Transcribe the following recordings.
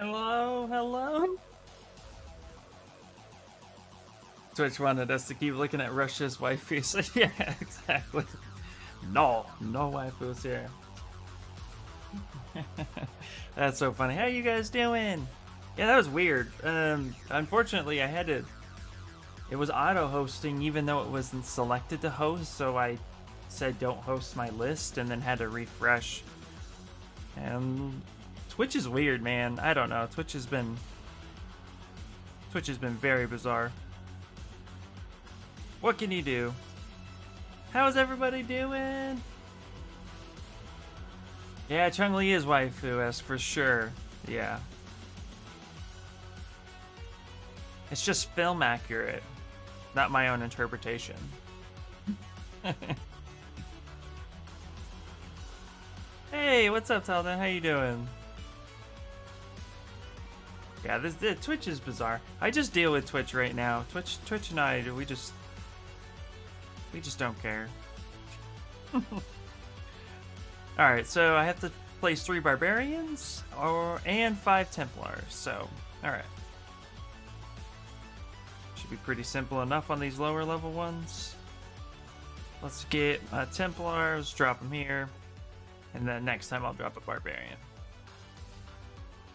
Hello, hello. Twitch wanted us to keep looking at Russia's waifus. Yeah, exactly. No waifus here. That's so funny. How you guys doing? Yeah, that was weird. Unfortunately, I had to. It was auto-hosting even though it wasn't selected to host, so I said don't host my list and then had to refresh. And Twitch is weird, man. I don't know. Twitch has been very bizarre. What can you do? How's everybody doing? Yeah, Chun-Li is waifu-esque for sure. Yeah. It's just film accurate, not my own interpretation. Hey, what's up, Talden? How you doing? Yeah, the Twitch is bizarre. I just deal with Twitch right now. Twitch and I, we just don't care. Alright, so I have to place 3 barbarians and 5 Templars, so alright. Should be pretty simple enough on these lower level ones. Let's get Templars, drop them here, and then next time I'll drop a barbarian.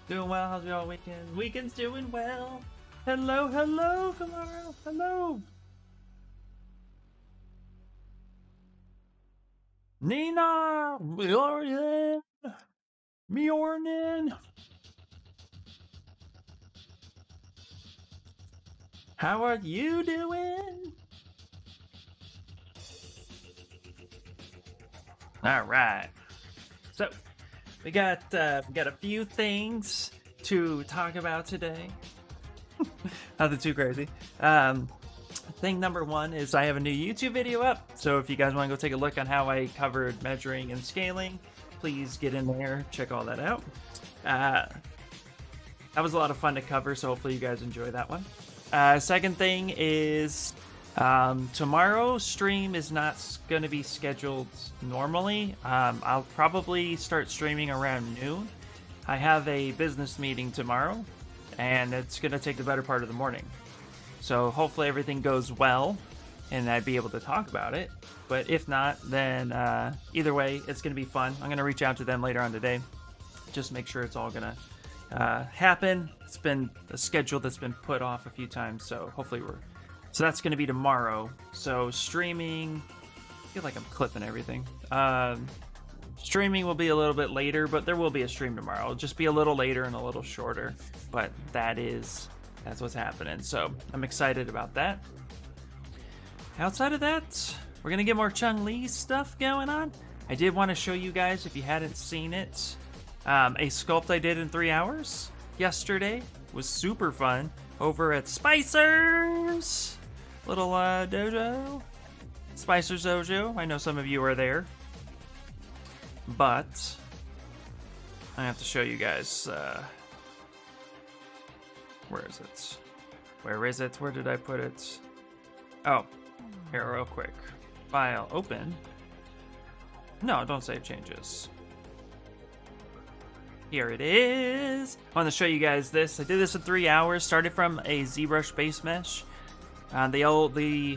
Doing well, how's y'all weekend? Weekend's doing well. Hello, Kamara, hello. Nina, Mjornin. How are you doing? All right. So we got a few things to talk about today. Nothing too crazy. Thing number one is I have a new YouTube video up, so if you guys want to go take a look on how I covered measuring and scaling, please get in there, check all that out. That was a lot of fun to cover, so hopefully you guys enjoy that one. Second thing is tomorrow's stream is not going to be scheduled normally. I'll probably start streaming around noon. I have a business meeting tomorrow, and it's going to take the better part of the morning. So hopefully everything goes well and I'd be able to talk about it. But if not, then either way, it's going to be fun. I'm going to reach out to them later on today. Just make sure it's all going to happen. It's been a schedule that's been put off a few times, so hopefully so that's going to be tomorrow. So streaming, I feel like I'm clipping everything. Streaming will be a little bit later, but there will be a stream tomorrow. It'll just be a little later and a little shorter, but that's what's happening. So I'm excited about that. Outside of that, we're gonna get more Chun-Li stuff going on. I did want to show you guys, if you hadn't seen it, a sculpt I did in 3 hours yesterday. Was super fun over at Spicer's little dojo. Spicer's dojo. I know some of you are there, but I have to show you guys. Where is it? Where is it? Where did I put it? Oh, here, real quick. File, open. No, don't save changes. Here it is. I want to show you guys this. I did this in 3 hours. Started from a Zbrush base mesh. The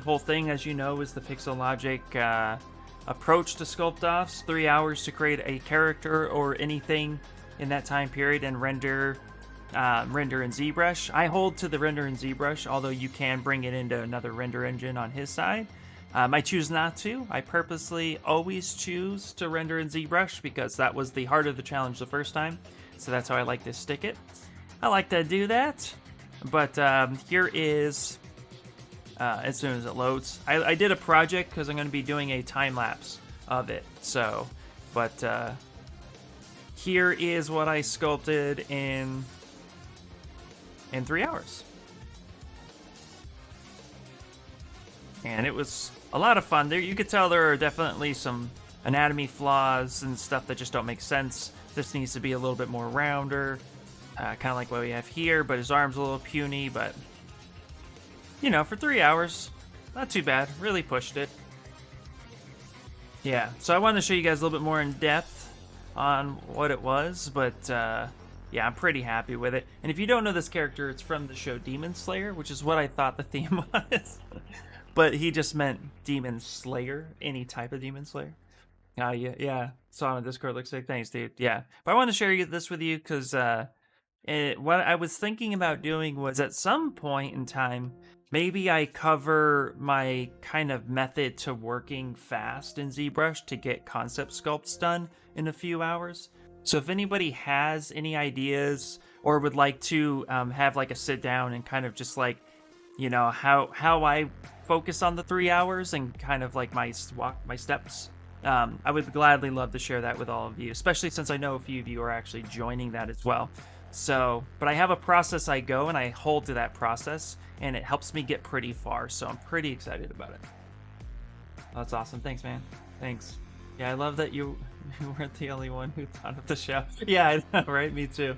whole thing, as you know, is the Pixel Logic approach to sculpt-offs. 3 hours to create a character or anything in that time period and render in Zbrush. I hold to the render in Zbrush, although you can bring it into another render engine on his side. I choose not to. I purposely always choose to render in Zbrush because that was the heart of the challenge the first time. So that's how I like to stick it. I like to do that. But here is, as soon as it loads. I did a project because I'm going to be doing a time-lapse of it. So, but here is what I sculpted in 3 hours. And it was a lot of fun. There, you could tell there are definitely some anatomy flaws and stuff that just don't make sense. This needs to be a little bit more rounder, kind of like what we have here, but his arm's a little puny, but you know, for 3 hours, not too bad. Really pushed it. Yeah, so I wanted to show you guys a little bit more in depth on what it was, but yeah, I'm pretty happy with it. And if you don't know this character, it's from the show Demon Slayer, which is what I thought the theme was. But he just meant Demon Slayer, any type of Demon Slayer. Yeah. Saw on Discord. Looks like thanks, dude. Yeah, but I want to share this with you because what I was thinking about doing was at some point in time, maybe I cover my kind of method to working fast in ZBrush to get concept sculpts done in a few hours. So if anybody has any ideas or would like to have like a sit down and kind of just like, you know, how I focus on the 3 hours and kind of like my steps, I would gladly love to share that with all of you, especially since I know a few of you are actually joining that as well. So, but I have a process I go and I hold to that process, and it helps me get pretty far. So I'm pretty excited about it. Oh, that's awesome. Thanks, man. Thanks. Yeah, I love that you weren't the only one who thought of the show. Yeah, I know, right? Me too.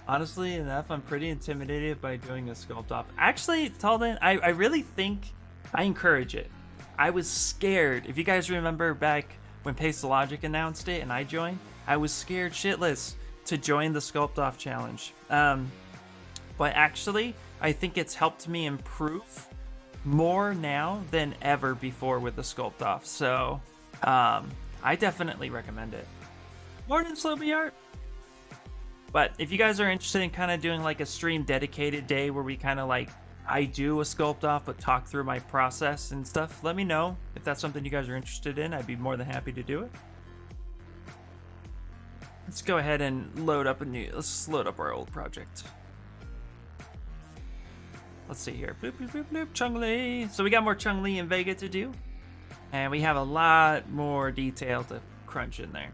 Honestly enough, I'm pretty intimidated by doing a sculpt off. Actually, Talden, I really think I encourage it. I was scared. If you guys remember back when Paste Logic announced it and I joined, I was scared shitless to join the Sculpt Off challenge. But actually, I think it's helped me improve more now than ever before with the Sculpt Off. So, I definitely recommend it. Morning, Slowby Art. But if you guys are interested in kind of doing like a stream dedicated day where we kind of like, I do a Sculpt Off but talk through my process and stuff, let me know if that's something you guys are interested in. I'd be more than happy to do it. Let's go ahead and let's load up our old project. Let's see here. Bloop, bloop, bloop, bloop. Chun-Li. So we got more Chun-Li and Vega to do. And we have a lot more detail to crunch in there.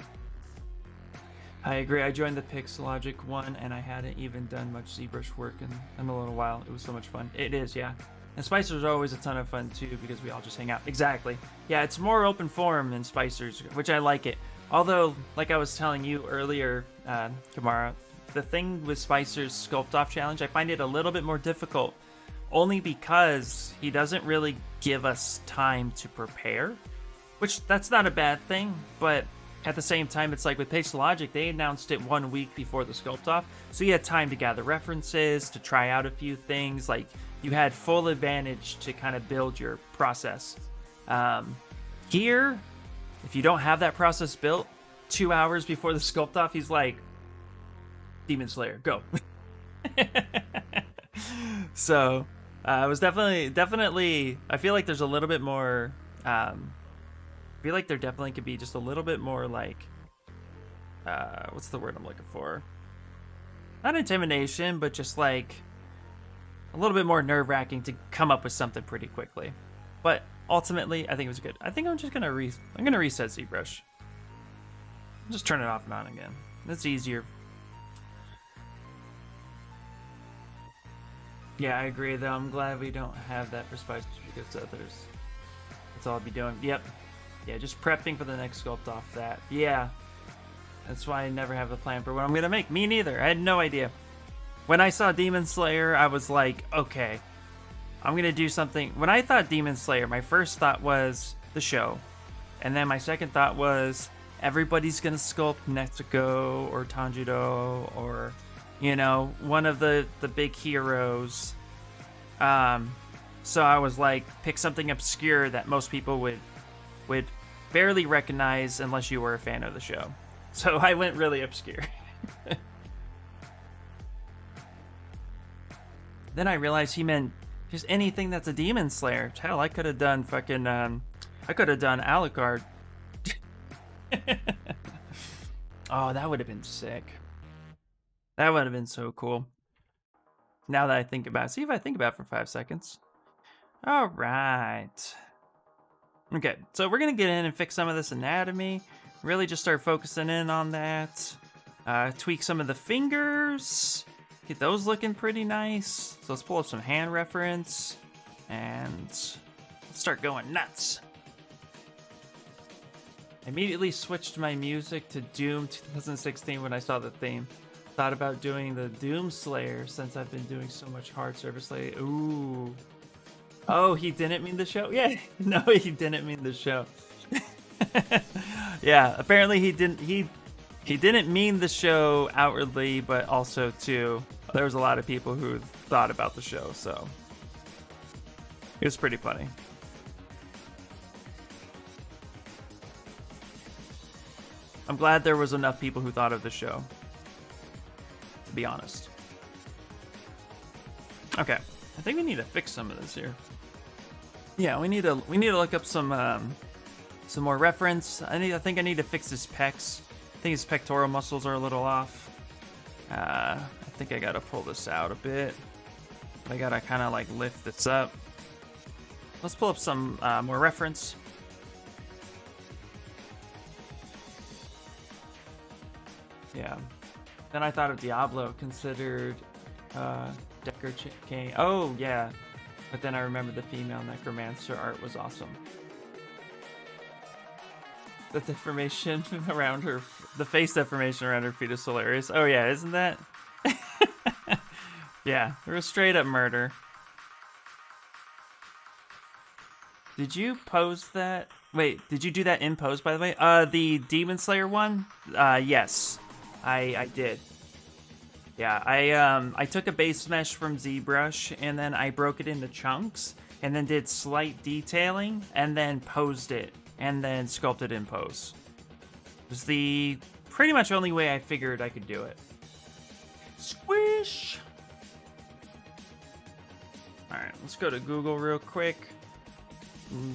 I agree. I joined the Pixelogic one and I hadn't even done much ZBrush work in a little while. It was so much fun. It is, yeah. And Spicer's always a ton of fun too because we all just hang out. Exactly. Yeah, it's more open forum than Spicer's, which I like it. Although, like I was telling you earlier, Kamara, the thing with Spicer's Sculpt Off challenge, I find it a little bit more difficult only because he doesn't really give us time to prepare, which that's not a bad thing, but at the same time, it's like with Paste Logic, they announced it 1 week before the Sculpt Off, so you had time to gather references, to try out a few things, like you had full advantage to kind of build your process. Here, if you don't have that process built, 2 hours before the Sculpt Off, he's like, Demon Slayer, go. So, it was definitely, I feel like there's a little bit more, I feel like there definitely could be just a little bit more like, what's the word I'm looking for? Not intimidation, but just like a little bit more nerve-wracking to come up with something pretty quickly. But ultimately, I think it was good. I think I'm just gonna reset ZBrush. Just turn it off and on again. That's easier. Yeah, I agree though. I'm glad we don't have that for Spice because others. That's all I'll be doing. Yep. Yeah, just prepping for the next Sculpt Off that. Yeah. That's why I never have a plan for what I'm gonna make. Me neither. I had no idea. When I saw Demon Slayer, I was like, okay, I'm gonna do something. When I thought Demon Slayer, my first thought was the show. And then my second thought was everybody's gonna sculpt Netsuko or Tanjiro or, you know, one of the big heroes. So I was like, pick something obscure that most people would barely recognize unless you were a fan of the show. So I went really obscure. Then I realized he meant just anything that's a Demon Slayer. Hell, I could have done fucking, I could have done Alucard. Oh, that would have been sick. That would have been so cool. Now that I think about it. See if I think about it for 5 seconds. All right. Okay, so we're going to get in and fix some of this anatomy. Really just start focusing in on that. Tweak some of the fingers. Get those looking pretty nice. So let's pull up some hand reference. And let's start going nuts. Immediately switched my music to Doom 2016 when I saw the theme. Thought about doing the Doom Slayer since I've been doing so much hard service lately. Ooh. Oh, he didn't mean the show? Yeah, no, he didn't mean the show. Yeah, apparently he didn't. He didn't mean the show outwardly, but also too, there was a lot of people who thought about the show, so it was pretty funny. I'm glad there was enough people who thought of the show, to be honest. Okay, I think we need to fix some of this here. Yeah, we need to look up some more reference. I think I need to fix his pecs. I think his pectoral muscles are a little off. I think I gotta pull this out a bit. I gotta kind of like lift this up. Let's pull up some more reference. Yeah. Then I thought of Diablo, considered Decker King. Oh, yeah. But then I remembered the female necromancer art was awesome. The deformation around her, the face deformation around her feet is hilarious. Oh, yeah, isn't that? Yeah, there was straight up murder. Did you pose that? Wait, did you do that in pose, by the way? The Demon Slayer one? Yes. I did. Yeah, I took a base mesh from Zbrush and then I broke it into chunks and then did slight detailing and then posed it and then sculpted in pose. It was the pretty much only way I figured I could do it. Squish! Alright, let's go to Google real quick.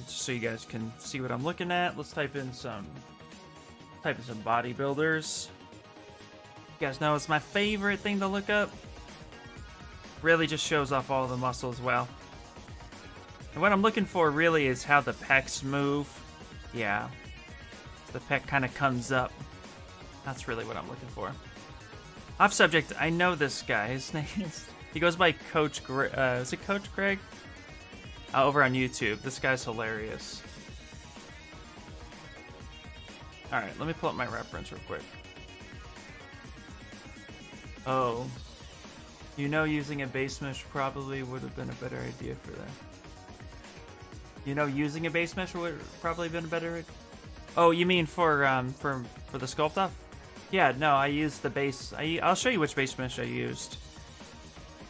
Just so you guys can see what I'm looking at. Let's type in some bodybuilders. You guys know it's my favorite thing to look up. Really just shows off all the muscles well. And what I'm looking for really is how the pecs move. Yeah. The pec kind of comes up. That's really what I'm looking for. Off subject, I know this guy. His name is... He goes by Coach Greg. Is it Coach Greg? Over on YouTube. This guy's hilarious. Alright, let me pull up my reference real quick. Oh. You know, using a base mesh probably would have been a better idea for that. You know, using a base mesh would have probably been a better idea? Oh, you mean for the sculpt off? Yeah, no, I used the base. I'll show you which base mesh I used.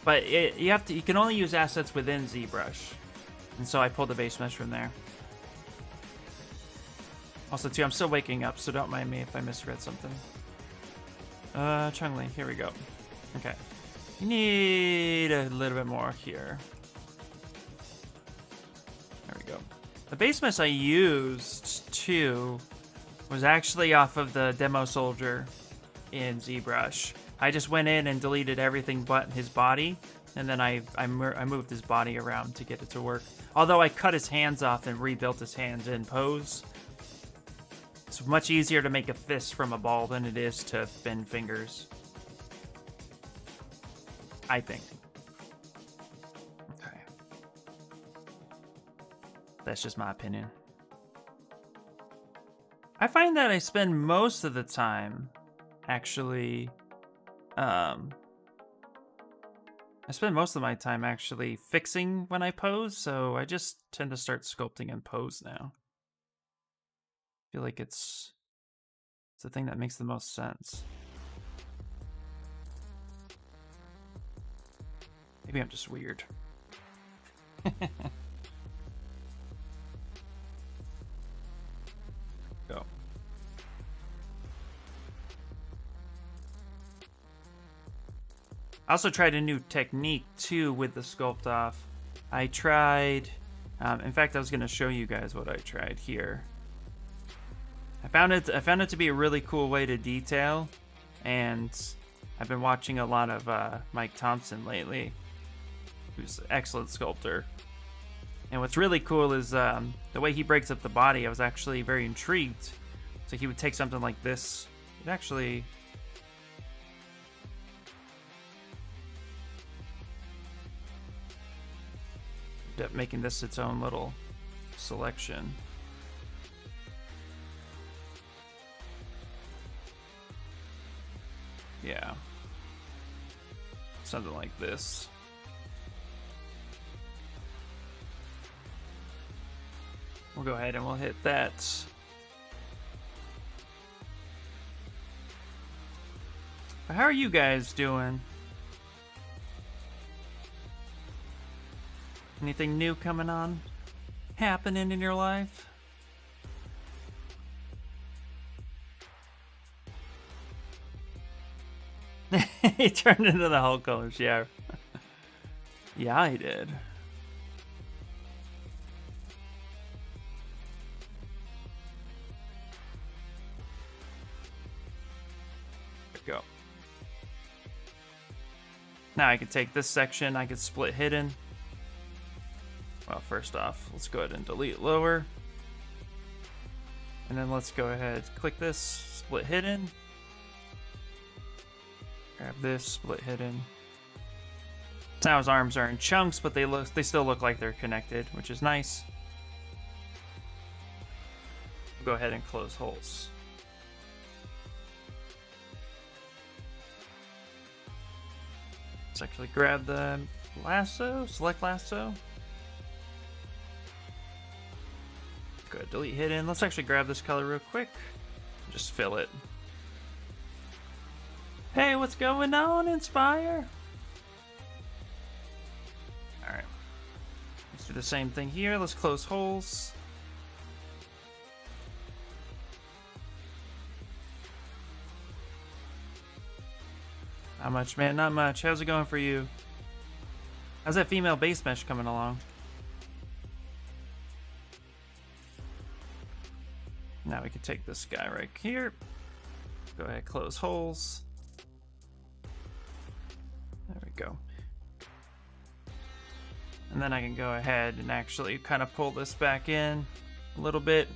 But you can only use assets within Zbrush. And so I pulled the base mesh from there. Also, too, I'm still waking up, so don't mind me if I misread something. Chun-Li, here we go. Okay. You need a little bit more here. There we go. The base mesh I used, too, was actually off of the demo soldier in Zbrush. I just went in and deleted everything but his body, and then I moved his body around to get it to work. Although I cut his hands off and rebuilt his hands in pose. It's much easier to make a fist from a ball than it is to bend fingers. I think. Okay. That's just my opinion. I find that I spend most of the time actually... I spend most of my time actually fixing when I pose, so I just tend to start sculpting in pose now. I feel like it's the thing that makes the most sense. Maybe I'm just weird. Go. I also tried a new technique too with the sculpt off. I tried, in fact, I was going to show you guys what I tried here. I found it to be a really cool way to detail, and I've been watching a lot of Mike Thompson lately, who's an excellent sculptor. And what's really cool is the way he breaks up the body. I was actually very intrigued. So he would take something like this. It actually... making this its own little selection. Yeah. Something like this. We'll go ahead and we'll hit that. But how are you guys doing? Anything new coming on? Happening in your life? He turned into the Hulk colors, yeah. Yeah, I did. Go. Now I can take this section, I can split hidden. Well, first off, let's go ahead and delete lower. And then let's go ahead, click this, split hidden. Grab this, split hidden. Now his arms are in chunks, but they still look like they're connected, which is nice. Go ahead and close holes. Let's actually grab the lasso, select lasso. Go ahead, delete hidden. Let's actually grab this color real quick. Just fill it. Hey, what's going on, Inspire? Alright. Let's do the same thing here. Let's close holes. Not much, man, not much. How's it going for you? How's that female base mesh coming along? Now we can take this guy right here. Go ahead, close holes. There we go. And then I can go ahead and actually kind of pull this back in a little bit.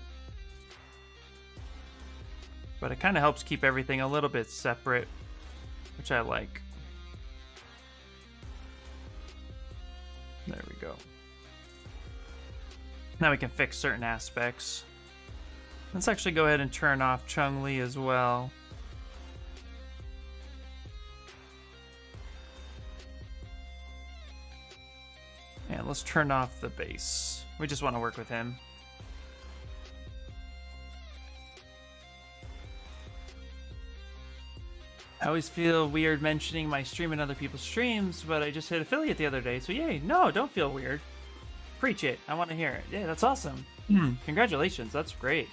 But it kind of helps keep everything a little bit separate, which I like. There we go. Now we can fix certain aspects. Let's actually go ahead and turn off Chung-Li as well. And let's turn off the base. We just want to work with him. I always feel weird mentioning my stream in other people's streams, but I just hit affiliate the other day, so yay. No, don't feel weird. Preach it. I want to hear it. Yeah, that's awesome. Congratulations. That's great.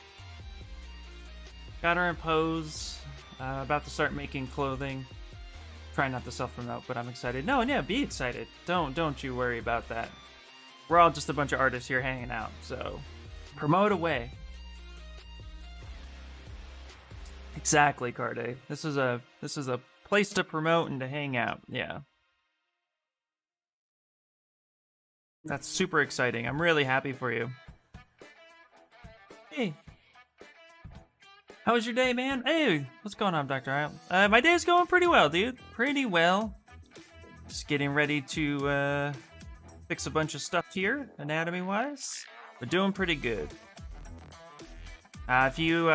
Got her in pose. About to start making clothing. Try not to self-promote, but I'm excited. No, yeah, be excited. Don't you worry about that. We're all just a bunch of artists here hanging out, so promote away. Exactly, Carde. This is a place to promote and to hang out. Yeah. That's super exciting. I'm really happy for you. Hey. How was your day, man? Hey, what's going on, Dr. Isle? My day's going pretty well, dude. Pretty well. Just getting ready to fix a bunch of stuff here, anatomy-wise. We're doing pretty good. If you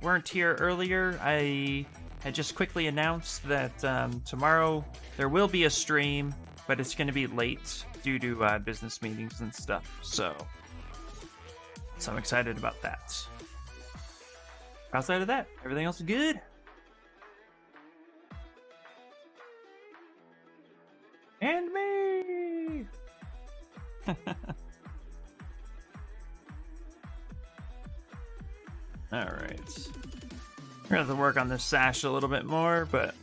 weren't here earlier, I had just quickly announced that tomorrow there will be a stream, but it's going to be late due to business meetings and stuff. So I'm excited about that. Outside of that, everything else is good. And me! Alright. We're gonna have to work on this sash a little bit more, but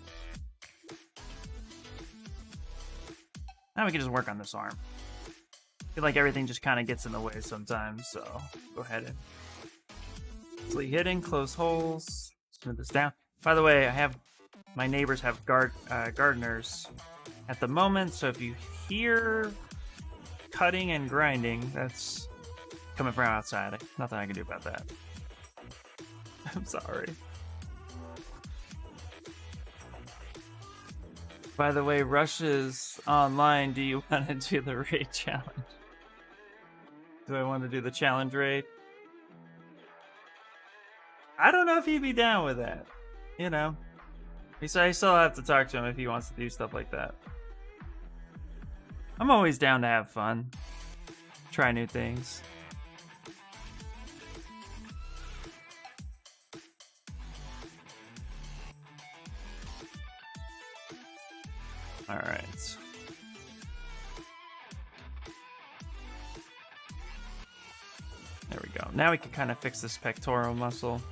now we can just work on this arm. I feel like everything just kind of gets in the way sometimes, so go ahead and easily hitting, close holes, smooth this down. By the way, my neighbors have gardeners at the moment, so if you hear cutting and grinding, that's coming from outside. Nothing I can do about that. I'm sorry. By the way, Rush is online. Do you want to do the raid challenge? Do I want to do the challenge raid? I don't know if he'd be down with that. You know. I still have to talk to him if he wants to do stuff like that. I'm always down to have fun. Try new things. All right. There we go. Now we can kind of fix this pectoral muscle.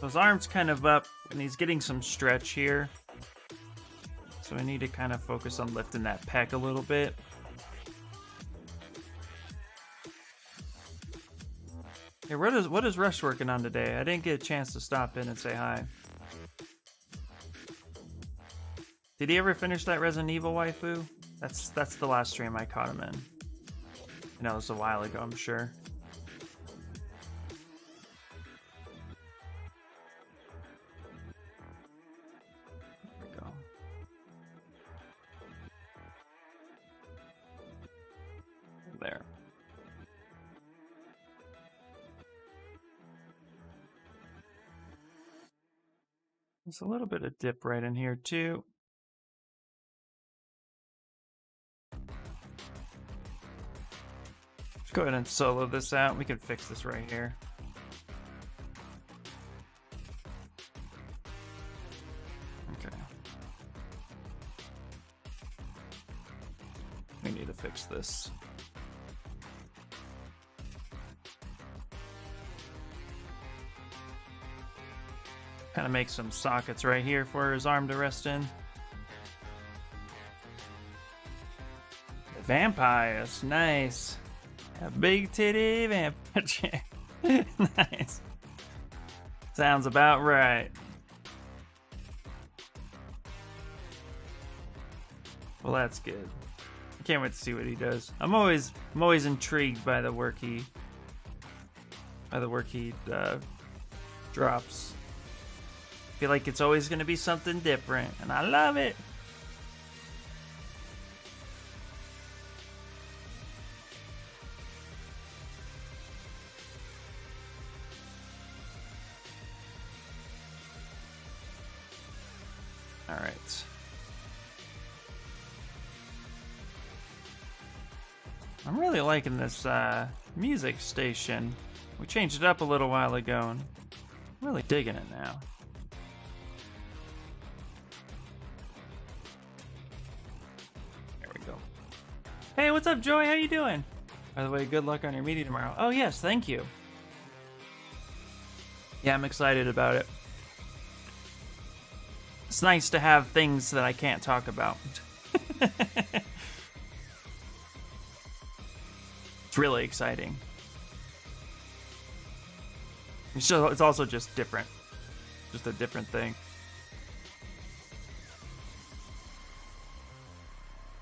His arm's kind of up, and he's getting some stretch here. So I need to kind of focus on lifting that pec a little bit. Hey, what is Rush working on today? I didn't get a chance to stop in and say hi. Did he ever finish that Resident Evil waifu? That's the last stream I caught him in. I know it was a while ago, I'm sure. There we go. There. There's a little bit of dip right in here too. Let's go ahead and solo this out. We can fix this right here. Okay. We need to fix this. Kind of make some sockets right here for his arm to rest in. The vampires, nice. A big titty vampire chick. Nice. Sounds about right. Well, that's good. I can't wait to see what he does. I'm always intrigued by the work he drops. I feel like it's always going to be something different, and I love it. All right. I'm really liking this music station. We changed it up a little while ago, and I'm really digging it now. Hey, what's up, Joey? How you doing? By the way, good luck on your meeting tomorrow. Oh, yes, thank you. Yeah, I'm excited about it. It's nice to have things that I can't talk about. It's really exciting. It's also just different. Just a different thing.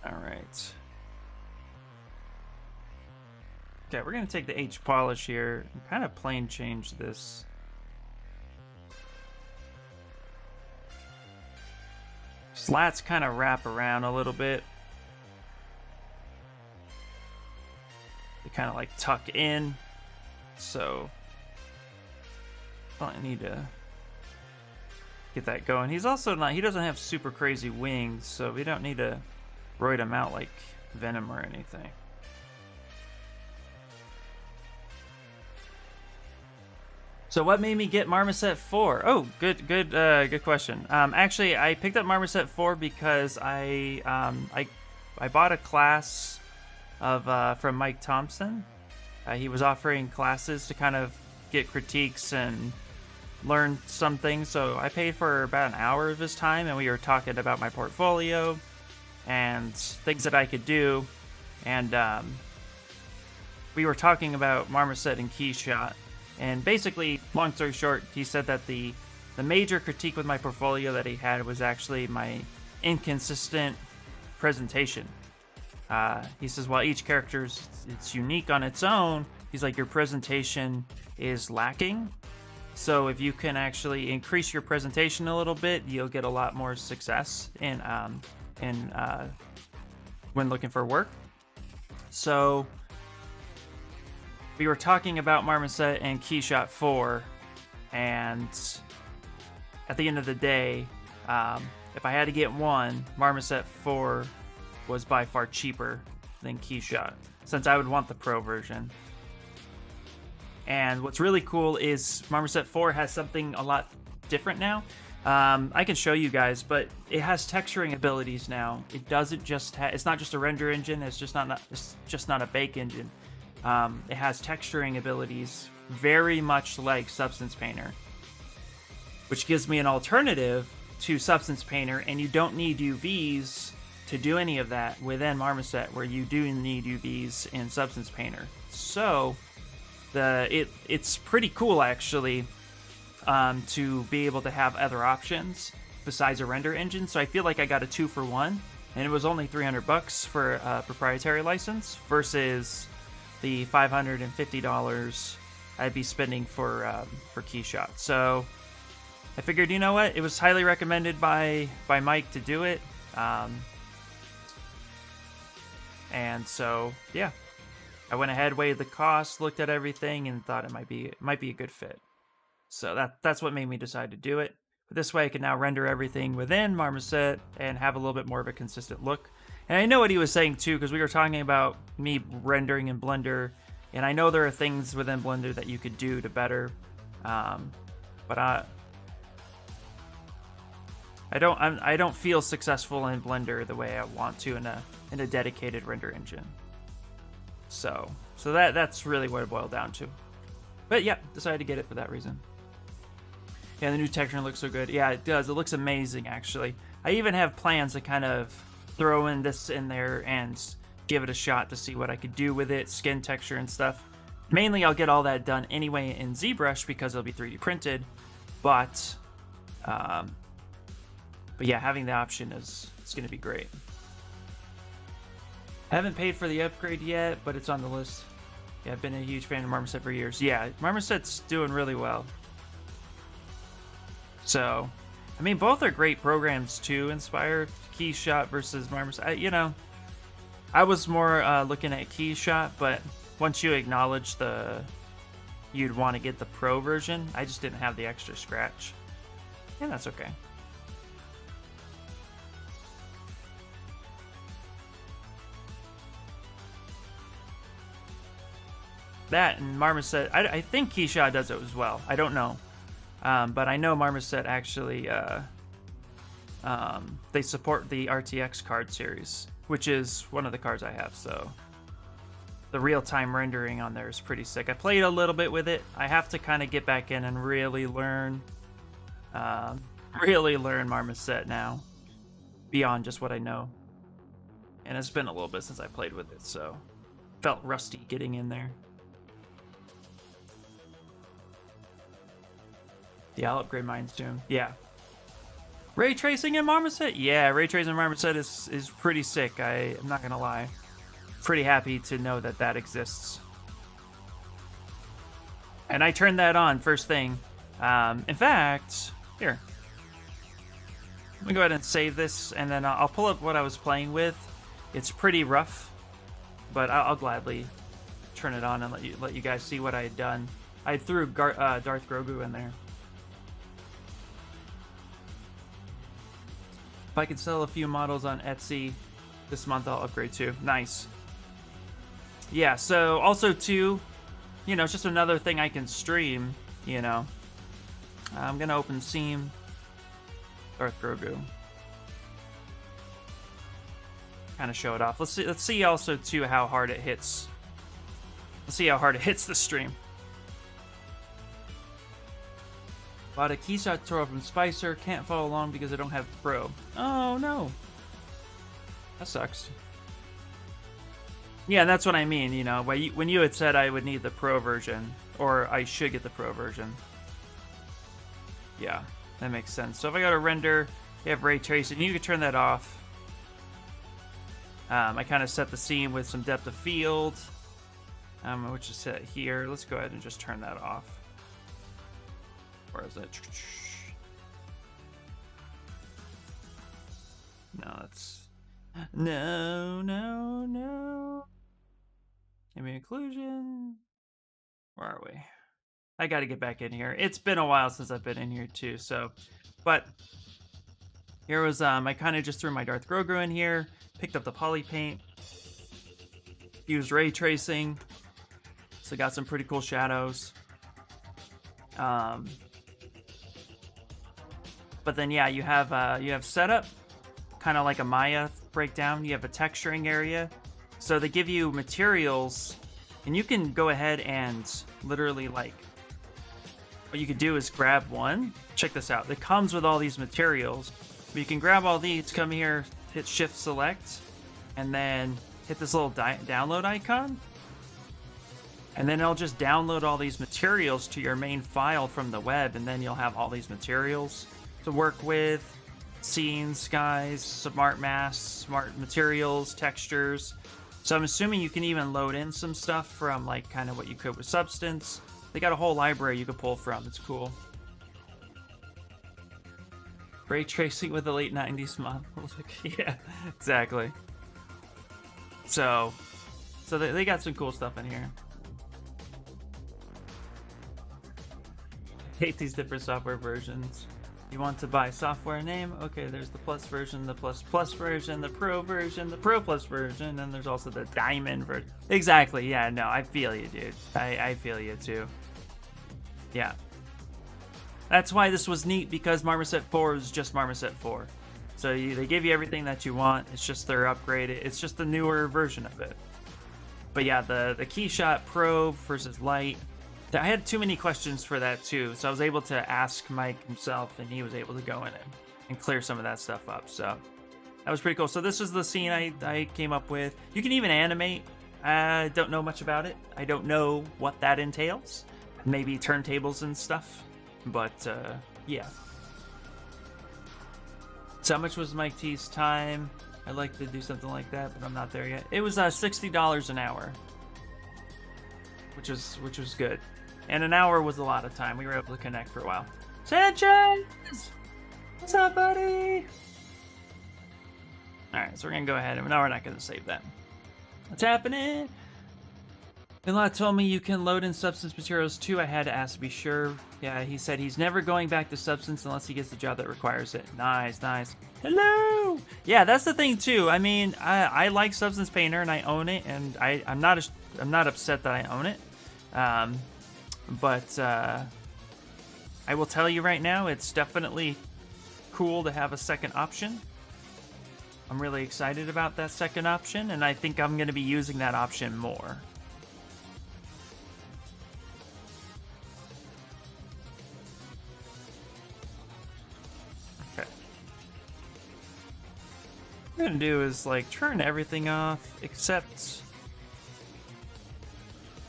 All right. Okay, we're going to take the H polish here and kind of plane change this. Slats kind of wrap around a little bit. They kind of like tuck in. So, I need to get that going. He's also not, he doesn't have super crazy wings, so we don't need to roid him out like Venom or anything. So what made me get Marmoset 4? Oh, good question. Actually, I picked up Marmoset 4 because I bought a class of from Mike Thompson. He was offering classes to kind of get critiques and learn some things. So I paid for about an hour of his time, and we were talking about my portfolio and things that I could do. And we were talking about Marmoset and Keyshot. And basically, long story short, he said that the major critique with my portfolio that he had was actually my inconsistent presentation. He says, while each character it's unique on its own, he's like, your presentation is lacking. So if you can actually increase your presentation a little bit, you'll get a lot more success in when looking for work. So we were talking about Marmoset and Keyshot 4, and at the end of the day, if I had to get one, Marmoset 4 was by far cheaper than Keyshot, since I would want the Pro version. And what's really cool is Marmoset 4 has something a lot different now. I can show you guys, but it has texturing abilities now. It doesn't just it's not just a render engine. It's just not a bake engine. It has texturing abilities very much like Substance Painter, which gives me an alternative to Substance Painter, and you don't need UVs to do any of that within Marmoset, where you do need UVs in Substance Painter. So it's pretty cool actually, to be able to have other options besides a render engine. So I feel like I got a 2-for-1, and it was only $300 for a proprietary license versus the $550 I'd be spending for Keyshot. So I figured, you know what, it was highly recommended by Mike to do it, and so yeah, I went ahead, weighed the cost, looked at everything, and thought it might be a good fit. So that's what made me decide to do it. But this way I can now render everything within Marmoset and have a little bit more of a consistent look. And I know what he was saying too, because we were talking about me rendering in Blender, and I know there are things within Blender that you could do to better, but I don't feel successful in Blender the way I want to in a dedicated render engine. So that's really what it boiled down to. But yeah, decided to get it for that reason. Yeah, the new texture looks so good. Yeah, it does. It looks amazing, actually. I even have plans to kind of throw this in there and give it a shot to see what I could do with it, skin texture and stuff. Mainly, I'll get all that done anyway in Zbrush because it'll be 3D printed. But yeah, having the option is going to be great. I haven't paid for the upgrade yet, but it's on the list. Yeah, I've been a huge fan of Marmoset for years. Yeah, Marmoset's doing really well. So, I mean, both are great programs to inspire Keyshot versus Marmoset. I was more looking at Keyshot, but once you acknowledge you'd want to get the Pro version, I just didn't have the extra scratch. And that's okay. That and Marmoset, I think Keyshot does it as well. I don't know. But I know Marmoset actually, they support the RTX card series, which is one of the cards I have, so the real-time rendering on there is pretty sick. I played a little bit with it. I have to kind of get back in and really learn Marmoset now, beyond just what I know. And it's been a little bit since I played with it, so felt rusty getting in there. Yeah, I'll upgrade mine soon. Yeah. Ray tracing in Marmoset? Yeah, ray tracing in Marmoset is pretty sick. I'm not gonna lie. Pretty happy to know that exists. And I turned that on first thing. In fact, here. Let me go ahead and save this, and then I'll pull up what I was playing with. It's pretty rough, but I'll gladly turn it on and let you guys see what I had done. I threw Darth Grogu in there. If I could sell a few models on Etsy this month, I'll upgrade too. Nice. Yeah, so also too, it's just another thing I can stream, I'm gonna open Seam, Darth Grogu. Kind of show it off. Let's see also too how hard it hits. Let's see how hard it hits the stream. Bought a Keyshot tutorial from Spicer. Can't follow along because I don't have Pro. Oh no, that sucks. Yeah, that's what I mean. When you had said I would need the Pro version, or I should get the Pro version. Yeah, that makes sense. So if I go to render, you have ray tracing. You can turn that off. I kind of set the scene with some depth of field, which is set here. Let's go ahead and just turn that off. Where is it? No, that's... No. Ambient occlusion. Where are we? I gotta get back in here. It's been a while since I've been in here too, so... But... Here was, I kind of just threw my Darth Grogu in here, picked up the poly paint, used ray tracing, so got some pretty cool shadows. But then yeah, you have setup, kind of like a Maya breakdown. You have a texturing area. So they give you materials, and you can go ahead and literally, like, what you could do is grab one. Check this out. It comes with all these materials. But you can grab all these, come here, hit Shift Select, and then hit this little download icon. And then it'll just download all these materials to your main file from the web, and then you'll have all these materials to work with. Scenes, skies, smart masks, smart materials, textures. So I'm assuming you can even load in some stuff from, like, kind of what you could with Substance. They got a whole library you could pull from. It's cool. Ray tracing with the late 90s model. Yeah, exactly. So they got some cool stuff in here. Hate these different software versions. You want to buy software name? Okay, there's the plus version, the plus version, the pro version, the pro plus version, and there's also the diamond version. Exactly, yeah, no, I feel you, dude. I feel you too. Yeah. That's why this was neat, because Marmoset 4 is just Marmoset 4. So they give you everything that you want. It's just their upgraded. It's just the newer version of it. But yeah, the Keyshot Pro versus Light. I had too many questions for that too, so I was able to ask Mike himself, and he was able to go in and clear some of that stuff up. So that was pretty cool. So this is the scene I came up with. You can even animate. I don't know much about it. I don't know what that entails. Maybe turntables and stuff. But yeah. So how much was Mike T's time? I'd like to do something like that, but I'm not there yet. It was $60 an hour, which was good. And an hour was a lot of time. We were able to connect for a while. Sanchez! What's up, buddy? Alright, so we're going to go ahead, and now we're not going to save that. What's happening? Bilal told me you can load in Substance materials too. I had to ask to be sure. Yeah, he said he's never going back to Substance unless he gets the job that requires it. Nice, nice. Hello! Yeah, that's the thing too. I mean, I like Substance Painter, and I own it, and I'm not upset that I own it. But I will tell you right now, it's definitely cool to have a second option. I'm really excited about that second option, and I think I'm going to be using that option more. Okay. What I'm going to do is, like, turn everything off except...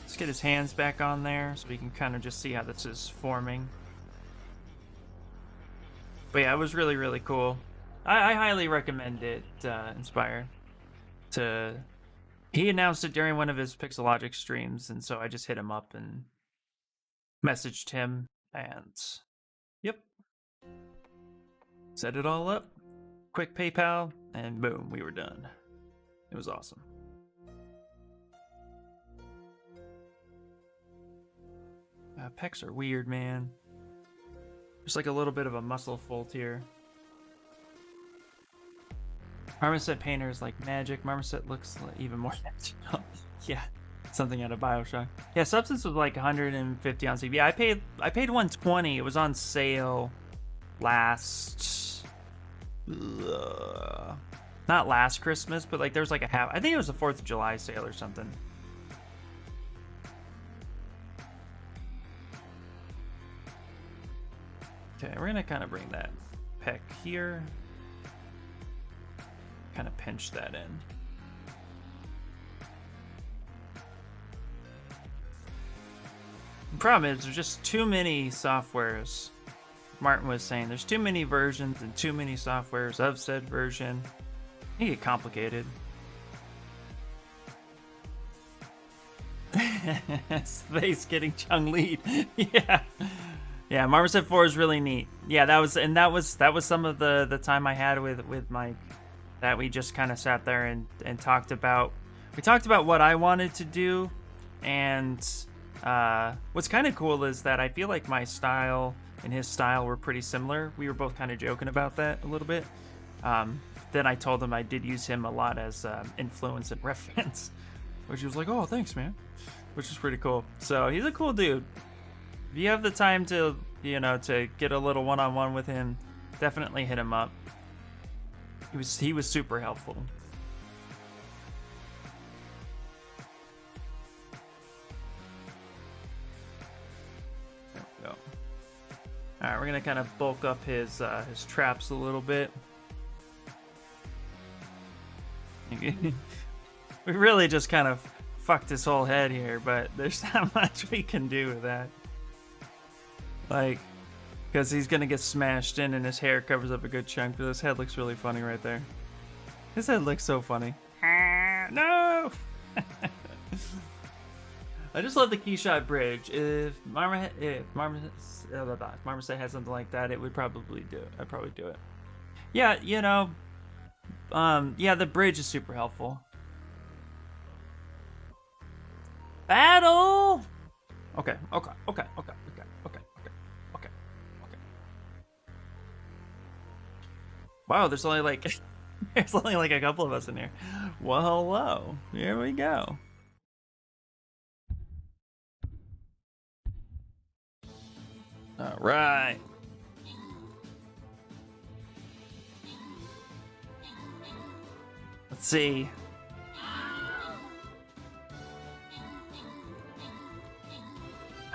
Let's get his hands back on there so we can kind of just see how this is forming. But yeah, it was really, really cool. I highly recommend it, Inspire. He announced it during one of his Pixelogic streams, and so I just hit him up and messaged him, and yep. Set it all up. Quick PayPal, and boom, we were done. It was awesome. Pecs are weird, man. There's like a little bit of a muscle fold here. Marmoset Painter is like magic. Marmoset looks like even more magical. Yeah, something out of BioShock. Yeah, Substance was like 150 on CB. I paid 120. It was on sale last, not last Christmas, but like there was like a half. I think it was a 4th of July sale or something. Okay, we're gonna kind of bring that pec here. Kind of pinch that in. The problem is there's just too many softwares. Martin was saying there's too many versions and too many softwares of said version. It get complicated. Space getting Chung lead. Yeah. Yeah, Marmoset 4 is really neat. Yeah, that was some of the time I had with Mike, that we just kind of sat there and talked about. We talked about what I wanted to do, and what's kind of cool is that I feel like my style and his style were pretty similar. We were both kind of joking about that a little bit. Then I told him I did use him a lot as influence and reference, which he was like, "Oh, thanks, man," which is pretty cool. So he's a cool dude. If you have the time to, to get a little one-on-one with him, definitely hit him up. He was super helpful. There we go. All right, we're gonna kind of bulk up his traps a little bit. We really just kind of fucked his whole head here, but there's not much we can do with that. Like, because he's gonna get smashed in and his hair covers up a good chunk, but his head looks really funny right there. His head looks so funny. No! I just love the keyshot bridge. If Marmoset had something like that, it would probably do it. I'd probably do it. Yeah, you know, yeah, the bridge is super helpful. Battle! Okay. Wow, there's only like there's only like a couple of us in here. Well, hello. Here we go. All right. Let's see.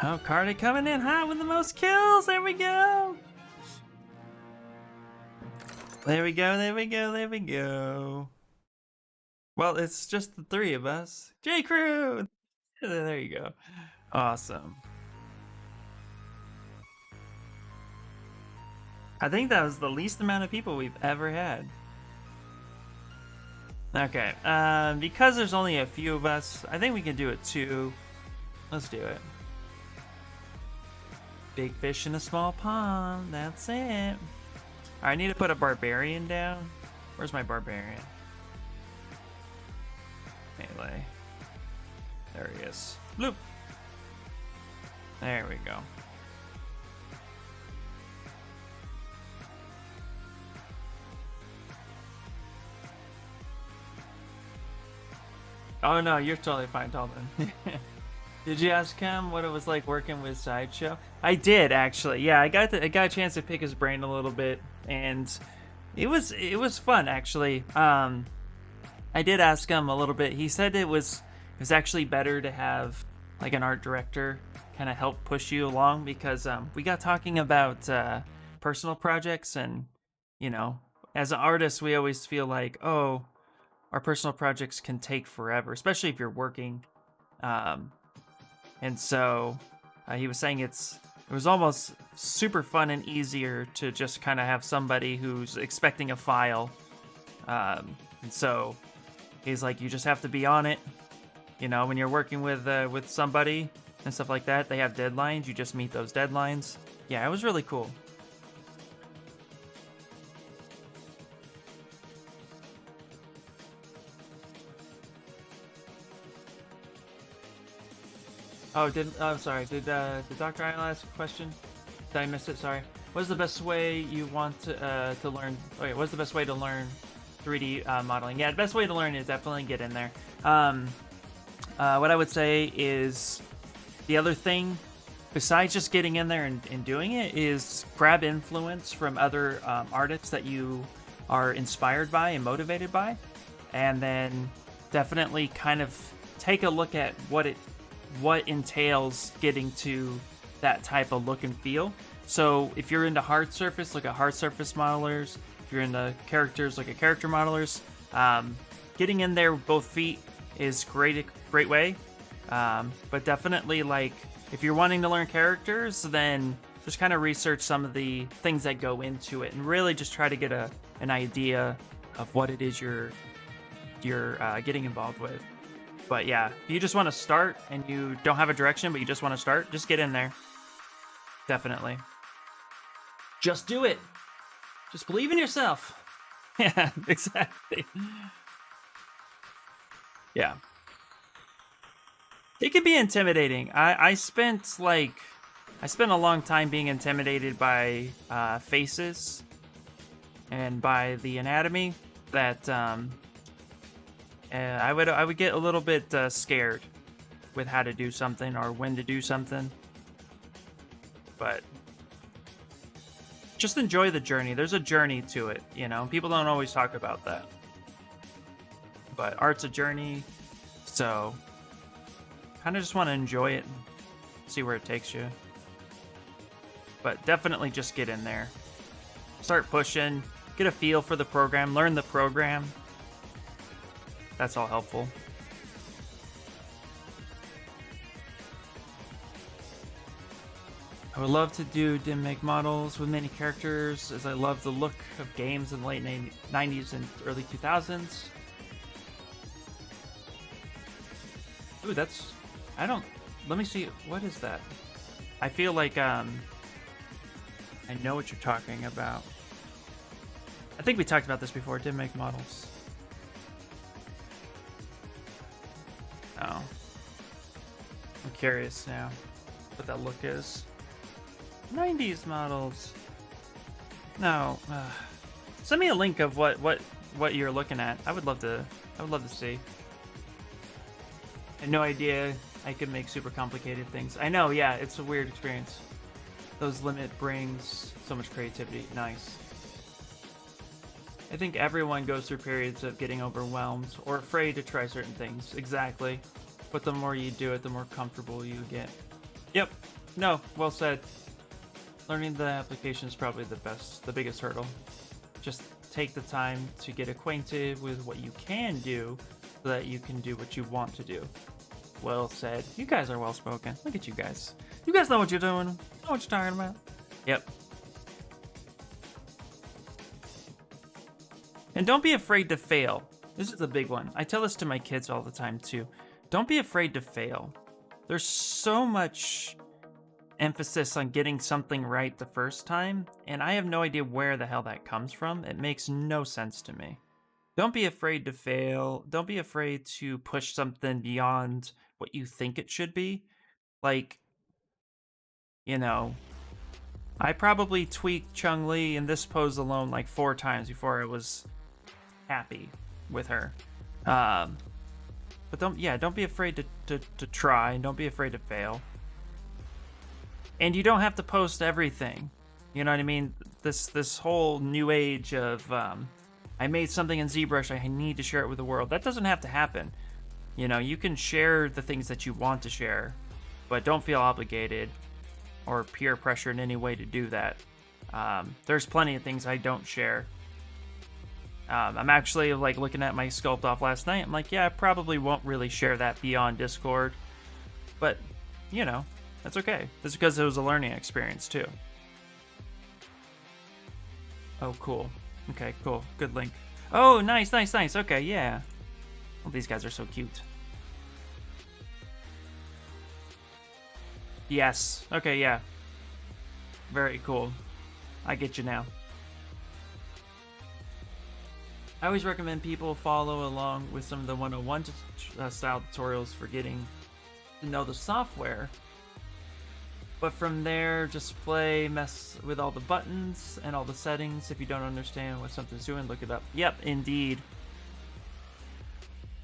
Oh, Cardi coming in hot with the most kills. There we go. There we go. Well, it's just the three of us. J-Crew! There you go. Awesome. I think that was the least amount of people we've ever had. Okay, because there's only a few of us, I think we can do it too. Let's do it. Big fish in a small pond, that's it. I need to put a barbarian down. Where's my barbarian? Melee. There he is. Bloop. There we go. Oh no, you're totally fine, Talbot. Did you ask him what it was like working with Sideshow? I did actually. Yeah, I got a chance to pick his brain a little bit, and it was fun actually. I did ask him a little bit. He said it was actually better to have like an art director kind of help push you along, because we got talking about personal projects, and you know, as an artist, we always feel like, oh, our personal projects can take forever, especially if you're working. And so he was saying it was almost super fun and easier to just kind of have somebody who's expecting a file. And so he's like, you just have to be on it. You know, when you're working with somebody and stuff like that, they have deadlines. You just meet those deadlines. Yeah, it was really cool. Oh, I'm sorry. Did Dr. Isle ask a question? Did I miss it? Sorry. What's the best way you want to learn? Wait, what's the best way to learn 3D modeling? Yeah, the best way to learn is definitely get in there. What I would say is the other thing, besides just getting in there and doing it, is grab influence from other artists that you are inspired by and motivated by, and then definitely kind of take a look at what entails getting to that type of look and feel. So if you're into hard surface, look at hard surface modelers. If you're into characters, look at character modelers. Getting in there with both feet is great way. But definitely, like, if you're wanting to learn characters, then just kind of research some of the things that go into it, and really just try to get an idea of what it is you're getting involved with. But yeah, if you just want to start and you don't have a direction, but you just want to start, just get in there. Definitely. Just do it. Just believe in yourself. Yeah, exactly. Yeah. It can be intimidating. I spent a long time being intimidated by faces and by the anatomy that I would get a little bit scared with how to do something or when to do something. But just enjoy the journey. There's a journey to it, you know. People don't always talk about that, but art's a journey, so kind of just want to enjoy it and see where it takes you. But definitely just get in there, start pushing, get a feel for the program, learn the program. That's all helpful. I would love to do dim make models with many characters, as I love the look of games in the late 90s and early 2000s. Ooh, that's... I don't... Let me see. What is that? I feel like, I know what you're talking about. I think we talked about this before, dim make models. Oh. I'm curious now what that look is. 90s models. No. Send me a link of what you're looking at. I would love to see. I had no idea I could make super complicated things. I know, yeah, it's a weird experience. Those limit brings so much creativity. Nice. I think everyone goes through periods of getting overwhelmed or afraid to try certain things. Exactly. But the more you do it, the more comfortable you get. Yep. No, well said. Learning the application is probably the biggest hurdle. Just take the time to get acquainted with what you can do so that you can do what you want to do. Well said. You guys are well spoken. Look at you guys. You guys know what you're doing. Know what you're talking about. Yep. And don't be afraid to fail. This is a big one. I tell this to my kids all the time too. Don't be afraid to fail. There's so much emphasis on getting something right the first time, and I have no idea where the hell that comes from. It makes no sense to me. Don't be afraid to fail. Don't be afraid to push something beyond what you think it should be. Like, you know, I probably tweaked Chun-Li in this pose alone like 4 times before I was happy with her. But don't be afraid to try, and don't be afraid to fail. And you don't have to post everything. You know what I mean? This whole new age of I made something in Zbrush, I need to share it with the world. That doesn't have to happen. You know, you can share the things that you want to share, but don't feel obligated or peer pressure in any way to do that. There's plenty of things I don't share. I'm actually like looking at my sculpt off last night. I'm like, yeah, I probably won't really share that beyond Discord, but you know, that's okay. That's because it was a learning experience too. Oh, cool. Okay, cool. Good link. Oh, nice. Okay, yeah. Well, these guys are so cute. Yes. Okay, yeah. Very cool. I get you now. I always recommend people follow along with some of the 101 style tutorials for getting to know the software. But from there, just mess with all the buttons and all the settings. If you don't understand what something's doing, look it up. Yep, indeed.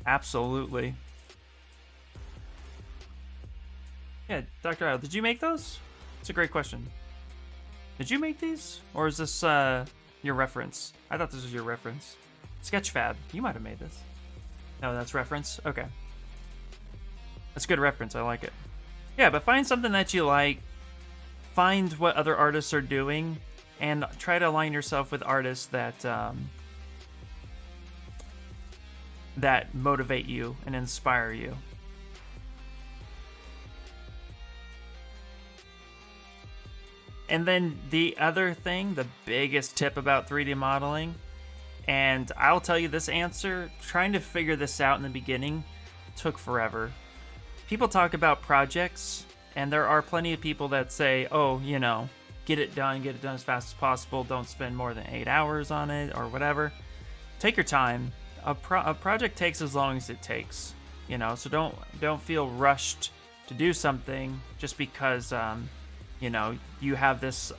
Absolutely. Yeah, Dr. Isle, did you make those? It's a great question. Did you make these? Or is this your reference? I thought this was your reference. Sketchfab, you might have made this. No, that's reference? Okay. That's a good reference, I like it. Yeah, but find something that you like, find what other artists are doing, and try to align yourself with artists that that motivate you and inspire you. And then the other thing, the biggest tip about 3D modeling, and I'll tell you this answer, trying to figure this out in the beginning took forever. People talk about projects, and there are plenty of people that say, oh, you know, get it done as fast as possible, don't spend more than 8 hours on it, or whatever. Take your time. A project takes as long as it takes, you know, so don't feel rushed to do something just because, you know, you have this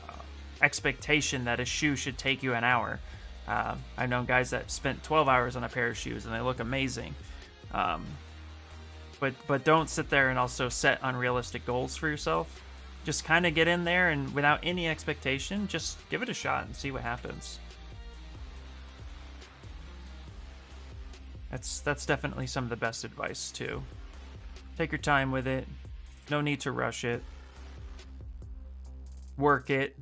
expectation that a shoe should take you an hour. I've known guys that spent 12 hours on a pair of shoes, and they look amazing. But don't sit there and also set unrealistic goals for yourself. Just kind of get in there and without any expectation, just give it a shot and see what happens. That's definitely some of the best advice too. Take your time with it. No need to rush it. Work it.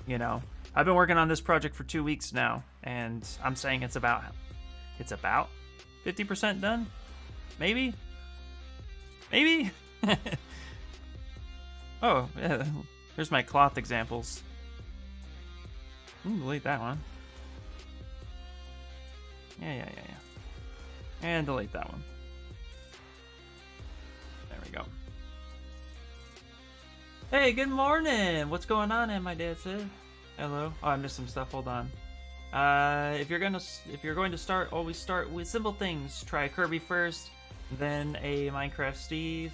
You know, I've been working on this project for 2 weeks now, and I'm saying it's about 50% done? Maybe? Maybe? Oh, yeah. There's my cloth examples. Ooh, delete that one. Yeah. And delete that one. There we go. Hey, good morning! What's going on, my dad said. Hello. Oh, I missed some stuff. Hold on. If you're going to start, always start with simple things. Try a Kirby first, then a Minecraft Steve,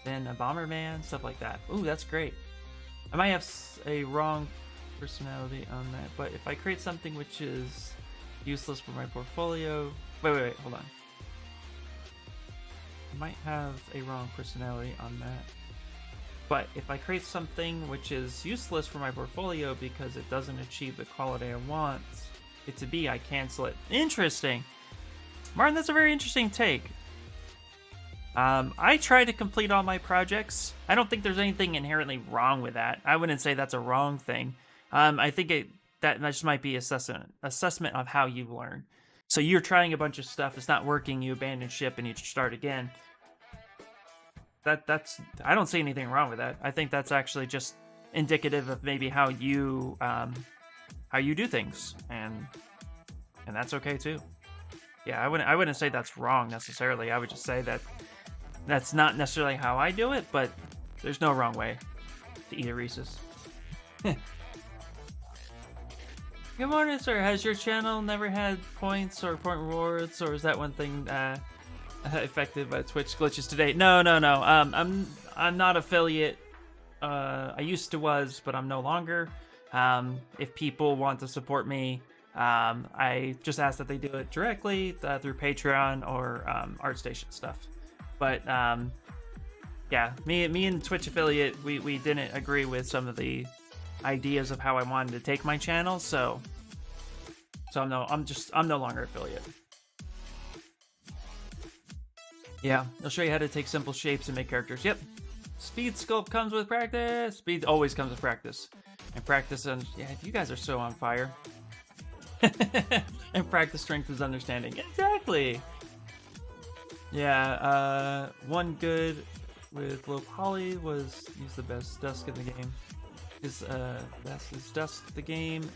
then a Bomberman, stuff like that. Ooh, that's great. I might have a wrong personality on that, but if I create something which is useless for my portfolio... Wait, hold on. I might have a wrong personality on that. But if I create something which is useless for my portfolio because it doesn't achieve the quality I want it to be, I cancel it. Interesting. Martin, that's a very interesting take. I try to complete all my projects. I don't think there's anything inherently wrong with that. I wouldn't say that's a wrong thing. I think that just might be assessment of how you learn. So you're trying a bunch of stuff, it's not working, you abandon ship and you start again. That's I don't see anything wrong with that. I think that's actually just indicative of maybe how you do things, and that's okay too. Yeah, I wouldn't say that's wrong necessarily. I would just say that that's not necessarily how I do it, but there's no wrong way to eat a Reese's. Good morning, sir. Has your channel never had points or point rewards, or is that one thing affected by Twitch glitches today? No. I'm not affiliate. I used to was, but I'm no longer. If people want to support me, I just ask that they do it directly through Patreon or ArtStation stuff. But yeah, me and Twitch affiliate, we didn't agree with some of the ideas of how I wanted to take my channel, so I'm no longer affiliate. Yeah, I'll show you how to take simple shapes and make characters. Yep. Speed sculpt comes with practice. Speed always comes with practice. And practice, and yeah, you guys are so on fire. And practice strength is understanding. Exactly. Yeah, one good with low poly was use the best dusk in the game. That's his dusk. The game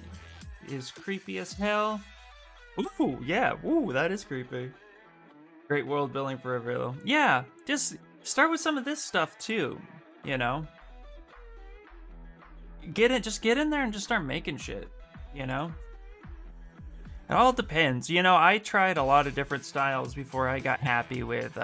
is creepy as hell. Ooh, yeah. Ooh, that is creepy. Great world building for a real. Yeah, just start with some of this stuff too. You know, just get in there and just start making shit. You know, it all depends. You know, I tried a lot of different styles before I got happy with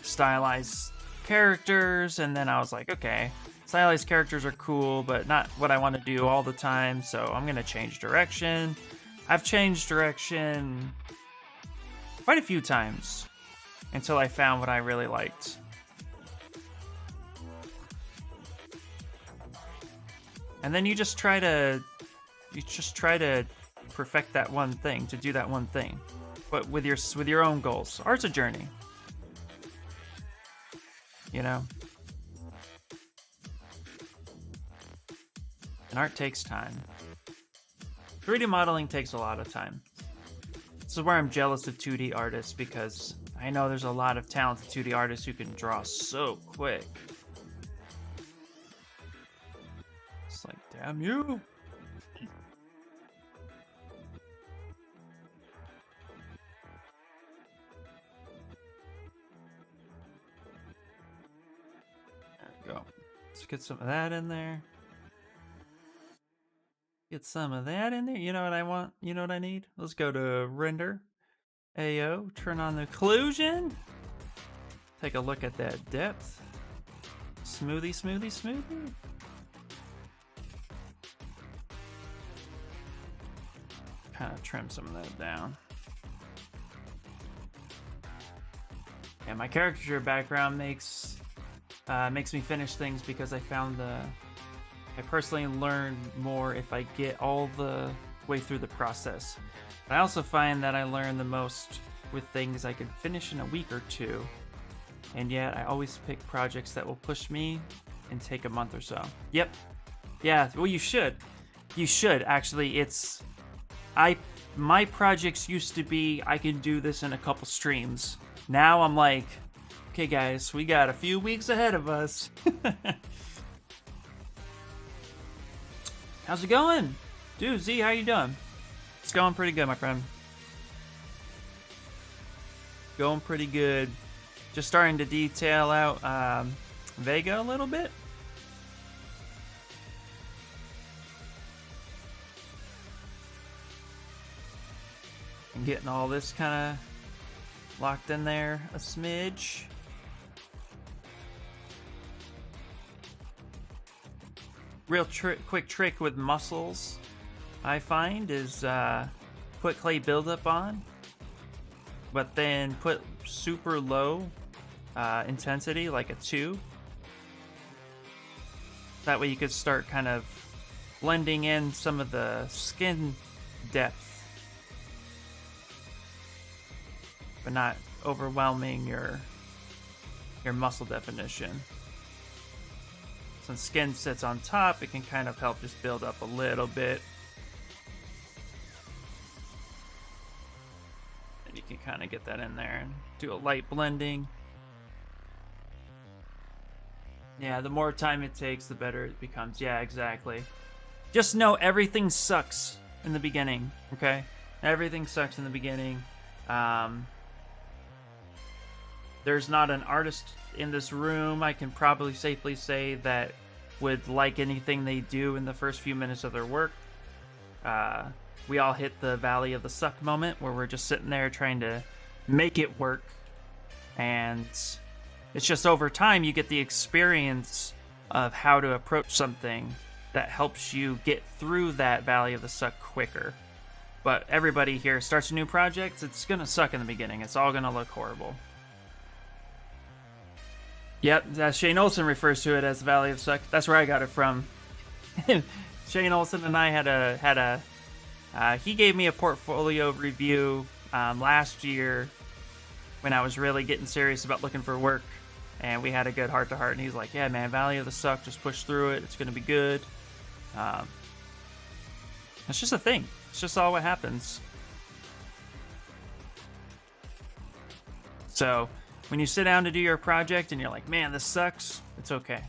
stylized characters, and then I was like, okay, stylized characters are cool, but not what I want to do all the time, so I'm gonna change direction. I've changed direction quite a few times until I found what I really liked. And then you just try to perfect that one thing, to do that one thing, but with your own goals. Art's a journey, you know. And art takes time. 3D modeling takes a lot of time. This is where I'm jealous of 2D artists, because I know there's a lot of talented 2D artists who can draw so quick. It's like, damn you. There we go. Let's get some of that in there. Get some of that in there. You know what I want? You know what I need? Let's go to render. AO. Turn on the occlusion. Take a look at that depth. Smoothie. Kind of trim some of that down. And my caricature background makes makes me finish things because I found I personally learn more if I get all the way through the process. I also find that I learn the most with things I can finish in a week or two, and yet I always pick projects that will push me and take a month or so. Yep. Yeah, well, you should. You should, actually. My projects used to be, I can do this in a couple streams. Now I'm like, okay guys, we got a few weeks ahead of us. How's it going? Dude, Z, how you doing? It's going pretty good, my friend. Going pretty good. Just starting to detail out Vega a little bit. And getting all this kind of locked in there a smidge. Real quick trick with muscles I find is put clay buildup on, but then put super low intensity, like a 2. That way you could start kind of blending in some of the skin depth, but not overwhelming your muscle definition. Since skin sits on top, it can kind of help just build up a little bit. And you can kind of get that in there and do a light blending. Yeah, the more time it takes, the better it becomes. Yeah, exactly. Just know everything sucks in the beginning, okay? Everything sucks in the beginning. There's not an artist in this room, I can probably safely say, that would like anything they do in the first few minutes of their work. We all hit the valley of the suck moment where we're just sitting there trying to make it work. And it's just over time you get the experience of how to approach something that helps you get through that valley of the suck quicker. But everybody here starts a new project, it's gonna suck in the beginning. It's all gonna look horrible. Yep, as Shane Olson refers to it as the Valley of Suck. That's where I got it from. Shane Olson and I had a he gave me a portfolio review last year when I was really getting serious about looking for work, and we had a good heart-to-heart, and he's like, yeah, man, Valley of the Suck, just push through it. It's going to be good. It's just a thing. It's just all what happens. So when you sit down to do your project and you're like, man, this sucks, it's okay.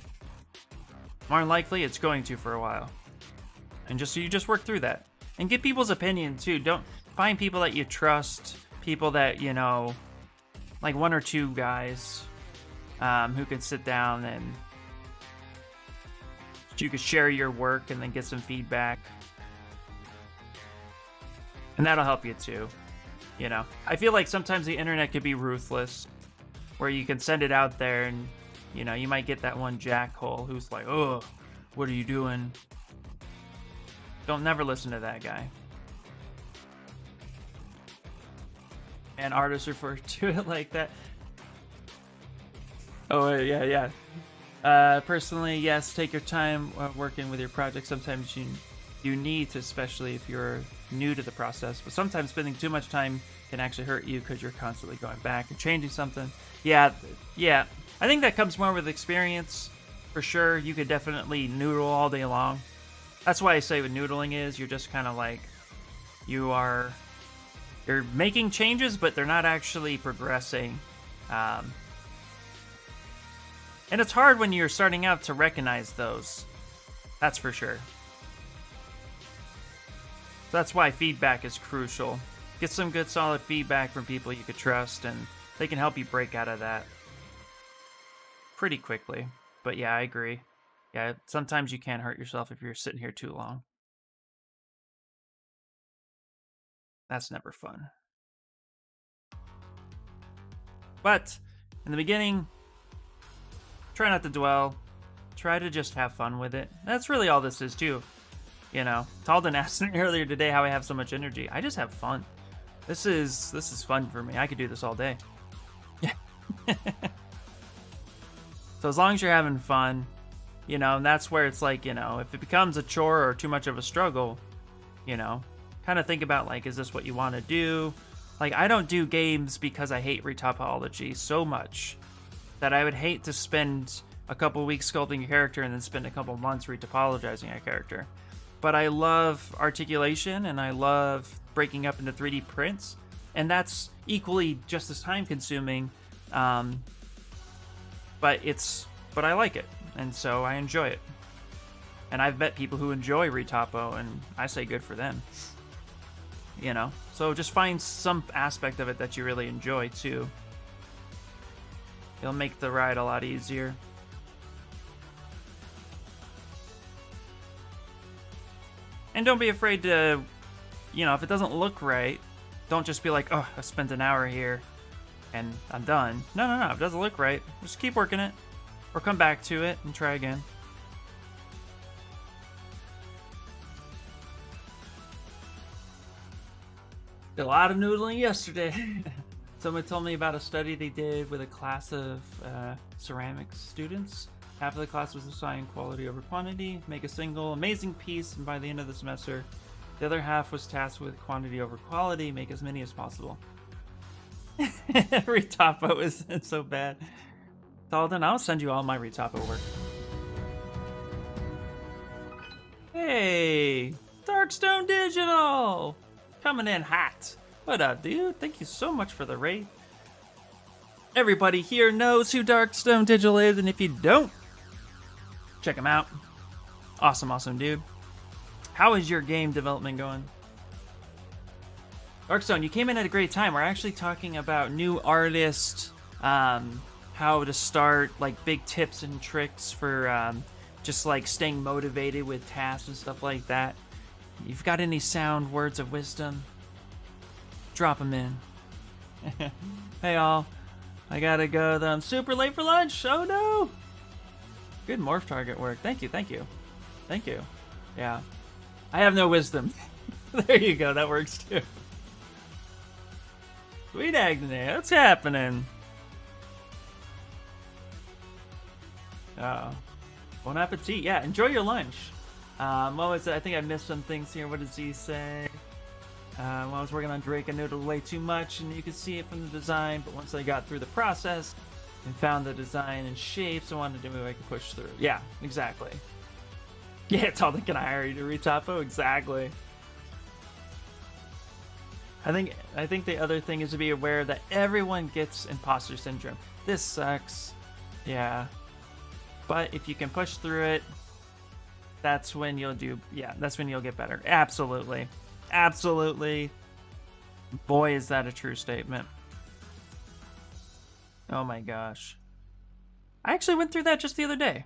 More than likely, it's going to for a while. And you just work through that. And get people's opinion, too. Don't find people that you trust, people that, you know, like 1 or 2 guys who can sit down and you could share your work and then get some feedback. And that'll help you, too. You know, I feel like sometimes the internet could be ruthless, where you can send it out there and, you know, you might get that one jackhole who's like, oh, what are you doing? Don't never listen to that guy. And artists refer to it like that. Oh, yeah. Personally, yes, take your time working with your project. Sometimes you need to, especially if you're new to the process. But sometimes spending too much time can actually hurt you because you're constantly going back and changing something. Yeah. I think that comes more with experience, for sure. You could definitely noodle all day long. That's why I say what noodling is. You're just kind of like, you're making changes, but they're not actually progressing. And it's hard when you're starting out to recognize those. That's for sure. So that's why feedback is crucial. Get some good solid feedback from people you could trust, and they can help you break out of that pretty quickly. But yeah, I agree. Yeah, sometimes you can hurt yourself if you're sitting here too long. That's never fun. But in the beginning, try not to dwell. Try to just have fun with it. That's really all this is too. You know, Talden asked me earlier today how I have so much energy. I just have fun. This is fun for me. I could do this all day. So as long as you're having fun, you know, and that's where it's like, you know, if it becomes a chore or too much of a struggle, you know, kind of think about like, is this what you want to do? Like, I don't do games because I hate retopology so much that I would hate to spend a couple weeks sculpting a character and then spend a couple months retopologizing a character. But I love articulation and I love breaking up into 3D prints, and that's equally just as time consuming. But I like it, and so I enjoy it. And I've met people who enjoy retopo, and I say good for them. You know, so just find some aspect of it that you really enjoy too. It'll make the ride a lot easier. And don't be afraid to, you know, if it doesn't look right, don't just be like, oh, I spent an hour here and I'm done. No, no, no, if it doesn't look right, just keep working it. Or come back to it and try again. Did a lot of noodling yesterday. Someone told me about a study they did with a class of ceramics students. Half of the class was assigned quality over quantity, make a single amazing piece, and by the end of the semester, the other half was tasked with quantity over quality, make as many as possible. Retopo isn't so bad. Dalton, I'll send you all my retopo work. Hey, Darkstone Digital! Coming in hot. What up, dude? Thank you so much for the raid. Everybody here knows who Darkstone Digital is, and if you don't, check him out. Awesome, awesome dude. How is your game development going? Darkstone, you came in at a great time. We're actually talking about new artists, how to start, like big tips and tricks for just like staying motivated with tasks and stuff like that. You've got any sound words of wisdom? Drop them in. Hey all, I gotta go though. I'm super late for lunch. Oh no! Good morph target work. Thank you, thank you. Thank you. Yeah. I have no wisdom. There you go, that works too. Sweet Agnes, what's happening? Bon appetit. Yeah, enjoy your lunch. What was it? I think I missed some things here. What does he say? When I was working on Drake, I noodled way too much, and you could see it from the design, but once I got through the process and found the design and shapes I wanted to move, I could push through. Yeah, exactly. Yeah, it's all, can I hire you to retopo? Exactly. I think the other thing is to be aware that everyone gets imposter syndrome. This sucks. Yeah. But if you can push through it, that's when you'll do, yeah, that's when you'll get better. Absolutely. Absolutely. Boy, is that a true statement. Oh my gosh. I actually went through that just the other day.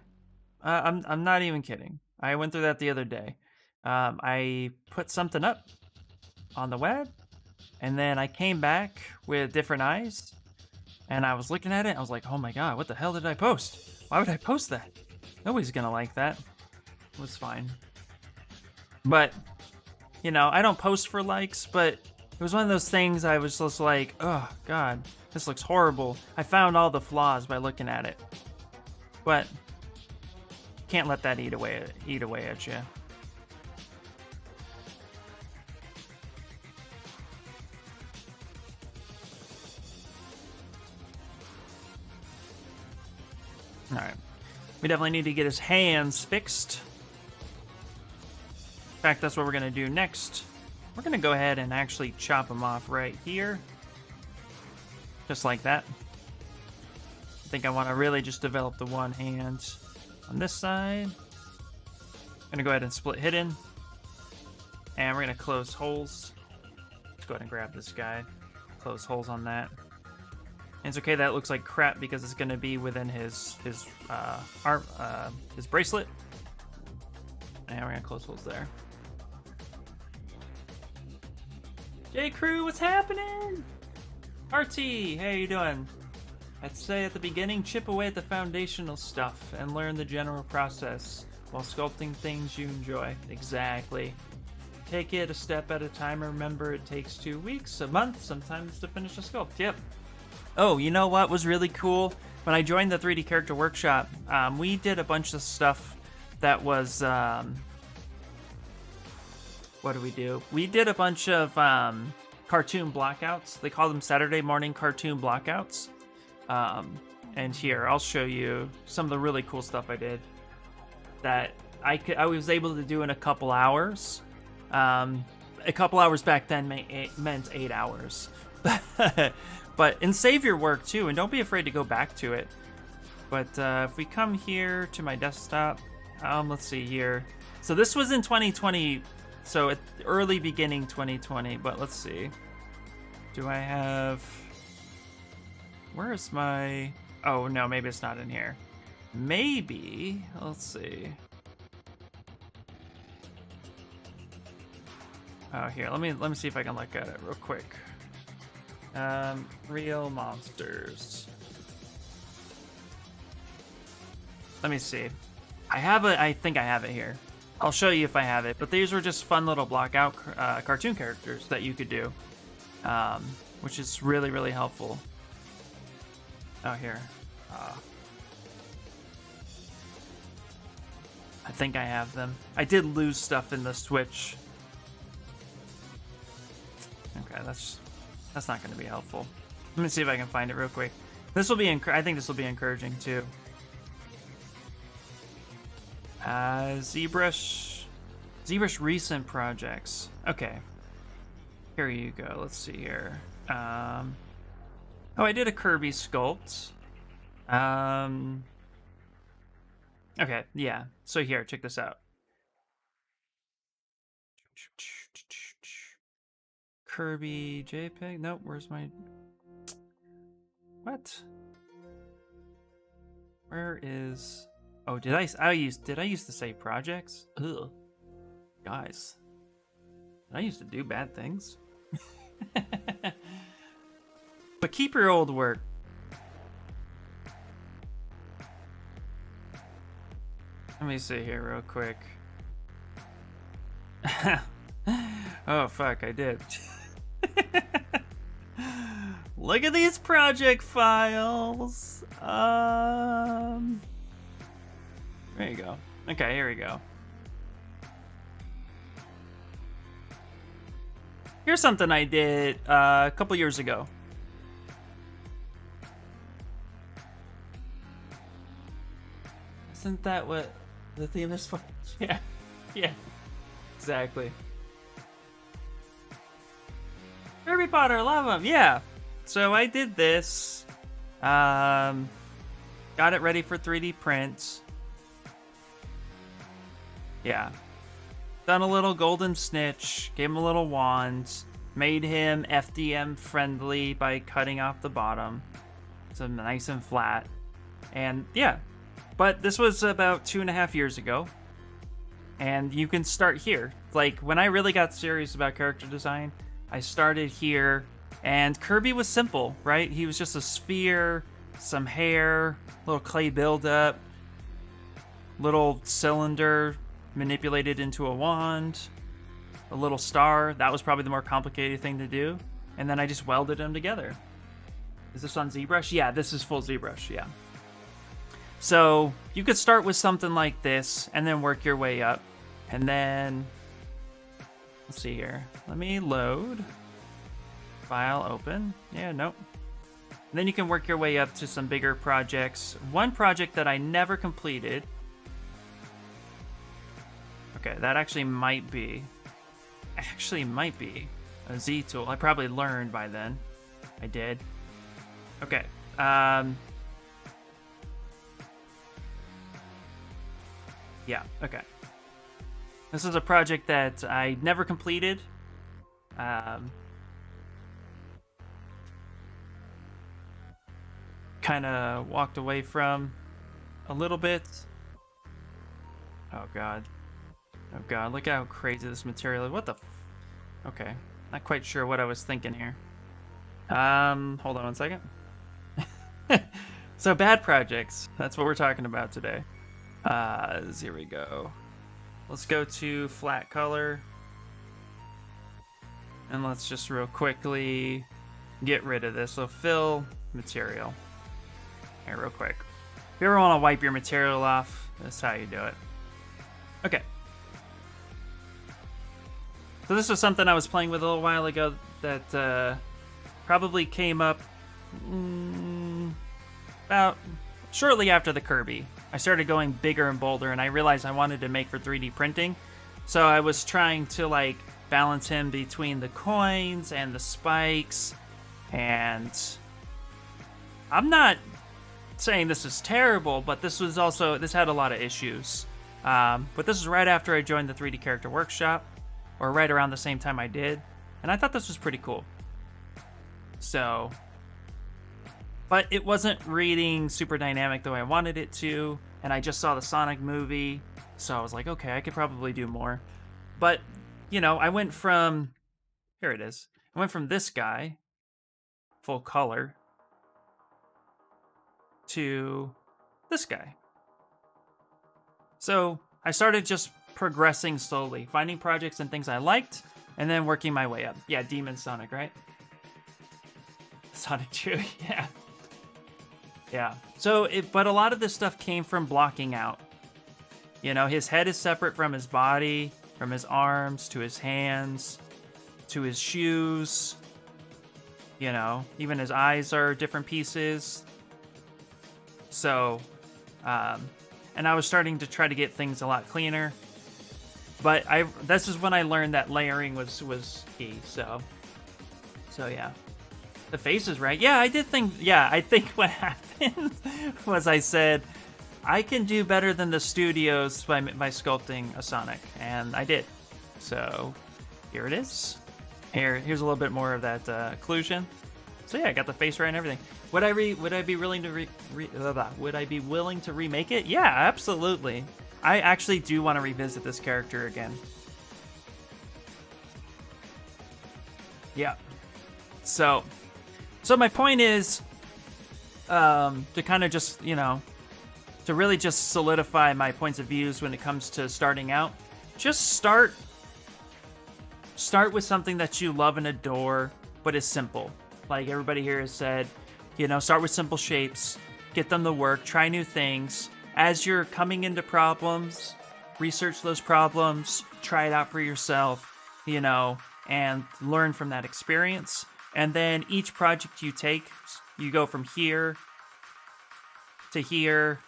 I'm not even kidding. I went through that the other day. I put something up on the web, and then I came back with different eyes, and I was looking at it, and I was like, oh my god, what the hell did I post? Why would I post that? Nobody's gonna like that. It was fine. But, you know, I don't post for likes, but it was one of those things I was just like, oh god, this looks horrible. I found all the flaws by looking at it. But can't let that eat away at you. Alright. We definitely need to get his hands fixed. In fact, that's what we're going to do next. We're going to go ahead and actually chop him off right here. Just like that. I think I want to really just develop the one hand on this side. I'm going to go ahead and split hidden. And we're going to close holes. Let's go ahead and grab this guy. Close holes on that. And it's okay that it looks like crap because it's going to be within his arm, his bracelet. And we're going to close holes there. J Crew, what's happening? RT, hey, how you doing? I'd say at the beginning, chip away at the foundational stuff and learn the general process while sculpting things you enjoy. Exactly. Take it a step at a time. Remember, it takes 2 weeks, a month, sometimes to finish a sculpt. Yep. Oh, you know what was really cool? when I joined the 3D character workshop, we did a bunch of stuff that was what do we do? We did a bunch of cartoon blockouts. They call them Saturday morning cartoon blockouts. And here, I'll show you some of the really cool stuff I did that I was able to do in a couple hours. A couple hours back then meant 8 hours. But and save your work too, and don't be afraid to go back to it. But if we come here to my desktop, let's see here. So this was in 2020, so at early beginning 2020. But let's see. Do I have? Where is my? Oh no, maybe it's not in here. Maybe. Let's see. Oh, here. Let me see if I can look at it real quick. Real monsters. Let me see. I think I have it here. I'll show you if I have it. But these were just fun little blockout cartoon characters that you could do, which is really, really helpful. Oh, here. I think I have them. I did lose stuff in the Switch. Okay, that's not going to be helpful. Let me see if I can find it real quick. This will be I think this will be encouraging too. Zbrush recent projects. Okay. Here you go. Let's see here. Oh, I did a Kirby sculpt. Okay, yeah. So here, check this out. Kirby JPEG. Nope. Where's my? What? Where is? Oh, did I used to say projects? Ugh. Guys, I used to do bad things. But keep your old work. Let me see here real quick. Oh fuck, I did. Look at these project files. There you go. Okay, here we go. Here's something I did a couple years ago. Isn't that what the theme is for? Yeah, yeah, exactly. Harry Potter, love them. Yeah. So I did this. Got it ready for 3D print. Yeah. Done a little golden snitch. Gave him a little wand. Made him FDM friendly by cutting off the bottom. So nice and flat. And yeah. But this was about 2.5 years ago. And you can start here. Like, when I really got serious about character design, I started here, and Kirby was simple, right? He was just a sphere, some hair, little clay buildup, little cylinder manipulated into a wand, a little star. That was probably the more complicated thing to do. And then I just welded them together. Is this on ZBrush? Yeah, this is full ZBrush, yeah. So you could start with something like this and then work your way up. And then, let's see here. Let me load. File open. Yeah, nope. And then you can work your way up to some bigger projects. One project that I never completed. Okay, that actually might be a Z tool. I probably learned by then. I did. Okay. Yeah, okay. This is a project that I never completed. Kind of walked away from a little bit. Oh god. Oh god, look how crazy this material is. What the okay. Not quite sure what I was thinking here. Hold on one second. So bad projects. That's what we're talking about today. Here we go. Let's go to flat color. And let's just real quickly get rid of this. So fill material. Here, real quick. If you ever want to wipe your material off, that's how you do it. Okay. So this was something I was playing with a little while ago that probably came up about shortly after the Kirby. I started going bigger and bolder, and I realized I wanted to make for 3D printing. So I was trying to like balance him between the coins and the spikes, and I'm not saying this is terrible, but this had a lot of issues. But this is right after I joined the 3D Character Workshop, or right around the same time I did, and I thought this was pretty cool. So, but it wasn't reading super dynamic the way I wanted it to, and I just saw the Sonic movie, so I was like, okay, I could probably do more. But, you know, I went from, here it is, I went from this guy, full color, to this guy. So I started just progressing slowly, finding projects and things I liked, and then working my way up. Yeah, Demon Sonic, right? Sonic 2, yeah. Yeah. So, but a lot of this stuff came from blocking out. You know, his head is separate from his body, from his arms, to his hands, to his shoes. You know, even his eyes are different pieces. So, and I was starting to try to get things a lot cleaner. But this is when I learned that layering was key, so yeah. The face is right. Yeah, I think what happened was I said, I can do better than the studios by sculpting a Sonic, and I did. So, here it is. Here's a little bit more of that occlusion. So yeah, I got the face right and everything. Would I be willing to remake it? Yeah, absolutely. I actually do want to revisit this character again. Yeah. So my point is, to kind of just, you know, to really just solidify my points of views when it comes to starting out, just start with something that you love and adore, but is simple. Like everybody here has said, you know, start with simple shapes, get them to work, try new things. As you're coming into problems, research those problems, try it out for yourself, you know, and learn from that experience. And then each project you take, you go from here to here,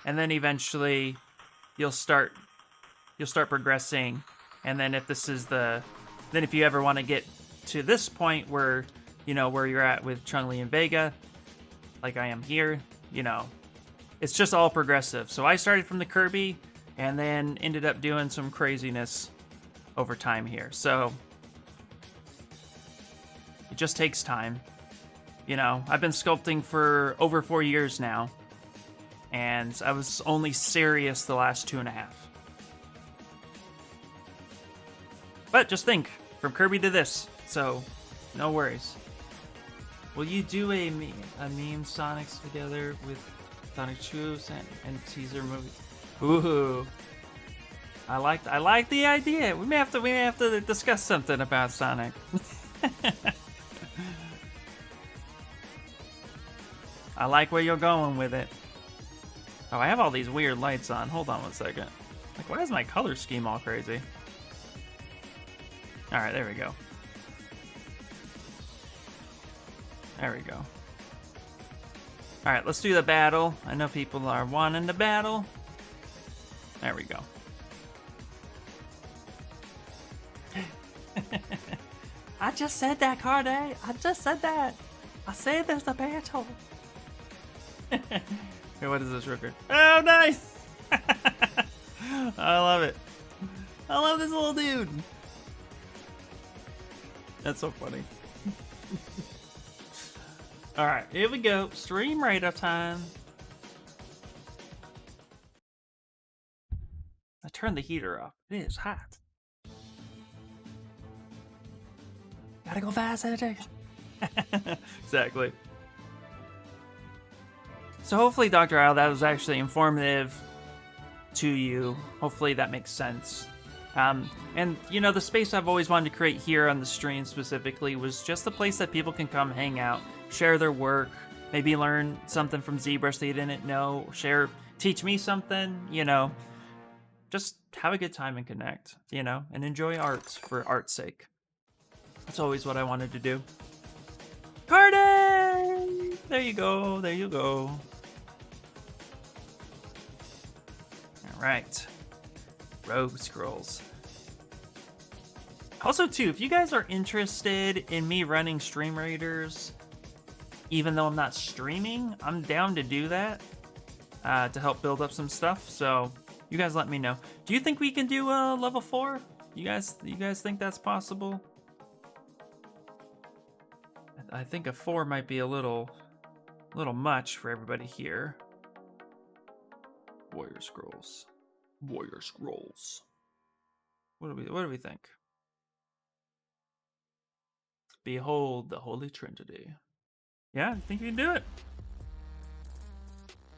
and then eventually you'll start progressing. And then if you ever want to get to this point where, you know, where you're at with Chun-Li and Vega, like I am here, you know, it's just all progressive. So I started from the Kirby and then ended up doing some craziness over time here. So it just takes time. You know, I've been sculpting for over 4 years now, and I was only serious the last 2.5. But just think, from Kirby to this, so no worries. Will you do a meme Sonics together with Sonic Truths and teaser movie? Ooh, I like the idea. We may have to discuss something about Sonic. I like where you're going with it. Oh, I have all these weird lights on. Hold on one second. Like, why is my color scheme all crazy? All right, there we go. There we go. All right, let's do the battle. I know people are wanting the battle. There we go. I just said that, Carde. I just said that. I said there's a battle. Hey, what is this record? Oh, nice! I love it. I love this little dude. That's so funny. Alright, here we go. Stream radar time. I turned the heater off. It is hot. Gotta go fast, editing. Exactly. So hopefully, Dr. Isle, that was actually informative to you. Hopefully that makes sense. And, you know, the space I've always wanted to create here on the stream specifically was just the place that people can come hang out, share their work, maybe learn something from Zbrush that you didn't know, teach me something, you know. Just have a good time and connect, you know, and enjoy art for art's sake. That's always what I wanted to do. Cardi! There you go, there you go. All right. Rogue Scrolls. Also, too, if you guys are interested in me running stream raiders, even though I'm not streaming, I'm down to do that to help build up some stuff. So you guys let me know. Do you think we can do level 4? You guys think that's possible? I think a 4 might be a little much for everybody here. Warrior Scrolls. Warrior Scrolls. What do we think? Behold the Holy Trinity. Yeah, I think you can do it.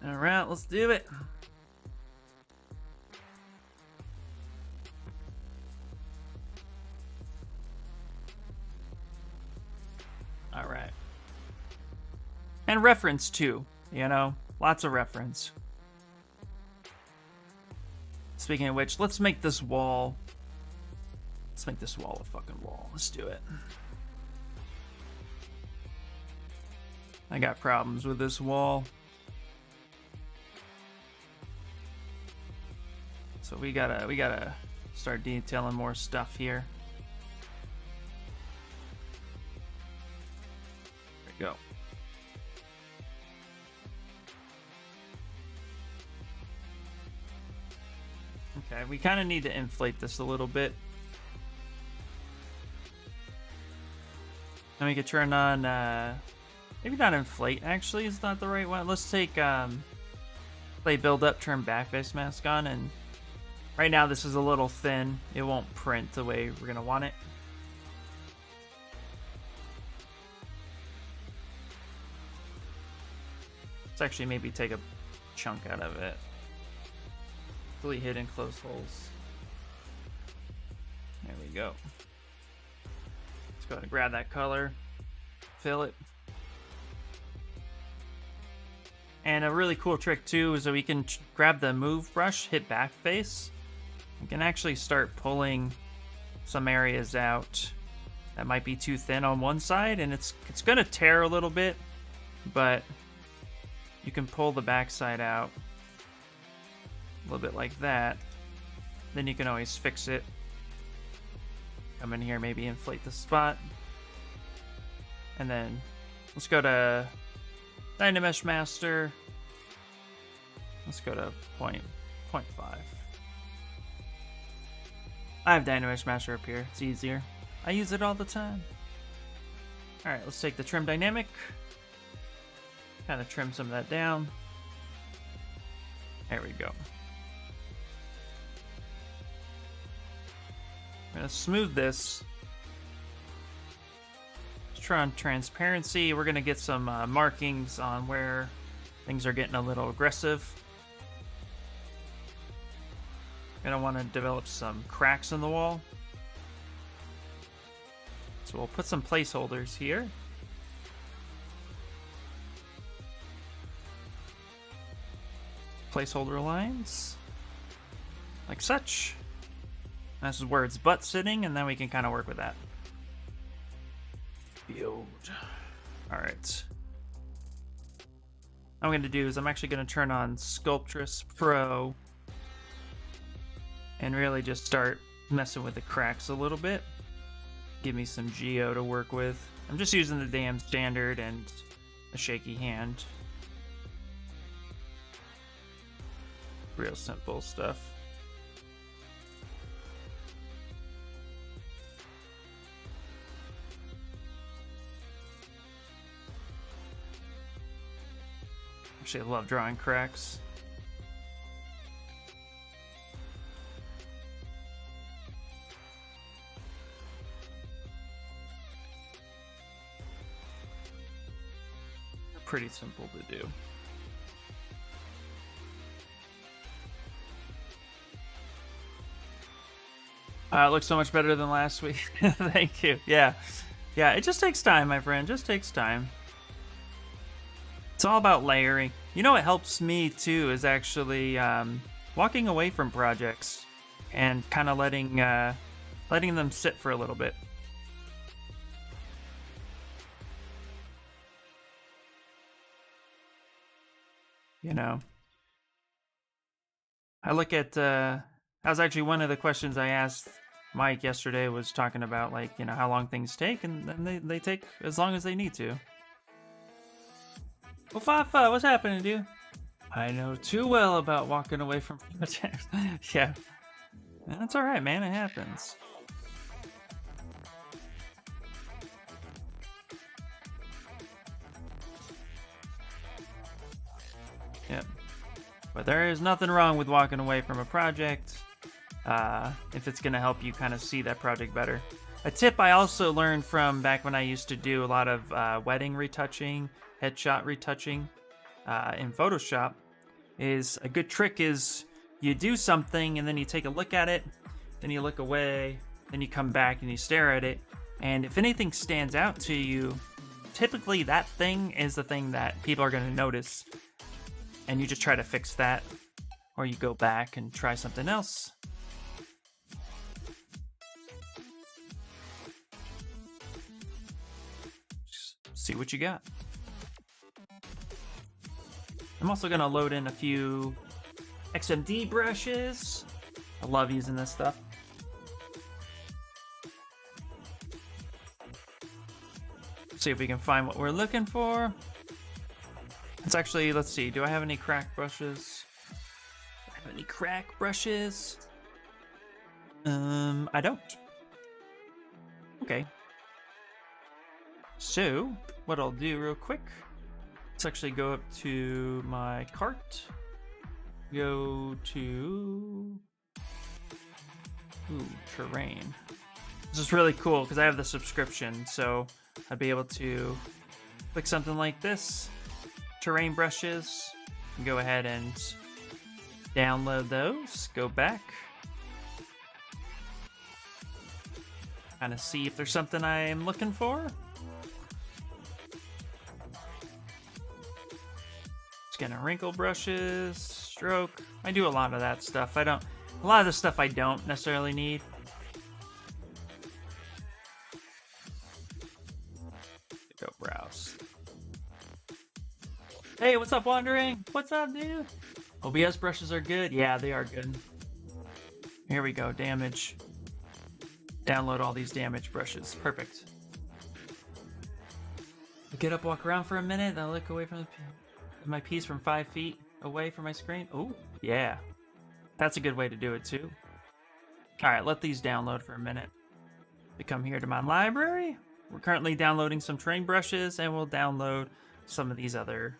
All right, let's do it. All right. And reference too, you know, lots of reference. Speaking of which, let's make this wall. Let's make this wall a fucking wall. Let's do it. I got problems with this wall. So we gotta start detailing more stuff here. There we go. Okay, we kind of need to inflate this a little bit. And we could turn on, maybe not inflate, actually, is not the right one. Let's take, play build up, turn backface mask on, and right now this is a little thin. It won't print the way we're gonna want it. Let's actually maybe take a chunk out of it. Fully hidden close holes. There we go. Let's go ahead and grab that color, fill it. And a really cool trick too is that we can grab the move brush, hit backface. We can actually start pulling some areas out that might be too thin on one side, and it's gonna tear a little bit, but you can pull the backside out a little bit like that. Then you can always fix it. Come in here, maybe inflate the spot. And then let's go to Dynamesh Master. Let's go to 0.5. I have Dynamesh Master up here. It's easier. I use it all the time. Alright, let's take the Trim Dynamic. Kind of trim some of that down. There we go. I'm gonna smooth this. Let's try on transparency. We're gonna get some markings on where things are getting a little aggressive. Gonna want to develop some cracks in the wall. So we'll put some placeholders here. Placeholder lines. Like such. This is where it's butt sitting, and then we can kind of work with that. Build. Alright. What I'm going to do is I'm actually going to turn on Sculptress Pro and really just start messing with the cracks a little bit. Give me some geo to work with. I'm just using the damn standard and a shaky hand. Real simple stuff. Actually, I love drawing cracks. They're pretty simple to do. It looks so much better than last week. Thank you. Yeah. Yeah, it just takes time, my friend. Just takes time. It's all about layering. You know what helps me too is actually walking away from projects and kind of letting them sit for a little bit. You know, I look at that was actually one of the questions I asked Mike yesterday, was talking about, like, you know, how long things take, and then they take as long as they need to. Well, Fafa, what's happening, dude? I know too well about walking away from projects. Yeah. That's alright, man. It happens. Yep. But there is nothing wrong with walking away from a project if it's going to help you kind of see that project better. A tip I also learned from back when I used to do a lot of wedding retouching, headshot retouching in Photoshop, is a good trick is you do something and then you take a look at it, then you look away, then you come back and you stare at it, and if anything stands out to you, typically that thing is the thing that people are going to notice, and you just try to fix that, or you go back and try something else. Just see what you got. I'm also going to load in a few XMD brushes. I love using this stuff. See if we can find what we're looking for. It's actually, let's see, do I have any crack brushes? Do I have any crack brushes? I don't. Okay. So, what I'll do real quick, let's actually go up to my cart. Go to terrain. This is really cool because I have the subscription, so I'd be able to click something like this, terrain brushes, and go ahead and download those, go back, kind of see if there's something I'm looking for. Skin and wrinkle brushes, stroke. I do a lot of that stuff. A lot of the stuff I don't necessarily need. Go browse. Hey, what's up, Wandering? What's up, dude? OBS brushes are good. Yeah, they are good. Here we go, damage. Download all these damage brushes. Perfect. Get up, walk around for a minute, then look away from my piece from 5 feet away from my screen. Oh, yeah. That's a good way to do it too. All right, let these download for a minute. We come here to my library. We're currently downloading some terrain brushes, and we'll download some of these other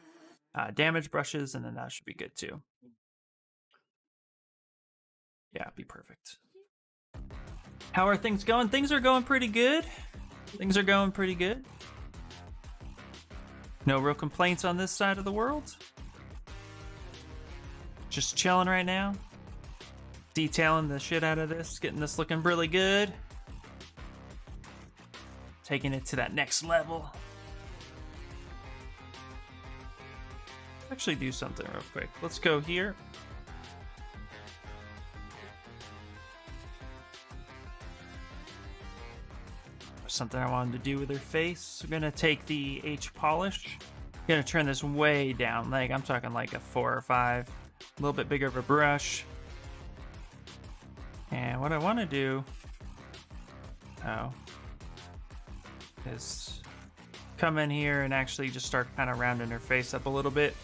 damage brushes, and then that should be good too. Yeah, be perfect. How are things going? Things are going pretty good. Things are going pretty good. No real complaints on this side of the world. Just chilling right now. Detailing the shit out of this, getting this looking really good. Taking it to that next level. Actually do something real quick. Let's go here. Something I wanted to do with her face. We're gonna take the H polish. Gonna turn this way down. Like, I'm talking like a 4 or 5. A little bit bigger of a brush. And what I want to do is come in here and actually just start kind of rounding her face up a little bit.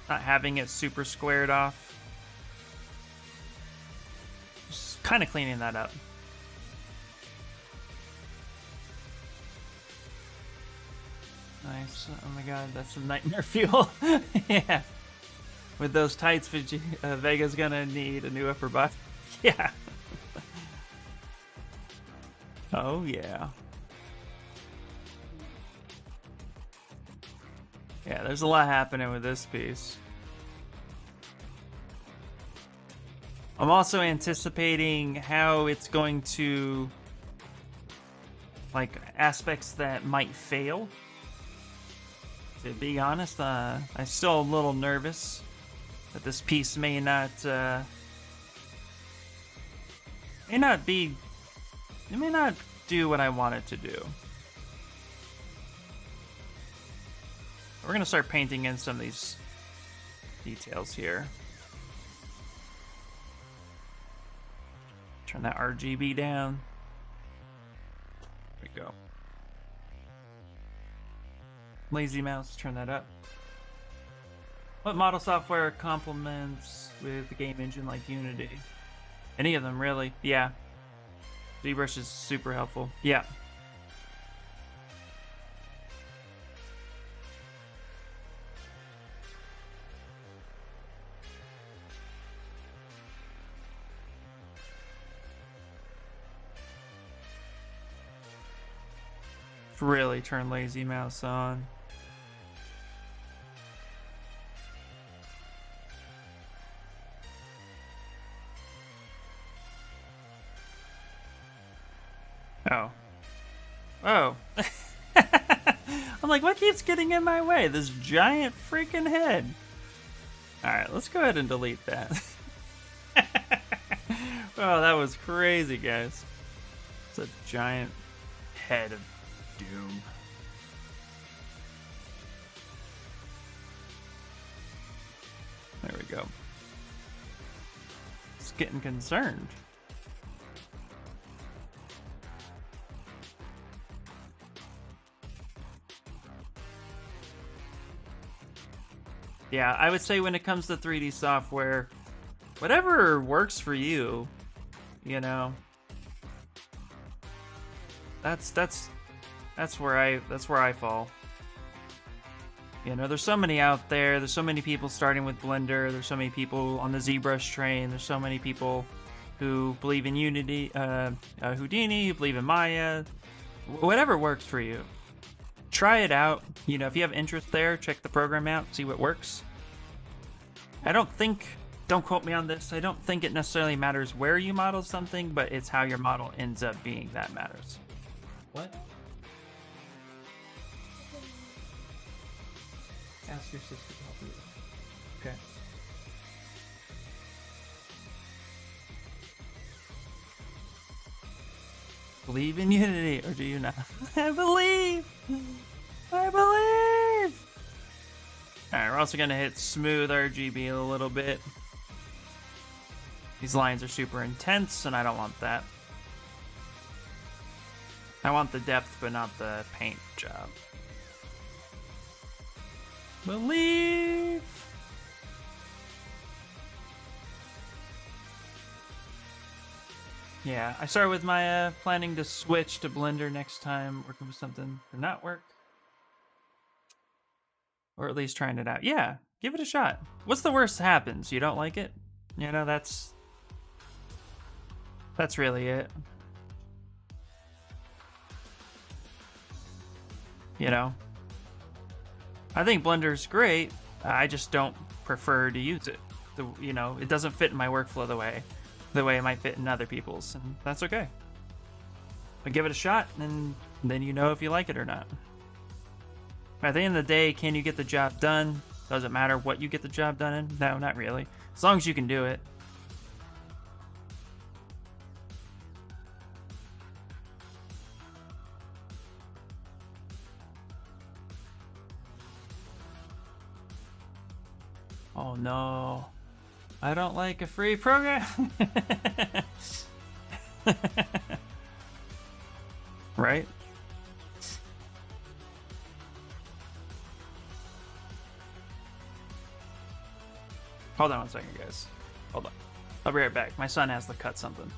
Not having it super squared off. Just kind of cleaning that up. Nice. Oh my god, that's some nightmare fuel. Yeah. With those tights, Vega's gonna need a new upper body. Yeah. Oh yeah. Yeah, there's a lot happening with this piece. I'm also anticipating how it's going to, like, aspects that might fail. To be honest, I'm still a little nervous that this piece may not be, it may not do what I want it to do. We're gonna start painting in some of these details here. Turn that RGB down. There we go. Lazy mouse, turn that up. What model software complements with the game engine like Unity? Any of them, really. Yeah. Zbrush is super helpful. Yeah. Really turn lazy mouse on. Oh. Oh. I'm like, what keeps getting in my way? This giant freaking head. Alright, let's go ahead and delete that. Oh, that was crazy, guys. It's a giant head of doom. There we go. It's getting concerned. Yeah, I would say when it comes to 3D software, whatever works for you, you know, that's where I fall. You know, there's so many out there. There's so many people starting with Blender. There's so many people on the ZBrush train. There's so many people who believe in Unity, Houdini, who believe in Maya. Whatever works for you. Try it out. You know, if you have interest there, check the program out, see what works. Don't quote me on this, I don't think it necessarily matters where you model something, but it's how your model ends up being that matters. What? Ask your sister to help you. Okay. Believe in Unity, or do you not? I believe! I believe! Alright, we're also gonna hit smooth RGB a little bit. These lines are super intense, and I don't want that. I want the depth, but not the paint job. Believe! Yeah, I started with my planning to switch to Blender next time, working with something to not work. Or at least trying it out. Yeah, give it a shot. What's the worst that happens? You don't like it? You know, that's really it. You know? I think Blender's great. I just don't prefer to use it. You know, it doesn't fit in my workflow the way it might fit in other people's, and that's okay. But give it a shot, and then you know if you like it or not. At the end of the day, can you get the job done? Does it matter what you get the job done in? No, not really. As long as you can do it. Oh no. I don't like a free program. Right? Hold on one second, guys. Hold on. I'll be right back. My son has to cut something.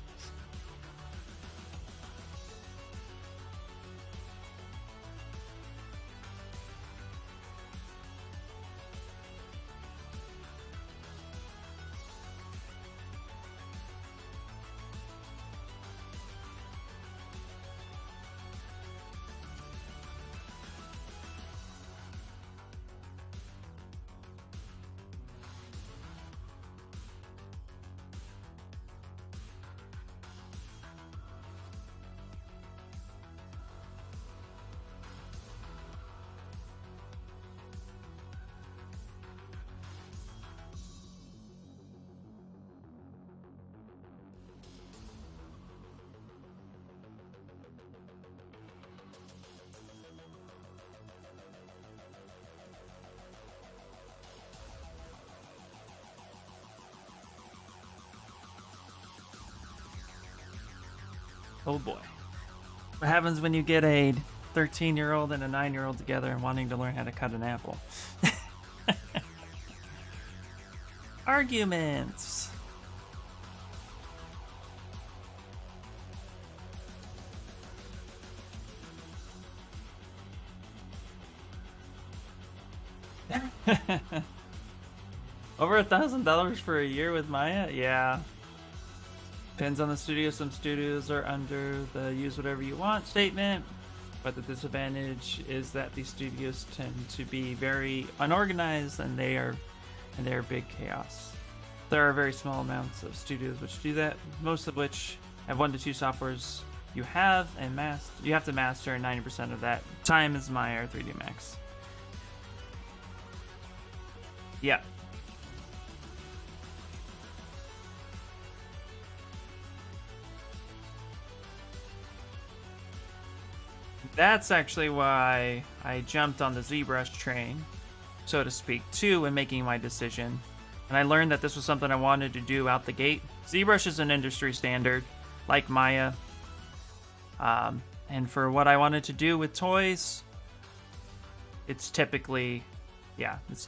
Oh boy. What happens when you get a 13-year-old and a 9-year-old together and wanting to learn how to cut an apple? Arguments. Over $1,000 for a year with Maya? Yeah. Depends on the studio. Some studios are under the use whatever you want statement, but the disadvantage is that these studios tend to be very unorganized and they are big chaos. There are very small amounts of studios which do that, most of which have 1 to 2 softwares you have to master, and 90% of that time is Maya or 3D Max. Yeah. That's actually why I jumped on the Zbrush train, so to speak, too, when making my decision. And I learned that this was something I wanted to do out the gate. Zbrush is an industry standard, like Maya. And for what I wanted to do with toys, it's typically it's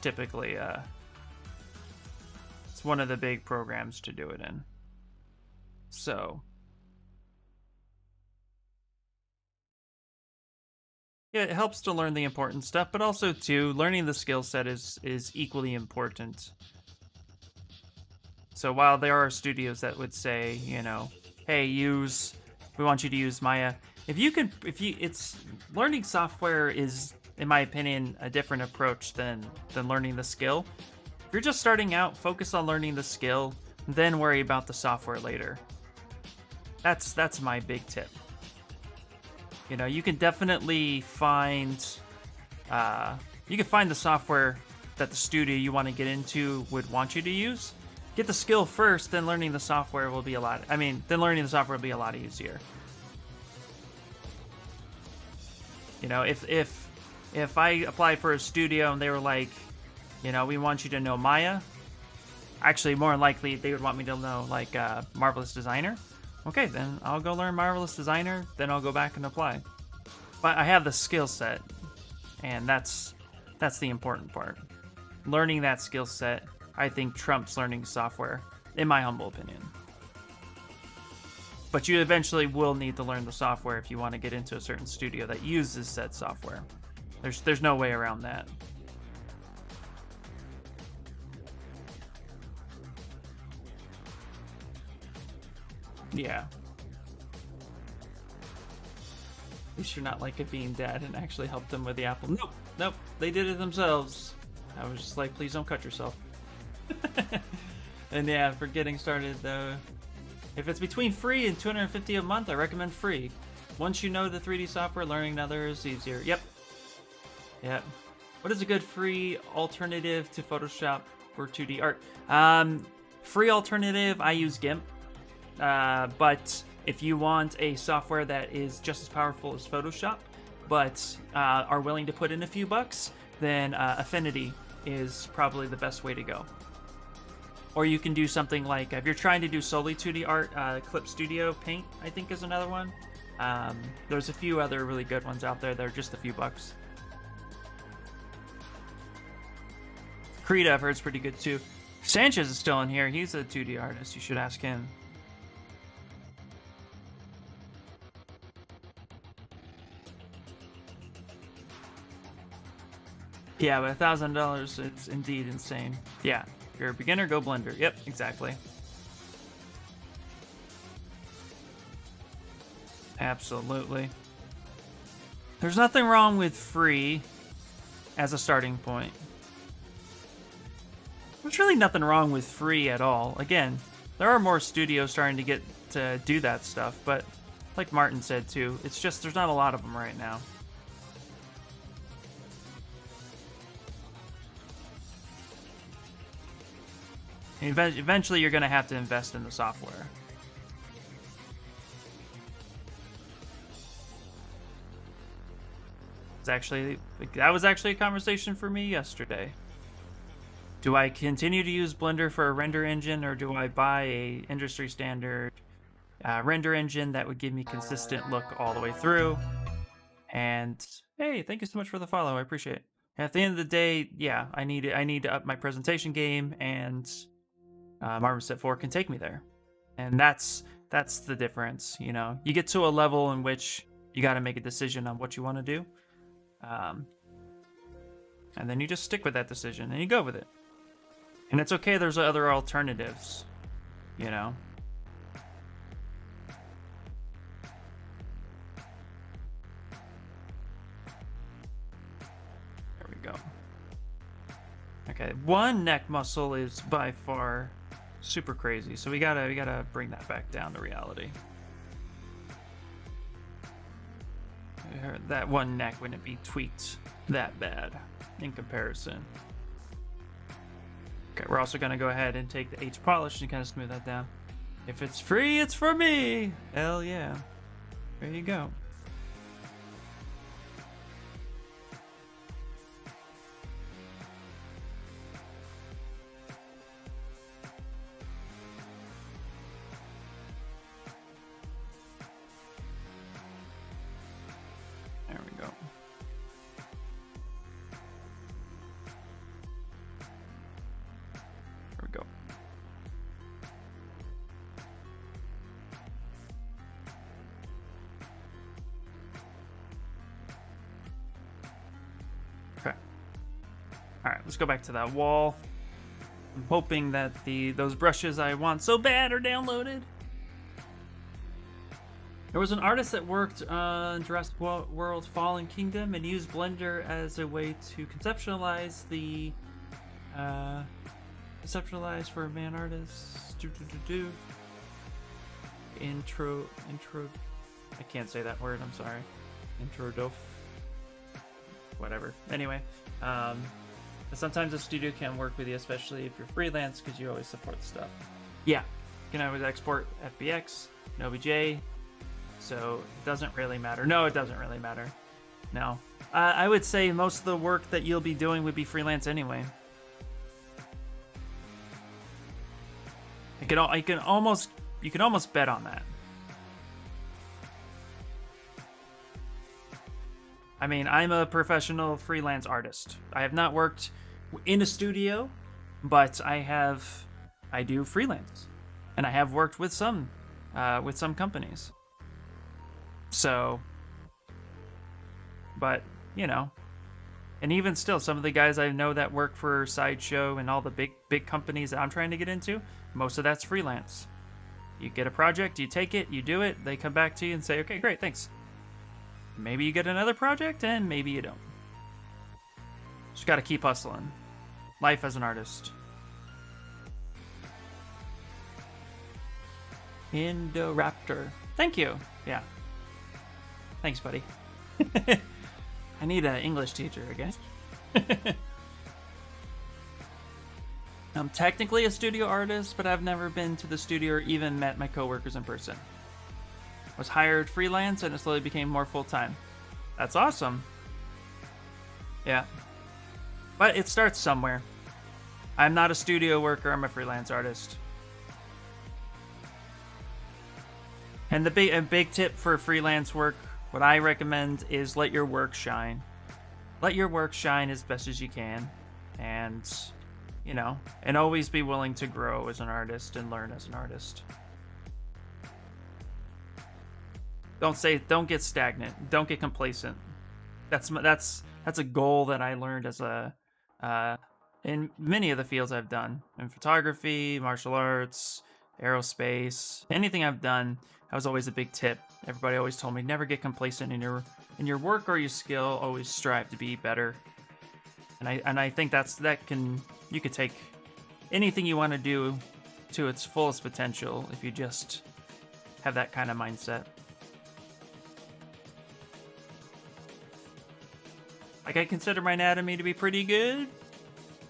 one of the big programs to do it in. So yeah, it helps to learn the important stuff, but also too, learning the skill set is equally important. So while there are studios that would say, you know, hey, we want you to use Maya. It's learning software is, in my opinion, a different approach than learning the skill. If you're just starting out, focus on learning the skill, then worry about the software later. That's my big tip. You know, you can definitely find the software that the studio you want to get into would want you to use. Get the skill first, then learning the software will be a lot easier. You know, if I applied for a studio and they were like, you know, we want you to know Maya, actually more likely they would want me to know like Marvelous Designer. Okay, then I'll go learn Marvelous Designer, then I'll go back and apply. But I have the skill set, and that's the important part. Learning that skill set, I think, trumps learning software, in my humble opinion. But you eventually will need to learn the software if you want to get into a certain studio that uses said software. There's no way around that. Yeah. At least you're not like a being dad and actually helped them with the apple. Nope, they did it themselves. I was just like, please don't cut yourself. And yeah, for getting started though, if it's between free and $250 a month, I recommend free. Once you know the 3D software, learning another is easier. Yep. What is a good free alternative to Photoshop for 2D art? Free alternative, I use GIMP. But if you want a software that is just as powerful as Photoshop, but are willing to put in a few bucks, then Affinity is probably the best way to go. Or you can do something like, if you're trying to do solely 2D art, Clip Studio Paint, I think, is another one. There's a few other really good ones out there that are just a few bucks. Creed, I've heard, is pretty good too. Sanchez is still in here. He's a 2D artist. You should ask him. Yeah, but $1,000, it's indeed insane. Yeah, if you're a beginner, go Blender. Yep, exactly. Absolutely. There's nothing wrong with free as a starting point. There's really nothing wrong with free at all. Again, there are more studios starting to get to do that stuff, but like Martin said too, it's just there's not a lot of them right now. Eventually, you're going to have to invest in the software. That was actually a conversation for me yesterday. Do I continue to use Blender for a render engine, or do I buy a industry standard render engine that would give me consistent look all the way through. And hey, thank you so much for the follow. I appreciate it. At the end of the day, yeah, I need to up my presentation game, and Marmoset 4 can take me there. And that's the difference. You know, you get to a level in which you got to make a decision on what you want to do, and then you just stick with that decision and you go with it. And it's okay. There's other alternatives, you know. Go. Okay, one neck muscle is by far super crazy, so we gotta bring that back down to reality. That one neck wouldn't be tweaked that bad in comparison. Okay, we're also gonna go ahead and take the H polish and kind of smooth that down. If it's free, it's for me. Hell yeah. There you go. Let's go back to that wall. I'm hoping that those brushes I want so bad are downloaded. There was an artist that worked on Jurassic World Fallen Kingdom and used Blender as a way to conceptualize for a man artist. Intro. I can't say that word. I'm sorry. Whatever. Anyway. Sometimes a studio can work with you, especially if you're freelance, because you always support the stuff. Yeah, you can always export FBX, and OBJ, so it doesn't really matter. No, it doesn't really matter. No. I would say most of the work that you'll be doing would be freelance anyway. You can almost bet on that. I mean, I'm a professional freelance artist. I have not worked in a studio, but I do freelance, and I have worked with some companies. So, but you know, and even still, some of the guys I know that work for Sideshow and all the big companies that I'm trying to get into, most of that's freelance. You get a project, you take it, you do it, they come back to you and say, okay, great, thanks. Maybe you get another project, and maybe you don't. Just gotta keep hustling. Life as an artist. Indoraptor. Thank you. Yeah. Thanks, buddy. I need an English teacher again. I'm technically a studio artist, but I've never been to the studio or even met my coworkers in person. Was hired freelance and it slowly became more full-time. That's awesome. Yeah. But it starts somewhere. I'm not a studio worker, I'm a freelance artist. And a big tip for freelance work, what I recommend is let your work shine. Let your work shine as best as you can. And, you know, and always be willing to grow as an artist and learn as an artist. Don't get stagnant. Don't get complacent. That's a goal that I learned as in many of the fields I've done. In photography, martial arts, aerospace, anything I've done, that was always a big tip. Everybody always told me never get complacent in your work or your skill. Always strive to be better. And I think you could take anything you want to do to its fullest potential if you just have that kind of mindset. Like, I consider my anatomy to be pretty good.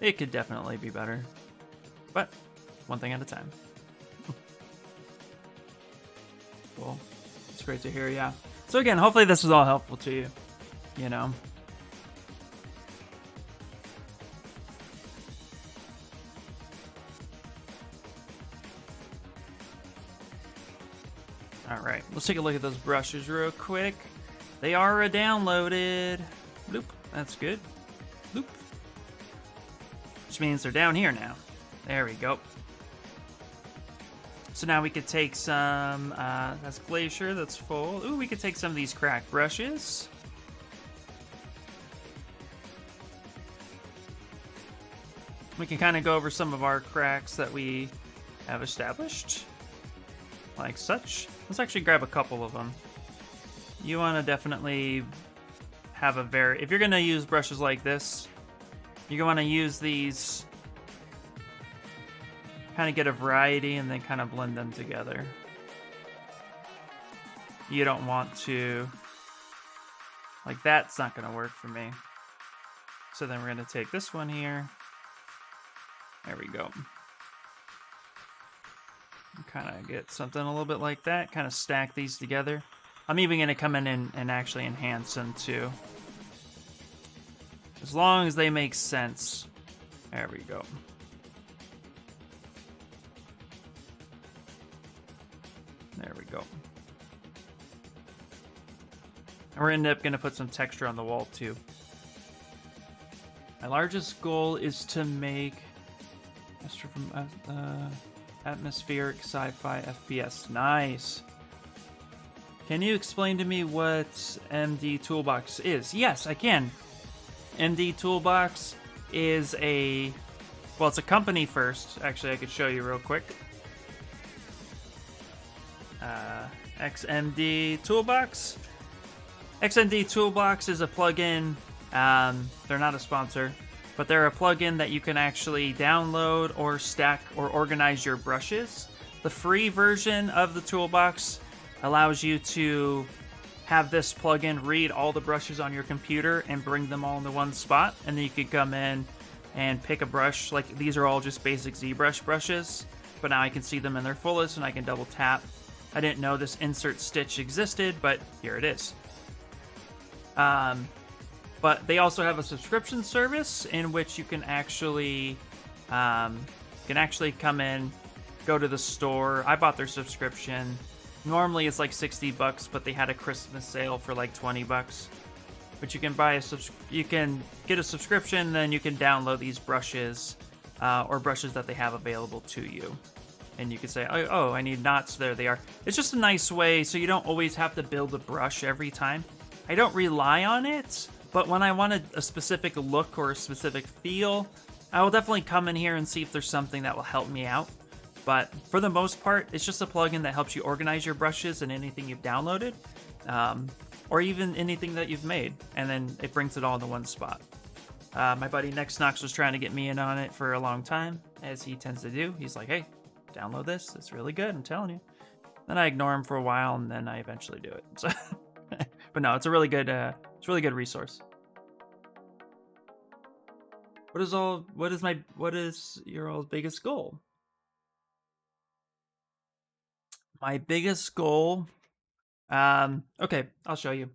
It could definitely be better. But one thing at a time. Cool. It's great to hear, yeah. So again, hopefully this was all helpful to you. You know. let's take a look at those brushes real quick. They are downloaded. Bloop. That's good. Bloop. Which means they're down here now. There we go. So now we could take some, that's Glacier, that's full. Ooh, we could take some of these cracked brushes. We can kind of go over some of our cracks that we have established. Like such. Let's actually grab a couple of them. You want to definitely have a if you're going to use brushes like this, you're going to want to use these, kind of get a variety and then kind of blend them together. You don't want to, like that's not going to work for me. So then we're going to take this one here. There we go. Kind of get something a little bit like that. Kind of stack these together. I'm even going to come in and actually enhance them too. As long as they make sense. There we go. There we go. And we're going to put some texture on the wall too. My largest goal is to make atmospheric sci-fi FPS. Nice. Can you explain to me what MD Toolbox is? Yes, I can. MD Toolbox is well, it's a company first. Actually, I could show you real quick. XMD Toolbox. XMD Toolbox is a plugin. They're not a sponsor, but they're a plugin that you can actually download or stack or organize your brushes. The free version of the Toolbox allows you to have this plugin read all the brushes on your computer and bring them all into one spot, and then you could come in and pick a brush. Like these are all just basic Zbrush brushes, but now I can see them in their fullest and I can double tap. I didn't know this insert stitch existed, but here it is. But they also have a subscription service in which you can actually come in, go to the store. I bought their subscription. Normally it's like $60, but they had a Christmas sale for like $20. But you can you can get a subscription, then you can download these brushes or brushes that they have available to you. And you can say, oh, I need knots. There they are. It's just a nice way so you don't always have to build a brush every time. I don't rely on it, but when I want a specific look or a specific feel, I will definitely come in here and see if there's something that will help me out. But for the most part, it's just a plugin that helps you organize your brushes and anything you've downloaded, or even anything that you've made, and then it brings it all into one spot. My buddy Nexnox was trying to get me in on it for a long time, as he tends to do. He's like, hey, download this. It's really good, I'm telling you. Then I ignore him for a while, and then I eventually do it. So but no, it's a really good resource. What is your all's biggest goal? My biggest goal, okay, I'll show you.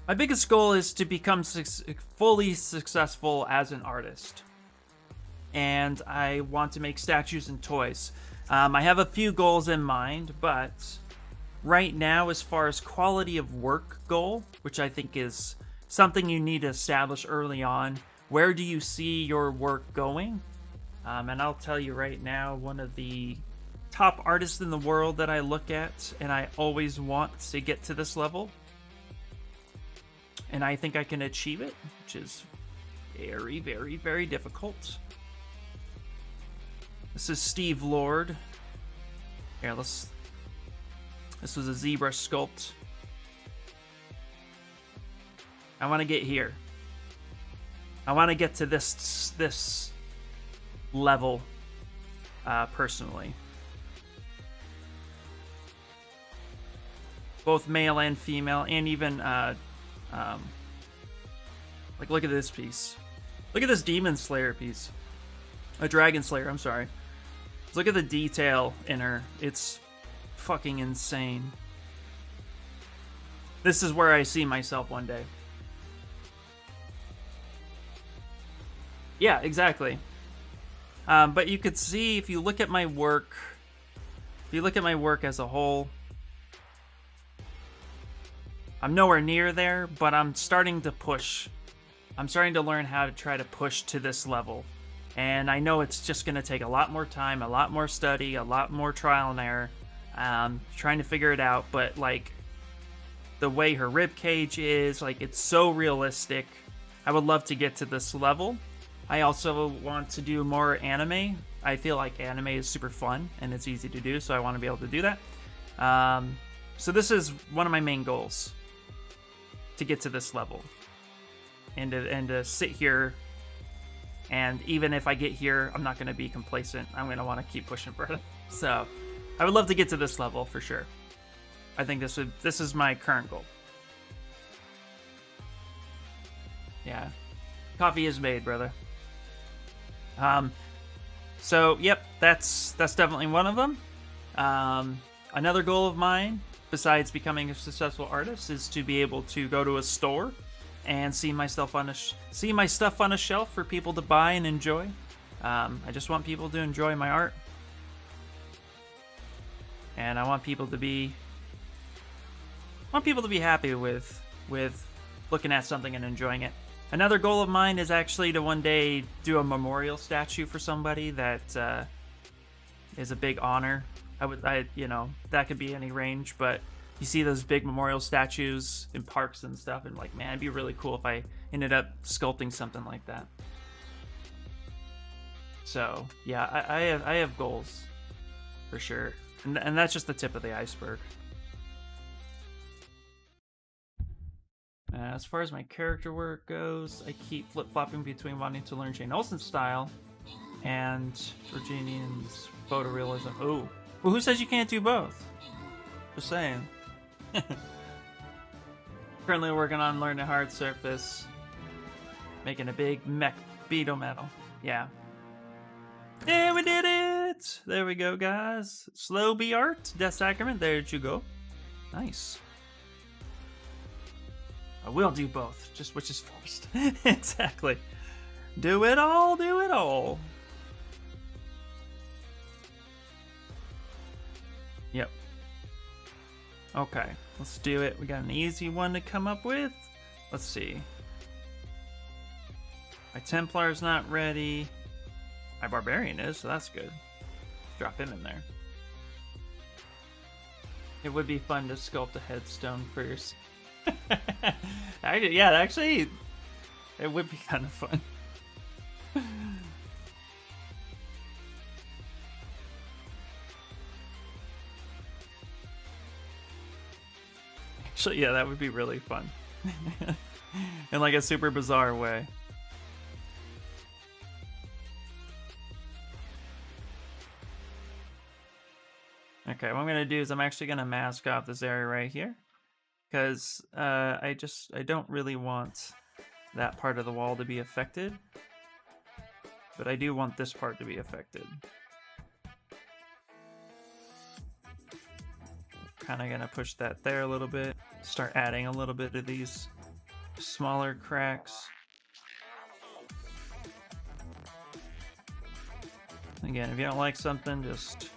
My biggest goal is to become fully successful as an artist. And I want to make statues and toys. I have a few goals in mind, but right now, as far as quality of work goal, which I think is something you need to establish early on, where do you see your work going? And I'll tell you right now, one of the top artists in the world that I look at, and I always want to get to this level, and I think I can achieve it, which is very, very, very difficult. This is Steve Lord. Here, this was a ZBrush sculpt. I want to get here. I want to get to this level, personally. Both male and female, and even like look at this piece. Look at this Demon Slayer piece. A Dragon Slayer, I'm sorry. Look at the detail in her. It's fucking insane. This is where I see myself one day. Yeah, exactly. But you could see, if you look at my work, if you look at my work as a whole, I'm nowhere near there, but I'm starting to push. I'm starting to learn how to try to push to this level. And I know it's just going to take a lot more time, a lot more study, a lot more trial and error, trying to figure it out. But, like, the way her rib cage is, like, it's so realistic. I would love to get to this level. I also want to do more anime. I feel like anime is super fun and it's easy to do, so I want to be able to do that. So this is one of my main goals, to get to this level and to sit here. And even if I get here, I'm not going to be complacent. I'm going to want to keep pushing further. So I would love to get to this level for sure. I think this is my current goal. Yeah, coffee is made, brother. So yep, that's definitely one of them. Another goal of mine, besides becoming a successful artist, is to be able to go to a store and see my stuff on a shelf for people to buy and enjoy. I just want people to enjoy my art, and I want people to be happy with looking at something and enjoying it. Another goal of mine is actually to one day do a memorial statue for somebody that is a big honor. That could be any range, but you see those big memorial statues in parks and stuff, and like, man, it'd be really cool if I ended up sculpting something like that. So yeah, I have goals for sure, and that's just the tip of the iceberg. As far as my character work goes, I keep flip-flopping between wanting to learn Jane Austen's style and Virginian's photorealism. Oh, well, who says you can't do both? Just saying. Currently working on learning hard surface, making a big mech beetle metal. Yeah. Yeah, we did it! There we go, guys. Slow B art, Death Sacrament. There you go. Nice. I will do both, just which is first. Exactly. Do it all, do it all. Yep. Okay, let's do it. We got an easy one to come up with. Let's see. My Templar's not ready. My Barbarian is, so that's good. Drop him in there. It would be fun to sculpt a headstone for your... Yeah, actually, it would be kind of fun. Actually, yeah, that would be really fun. In like a super bizarre way. Okay, what I'm gonna do is I'm actually gonna mask off this area right here, because I don't really want that part of the wall to be affected, but I do want this part to be affected. Kind of gonna push that there a little bit, start adding a little bit of these smaller cracks. Again, if you don't like something, just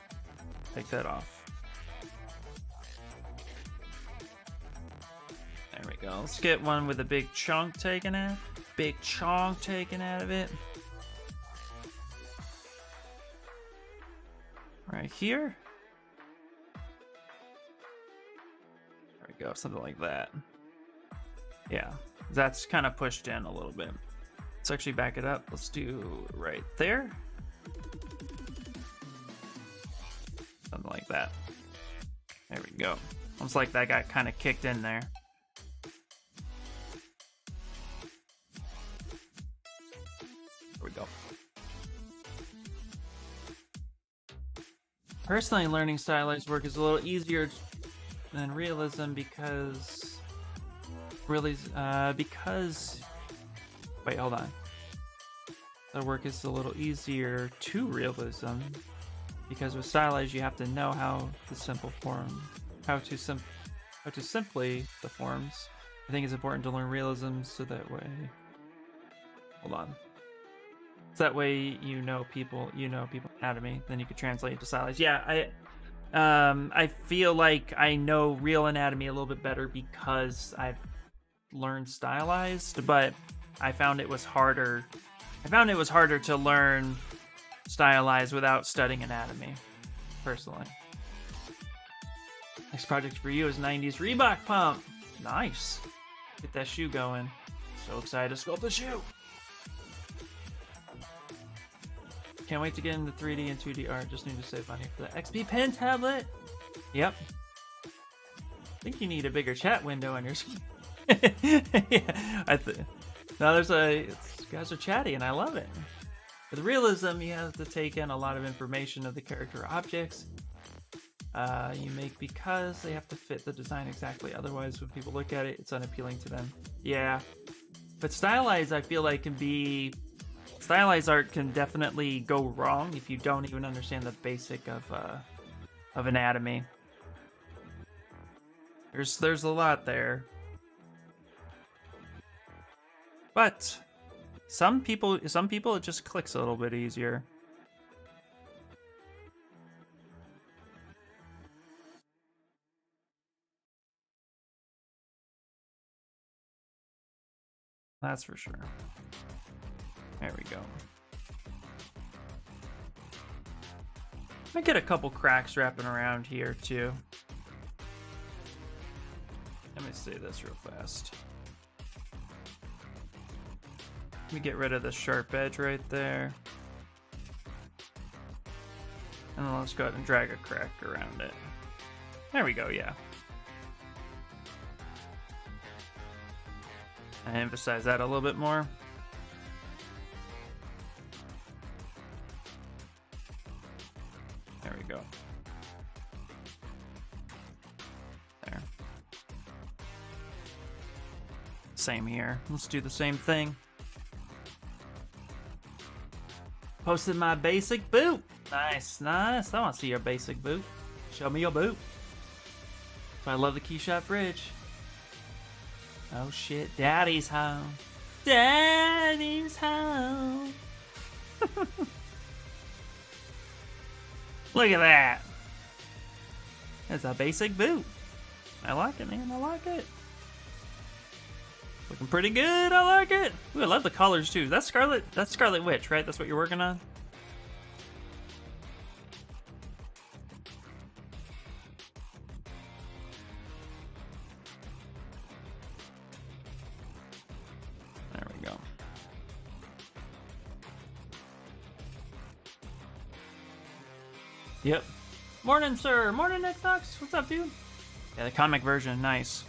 take that off. There we go. Let's get one with a big chunk taken out. Big chunk taken out of it. Right here. There we go. Something like that. Yeah. That's kind of pushed in a little bit. Let's actually back it up. Let's do right there. Something like that. There we go. Almost like that got kind of kicked in there. There we go. Personally, learning stylized work is a little easier than realism because wait, hold on. The work is a little easier to realism because with stylized you have to know how to simply the forms. I think it's important to learn realism so that way. Hold on. So that way you know people anatomy, then you can translate it to stylized. Yeah, I feel like I know real anatomy a little bit better because I've learned stylized, but I found it was harder. I found it was harder to learn stylized without studying anatomy, personally. Next project for you is 90s Reebok pump. Nice. Get that shoe going. So excited to sculpt the shoe. Can't wait to get into 3D and 2D art. Just need to save money for the XP Pen tablet. Yep. I think you need a bigger chat window on your screen. Yeah, no, you guys are chatty and I love it. With realism, you have to take in a lot of information of the character objects you make because they have to fit the design exactly. Otherwise, when people look at it, it's unappealing to them. Yeah, but stylized, I feel like stylized art can definitely go wrong if you don't even understand the basic of anatomy. There's a lot there. But some people it just clicks a little bit easier. That's for sure. There we go. I get a couple cracks wrapping around here too. Let me say this real fast. Let me get rid of the sharp edge right there. And then let's go ahead and drag a crack around it. There we go, yeah. I emphasize that a little bit more. There we go. There. Same here. Let's do the same thing. Posted my basic boot. Nice, nice. I want to see your basic boot. Show me your boot. I love the Keyshot Bridge. Oh shit, Daddy's home. Daddy's home. Look at that. That's a basic boot. I like it, man. I like it. Looking pretty good. I like it. Ooh, I love the colors too. That's Scarlet Witch, right? That's what you're working on? There we go. Yep. Morning, sir. Morning, Xbox. What's up, dude? Yeah, the comic version. Nice.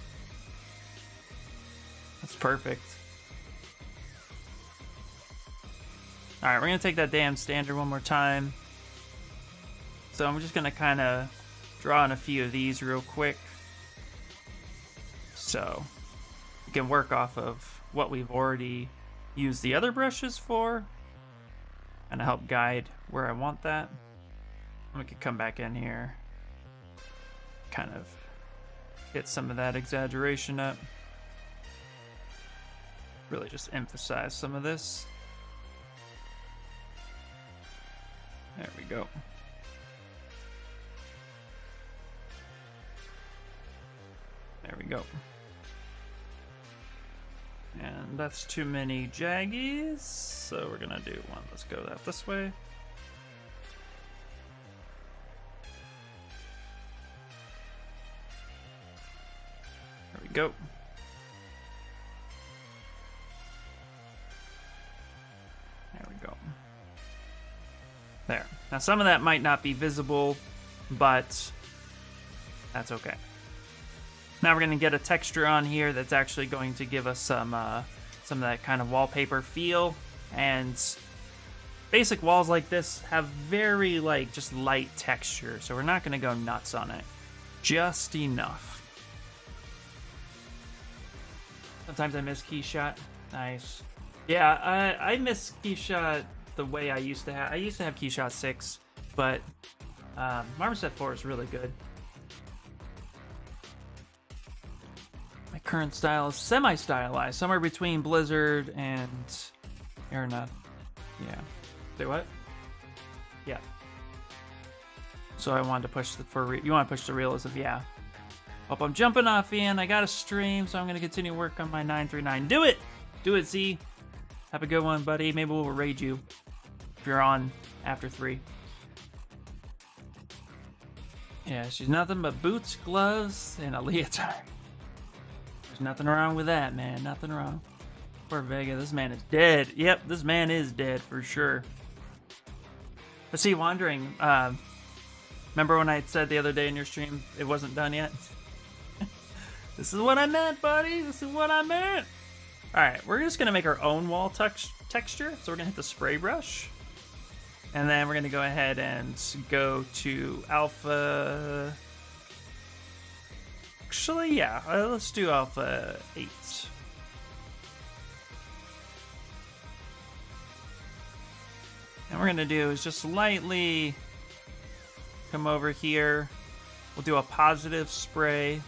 That's perfect. Alright, we're going to take that damn standard one more time. So I'm just going to kind of draw in a few of these real quick. So we can work off of what we've already used the other brushes for. And help guide where I want that. And we could come back in here. Kind of get some of that exaggeration up. Really just emphasize some of this. There we go. There we go. And that's too many jaggies, so we're gonna do one. Let's go that this way. There we go. There we go. There. Now some of that might not be visible, but that's okay. Now we're going to get a texture on here that's actually going to give us some of that kind of wallpaper feel. And basic walls like this have very just light texture, so we're not going to go nuts on it. Just enough. Sometimes I miss Keyshot. Nice. Yeah, I miss Keyshot the way I used to have. I used to have Keyshot 6, but Marmoset 4 is really good. My current style is semi-stylized, somewhere between Blizzard and Aeronaut. Yeah. Say what? Yeah. So I wanted to push you want to push the realism, yeah. Hope I'm jumping off, Ian. I got a stream, so I'm gonna continue work on my 939. Do it, Z. Have a good one, buddy. Maybe we'll raid you if you're on after 3. Yeah, she's nothing but boots, gloves, and a leotard. There's nothing wrong with that, man. Nothing wrong. Poor Vega, this man is dead. Yep, this man is dead for sure. But see, wandering. Remember when I said the other day in your stream it wasn't done yet? This is what I meant, buddy. This is what I meant. All right, we're just gonna make our own wall texture. So we're gonna hit the spray brush, and then we're gonna go ahead and go to alpha. Actually, yeah, let's do alpha 8. And what we're gonna do is just lightly come over here. We'll do a positive spray.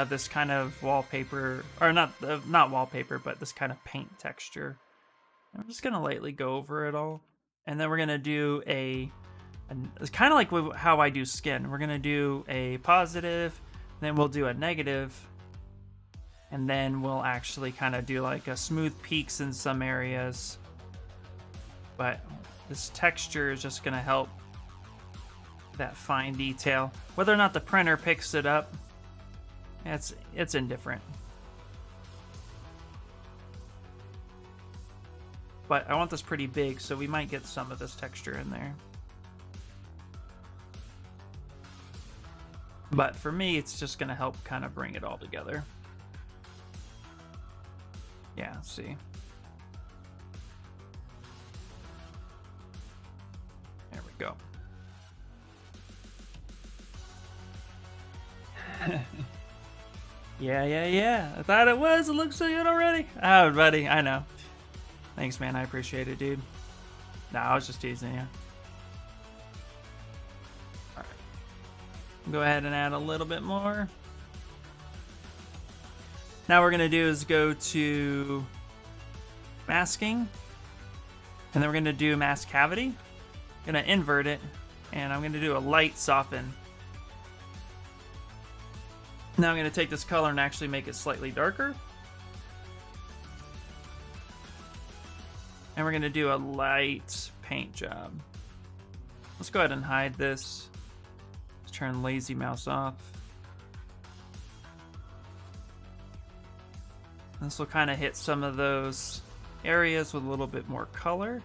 This kind of wallpaper, or not wallpaper, but this kind of paint texture. I'm just gonna lightly go over it all, and then we're gonna do it's kind of like how I do skin. We're gonna do a positive, then we'll do a negative, and then we'll actually kind of do like a smooth peaks in some areas. But this texture is just gonna help that fine detail. Whether or not the printer picks it up, it's indifferent. But I want this pretty big, so we might get some of this texture in there. But for me, it's just gonna help kind of bring it all together. Yeah, see. There we go. Yeah. I thought it was. It looks so good already. Oh, buddy, I know. Thanks, man. I appreciate it, dude. Nah, I was just teasing you. All right. Go ahead and add a little bit more. Now what we're gonna do is go to masking, and then we're gonna do mask cavity. Gonna invert it, and I'm gonna do a light soften. Now I'm going to take this color and actually make it slightly darker. And we're going to do a light paint job. Let's go ahead and hide this. Let's turn lazy mouse off. This will kind of hit some of those areas with a little bit more color.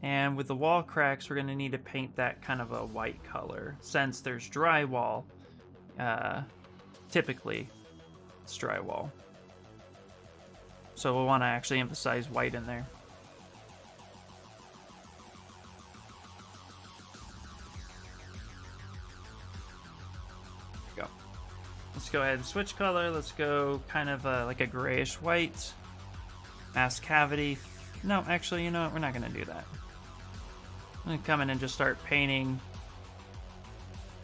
And with the wall cracks, we're going to need to paint that kind of a white color. Since there's drywall, typically it's drywall. So we'll want to actually emphasize white in there. There we go. Let's go ahead and switch color. Let's go kind of like a grayish white. Mask cavity. No, actually, you know what? We're not going to do that. I'm going to come in and just start painting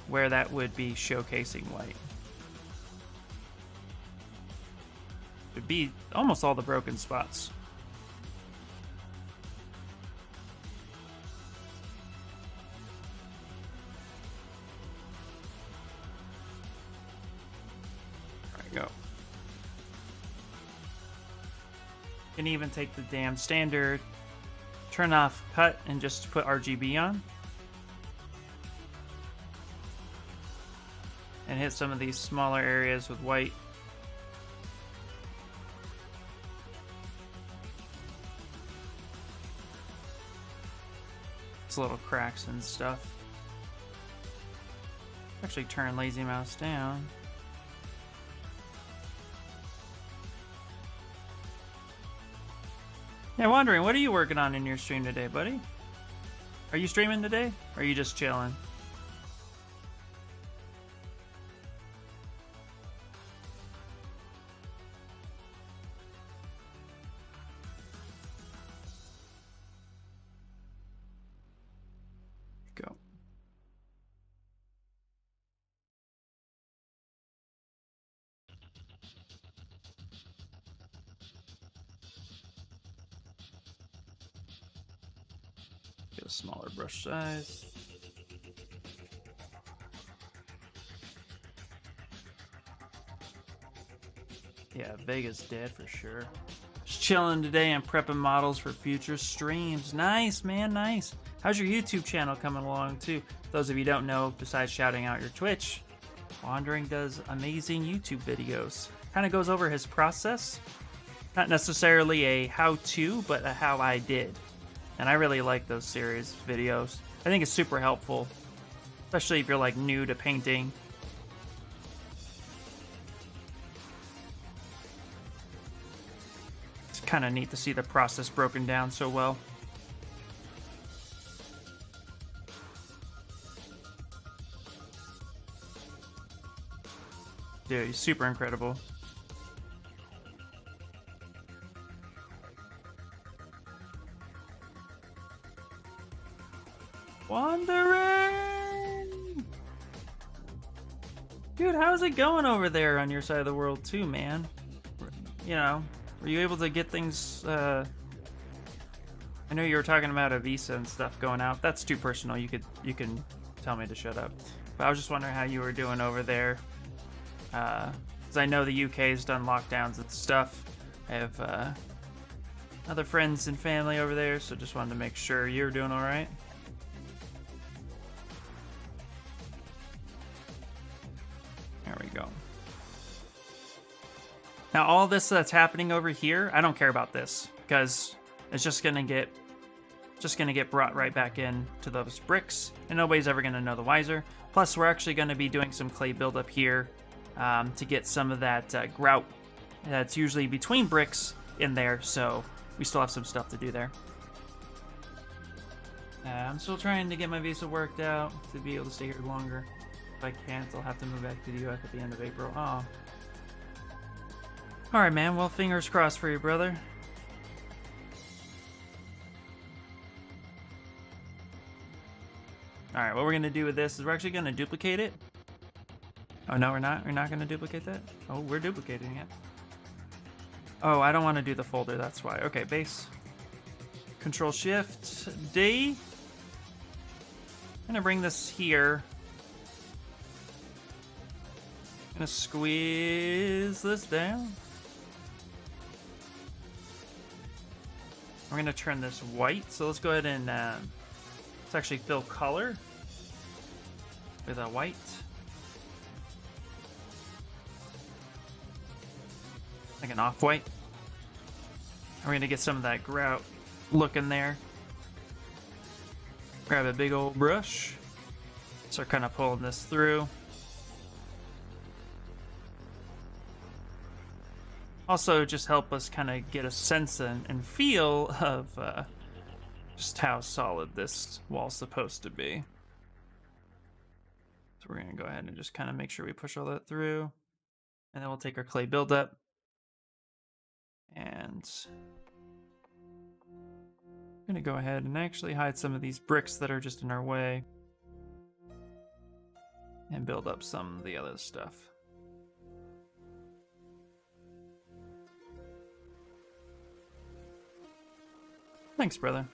where that would be showcasing white. It'd be almost all the broken spots. There we go. You can even take the damn standard, turn off cut, and just put RGB on. And hit some of these smaller areas with white. It's little cracks and stuff. Actually turn lazy mouse down. Yeah, wondering, what are you working on in your stream today, buddy? Are you streaming today? Or are you just chilling? Go. Get a smaller brush size. Yeah, Vega's dead for sure. Just chilling today and prepping models for future streams. Nice, man, nice. How's your YouTube channel coming along too? Those of you who don't know, besides shouting out your Twitch, Wandering does amazing YouTube videos. Kind of goes over his process. Not necessarily a how-to, but a how I did. And I really like those series videos. I think it's super helpful, especially if you're like new to painting. It's kind of neat to see the process broken down so well. Dude, he's super incredible. Wandering! Dude, how's it going over there on your side of the world too, man? You know, were you able to get things, I know you were talking about a visa and stuff going out. That's too personal. You can tell me to shut up. But I was just wondering how you were doing over there. Because I know the UK's done lockdowns and stuff. I have other friends and family over there, so just wanted to make sure you're doing all right. There we go. Now all this that's happening over here, I don't care about this because it's just gonna get brought right back in to those bricks, and nobody's ever gonna know the wiser. Plus, we're actually gonna be doing some clay buildup here. To get some of that grout that's usually between bricks in there, so we still have some stuff to do there. I'm still trying to get my visa worked out to be able to stay here longer. If I can't, I'll have to move back to the US at the end of April. Oh. Alright, man. Well, fingers crossed for you, brother. Alright, what we're going to do with this is we're actually going to duplicate it. Oh, no, we're not? We're not going to duplicate that? Oh, we're duplicating it. Oh, I don't want to do the folder, that's why. Okay, base. Control-Shift-D. I'm going to bring this here. I'm going to squeeze this down. We're going to turn this white, so let's go ahead and let's actually fill color with a white. Like an off-white. We're gonna get some of that grout look in there. Grab a big old brush. Start kind of pulling this through. Also, just help us kind of get a sense and feel of just how solid this wall's supposed to be. So we're gonna go ahead and just kind of make sure we push all that through. And then we'll take our clay buildup. And I'm gonna go ahead and actually hide some of these bricks that are just in our way and build up some of the other stuff. Thanks, brother.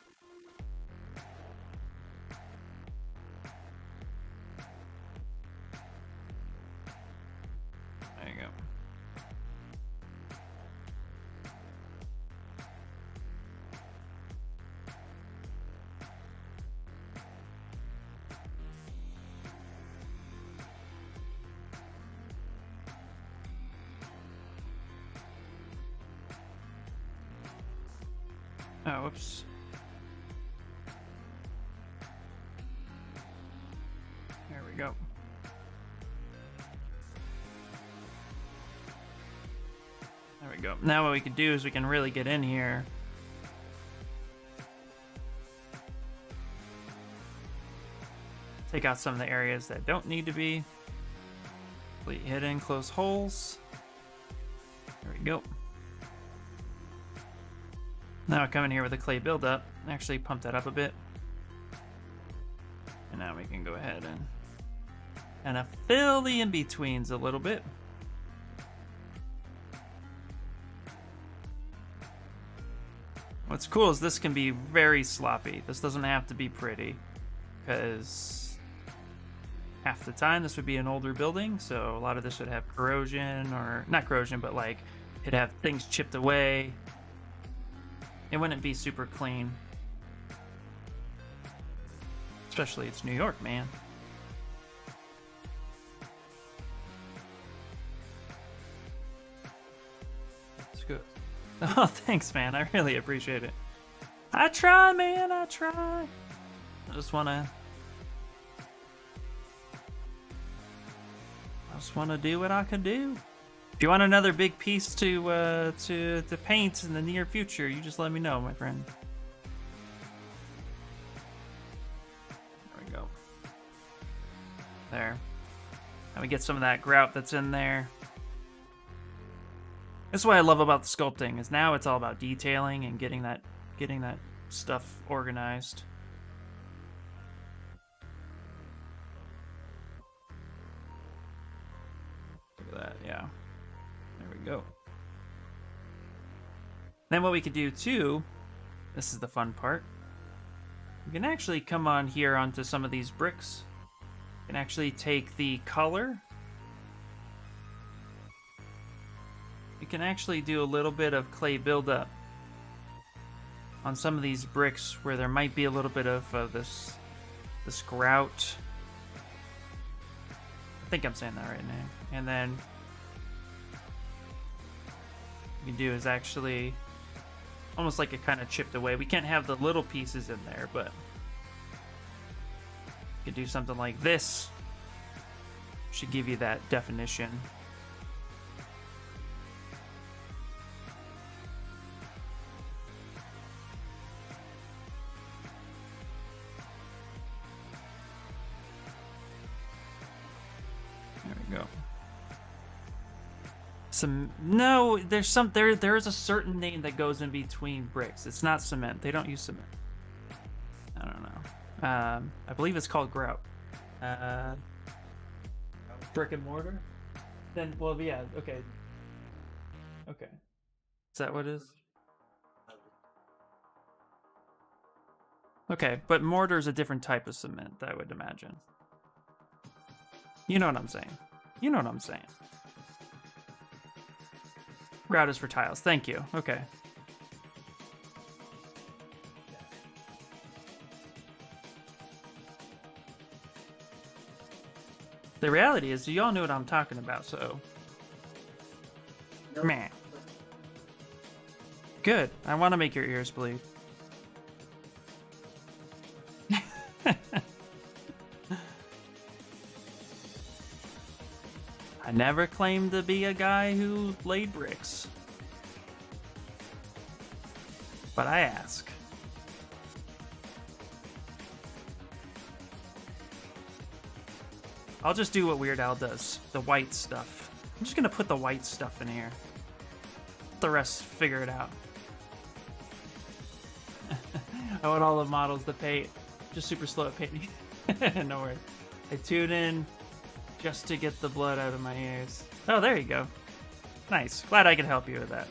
There you go. Oh, whoops. There we go. There we go. Now what we can do is we can really get in here. Take out some of the areas that don't need to be. Complete hidden, close holes. There we go. Now I come in here with a clay buildup, actually pump that up a bit. And now we can go ahead and kind of fill the in-betweens a little bit. What's cool is this can be very sloppy. This doesn't have to be pretty, because half the time this would be an older building, so a lot of this would have corrosion, or not corrosion, but like it'd have things chipped away. It wouldn't be super clean. Especially it's New York, man. It's good. Oh, thanks, man. I really appreciate it. I try, man. I try. I just wanna do what I can do. If you want another big piece to paint in the near future, you just let me know, my friend. There we go. There. And we get some of that grout that's in there. That's what I love about the sculpting, is now it's all about detailing and getting that stuff organized. Look at that, yeah. There we go. Then what we could do too, this is the fun part, we can actually come on here onto some of these bricks. We can actually take the color. You can actually do a little bit of clay buildup on some of these bricks where there might be a little bit of this grout. I think I'm saying that right now. And then what you can do is actually almost like it kind of chipped away. We can't have the little pieces in there, but you could do something like this. Should give you that definition. No, there is a certain name that goes in between bricks. It's not cement. They don't use cement. I don't know. I believe it's called grout. Brick and mortar? Then, well, yeah, okay. Okay. Is that what it is? Okay, but mortar is a different type of cement, I would imagine. You know what I'm saying. You know what I'm saying. Grout is for tiles. Thank you. Okay. The reality is, you all know what I'm talking about, so... Man. Good. I want to make your ears bleed. I never claimed to be a guy who laid bricks. But I ask. I'll just do what Weird Al does. The white stuff. I'm just gonna put the white stuff in here. The rest, figure it out. I want all the models to paint. Just super slow at painting. No worries. I tune in just to get the blood out of my ears. Oh, there you go. Nice. Glad I could help you with that.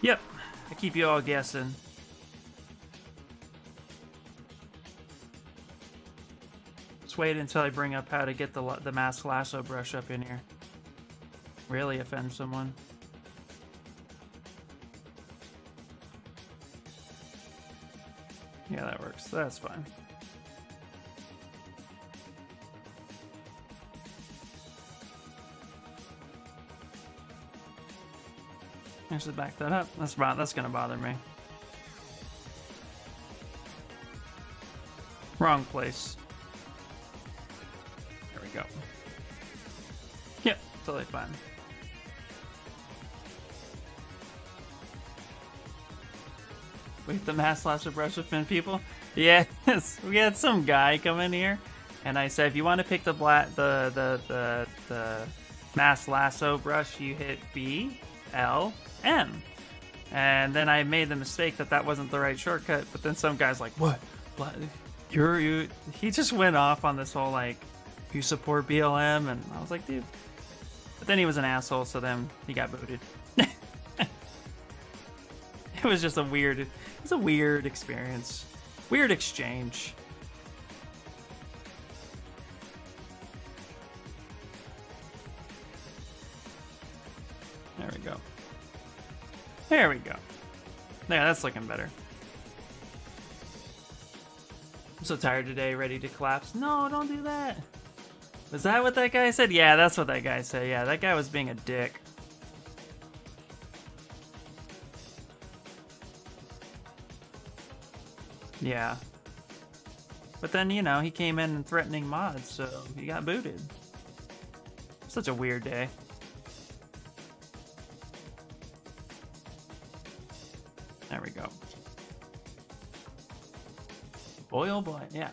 Yep, I keep you all guessing. Just wait until I bring up how to get the mask lasso brush up in here. Really offend someone. Yeah, that works. That's fine. Actually, back that up. That's gonna bother me. Wrong place. There we go. Yep, totally fine. Wait, the mass lasso brush with fin people? Yes, we had some guy come in here, and I said, if you want to pick the mass lasso brush, you hit B, L, M. And then I made the mistake that wasn't the right shortcut, but then some guy's like, what? He just went off on this whole, like, you support BLM, and I was like, dude. But then he was an asshole, so then he got booted. It was just a weird experience. Weird exchange. There we go. There we go. Yeah, that's looking better. I'm so tired today, ready to collapse. No, don't do that. Was that what that guy said? Yeah, that's what that guy said. Yeah, that guy was being a dick. Yeah. But then, you know, he came in and threatening mods, so he got booted. Such a weird day. There we go. Boy, oh boy, yeah.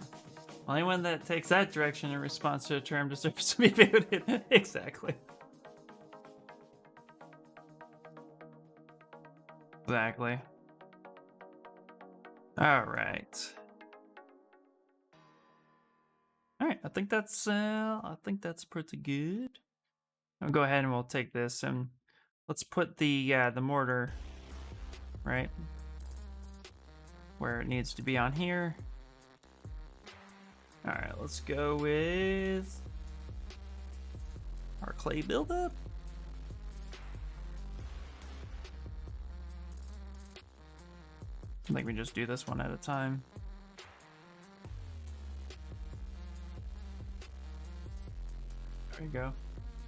Only one that takes that direction in response to a term deserves to be booted. Exactly. Exactly. All right. All right, I think that's pretty good. I'll go ahead and we'll take this and let's put the mortar right where it needs to be on here. All right, let's go with our clay buildup. I think we just do this one at a time. There you go.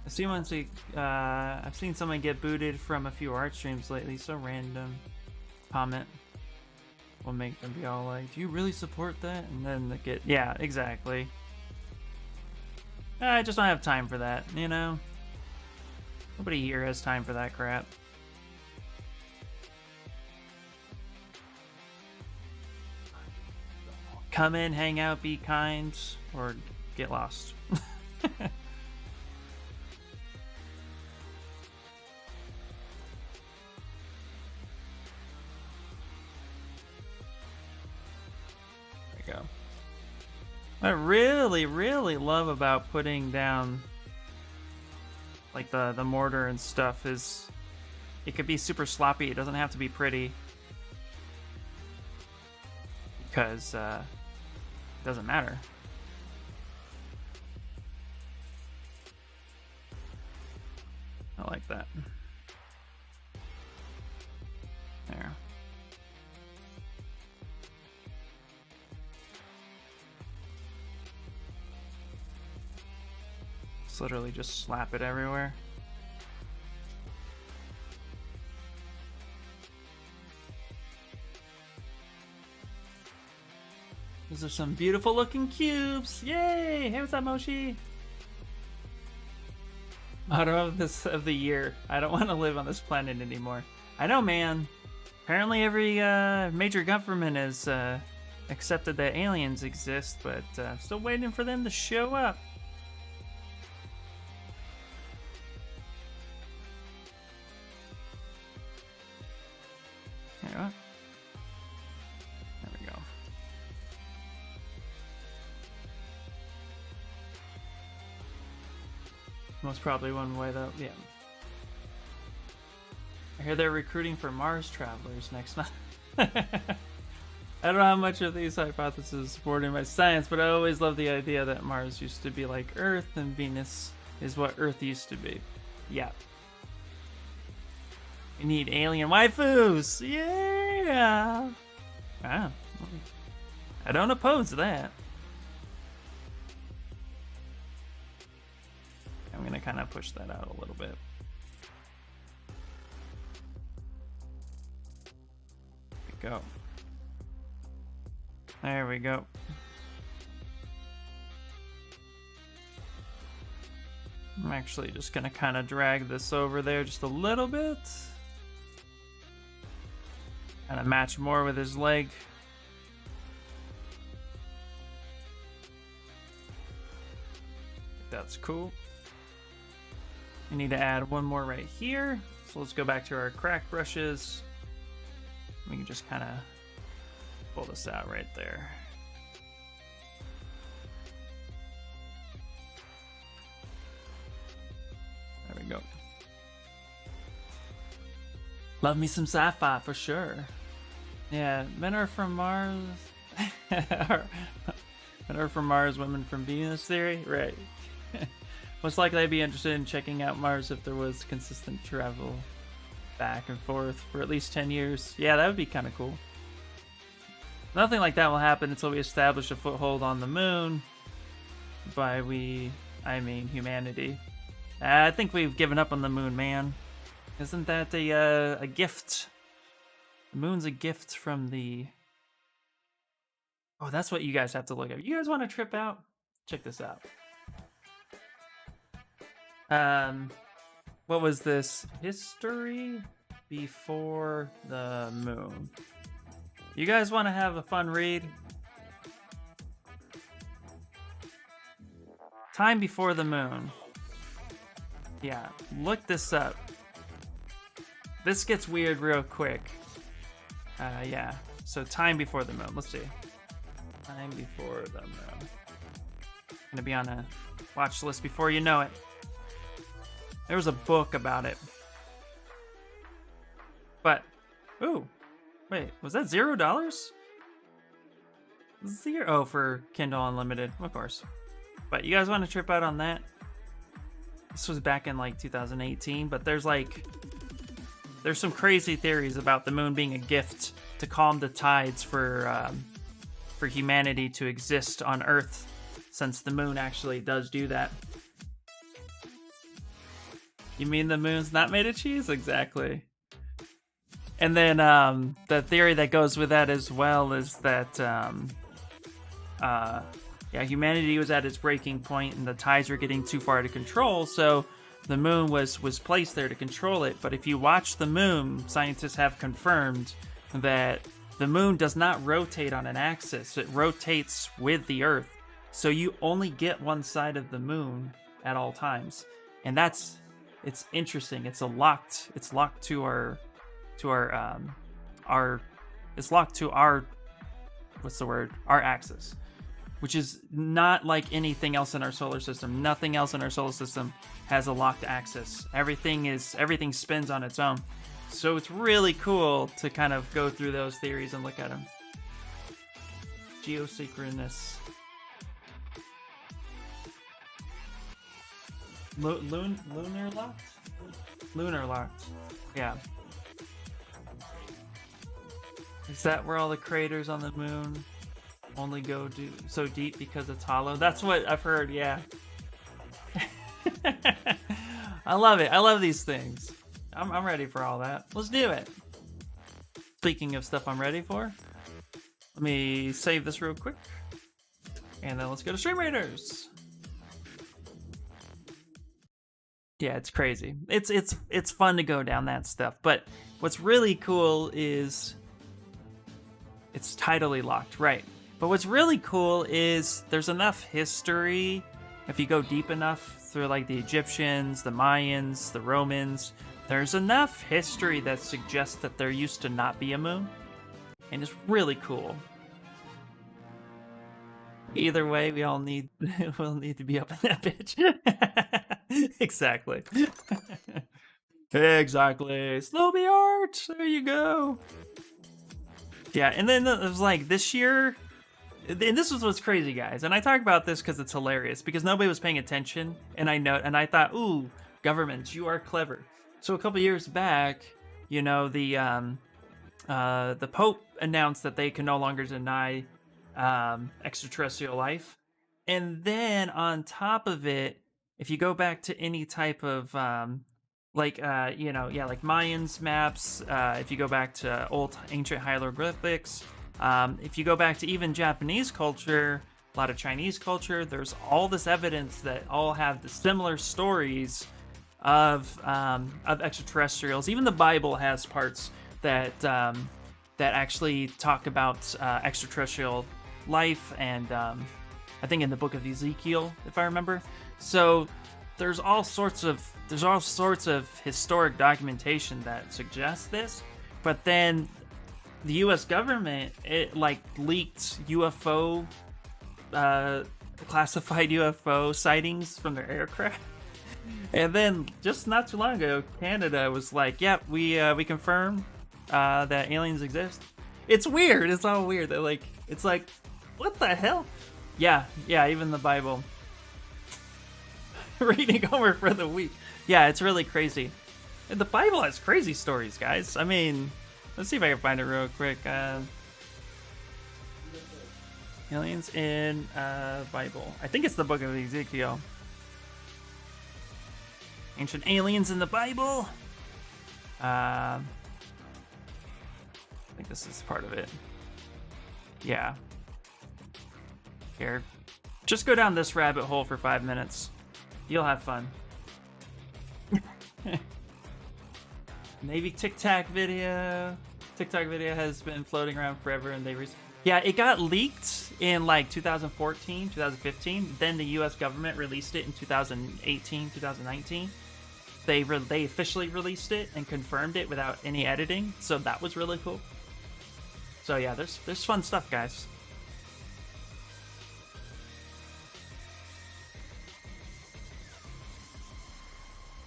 I've seen someone get booted from a few art streams lately. So random. Comment will make them be all like, "Do you really support that?" And then they get, yeah, exactly. I just don't have time for that, you know. Nobody here has time for that crap. Come in, hang out, be kind, or get lost. There we go. What I really, really love about putting down like the mortar and stuff is it could be super sloppy. It doesn't have to be pretty. Because it doesn't matter. I like that. There. Just literally just slap it everywhere. Those are some beautiful looking cubes. Yay! Hey, what's up, Moshi? Motto of the year. I don't want to live on this planet anymore. I know, man. Apparently every major government has accepted that aliens exist, but still waiting for them to show up. There we go. There we go. Most probably one way though, yeah. I hear they're recruiting for Mars travelers next month. I don't know how much of these hypotheses supported by science, but I always love the idea that Mars used to be like Earth and Venus is what Earth used to be. Yeah. We need alien waifus! Yeah! Wow. I don't oppose that. I'm gonna kind of push that out a little bit. There we go. There we go. I'm actually just gonna kind of drag this over there just a little bit. Kind of match more with his leg. That's cool. We need to add one more right here. So let's go back to our crack brushes. We can just kind of pull this out right there. There we go. Love me some sci-fi for sure. Yeah, men are from Mars. Men are from Mars, women from Venus theory? Right. Most likely I'd be interested in checking out Mars if there was consistent travel back and forth for at least 10 years. Yeah, that would be kind of cool. Nothing like that will happen until we establish a foothold on the moon. By we, I mean humanity. I think we've given up on the moon, man. Isn't that a gift? The moon's a gift from the... Oh, that's what you guys have to look at. You guys want to trip out? Check this out. What was this? History before the moon. You guys want to have a fun read? Time before the moon. Yeah, look this up. This gets weird real quick. Yeah, so time before the moon. Let's see. Time before the moon. Gonna be on a watch list before you know it. There was a book about it. But, ooh, wait, was that $0? Zero, oh, for Kindle Unlimited, of course. But you guys want to trip out on that? This was back in like 2018, but there's some crazy theories about the moon being a gift to calm the tides for humanity to exist on Earth, since the moon actually does do that. You mean the moon's not made of cheese? Exactly. And then the theory that goes with that as well is that humanity was at its breaking point and the tides were getting too far to control, so the moon was placed there to control it. But if you watch the moon, scientists have confirmed that the moon does not rotate on an axis. It rotates with the Earth. So you only get one side of the moon at all times. And it's interesting. It's locked to our axis, which is not like anything else in our solar system. Nothing else in our solar system has a locked axis. Everything spins on its own. So it's really cool to kind of go through those theories and look at them. Geosynchronous. Lunar locked? Lunar locked. Yeah. Is that where all the craters on the moon only go so deep because it's hollow? That's what I've heard, yeah. I love it. I love these things. I'm ready for all that. Let's do it. Speaking of stuff I'm ready for, let me save this real quick. And then let's go to Stream Raiders. Yeah, it's crazy. It's fun to go down that stuff. But what's really cool is it's tidally locked, right? But what's really cool is there's enough history, if you go deep enough through like the Egyptians, the Mayans, the Romans, there's enough history that suggests that there used to not be a moon. And it's really cool. Either way, we'll need to be up in that bitch. Exactly. Exactly. Slow the art. There you go. Yeah, and then it was like this year, and this was what's crazy, guys. And I talk about this because it's hilarious, because nobody was paying attention, and I thought, ooh, governments, you are clever. So a couple years back, you know, the Pope announced that they can no longer deny extraterrestrial life, and then on top of it, if you go back to any type of like Mayans maps, if you go back to old ancient hieroglyphics, if you go back to even Japanese culture, a lot of Chinese culture. There's all this evidence that all have the similar stories of extraterrestrials. Even the Bible has parts that that actually talk about extraterrestrial life, and I think in the book of Ezekiel, if I remember. So there's all sorts of historic documentation that suggests this, but then the U.S. government, it like leaked UFO, classified UFO sightings from their aircraft. And then just not too long ago, Canada was like, "Yep, we confirm that aliens exist." It's weird. It's all weird. They're like, it's like, what the hell? Yeah, even the Bible. Reading Homer for the week. Yeah, it's really crazy. And the Bible has crazy stories, guys. I mean, let's see if I can find it real quick. Aliens in Bible. I think it's the book of Ezekiel. Ancient aliens in the Bible. I think this is part of it. Yeah. Here. Just go down this rabbit hole for 5 minutes. You'll have fun. Navy Tic Tac video. TikTok video has been floating around forever, and yeah, it got leaked in like 2014, 2015. Then the U.S. government released it in 2018, 2019. They officially released it and confirmed it without any editing, so that was really cool. So yeah, there's fun stuff, guys.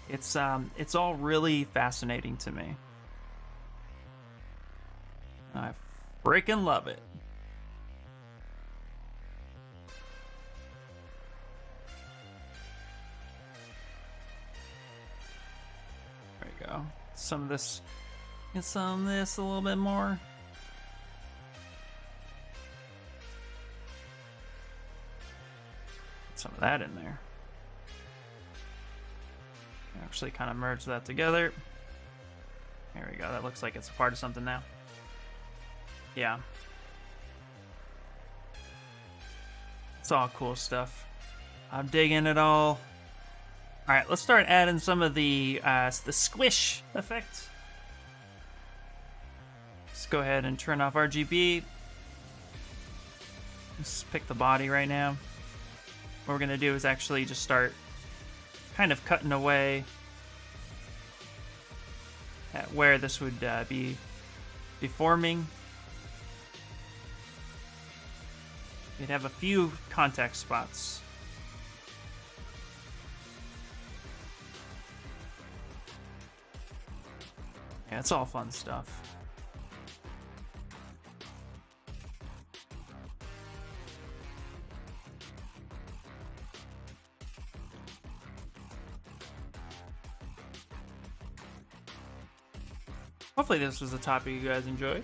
It's all really fascinating to me. I freaking love it. There we go. Some of this, get some of this a little bit more. Get some of that in there. Actually kind of merge that together. There we go. That looks like it's a part of something now. Yeah. It's all cool stuff. I'm digging it all. All right, let's start adding some of the squish effect. Let's go ahead and turn off RGB. Let's pick the body right now. What we're gonna do is actually just start kind of cutting away at where this would be deforming. You'd have a few contact spots. Yeah, it's all fun stuff. Hopefully this was a topic you guys enjoyed.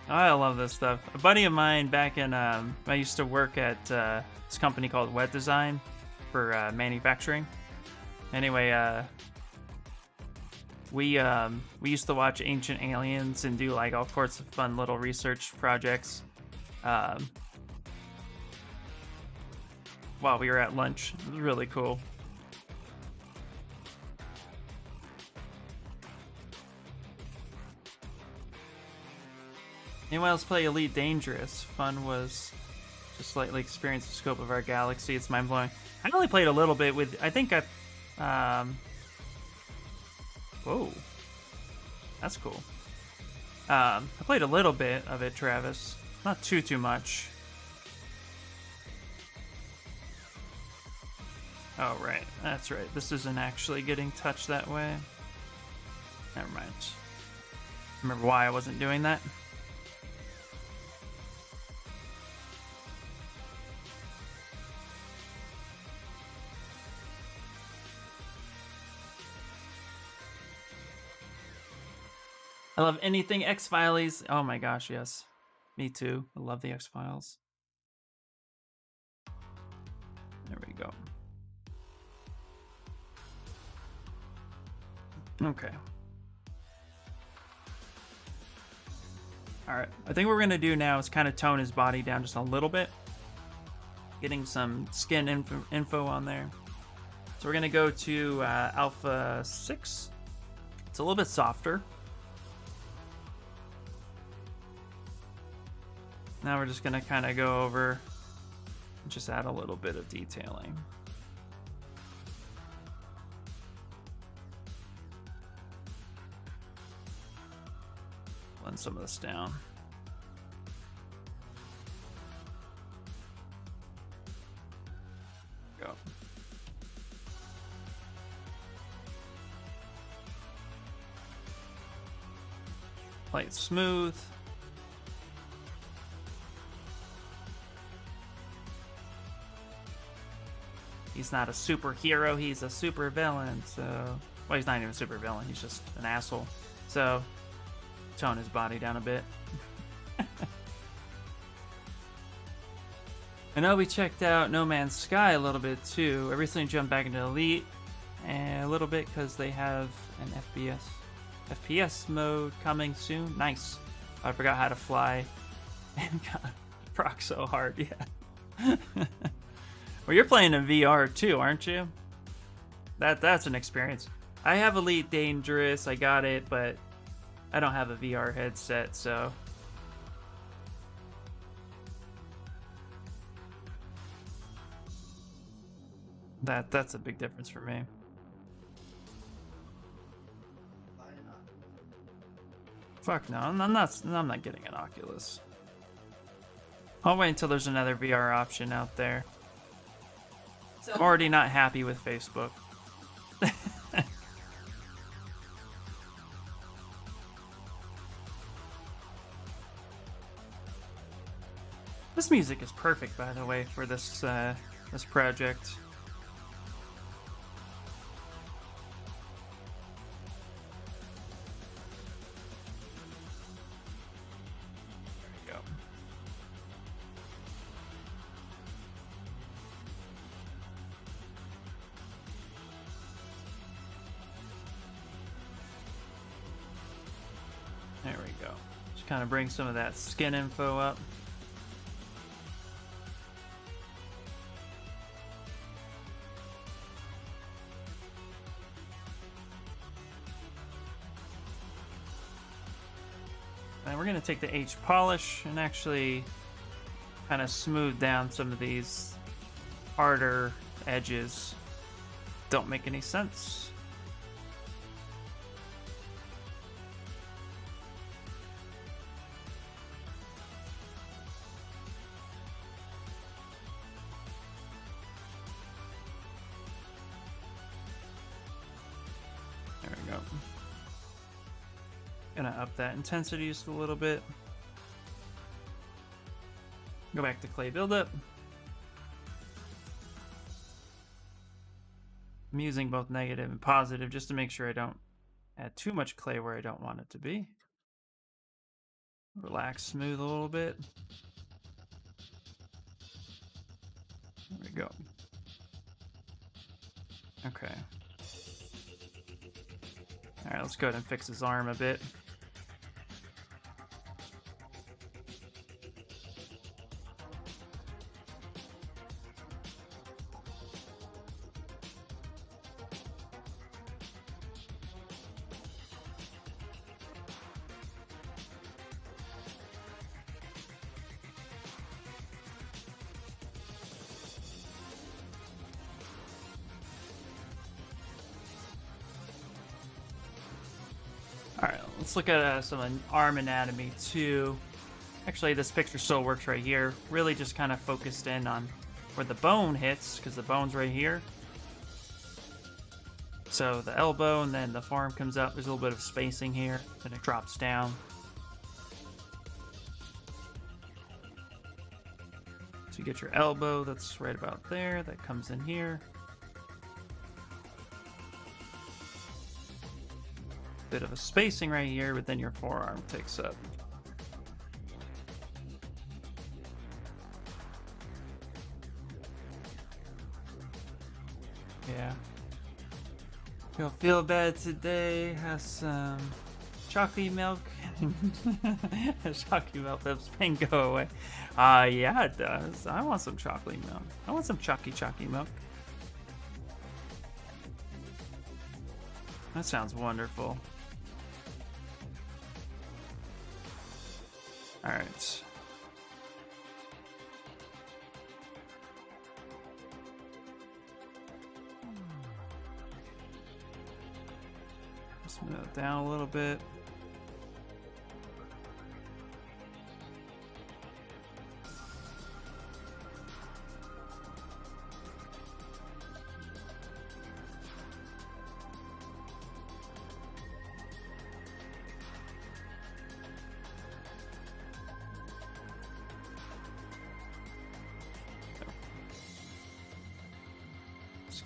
I love this stuff. A buddy of mine back in, I used to work at this company called Wet Design for manufacturing. Anyway, we used to watch Ancient Aliens and do like all sorts of fun little research projects while we were at lunch. It was really cool. Anyone else play Elite Dangerous? Fun was just slightly experience the scope of our galaxy. It's mind-blowing. I only played a little bit with, I think I, whoa. That's cool. I played a little bit of it, Travis. Not too much. Oh, right. That's right. This isn't actually getting touched that way. Never mind. Remember why I wasn't doing that? I love anything X-Files. Oh my gosh, yes. Me too. I love the X-Files. There we go. Okay. Alright, I think what we're going to do now is kind of tone his body down just a little bit. Getting some skin info on there. So we're going to go to Alpha 6. It's a little bit softer. Now we're just going to kind of go over and just add a little bit of detailing. Blend some of this down. Go. Play it smooth. He's not a superhero, he's a super villain, so... Well, he's not even a super villain, he's just an asshole. So, tone his body down a bit. I know we checked out No Man's Sky a little bit too. I recently jumped back into Elite and a little bit because they have an FPS mode coming soon. Nice. I forgot how to fly and got proc so hard, yeah. Well, you're playing in VR too, aren't you? That's an experience. I have Elite Dangerous, I got it, but I don't have a VR headset, so... That's a big difference for me. Fuck no, I'm not getting an Oculus. I'll wait until there's another VR option out there. I'm already not happy with Facebook. This music is perfect, by the way, for this this project. There we go. There we go. Just kind of bring some of that skin info up. And we're going to take the H polish and actually kind of smooth down some of these harder edges. Don't make any sense. There we go. Gonna up that intensity just a little bit. Go back to clay buildup. I'm using both negative and positive just to make sure I don't add too much clay where I don't want it to be. Relax, smooth a little bit. There we go. Okay. All right, let's go ahead and fix his arm a bit. Alright, let's look at some arm anatomy too. Actually, this picture still works right here. Really just kind of focused in on where the bone hits, because the bone's right here. So the elbow and then the forearm comes up. There's a little bit of spacing here, then it drops down. So you get your elbow, that's right about there, that comes in here. Bit of a spacing right here, but then your forearm takes up. Yeah. Don't feel bad today. Have some chocolate milk Chalky milk helps pain go away. Yeah, it does. I want some chocolate milk. I want some chalky milk. That sounds wonderful. All right. Let's move it down a little bit.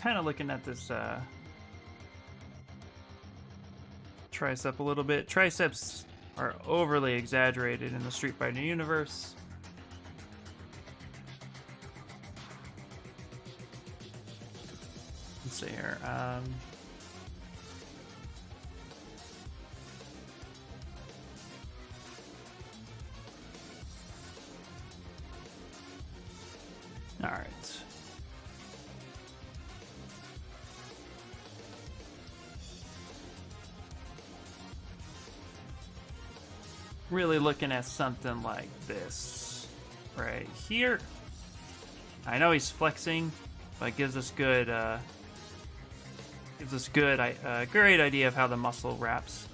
Kind of looking at this tricep a little bit. Triceps are overly exaggerated in the Street Fighter universe. Let's see here. All right. Really looking at something like this right here. I know he's flexing, but it gives us good great idea of how the muscle wraps.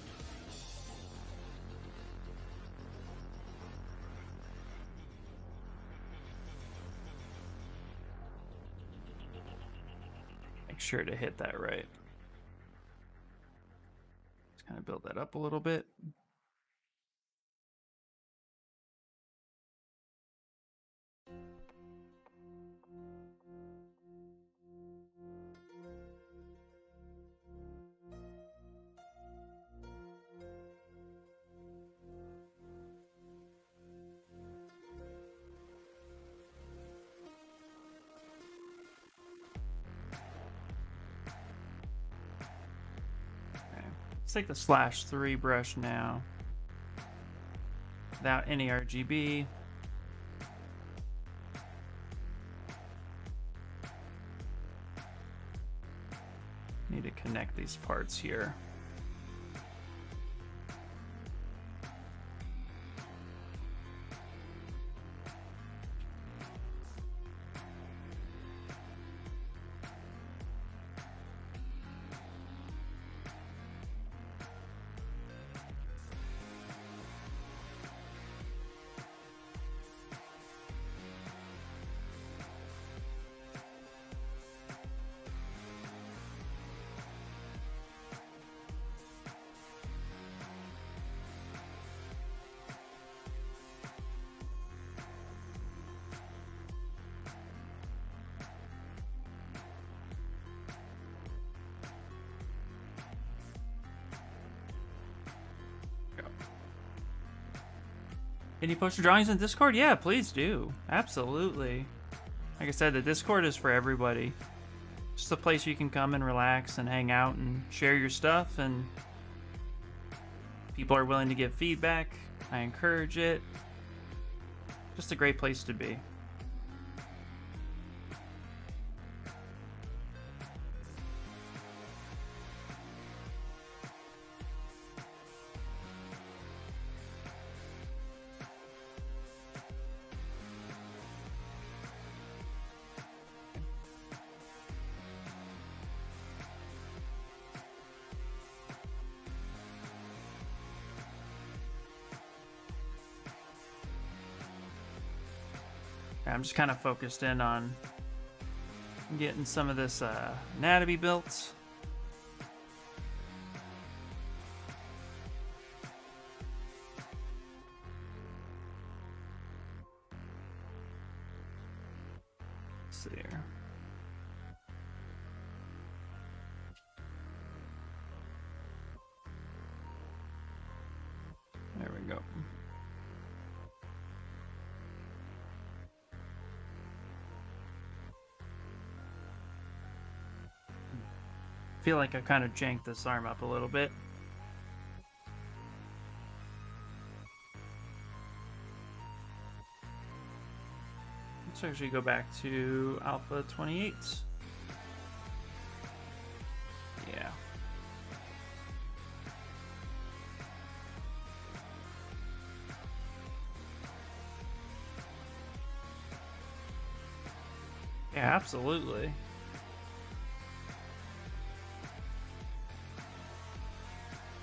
Make sure to hit that right. Just kind of build that up a little bit. Let's take the /3 brush now, without any RGB. Need to connect these parts here. Can you post your drawings in Discord? Yeah, please do. Absolutely. Like I said, the Discord is for everybody. Just a place you can come and relax and hang out and share your stuff, and people are willing to give feedback. I encourage it. Just a great place to be. I'm just kind of focused in on getting some of this anatomy built. Let's see here. There we go. Feel like I kind of janked this arm up a little bit. let's actually go back to alpha 28. Yeah. Yeah, absolutely.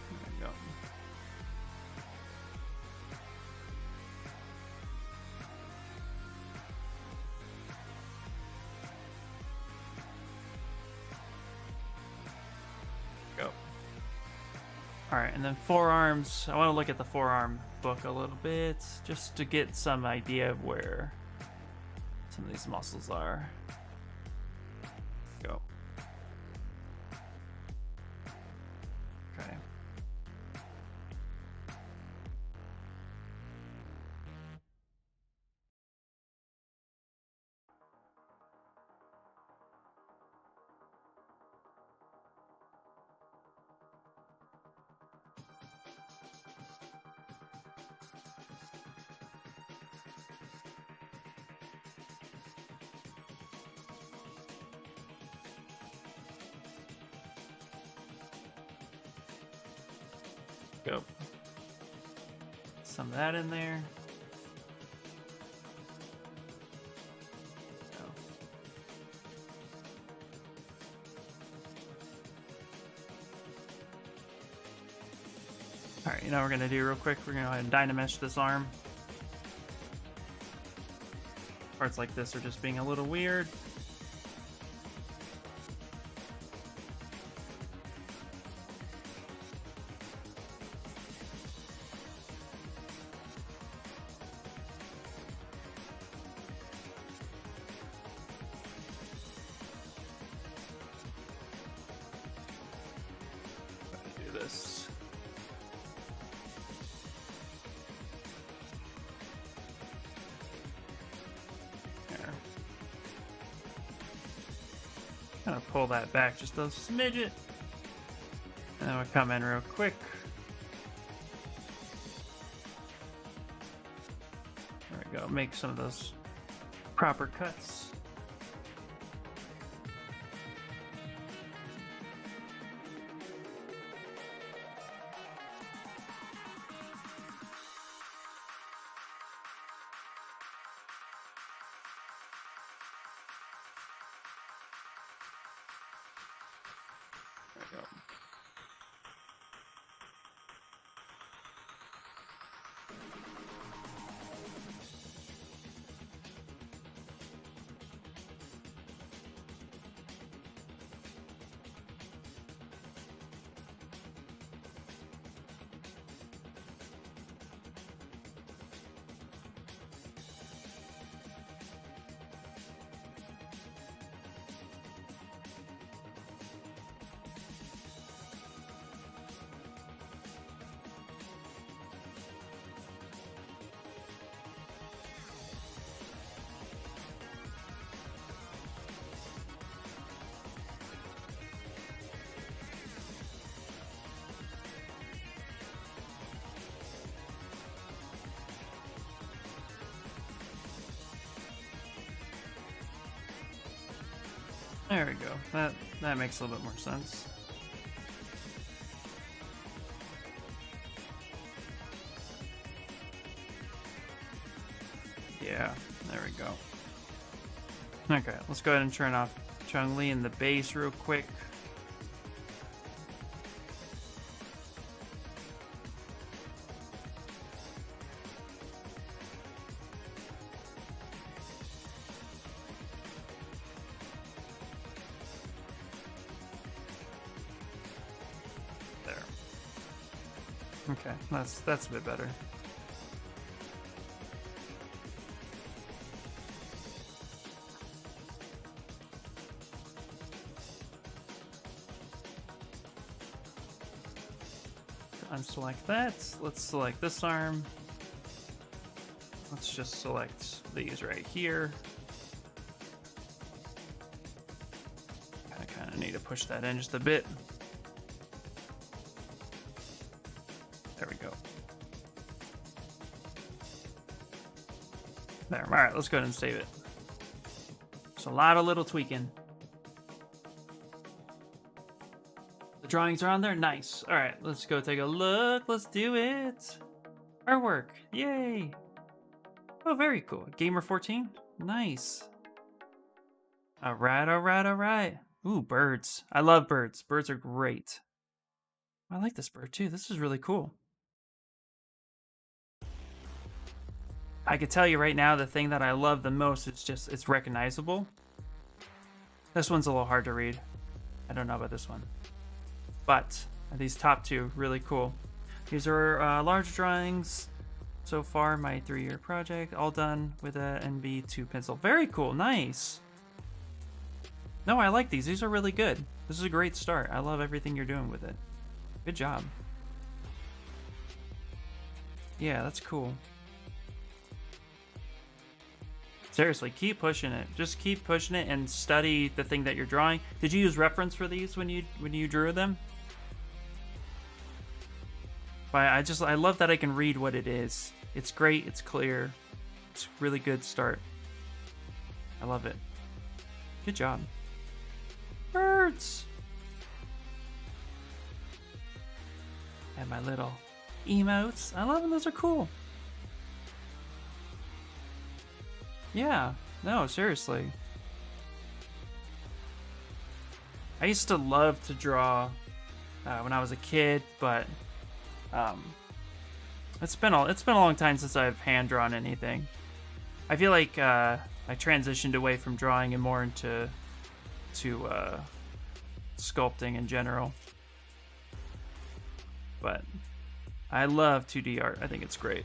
There we go. Go. Alright, and then forearms. I want to look at the forearm book a little bit, just to get some idea of where some of these muscles are. Go. Okay. Go. Some of that in there. Go. Alright, you know what we're going to do real quick? We're going to go ahead and dynamesh this arm. Parts like this are just being a little weird. Do this. Kind of pull that back just a smidget. And then we'll come in real quick. There we go. Make some of those proper cuts. There we go. There we go. That makes a little bit more sense. Yeah, there we go. Okay, let's go ahead and turn off Chun-Li in the base real quick. Okay, that's a bit better. Unselect that. Let's select this arm. Let's just select these right here. I kind of need to push that in just a bit. There we go. There. All right, let's go ahead and save it. Just a lot of little tweaking. The drawings are on there. Nice. All right, let's go take a look. Let's do it. Artwork. Yay. Oh, very cool. Gamer 14. Nice. All right, all right, all right. Ooh, birds. I love birds. Birds are great. I like this bird too. This is really cool. I could tell you right now, the thing that I love the most is just it's recognizable. This one's a little hard to read. I don't know about this one. But these top two, really cool. These are large drawings. So far, my 3-year project, all done with a NB2 pencil. Very cool, nice. No, I like these. These are really good. This is a great start. I love everything you're doing with it. Good job. Yeah, that's cool. Seriously, keep pushing it. Just keep pushing it and study the thing that you're drawing. Did you use reference for these when you drew them? But I love that I can read what it is. It's great, it's clear. It's a really good start. I love it. Good job. Birds! And my little emotes. I love them, those are cool. Yeah, no, seriously. I used to love to draw when I was a kid, but it's been a long time since I've hand drawn anything. I feel like I transitioned away from drawing and more into sculpting in general. But I love 2D art. I think it's great.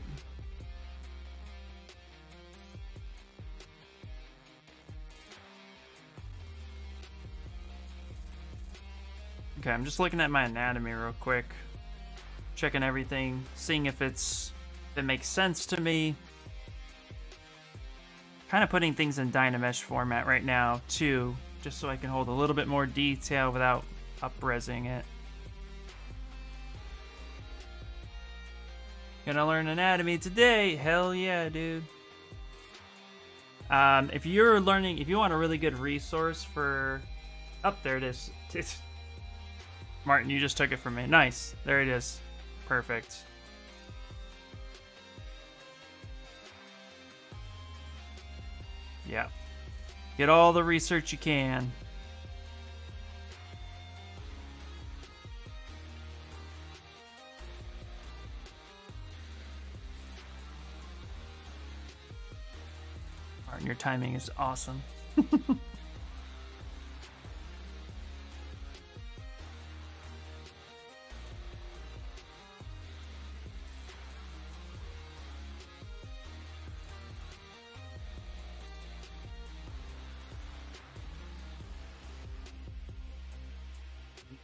Okay, I'm just looking at my anatomy real quick. Checking everything, seeing if it makes sense to me. Kind of putting things in Dynamesh format right now too, just so I can hold a little bit more detail without up-resing it. Gonna learn anatomy today. Hell yeah, dude. If you want a really good resource for... there it is. Martin, you just took it from me. Nice. There it is. Perfect. Yeah. Get all the research you can. Martin, your timing is awesome.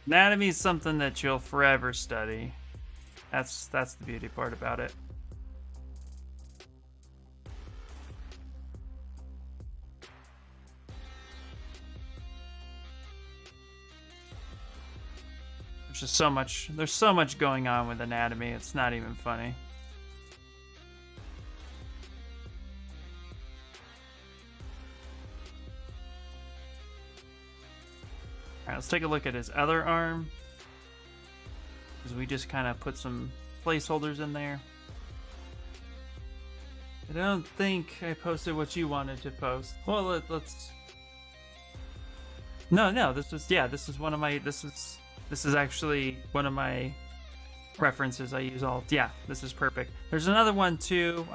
Anatomy is something that you'll forever study. That's the beauty part about it. There's so much going on with anatomy, it's not even funny. Alright, let's take a look at his other arm. Because we just kind of put some placeholders in there. I don't think I posted what you wanted to post. Well, let's... No, this is one of my... This is actually one of my references I use all... Yeah, this is perfect. There's another one too.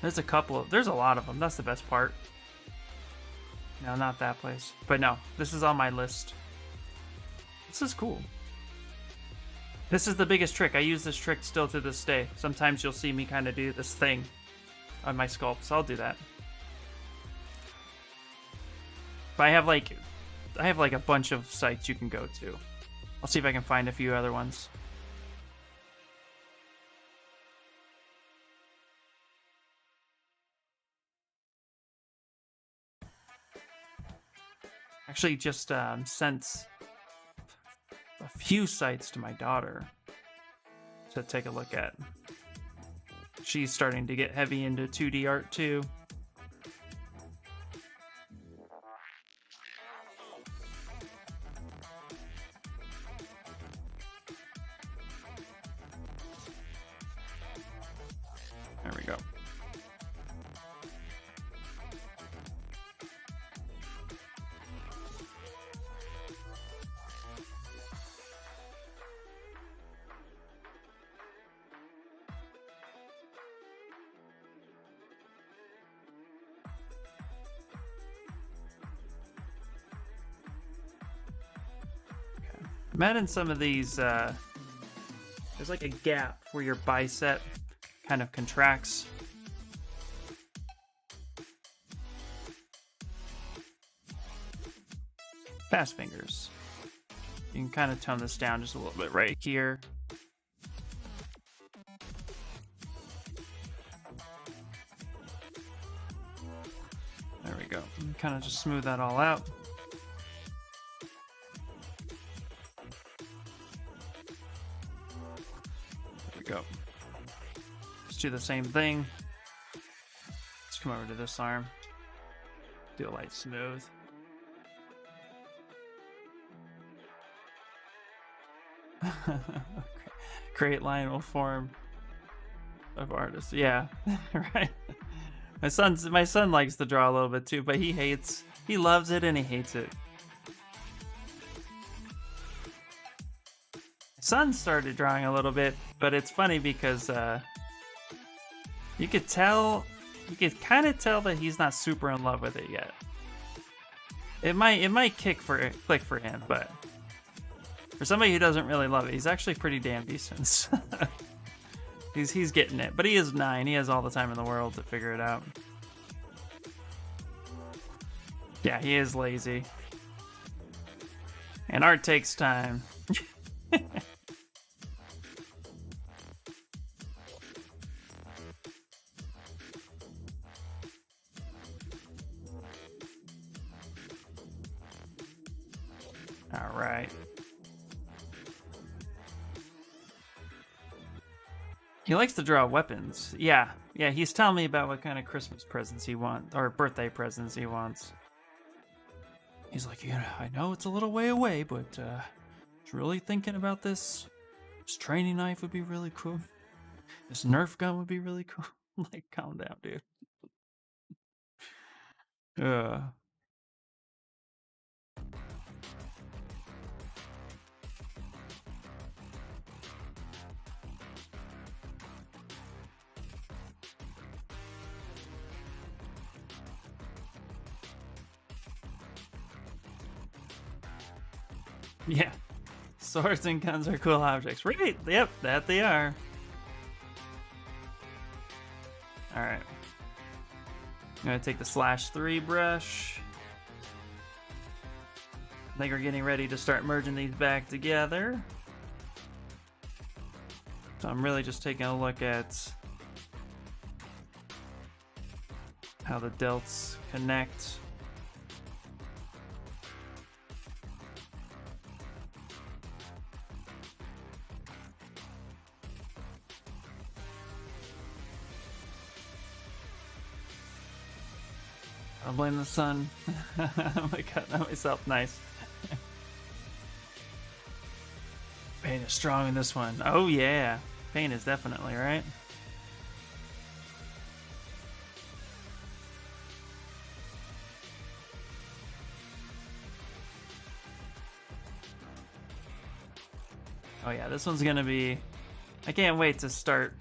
There's a lot of them. That's the best part. No, not that place. But no, this is on my list. This is cool. This is the biggest trick. I use this trick still to this day. Sometimes you'll see me kind of do this thing on my sculpts. I'll do that. But I have like a bunch of sites you can go to. I'll see if I can find a few other ones. Actually just sent a few sites to my daughter to take a look at. She's starting to get heavy into 2D art too. we go. Imagine some of these, there's like a gap where your bicep kind of contracts. Fast fingers. You can kind of tone this down just a little bit right here. There we go. Kind of just smooth that all out. Go. Let's do the same thing. Let's come over to this arm. Do a light smooth. Great line will form of artists. Yeah, right. My son likes to draw a little bit too, but he loves it and he hates it. Son started drawing a little bit, but it's funny because you could kind of tell that he's not super in love with it yet. It might click for him, but for somebody who doesn't really love it, he's actually pretty damn decent. he's getting it, but he is 9. He has all the time in the world to figure it out. Yeah, he is lazy, and art takes time. All right. He likes to draw weapons. Yeah, he's telling me about what kind of Christmas presents he wants, or birthday presents he wants. He's like, yeah, I know it's a little way away, but just really thinking about this. This training knife would be really cool. This Nerf gun would be really cool. Like, calm down, dude. Yeah. Swords and guns are cool objects. Right, yep, that they are. Alright. I'm gonna take the /3 brush. I think we're getting ready to start merging these back together. So I'm really just taking a look at how the delts connect. I'll blame the sun. Oh my god, not myself. Nice. Paint is strong in this one. Oh yeah. Paint is definitely, right? Oh yeah, this one's gonna be... I can't wait to start...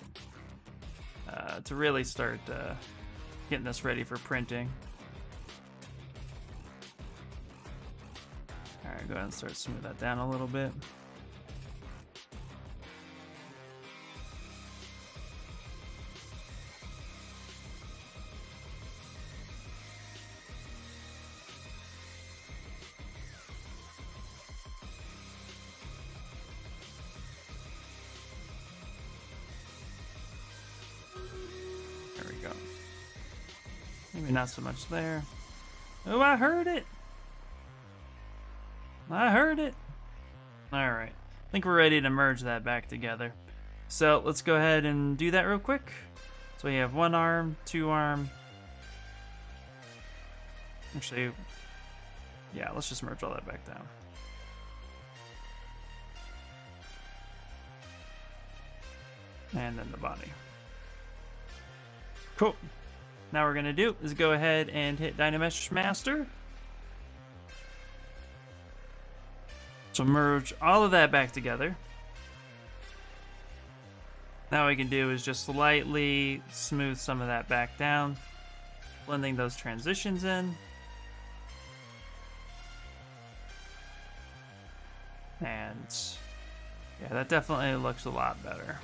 to really start getting this ready for printing. Alright, go ahead and start smooth that down a little bit. There we go. Maybe not so much there. Oh, I heard it! I heard it. Alright. I think we're ready to merge that back together. So let's go ahead and do that real quick. So we have 1 arm, 2 arm. Actually, yeah, let's just merge all that back down. And then the body. Cool. Now what we're gonna do is go ahead and hit Dynamesh Master. So merge all of that back together. Now what we can do is just slightly smooth some of that back down, blending those transitions in. And yeah, that definitely looks a lot better.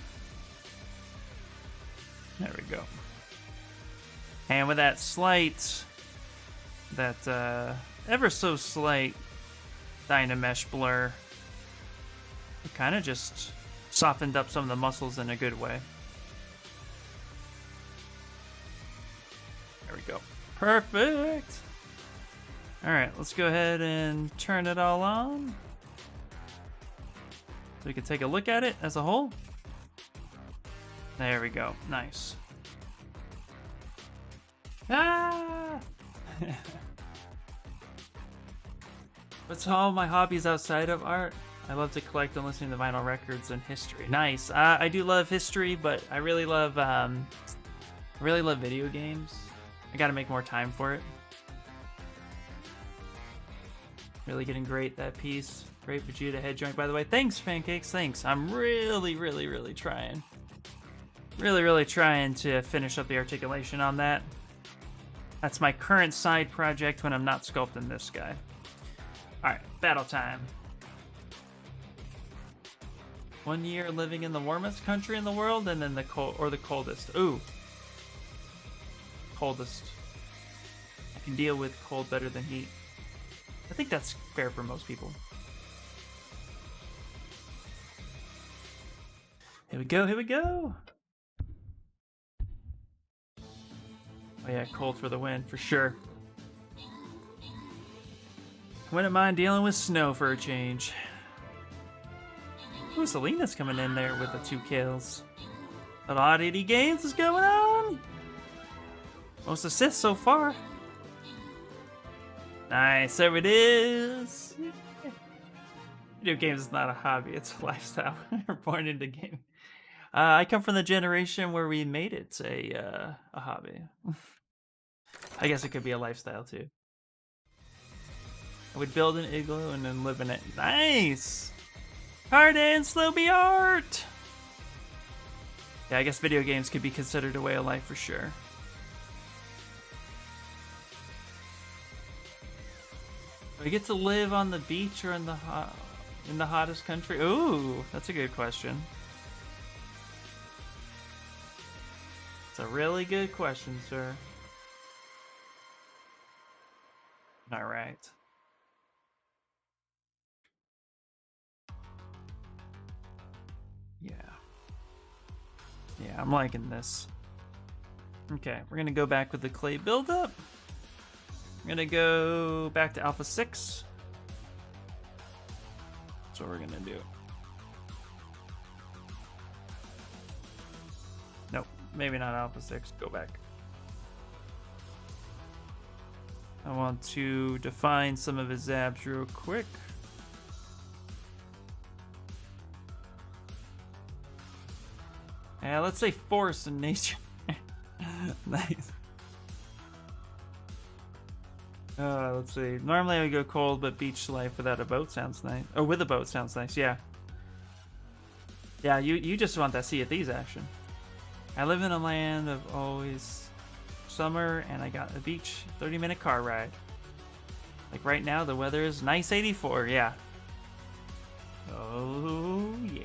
There we go. And with that slight, ever so slight Dynamesh blur, it kind of just softened up some of the muscles in a good way. There we go. Perfect. All right, let's go ahead and turn it all on so we can take a look at it as a whole. There we go. Nice. Ah! What's all my hobbies outside of art? I love to collect and listen to vinyl records and history. Nice. I do love history, but I really love video games. I gotta make more time for it. Really getting great, that piece. Great Vegeta head joint, by the way. Thanks, Pancakes. Thanks. I'm really trying. Really trying to finish up the articulation on that. That's my current side project when I'm not sculpting this guy. Alright, battle time. 1 year living in the warmest country in the world, and then the coldest. Ooh. Coldest. I can deal with cold better than heat. I think that's fair for most people. Here we go, here we go! Oh yeah, cold for the win, for sure. Wouldn't mind dealing with snow for a change. Ooh, Selena's coming in there with the 2 kills. A lot of 80 games is going on! Most assists so far. Nice, there it is! Video games is not a hobby, it's a lifestyle. We're born into gaming. I come from the generation where we made it a hobby. I guess it could be a lifestyle too. I would build an igloo and then live in it. Nice! Hard and Slowby art! Yeah, I guess video games could be considered a way of life for sure. Do I get to live on the beach or in the hottest country? Ooh, that's a good question. It's a really good question, sir. All right. Yeah. Yeah, I'm liking this. Okay, we're gonna go back with the clay buildup. We're gonna go back to Alpha 6. That's what we're gonna do. Nope, maybe not Alpha 6. Go back. I want to define some of his abs real quick. Yeah, let's say force and nature. Nice. Let's see. Normally I would go cold, but beach life without a boat sounds nice. Oh, with a boat sounds nice, yeah. Yeah, you just want that Sea of Thieves action. I live in a land of always summer, and I got a beach 30-minute car ride. Like right now, the weather is nice 84, yeah. Oh, yeah.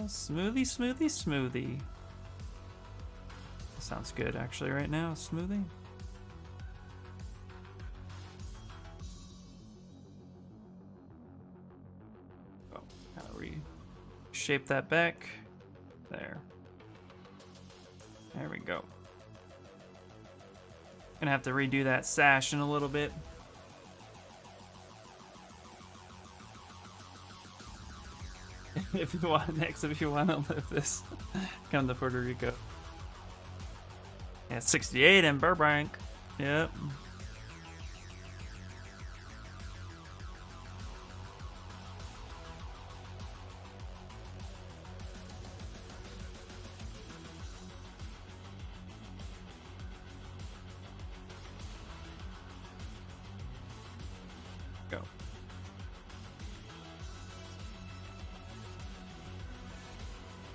Smoothie, smoothie, smoothie. Sounds good, actually, right now. Smoothie. Oh, gotta shape that back. There. There we go. Gonna have to redo that sash in a little bit. If you want if you want to live this, come to Puerto Rico. Yeah, 68 in Burbank. Yep. Go.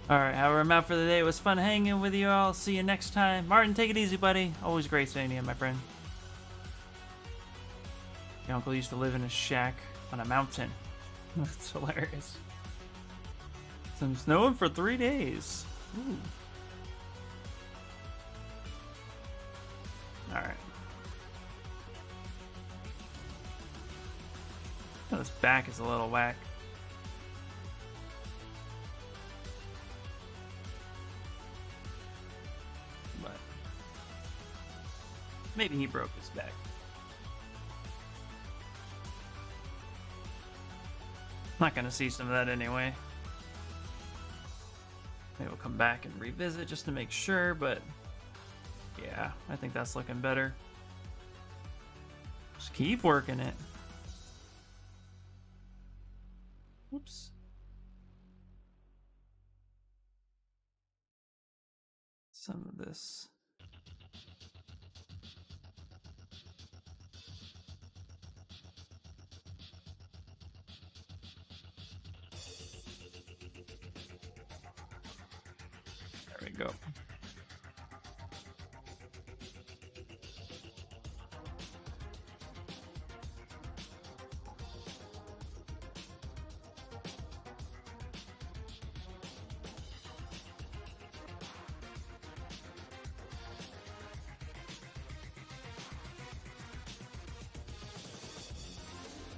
Alright, however, I'm out for the day. It was fun hanging with you all. See you next time. Martin, take it easy, buddy. Always great seeing you, my friend. Your uncle used to live in a shack on a mountain. That's hilarious. Some snowing for 3 days. Ooh. Alright. Oh, this back is a little whack. But maybe he broke his back. Not gonna see some of that anyway. Maybe we'll come back and revisit just to make sure, but yeah, I think that's looking better. Just keep working it. Oops. Some of this. There we go.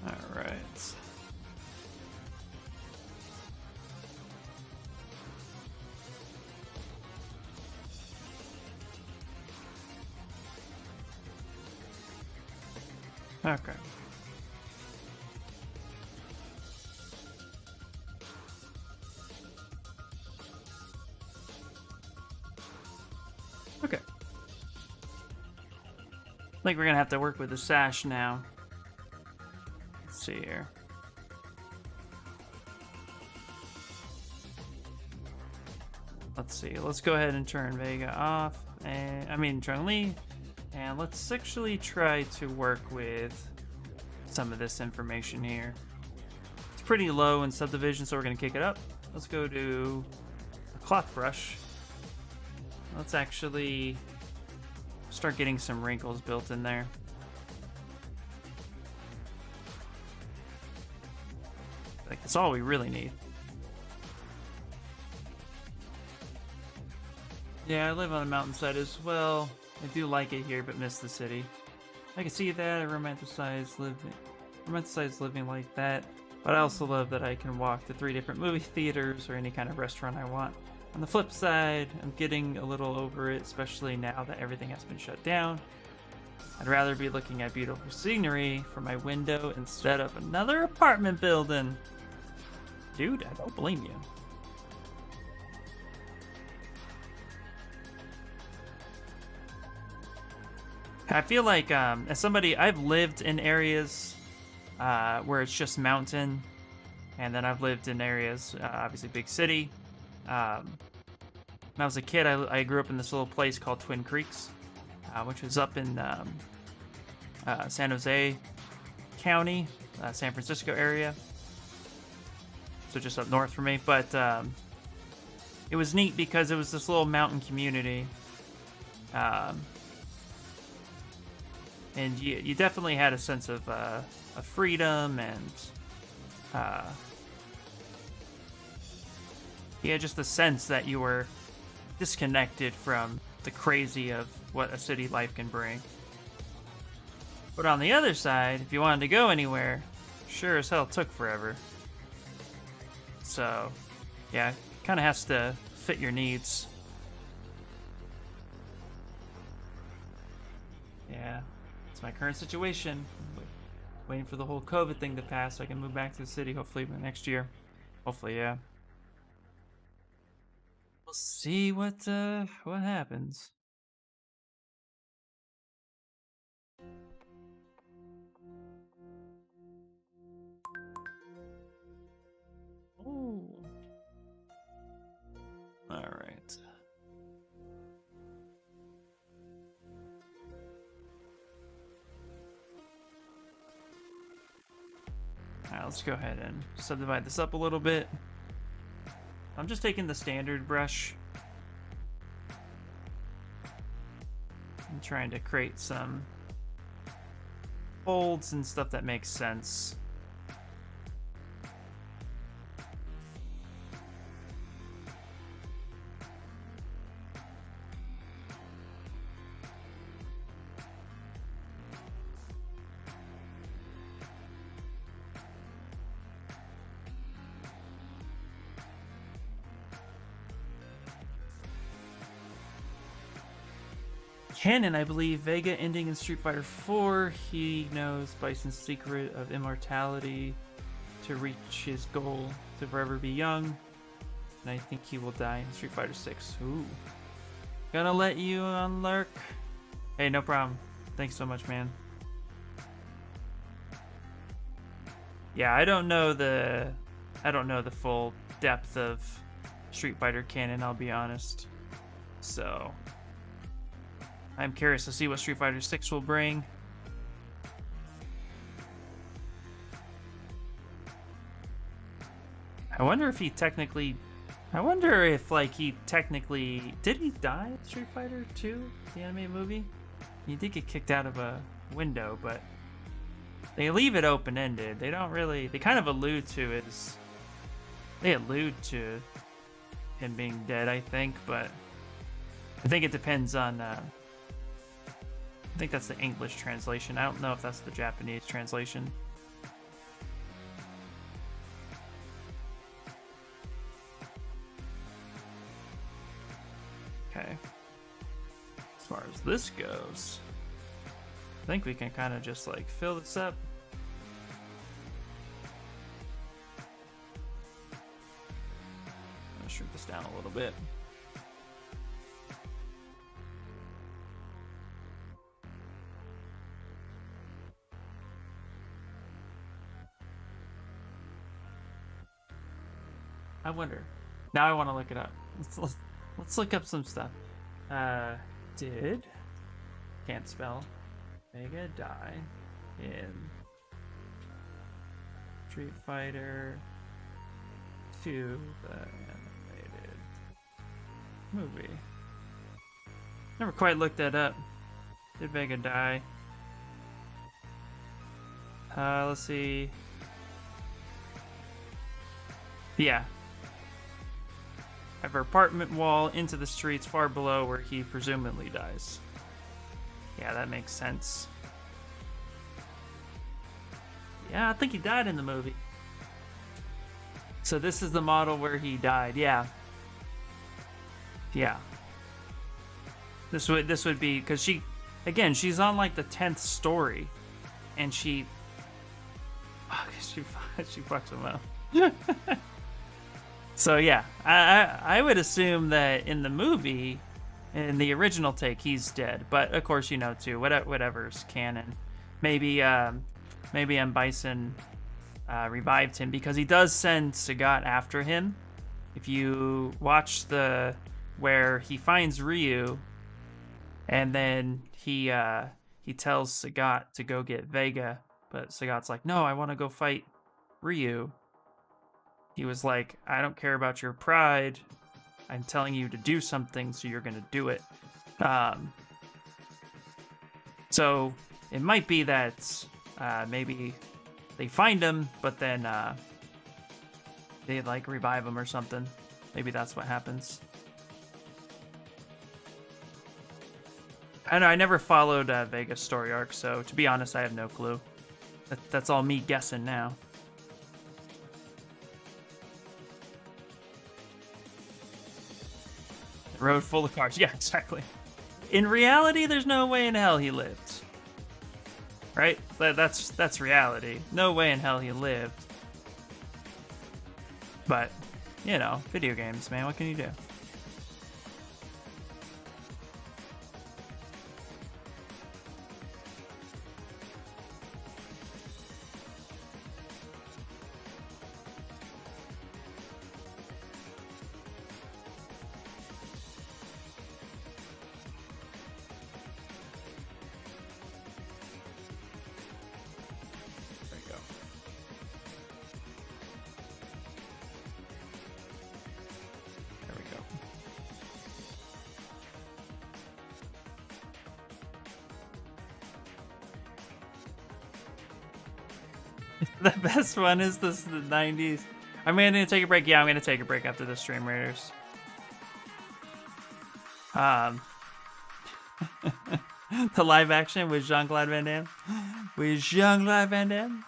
All right. Okay. Okay. I think we're gonna have to work with the sash now. Let's see here. Let's see. Let's go ahead and turn Vega off, and I mean turn Lee, and let's actually try to work with some of this information here. It's pretty low in subdivision, so we're gonna kick it up. Let's go to a cloth brush. Let's actually start getting some wrinkles built in there. Like, that's all we really need. Yeah, I live on a mountainside as well. I do like it here, but miss the city. I can see that. I romanticize living like that. But I also love that I can walk to 3 different movie theaters or any kind of restaurant I want. On the flip side, I'm getting a little over it, especially now that everything has been shut down. I'd rather be looking at beautiful scenery from my window instead of another apartment building. Dude, I don't blame you. I feel like, as somebody, I've lived in areas where it's just mountain, and then I've lived in areas, obviously big city. When I was a kid, I grew up in this little place called Twin Creeks, which is up in San Jose County, San Francisco area. So just up north from me, but it was neat because it was this little mountain community. And you definitely had a sense of freedom and yeah, just the sense that you were disconnected from the crazy of what a city life can bring. But on the other side, if you wanted to go anywhere, sure as hell took forever. So Yeah, kind of has to fit your needs. Yeah, it's my current situation. Waiting for the whole COVID thing to pass so I can move back to the city hopefully next year. Hopefully, yeah. We'll see what happens. Oh. All right. Alright, let's go ahead and subdivide this up a little bit. I'm just taking the standard brush. I'm trying to create some folds and stuff that makes sense. Canon, I believe, Vega ending in Street Fighter 4. He knows Bison's secret of immortality to reach his goal to forever be young. And I think he will die in Street Fighter 6. Ooh. Gonna let you on lurk. Hey, no problem. Thanks so much, man. Yeah, I don't know the full depth of Street Fighter canon, I'll be honest. So I'm curious to see what Street Fighter 6 will bring. I wonder if he technically did he die in Street Fighter 2, the anime movie? He did get kicked out of a window, but they leave it open-ended. They kind of allude to him being dead, I think, but I think it depends on I think that's the English translation. I don't know if that's the Japanese translation. Okay. As far as this goes, I think we can kind of just like fill this up. I'm gonna shrink this down a little bit. I wonder. Now I want to look it up. Let's look up some stuff. Can't spell Vega die in Street Fighter 2, the animated movie? Never quite looked that up. Did Vega die? Let's see. Yeah. Of her apartment wall into the streets far below where he presumably dies. Yeah, that makes sense. Yeah, I think he died in the movie. So this is the model where he died. Yeah. Yeah. This would be because she's on like the 10th story, and she fucks him up. So yeah, I would assume that in the movie, in the original take, he's dead. But of course, too, whatever's canon. Maybe M. Bison revived him because he does send Sagat after him. If you watch where he finds Ryu, and then he tells Sagat to go get Vega, but Sagat's like, no, I want to go fight Ryu. He was like, I don't care about your pride. I'm telling you to do something, so you're going to do it. So it might be that maybe they find him, but then they like revive him or something. Maybe that's what happens. I know, I never followed Vega's story arc, so to be honest, I have no clue. That's all me guessing now. Road full of cars. Yeah, exactly. In reality, there's no way in hell he lived. Right? That's reality. No way in hell he lived. But, you know, video games, man. What can you do? The best one is the 90s. I'm gonna take a break. Yeah, I'm gonna take a break after the Stream Raiders. The live action with Jean-Claude Van Damme. With Jean-Claude Van Damme.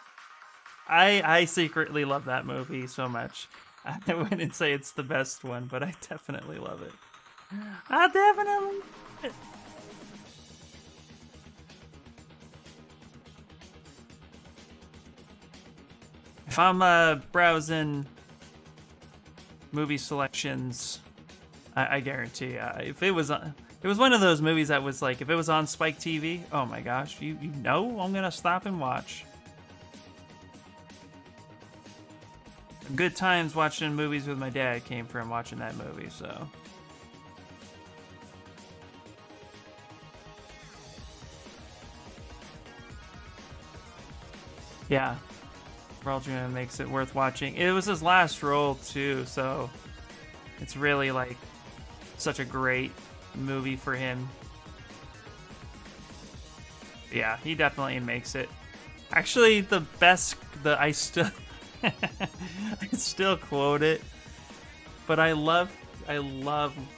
I secretly love that movie so much. I wouldn't say it's the best one, but I definitely love it. I definitely love it. If I'm browsing movie selections, I guarantee if it was one of those movies that was like, if it was on Spike TV, oh my gosh, you know I'm gonna stop and watch. Good times watching movies with my dad came from watching that movie, so. Yeah. Pearl Jam makes it worth watching. It was his last role too, so it's really like such a great movie for him. Yeah, he definitely makes it. Actually, I still I still quote it, but I love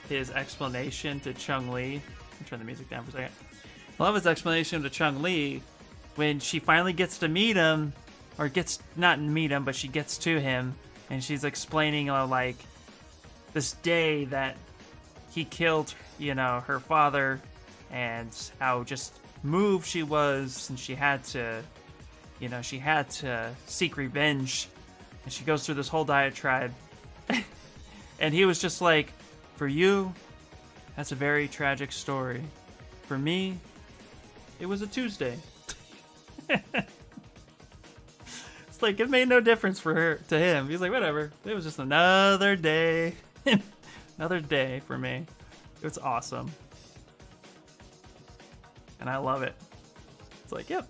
his explanation to Chung-Li. Let me turn the music down for a second. I love his explanation to Chung-Li when she finally gets to meet him. Or gets, not meet him, but she gets to him, and she's explaining, like, this day that he killed, you know, her father, and how just moved she was, and she had to, you know, she had to seek revenge, and she goes through this whole diatribe, and he was just like, for you, that's a very tragic story. For me, it was a Tuesday. Like, it made no difference for her to him. He's like, whatever. It was just another day. Another day for me. It was awesome. And I love it. It's like, yep.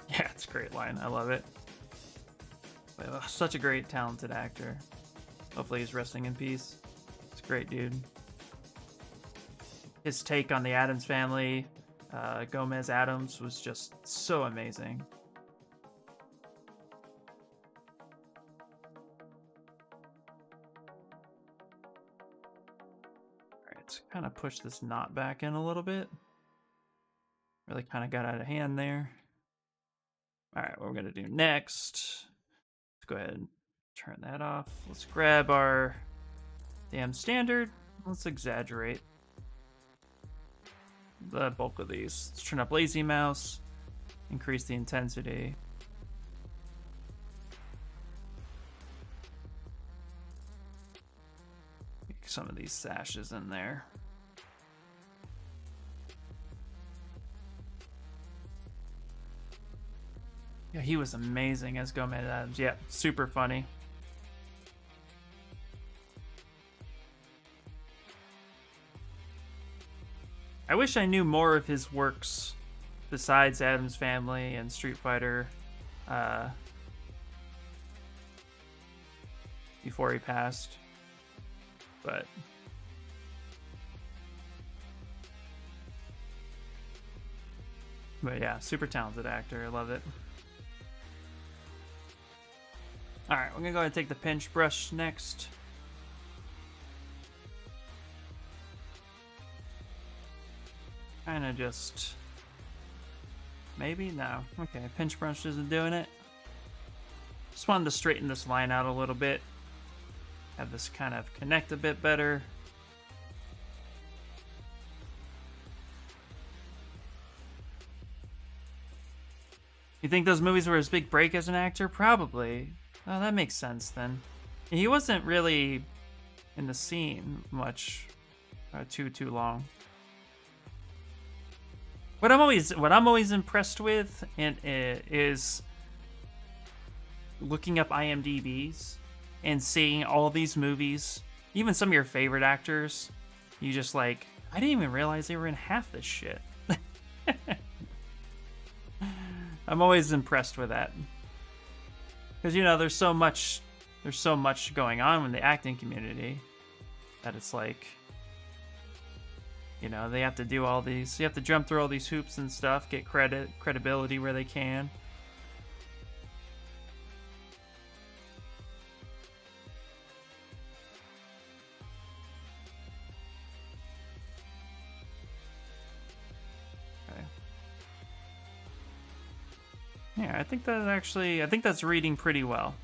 Yeah, it's a great line. I love it. But, such a great, talented actor. Hopefully he's resting in peace. It's a great dude. His take on the Addams family, Gomez Addams, was just so amazing. Alright, let's kind of push this knot back in a little bit. Really kind of got out of hand there. Alright, what we're going to do next, let's go ahead and turn that off. Let's grab our damn standard. Let's exaggerate the bulk of these. Let's turn up lazy mouse, increase the intensity. Get some of these sashes in there. Yeah, he was amazing as Gomez Addams. Yeah, super funny. I wish I knew more of his works besides Addams Family and Street Fighter before he passed. But yeah, super talented actor. I love it. Alright, we're gonna go ahead and take the pinch brush next. Kind of just... maybe? No. Okay, pinch brush isn't doing it. Just wanted to straighten this line out a little bit. Have this kind of connect a bit better. You think those movies were his big break as an actor? Probably. Oh, that makes sense then. He wasn't really in the scene much, too long. What I'm always impressed with is looking up IMDb's and seeing all these movies, even some of your favorite actors. You just like, I didn't even realize they were in half this shit. I'm always impressed with that, because you know there's so much going on in the acting community that it's like, you know, they have to do all these, you have to jump through all these hoops and stuff, get credibility where they can. Yeah, I think that's reading pretty well.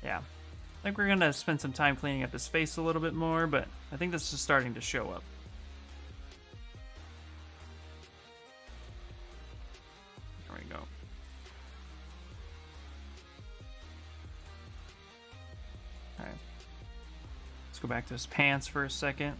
Yeah. I think we're gonna spend some time cleaning up the space a little bit more, but I think this is starting to show up. There we go. Alright. Let's go back to his pants for a second.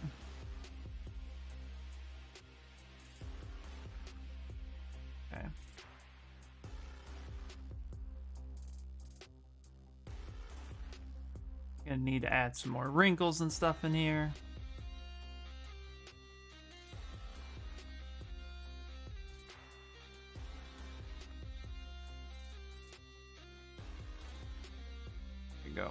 Gonna need to add some more wrinkles and stuff in here. There you go.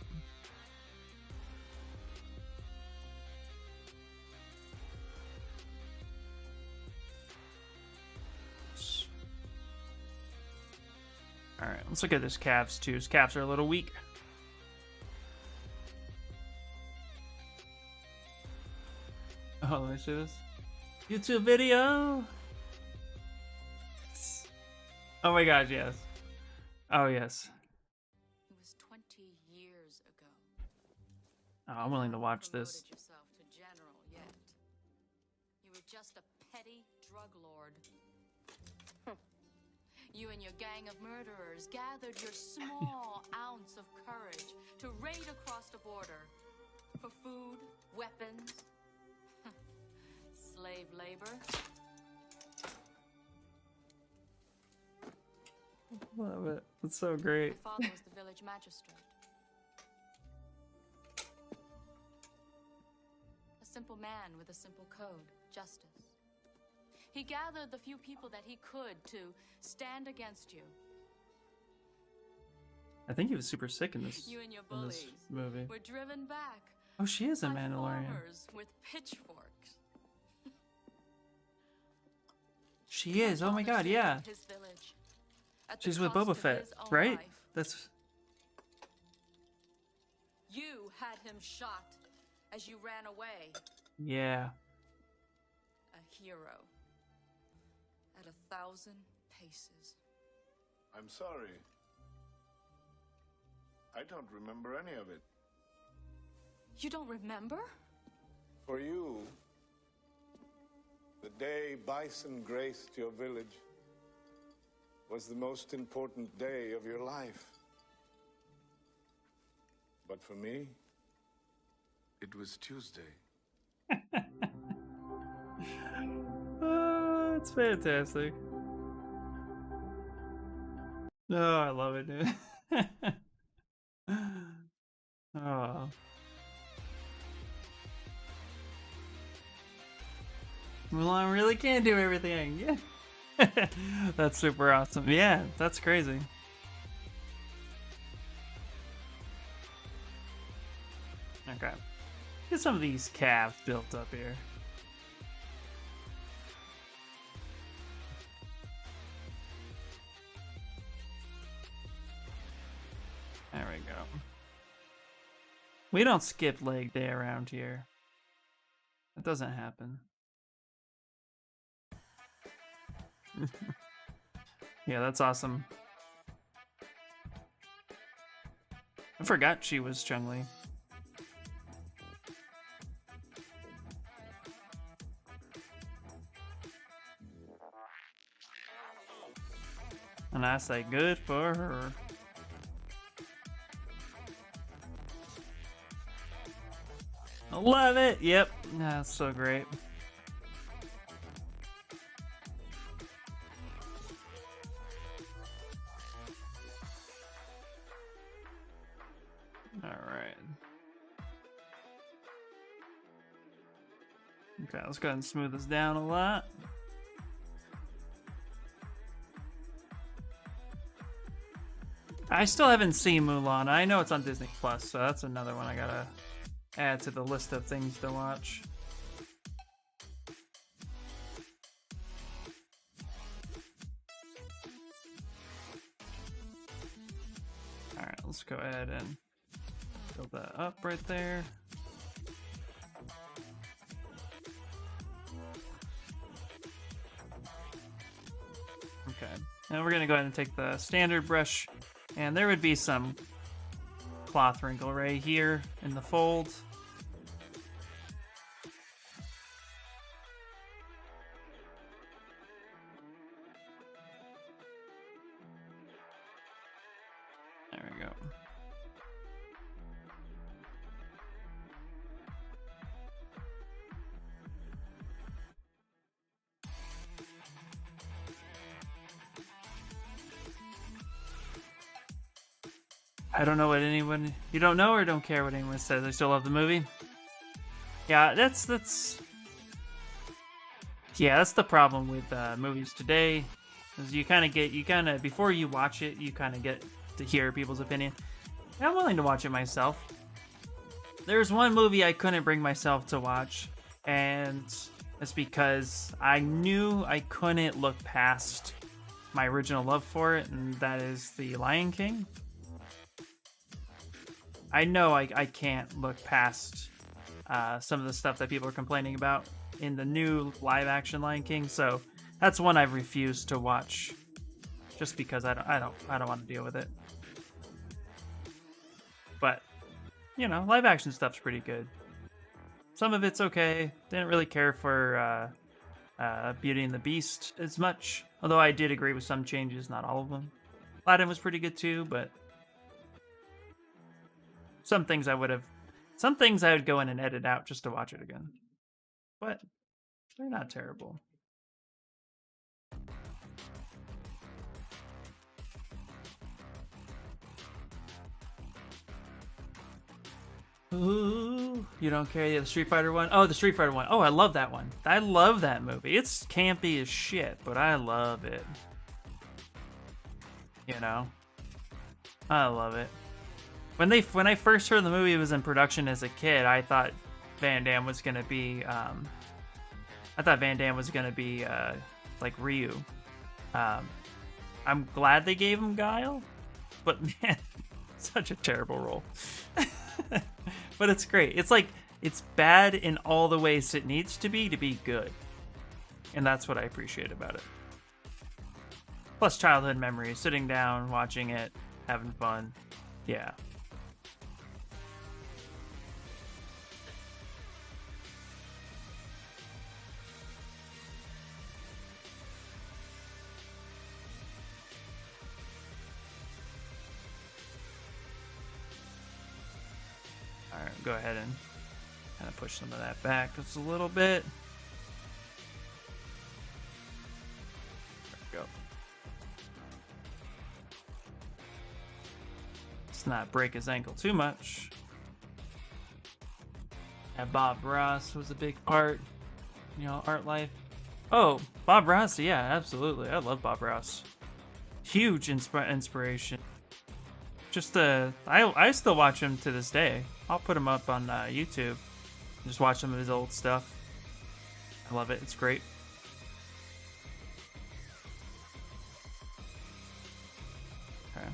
All right, let's look at his calves too. His calves are a little weak. Oh, let me see this. YouTube video! Oh my gosh, yes. Oh, yes. It was 20 years ago. Oh, I'm willing to watch this. Yourself to general yet. You were just a petty drug lord. You and your gang of murderers gathered your small ounce of courage to raid across the border for food, weapons, slave labor. Love it. It's so great. My father was the village magistrate. A simple man with a simple code, justice. He gathered the few people that he could to stand against you. I think he was super sick in this, You and your in this bullies movie. were driven back Oh, she is a by Mandalorian. farmers with pitchforks. She is. Oh my god, yeah. His village, at the She's with cost Boba of Fett, his own right? life. That's... You had him shot as you ran away. Yeah. A hero. At 1,000 paces. I'm sorry. I don't remember any of it. You don't remember? For you, the day bison graced your village was the most important day of your life. But for me, it was Tuesday. Oh, it's fantastic. Oh, I love it, dude. Oh. Mulan really can do everything. Yeah. That's super awesome. Yeah, that's crazy. Okay. Get some of these calves built up here. There we go. We don't skip leg day around here. It doesn't happen. Yeah, that's awesome. I forgot she was Chun-Li. And I say good for her. I love it. Yep. That's so great. All right. Okay, let's go ahead and smooth this down a lot. I still haven't seen Mulan. I know it's on Disney Plus, so that's another one I gotta add to the list of things to watch. Alright, let's go ahead and build that up right there. Okay, now we're gonna go ahead and take the standard brush, and there would be some cloth wrinkle right here in the fold. There we go. I don't know what anyone... You don't know or don't care what anyone says. I still love the movie. Yeah, that's the problem with movies today. Is you kind of before you watch it, you kind of get to hear people's opinion. I'm willing to watch it myself. There's one movie I couldn't bring myself to watch, and it's because I knew I couldn't look past my original love for it, and that is The Lion King. I know I can't look past some of the stuff that people are complaining about in the new live-action Lion King, so that's one I've refused to watch, just because I don't want to deal with it. But you know, live-action stuff's pretty good. Some of it's okay. Didn't really care for Beauty and the Beast as much, although I did agree with some changes, not all of them. Aladdin was pretty good too, but some things I would go in and edit out just to watch it again. But they're not terrible. Ooh, you don't care? The Street Fighter one? Oh, the Street Fighter one. Oh, I love that one. I love that movie. It's campy as shit, but I love it. You know? I love it. When I first heard the movie was in production as a kid, I thought Van Damme was gonna be like Ryu. I'm glad they gave him Guile, but man, such a terrible role. But it's great. It's like, it's bad in all the ways it needs to be good. And that's what I appreciate about it. Plus childhood memories, sitting down, watching it, having fun. Yeah. Alright, go ahead and kind of push some of that back just a little bit. There we go. Let's not break his ankle too much. Yeah, Bob Ross was a big part, you know, art life. Oh, Bob Ross, yeah, absolutely. I love Bob Ross. Huge inspiration. Just I still watch him to this day. I'll put him up on YouTube. Just watch some of his old stuff. I love it. It's great. Okay.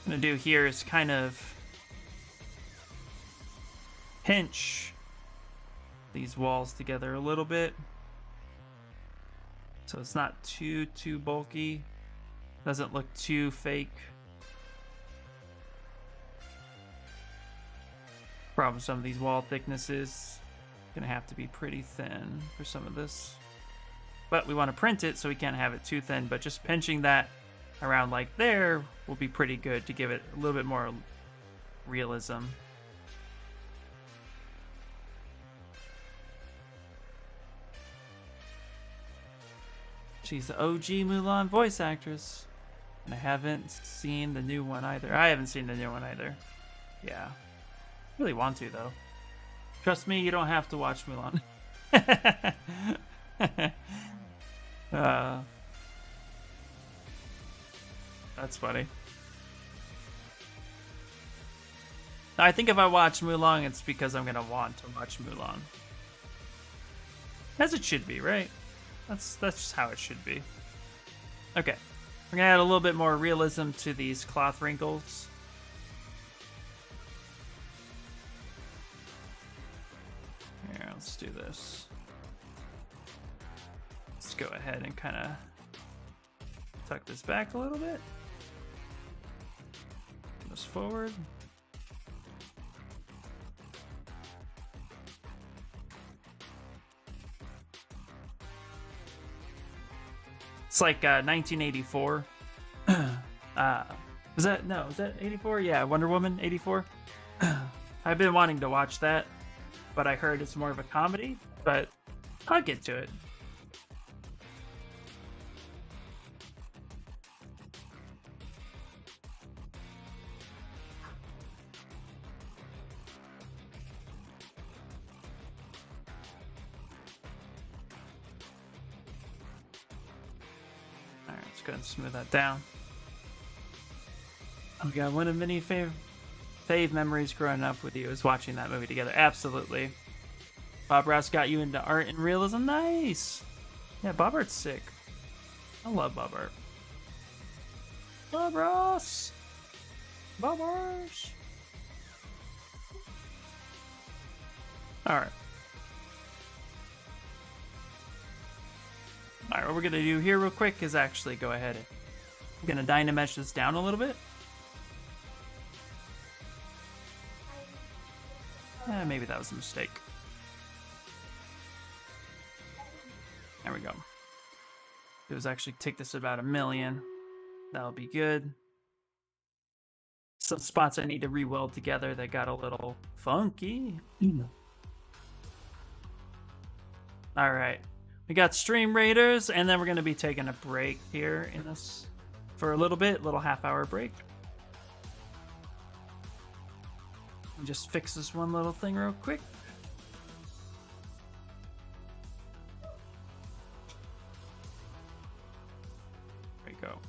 What I'm gonna do here is kind of pinch these walls together a little bit. So it's not too bulky. Doesn't look too fake. Problem with some of these wall thicknesses. Gonna have to be pretty thin for some of this. But we want to print it, so we can't have it too thin, but just pinching that around like there will be pretty good to give it a little bit more realism. She's the OG Mulan voice actress. And I haven't seen the new one either. I haven't seen the new one either. Yeah. Really want to, though. Trust me, you don't have to watch Mulan. That's funny. I think if I watch Mulan, it's because I'm gonna want to watch Mulan. As it should be, right? That's just how it should be. Okay. We're gonna add a little bit more realism to these cloth wrinkles. Here, let's do this. Let's go ahead and kind of tuck this back a little bit. Move this forward. It's like 1984. Is that 84? Yeah, Wonder Woman 84. I've been wanting to watch that, but I heard it's more of a comedy, but I'll get to it. Alright, let's go ahead and smooth that down. Oh god, one of many fave memories growing up with you is watching that movie together. Absolutely. Bob Ross got you into art and realism. Nice! Yeah, Bob Art's sick. I love Bob Art. Bob Ross! Bob Ross! Alright. Alright, what we're gonna do here real quick is actually go ahead and I'm gonna Dynamesh this down a little bit. Maybe that was a mistake. There we go. It was actually take this about 1 million. That'll be good. Some spots I need to re-weld together that got a little funky. All right, we got Stream Raiders, and then we're gonna be taking a break here in this for a little bit, little half-hour break. Just fix this one little thing real quick. There we go.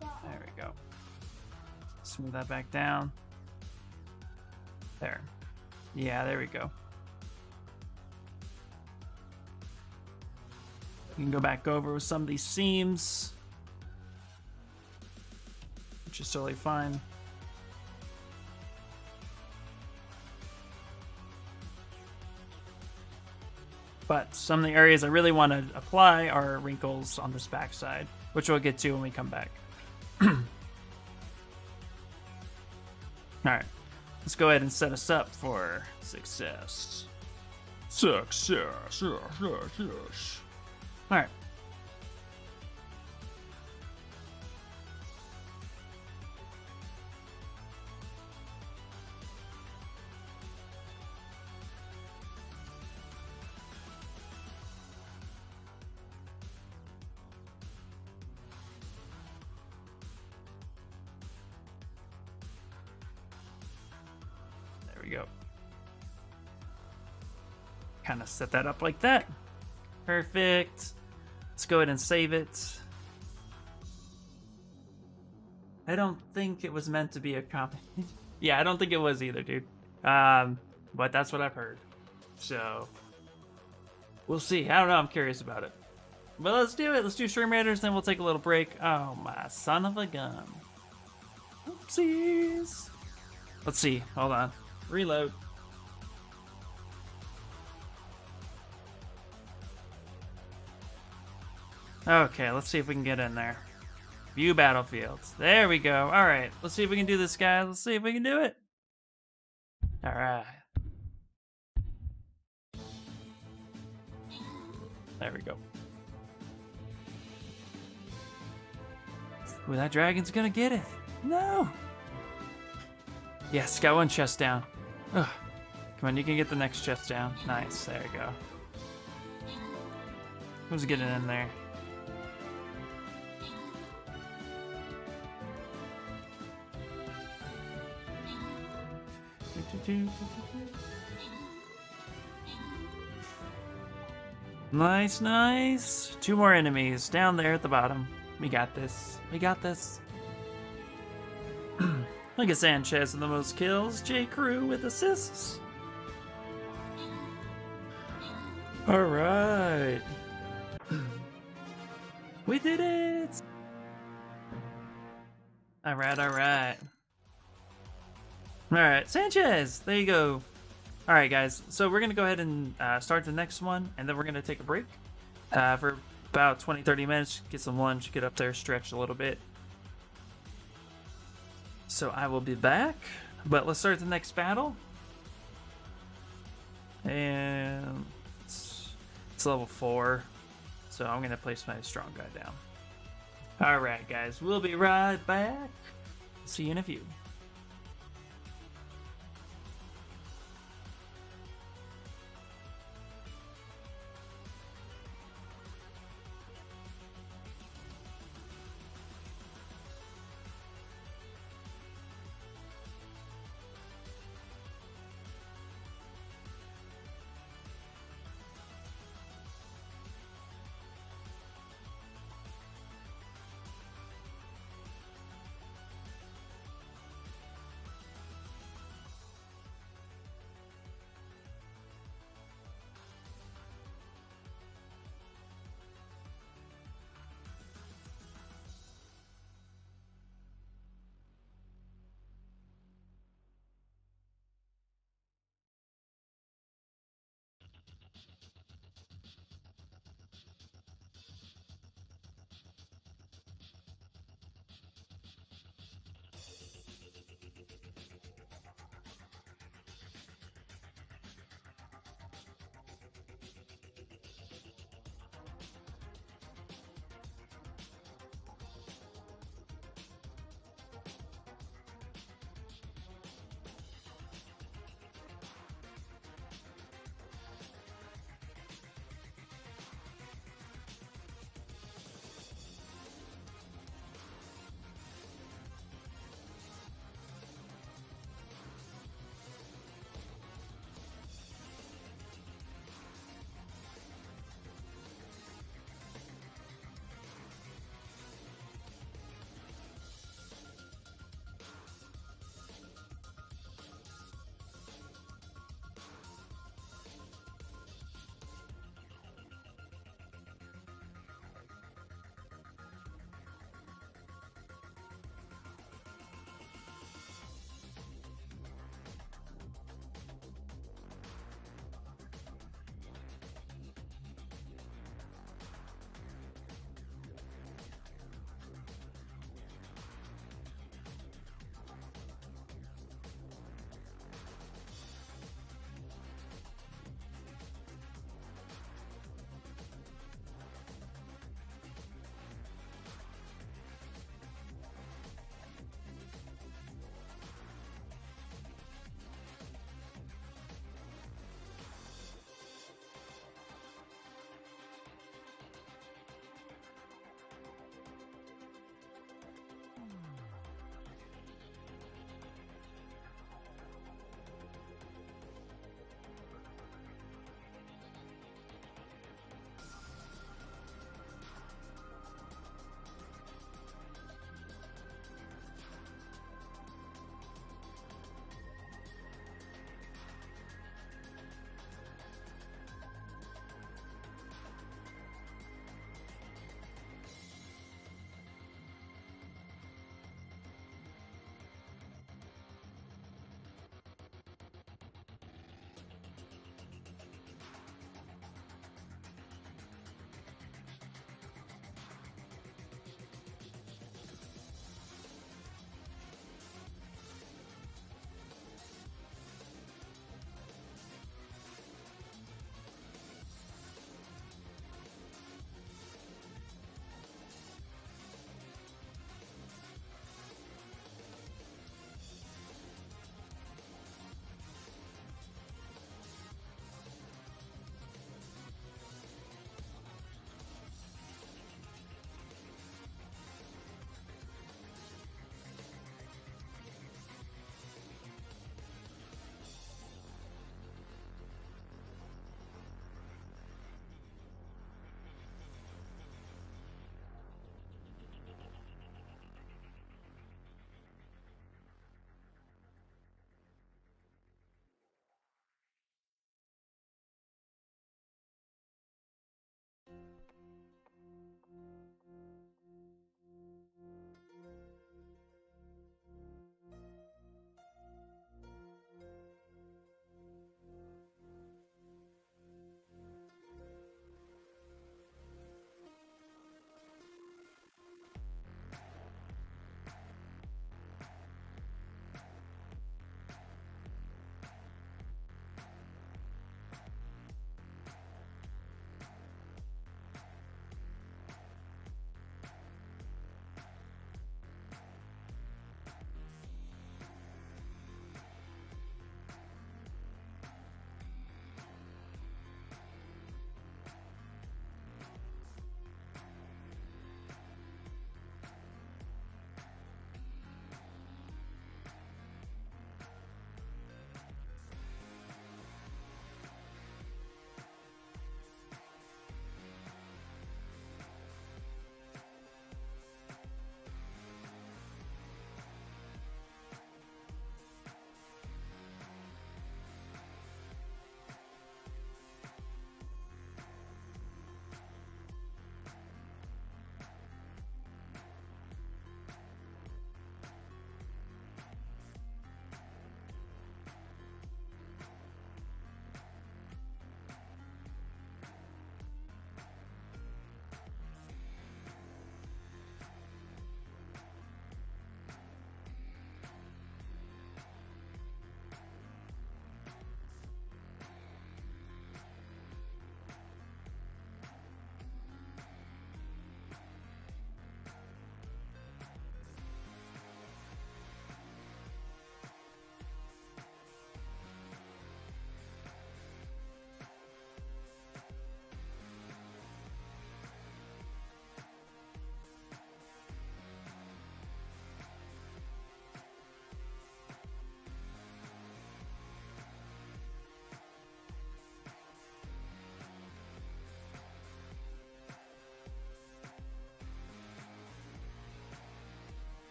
There we go. Smooth that back down. There. Yeah, there we go. You can go back over with some of these seams, which is totally fine. But some of the areas I really want to apply are wrinkles on this back side, which we'll get to when we come back. All right, let's go ahead and set us up for success. Success. All right. There we go. Kind of set that up like that. Perfect. Let's go ahead and save it. I don't think it was meant to be a copy. Yeah, I don't think it was either, dude. But that's what I've heard. So we'll see. I don't know. I'm curious about it. But let's do it. Let's do Stream Raiders, then we'll take a little break. Oh, my son of a gun. Oopsies. Let's see. Hold on. Reload. Okay, let's see if we can get in there. View battlefields. There we go. All right, let's see if we can do this, guys. Let's see if we can do it. All right. There we go. Ooh, that dragon's gonna get it. No. Yes, got one chest down. Ugh. Come on, you can get the next chest down. Nice, there you go. Who's getting in there? Nice, nice. 2 more enemies down there at the bottom. We got this. We got this. Look at Sanchez with the most kills. J. Crew with assists. All right. We did it. All right, all right. All right, Sanchez. There you go. All right, guys. So we're going to go ahead and start the next one, and then we're going to take a break for about 20-30 minutes, get some lunch, get up there, stretch a little bit. So I will be back, but let's start the next battle. And it's level 4, so I'm going to place my strong guy down. All right, guys. We'll be right back. See you in a few.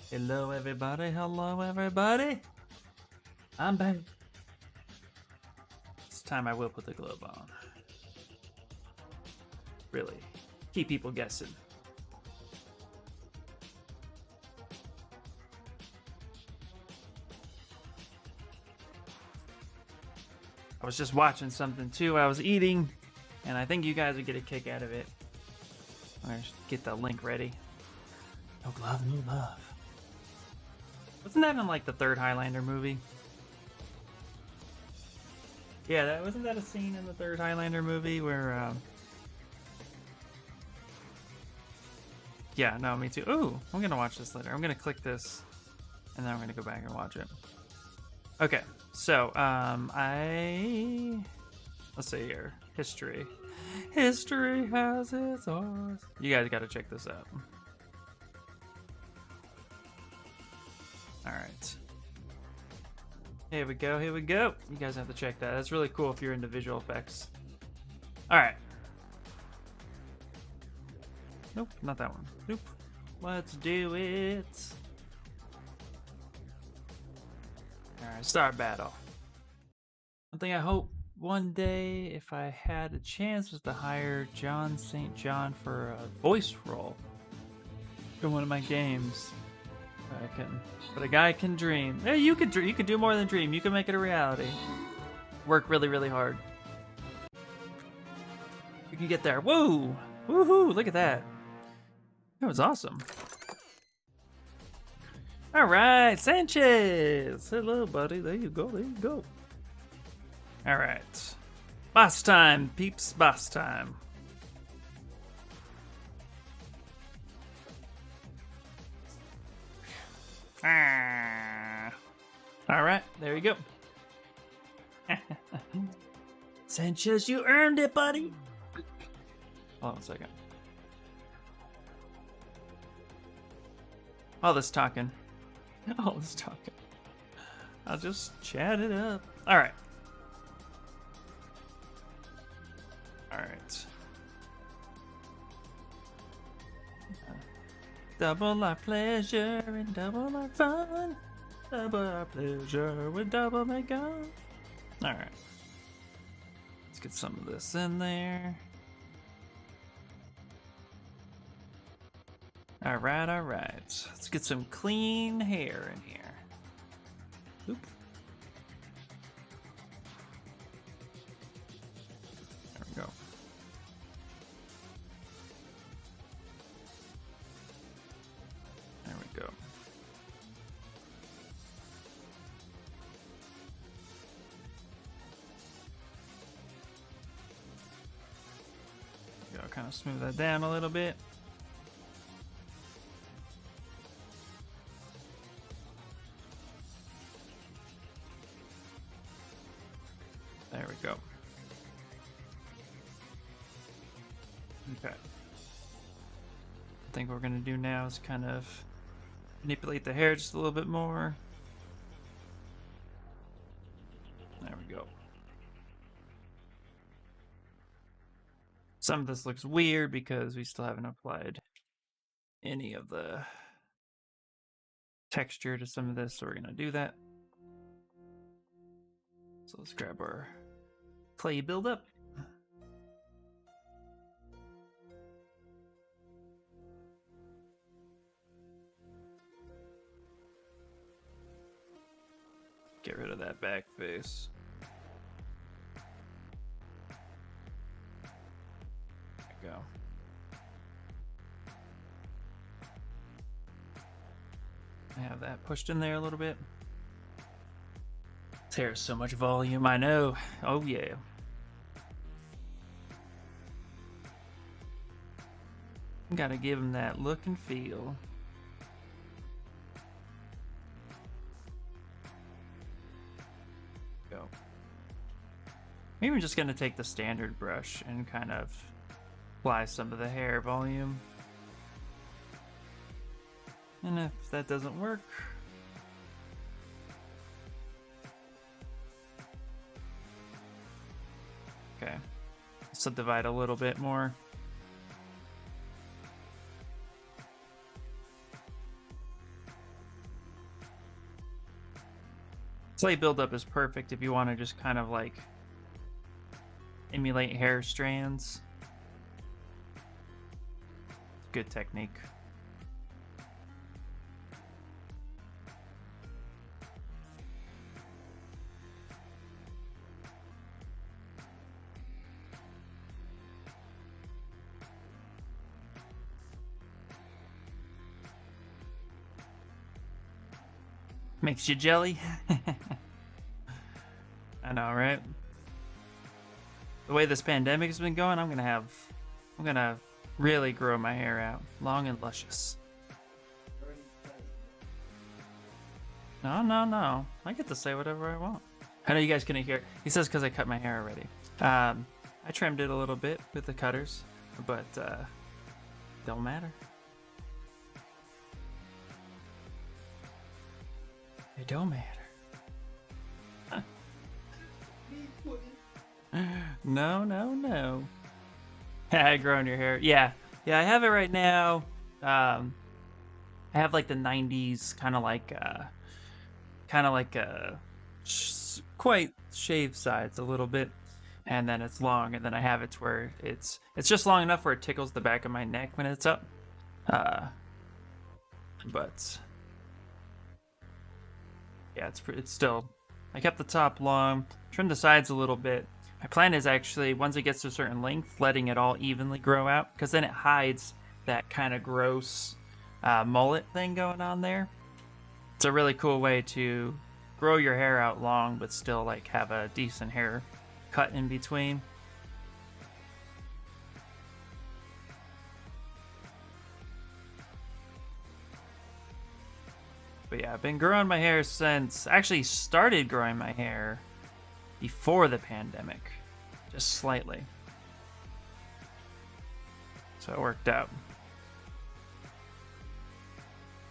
Hello, everybody. Hello, everybody. I'm back. This time I will put the glove on. Really. Keep people guessing. I was just watching something too. I was eating, and I think you guys would get a kick out of it. I'm gonna get the link ready. No glove, no love. Wasn't that in like the third Highlander movie? Yeah, wasn't that a scene in the third Highlander movie where? Yeah, no, me too. Ooh, I'm gonna watch this later. I'm gonna click this, and then I'm gonna go back and watch it. Okay, so let's see here. History. History has its horse. You guys got to check this out. All right. Here we go. Here we go. You guys have to check that. That's really cool if you're into visual effects. All right. Nope, not that one. Nope. Let's do it. All right, start battle. One thing I hope one day, if I had a chance, was to hire John St. John for a voice role in one of my games. But a guy can dream. Yeah, you could do more than dream. You can make it a reality. Work really, really hard. You can get there. Woo! Woohoo! Look at that. That was awesome. All right, Sanchez. Hello, buddy. There you go. There you go. All right. Boss time, peeps. Boss time. All right, there you go. Sanchez, you earned it, buddy. Hold on a second. All this talking. All this talking. I'll just chat it up. All right. All right. Double our pleasure and double our fun. Double our pleasure with double my gun. All right. Let's get some of this in there. All right, all right. Let's get some clean hair in here. Oop. There we go. There we go. Kind of smooth that down a little bit. There we go. Okay. I think what we're going to do now is kind of manipulate the hair just a little bit more. There we go. Some of this looks weird because we still haven't applied any of the texture to some of this, so we're going to do that. So let's grab our clay buildup. Get rid of that back face. There we go. I have that pushed in there a little bit. This hair has so much volume, I know. Oh yeah. Gotta give him that look and feel. Go. Maybe I'm just gonna take the standard brush and kind of apply some of the hair volume. And if that doesn't work, okay, subdivide a little bit more. Slight buildup is perfect if you want to just kind of like emulate hair strands. Good technique. Makes you jelly. I know, right? The way this pandemic has been going, I'm gonna really grow my hair out, long and luscious. No. I get to say whatever I want. I know you guys couldn't hear. He says because I cut my hair already. I trimmed it a little bit with the cutters, but don't matter. It don't matter. No. I grown your hair. Yeah, I have it right now. I have like the 90s kind of like quite shaved sides a little bit, and then it's long, and then I have it to where it's just long enough where it tickles the back of my neck when it's up. But yeah, it's still, I kept the top long, trimmed the sides a little bit. My plan is actually, once it gets to a certain length, letting it all evenly grow out, because then it hides that kind of gross mullet thing going on there. It's a really cool way to grow your hair out long, but still like have a decent hair cut in between. But yeah, I've been growing my hair since, actually started growing my hair before the pandemic, just slightly. So it worked out.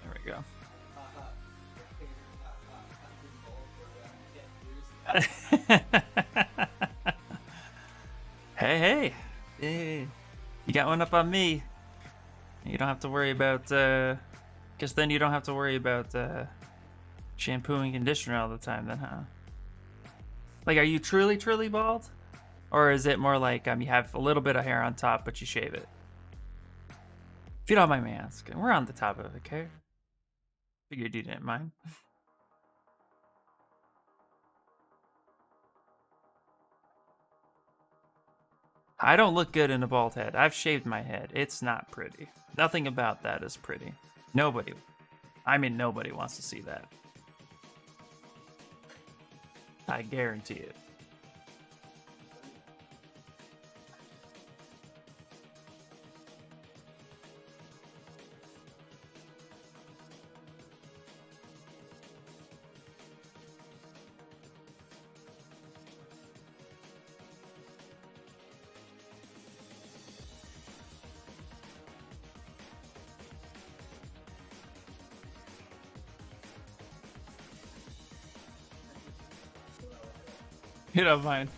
There we go. Hey, you got one up on me. You don't have to worry about, guess then you don't have to worry about shampoo and conditioner all the time then, huh? Like, are you truly bald? Or is it more like you have a little bit of hair on top, but you shave it? If you don't mind me asking, we're on the top of it, okay? Figured you didn't mind. I don't look good in a bald head. I've shaved my head. It's not pretty. Nothing about that is pretty. Nobody wants to see that. I guarantee it. You don't mind.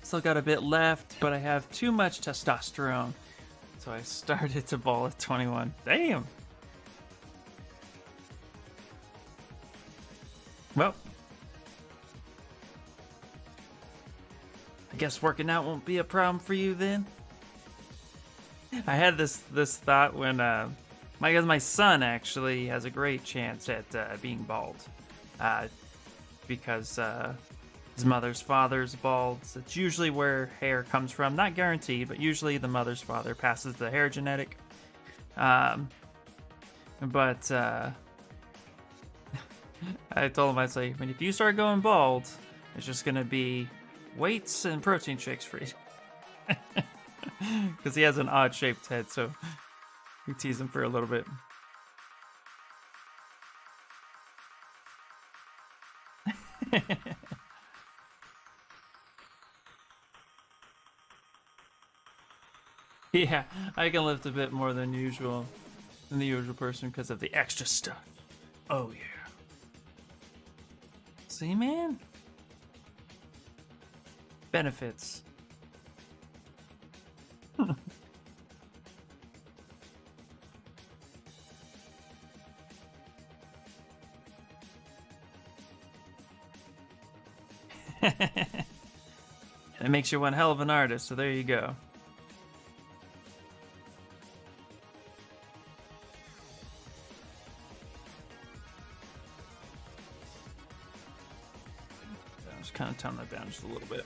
Still got a bit left, but I have too much testosterone. So I started to ball at 21. Damn. Well, I guess working out won't be a problem for you then. I had this thought when my son actually has a great chance at being bald, because his mother's father's bald. It's usually where hair comes from. Not guaranteed, but usually the mother's father passes the hair genetic. But I told him, I say, when if you start going bald, it's just gonna be weights and protein shakes for you. Because he has an odd shaped head, so we tease him for a little bit. Yeah, I can lift a bit more than the usual person because of the extra stuff. Oh yeah. See, man? Benefits. It makes you one hell of an artist, so there you go. I'm just kind of tone that down just a little bit.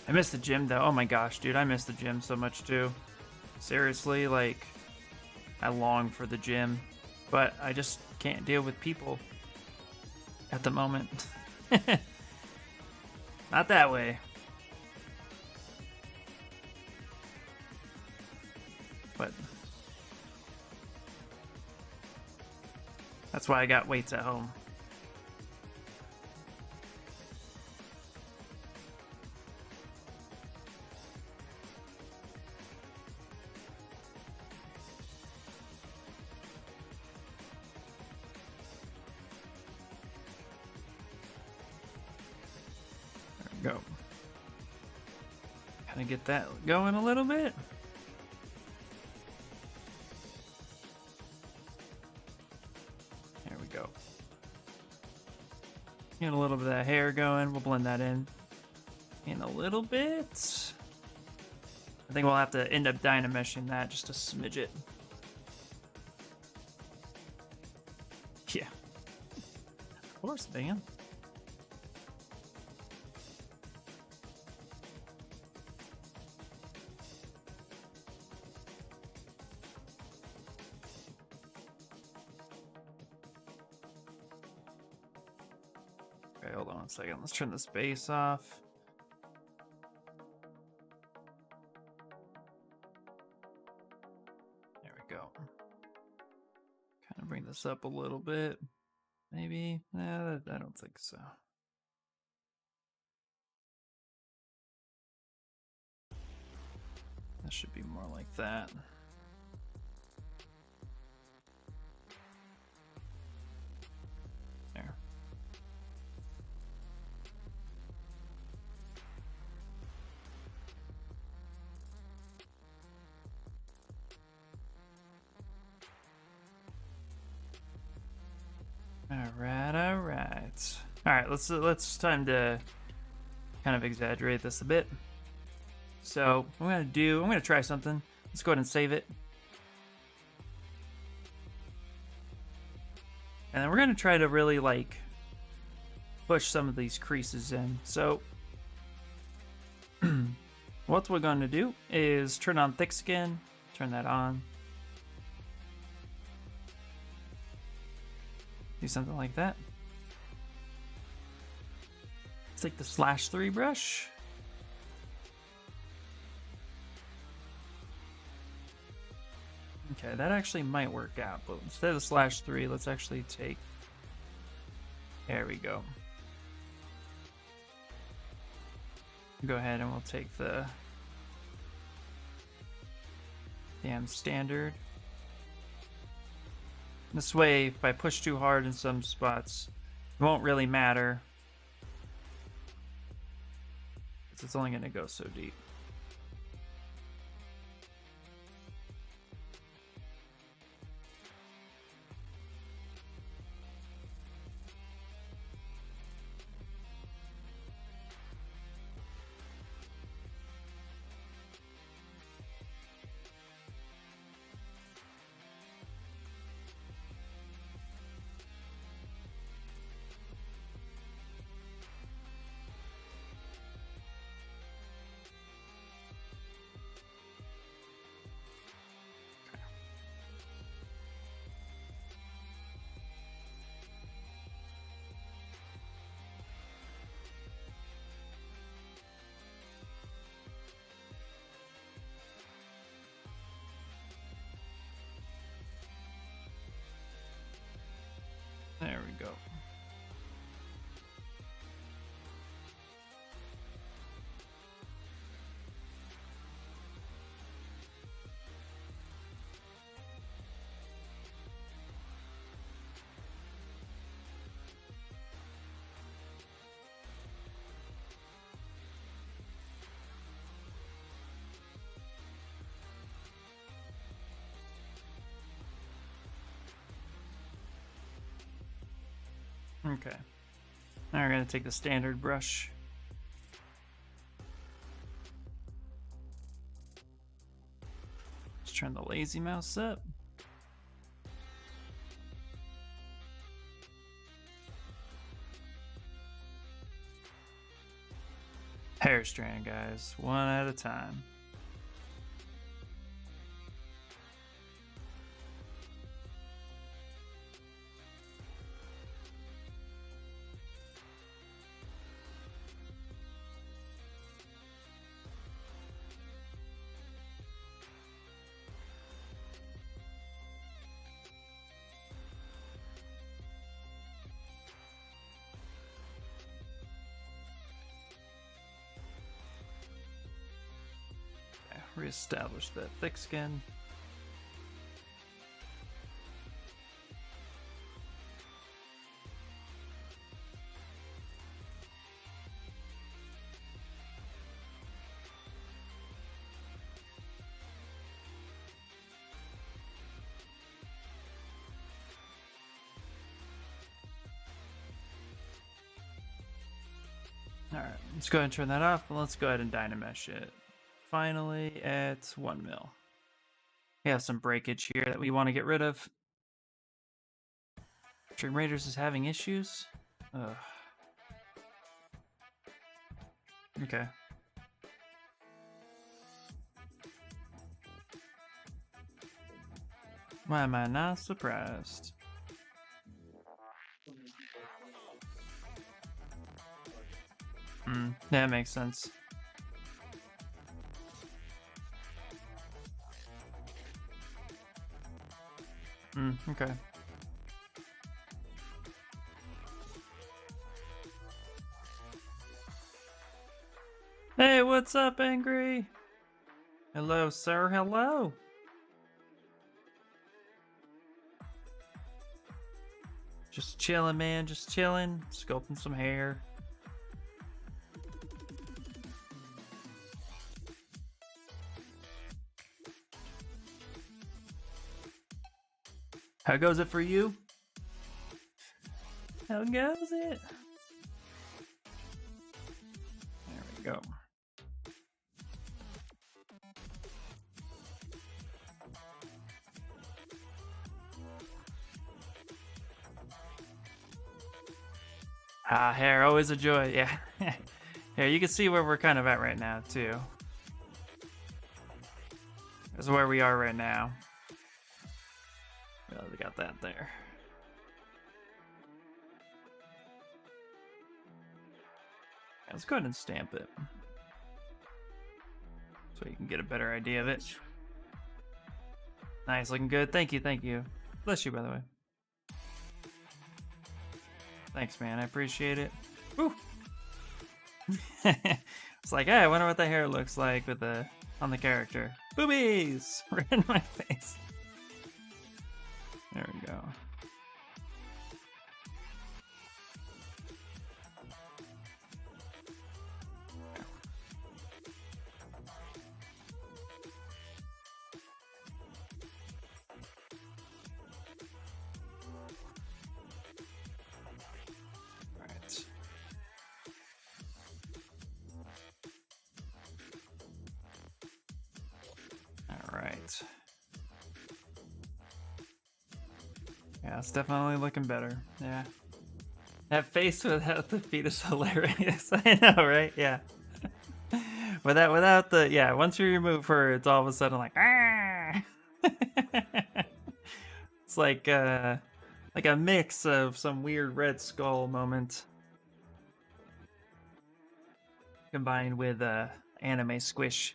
I miss the gym though. Oh my gosh, dude, I miss the gym so much too. Seriously, like, I long for the gym, but I just can't deal with people at the moment. Not that way. But that's why I got weights at home. Go. Kind of get that going a little bit. There we go. Get a little bit of that hair going. We'll blend that in a little bit. I think we'll have to end up dynameshing that just to smidge it. Yeah. Of course, man. Okay, hold on a second. Let's turn this base off. There we go. Kind of bring this up a little bit. Maybe? Nah, I don't think so. That should be more like that. There. All right. Let's time to kind of exaggerate this a bit. So I'm gonna try something. Let's go ahead and save it. And then we're gonna try to really like push some of these creases in. So what we're going to do is turn on thick skin, turn that on. Do something like that. Let's take the /3 brush. Okay, that actually might work out, but instead of /3, let's actually take... There we go. Go ahead and we'll take the damn standard. This way, if I push too hard in some spots, it won't really matter. It's only going to go so deep. There we go. Okay. Now we're gonna take the standard brush. Let's turn the lazy mouse up. Hair strand, guys, one at a time. Reestablish that thick skin. All right, let's go ahead and turn that off, and let's go ahead and Dynamesh it. Finally at 1 mil. We have some breakage here that we want to get rid of. Dream Raiders is having issues. Ugh. Okay. Why am I not surprised? That makes sense. Okay. Hey, what's up, Angry? Hello, sir. Hello. Just chilling, man. Just chilling. Sculpting some hair. How goes it for you? How goes it? There we go. Hair, always a joy. Yeah. Here, you can see where we're kind of at right now, too. This is where we are right now. Well, we got that there. Let's go ahead and stamp it, so you can get a better idea of it. Nice, looking good. Thank you, thank you. Bless you, by the way. Thanks, man. I appreciate it. Woo! It's like, hey, I wonder what the hair looks like with the on the character. Boobies! Right in my face. There we go. All right. Yeah, it's definitely looking better. Yeah. That face without the feet is hilarious. I know, right? Yeah. without the, yeah, once you remove her, it's all of a sudden like, ah! It's like a mix of some weird Red Skull moment combined with anime squish.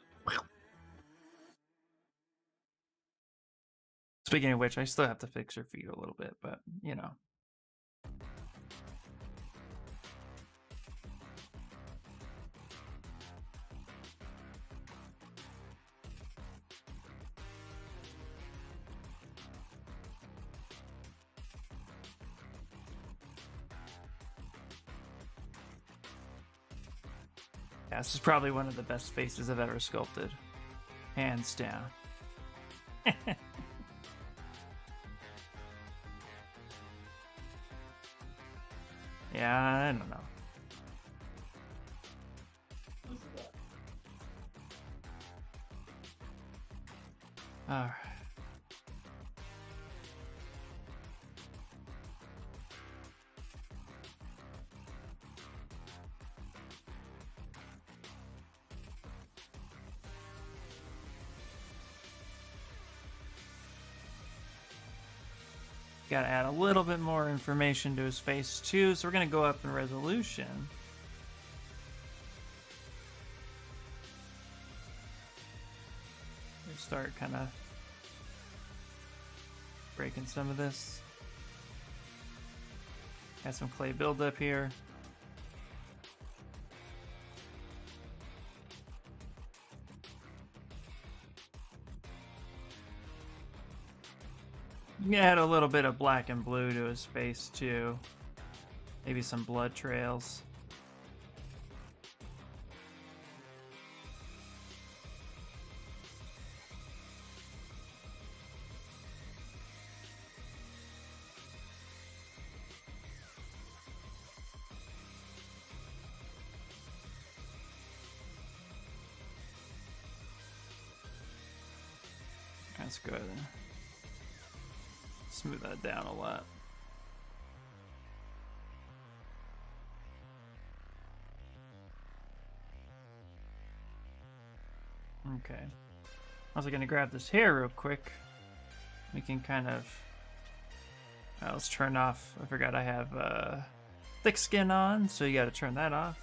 Speaking of which, I still have to fix her feet a little bit, but you know. Yeah, this is probably one of the best faces I've ever sculpted. Hands down. Yeah, I don't know. Alright. Gotta add a little bit more information to his face too, so we're gonna go up in resolution. We start kind of breaking some of this. Got some clay buildup here. You can add a little bit of black and blue to his face too. Maybe some blood trails. That's good. Smooth that down a lot. Okay. I was gonna grab this hair real quick. We can kind of... let's turn off... I forgot I have thick skin on, so you gotta turn that off.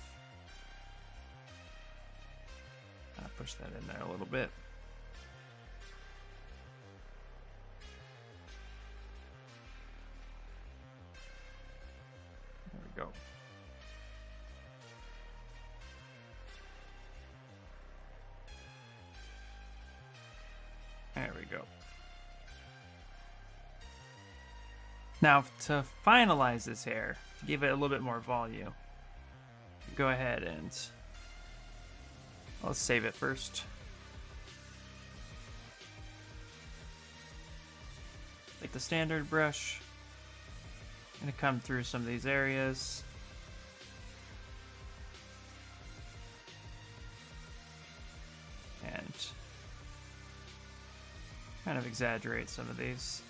I'll push that in there a little bit. Go. There we go. Now to finalize this hair, to give it a little bit more volume, go ahead and let's save it first. Take the standard brush. Gonna come through some of these areas. And kind of exaggerate some of these.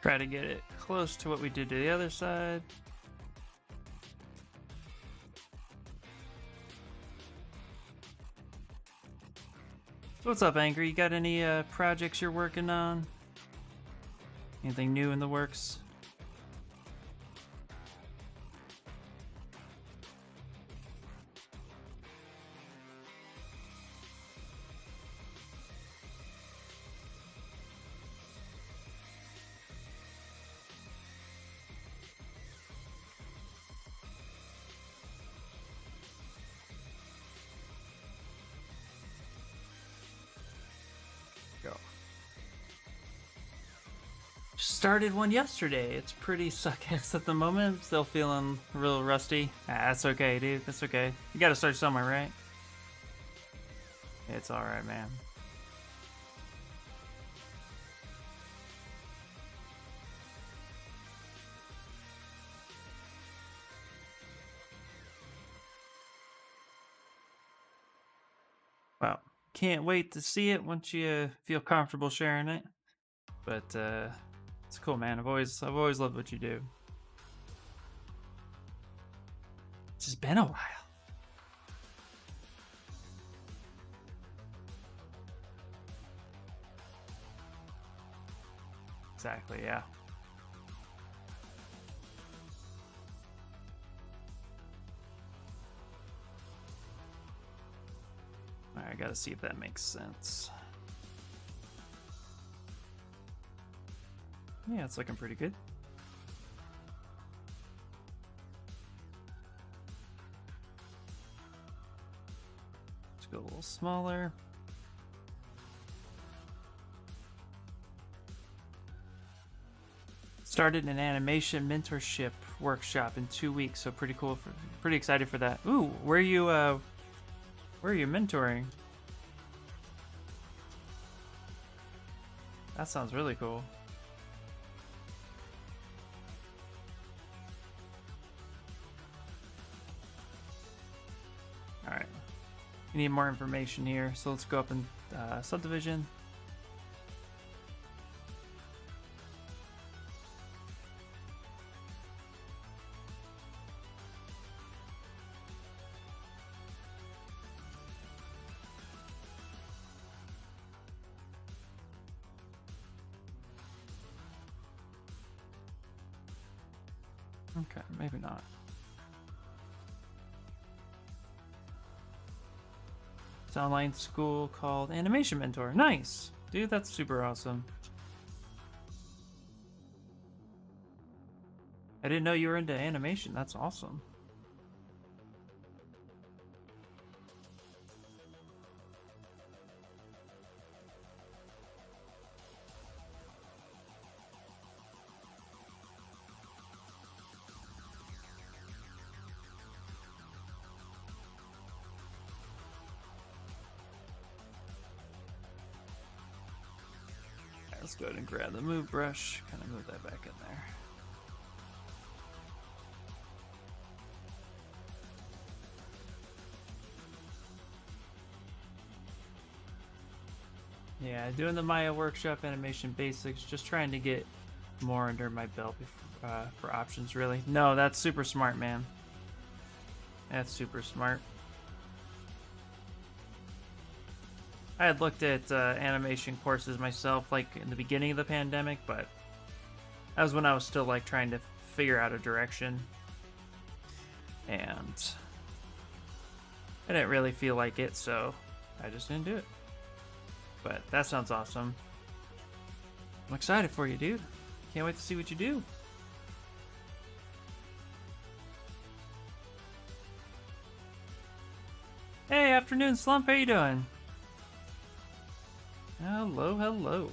Try to get it close to what we did to the other side. So what's up, Angry? You got any projects you're working on? Anything new in the works? Started one yesterday. It's pretty suck-ass at the moment. Still feeling real rusty. That's okay, dude. That's okay. You gotta start somewhere, right? It's alright, man. Wow. Can't wait to see it once you feel comfortable sharing it. But, it's cool, man. I've always loved what you do. It's just been a while. Exactly, yeah. Alright, I gotta see if that makes sense. Yeah, it's looking pretty good. little smaller. Started an animation mentorship workshop in 2 weeks, so pretty cool. Pretty excited for that. Ooh, where are you mentoring? That sounds really cool. All right, you need more information here, so let's go up in subdivision. Okay, maybe not. It's an online school called Animation Mentor. Nice! Dude, that's super awesome. I didn't know you were into animation. That's awesome. Let's go ahead and grab the move brush, kind of move that back in there. Yeah, doing the Maya workshop animation basics, just trying to get more under my belt for options, really. No, that's super smart, man. That's super smart. I had looked at animation courses myself, like in the beginning of the pandemic, but that was when I was still like trying to figure out a direction, and I didn't really feel like it, so I just didn't do it. But that sounds awesome. I'm excited for you, dude. Can't wait to see what you do. Hey, afternoon slump, how you doing? Hello, hello.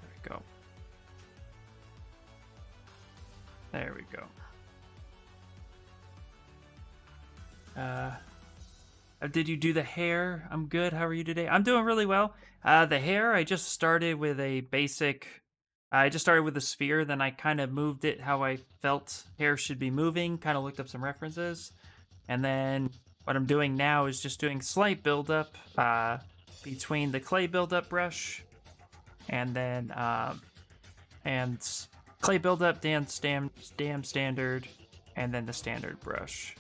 There we go. There we go. Did you do the hair? I'm good. How are you today? I'm doing really well. The hair, I just started with a basic... I just started with a sphere, then I kind of moved it how I felt hair should be moving, kind of looked up some references. And then what I'm doing now is just doing slight buildup between the clay buildup brush and then clay buildup, dam standard, and then the standard brush.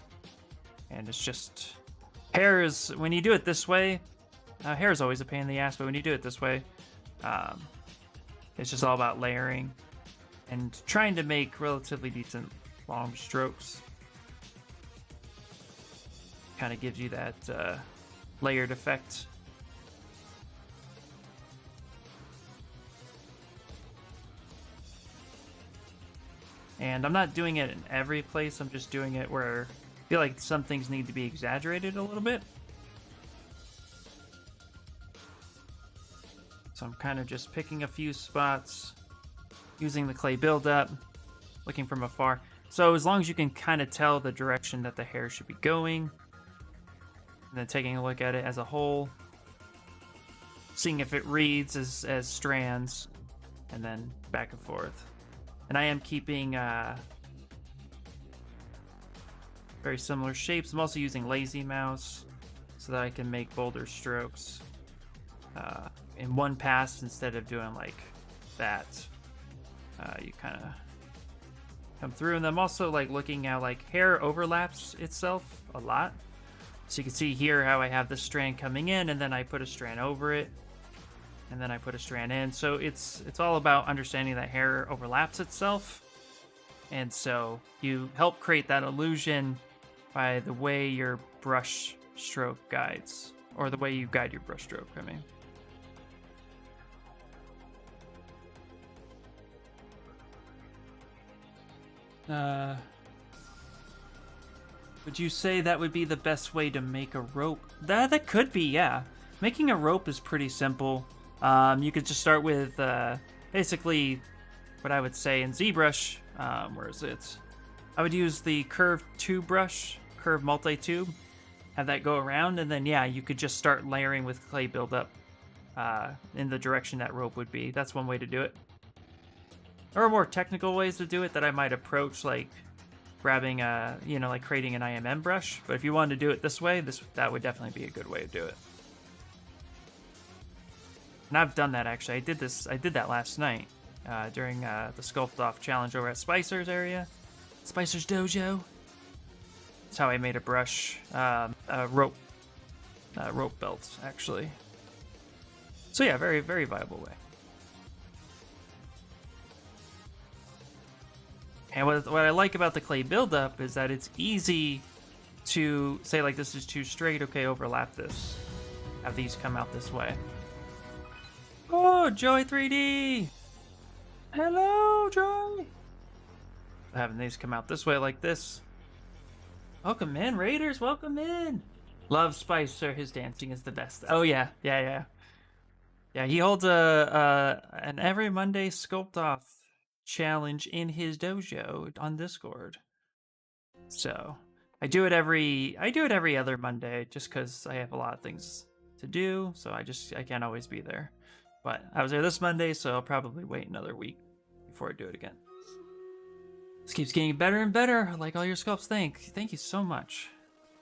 And it's just... hair is... when you do it this way, hair is always a pain in the ass, but when you do it this way, it's just all about layering and trying to make relatively decent long strokes. Kind of gives you that layered effect. And I'm not doing it in every place, I'm just doing it where I feel like some things need to be exaggerated a little bit. So I'm kind of just picking a few spots, using the clay buildup, looking from afar. So as long as you can kind of tell the direction that the hair should be going, and then taking a look at it as a whole, seeing if it reads as strands, and then back and forth. And I am keeping very similar shapes. I'm also using lazy mouse so that I can make bolder strokes in one pass instead of doing like that. You kind of come through, and I'm also like looking at like hair overlaps itself a lot. So you can see here how I have this strand coming in, and then I put a strand over it, and then I put a strand in. So it's all about understanding that hair overlaps itself, and so you help create that illusion by the way your brush stroke guides, or the way you guide your brush stroke, I mean. Would you say that would be the best way to make a rope? That could be, yeah. Making a rope is pretty simple. You could just start with basically what I would say in Zbrush. Where is it? I would use the curved tube brush, curved multi-tube, have that go around, and then yeah, you could just start layering with clay buildup in the direction that rope would be. That's one way to do it. There are more technical ways to do it that I might approach, like grabbing like creating an IMM brush. But if you wanted to do it this way, that would definitely be a good way to do it. And I've done that actually. I did that last night during the Sculpt Off challenge over at Spicer's area. Spicer's Dojo. That's how I made a brush, a rope belt actually. So yeah, very, very viable way. And what I like about the clay buildup is that it's easy to say, like, this is too straight, okay, overlap this. Have these come out this way. Oh, Joy 3D! Hello, Joy! Having these come out this way like this. Welcome in, Raiders, welcome in! Love Spicer, his dancing is the best. Oh yeah, yeah. Yeah, he holds an every Monday Sculpt Off challenge in his dojo on Discord. So I do it every other Monday just because I have a lot of things to do, so I can't always be there. But I was there this Monday, so I'll probably wait another week before I do it again. This keeps getting better and better, like all your sculpts. Thank you so much.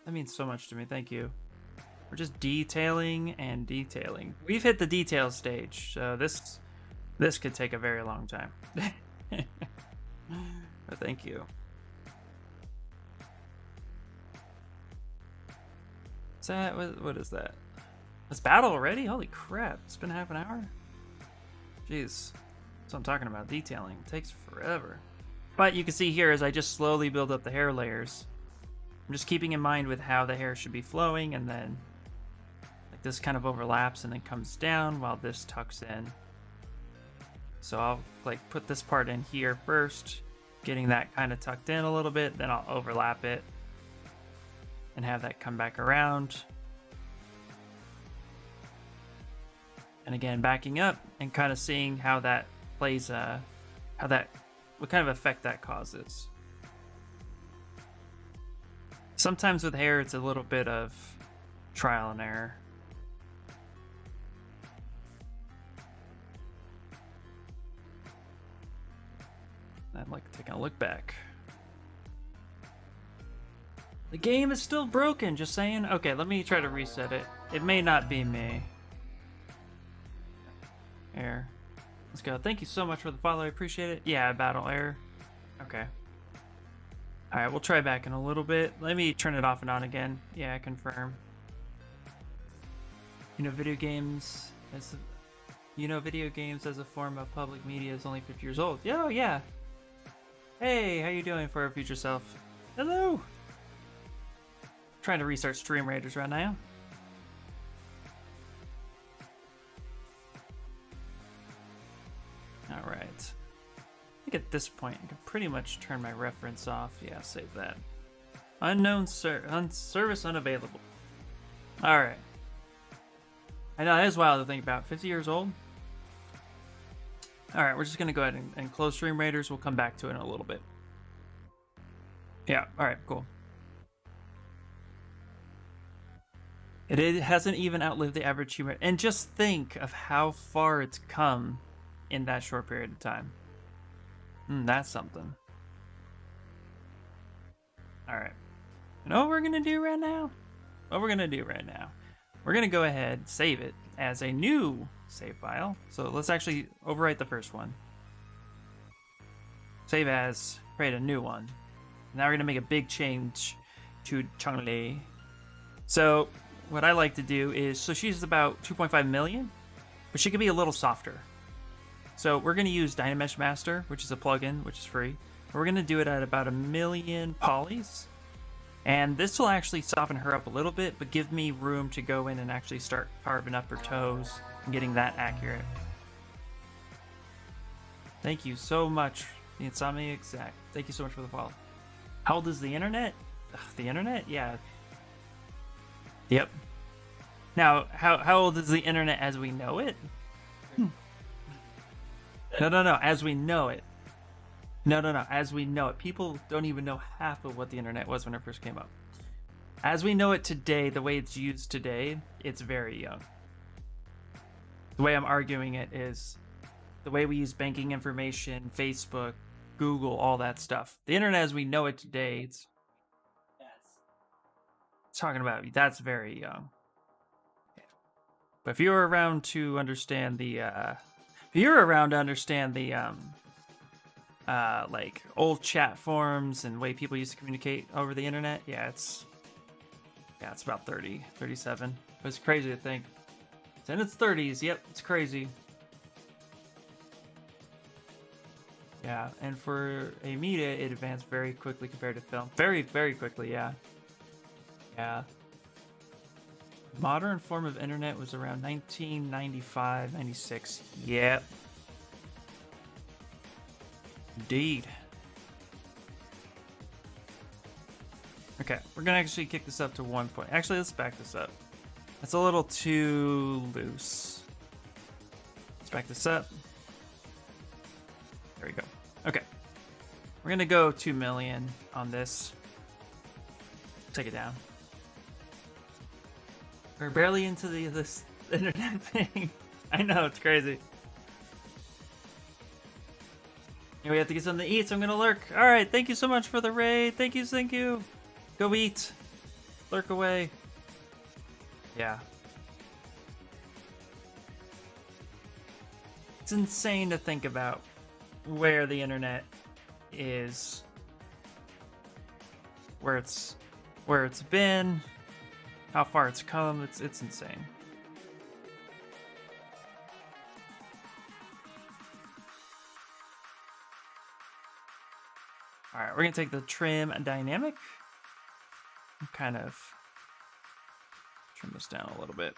That means so much to me. Thank you. We're just detailing and detailing. We've hit the detail stage, so this could take a very long time. But thank you. Is that what is that? It's battle already? Holy crap! It's been half an hour. Jeez, that's what I'm talking about. Detailing it takes forever. But you can see here as I just slowly build up the hair layers. I'm just keeping in mind with how the hair should be flowing, and then like this kind of overlaps and then comes down while this tucks in. So I'll like put this part in here first, getting that kind of tucked in a little bit, then I'll overlap it and have that come back around. And again, backing up and kind of seeing how that plays, what kind of effect that causes. Sometimes with hair, it's a little bit of trial and error. I'm like taking a look back. The game is still broken, just saying. Okay, let me try to reset it. It may not be me. Error. Let's go. Thank you so much for the follow. I appreciate it. Yeah, battle error. Okay. Alright, we'll try back in a little bit. Let me turn it off and on again. Yeah, confirm. Video games as a form of public media is only 50 years old. Oh, yeah. Hey, how you doing for our future self? Hello. Trying to restart Stream Raiders right now. All right. I think at this point I can pretty much turn my reference off. Yeah, save that. Service unavailable. All right. I know that is wild to think about. 50 years old. All right, we're just gonna go ahead and close Stream Raiders. We'll come back to it in a little bit. Yeah. All right. Cool. It hasn't even outlived the average human. And just think of how far it's come in that short period of time. That's something. All right. You know what we're gonna do right now? We're gonna go ahead, save it as a new save file. So let's actually overwrite the first one. Save as, create a new one. Now we're gonna make a big change to Changli. So what I like to do is, so she's about 2.5 million, but she could be a little softer. So we're gonna use Dynamesh Master, which is a plugin, which is free. We're gonna do it at about 1 million polys. And this will actually soften her up a little bit, but give me room to go in and actually start carving up her toes and getting that accurate. Thank you so much The Insomnia Exact. Thank you so much for the follow. How old is the internet? Ugh, the internet? Yeah. Yep. Now, how old is the internet as we know it? No. As we know it. No. As we know it. People don't even know half of what the internet was when it first came up. As we know it today, the way it's used today, it's very young. The way I'm arguing it is the way we use banking information, Facebook, Google, all that stuff. The internet as we know it today, it's talking about that's very young. But if you were around to understand the like old chat forums and way people used to communicate over the internet, it's about 30, 37. But it's crazy to think. It's in its 30s, yep, it's crazy. Yeah, and for a media, it advanced very quickly compared to film. Very, very quickly, yeah. Yeah. Modern form of internet was around 1995, 96. Yep. Indeed. Okay, we're gonna actually kick this up to 1 point. Actually, let's back this up. That's a little too loose. Let's back this up. There we go. Okay. We're gonna go 2 million on this. Take it down. We're barely into this internet thing. I know, it's crazy. And we have to get something to eat, so I'm gonna lurk. Alright, thank you so much for the raid. Thank you. Go eat. Lurk away. Yeah. It's insane to think about where the internet is, where it's been, how far it's come. It's insane. All right, we're gonna take the trim dynamic and kind of trim this down a little bit.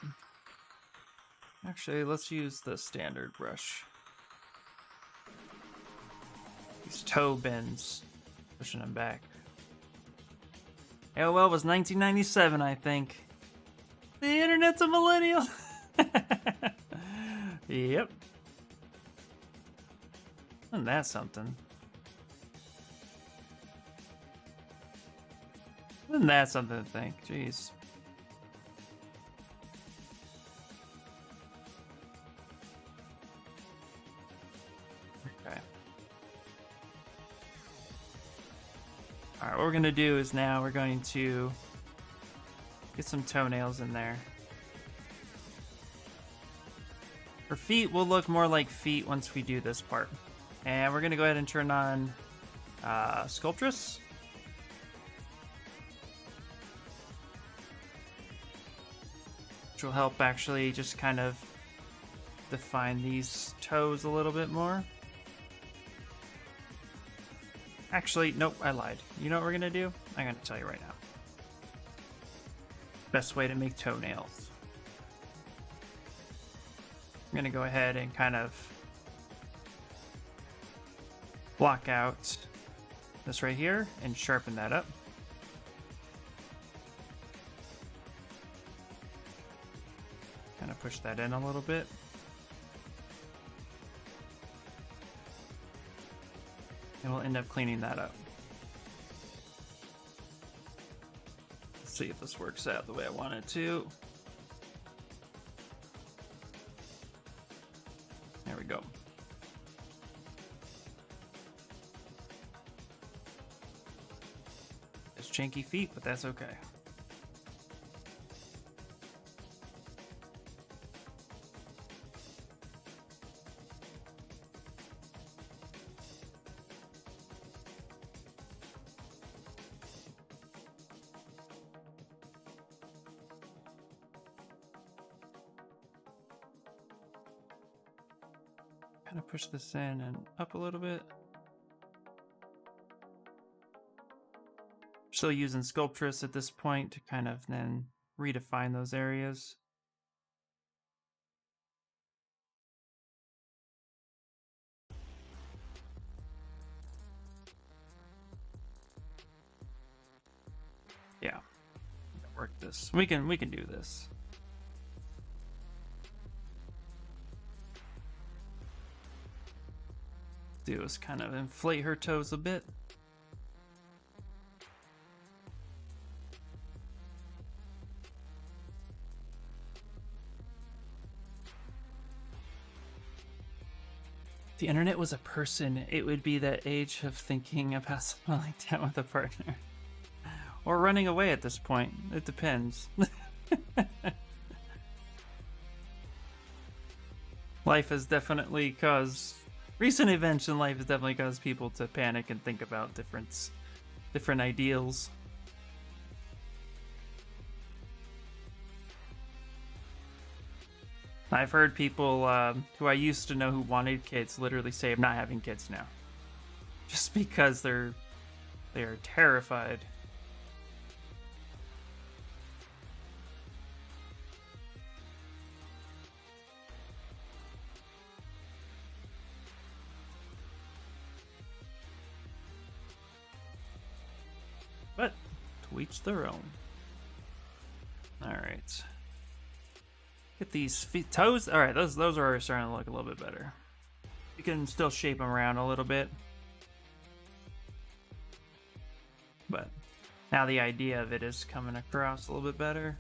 Actually, let's use the standard brush. These toe bends, pushing them back. AOL was 1997, I think. The internet's a millennial. Yep. Isn't that something? Isn't that something to think? Jeez. Okay. Alright, what we're going to do is now we're going to get some toenails in there. For feet, we'll look more like feet once we do this part. And we're going to go ahead and turn on Sculptress. Which will help actually just kind of define these toes a little bit more. Actually, nope, I lied. You know what we're gonna do? I'm gonna tell you right now. Best way to make toenails. I'm gonna go ahead and kind of block out this right here and sharpen that up. Kind of push that in a little bit. And we'll end up cleaning that up. Let's see if this works out the way I want it to. There we go. It's janky feet, but that's okay. Kind of push this in and up a little bit. Still using Sculptress at this point to kind of then redefine those areas. work this. We can do this. Do is kind of inflate her toes a bit. If the internet was a person, it would be that age of thinking about something like that with a partner. Or running away at this point. It depends. Life has definitely caused... Recent events in life has definitely caused people to panic and think about different ideals. I've heard people who I used to know who wanted kids literally say, "I'm not having kids now," just because they're terrified. But to each their own. All right. Get these feet, toes. All right, those are starting to look a little bit better. You can still shape them around a little bit, but now the idea of it is coming across a little bit better.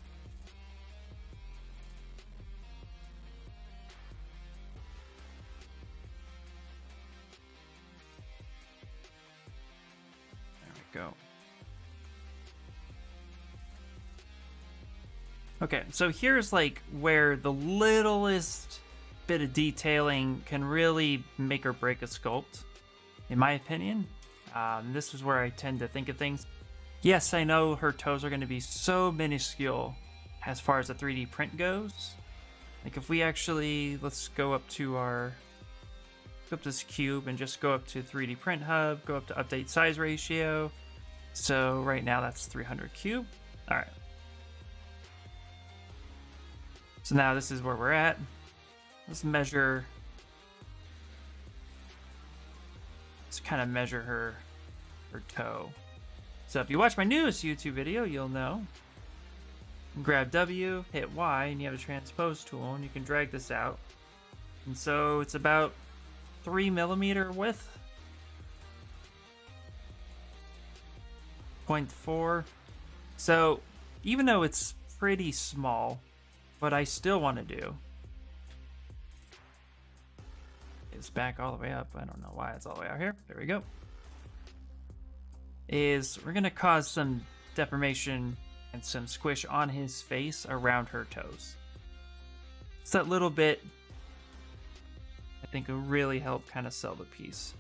There we go. Okay, so here's like where the littlest bit of detailing can really make or break a sculpt, in my opinion. This is where I tend to think of things. Yes, I know her toes are going to be so minuscule as far as the 3D print goes. Like if we actually, let's go up to this cube and just go up to 3D print hub, go up to update size ratio. So right now that's 300 cube. All right. So now this is where we're at. Let's measure. Let's kind of measure her toe. So if you watch my newest YouTube video, you'll know. Grab W, hit Y, and you have a transpose tool, and you can drag this out. And so it's about 3 millimeter width. 0.4. So even though it's pretty small, what I still want to do is back all the way up. I don't know why it's all the way out here. There we go. Is we're going to cause some deformation and some squish on his face around her toes. It's that little bit I think will really help kind of sell the piece.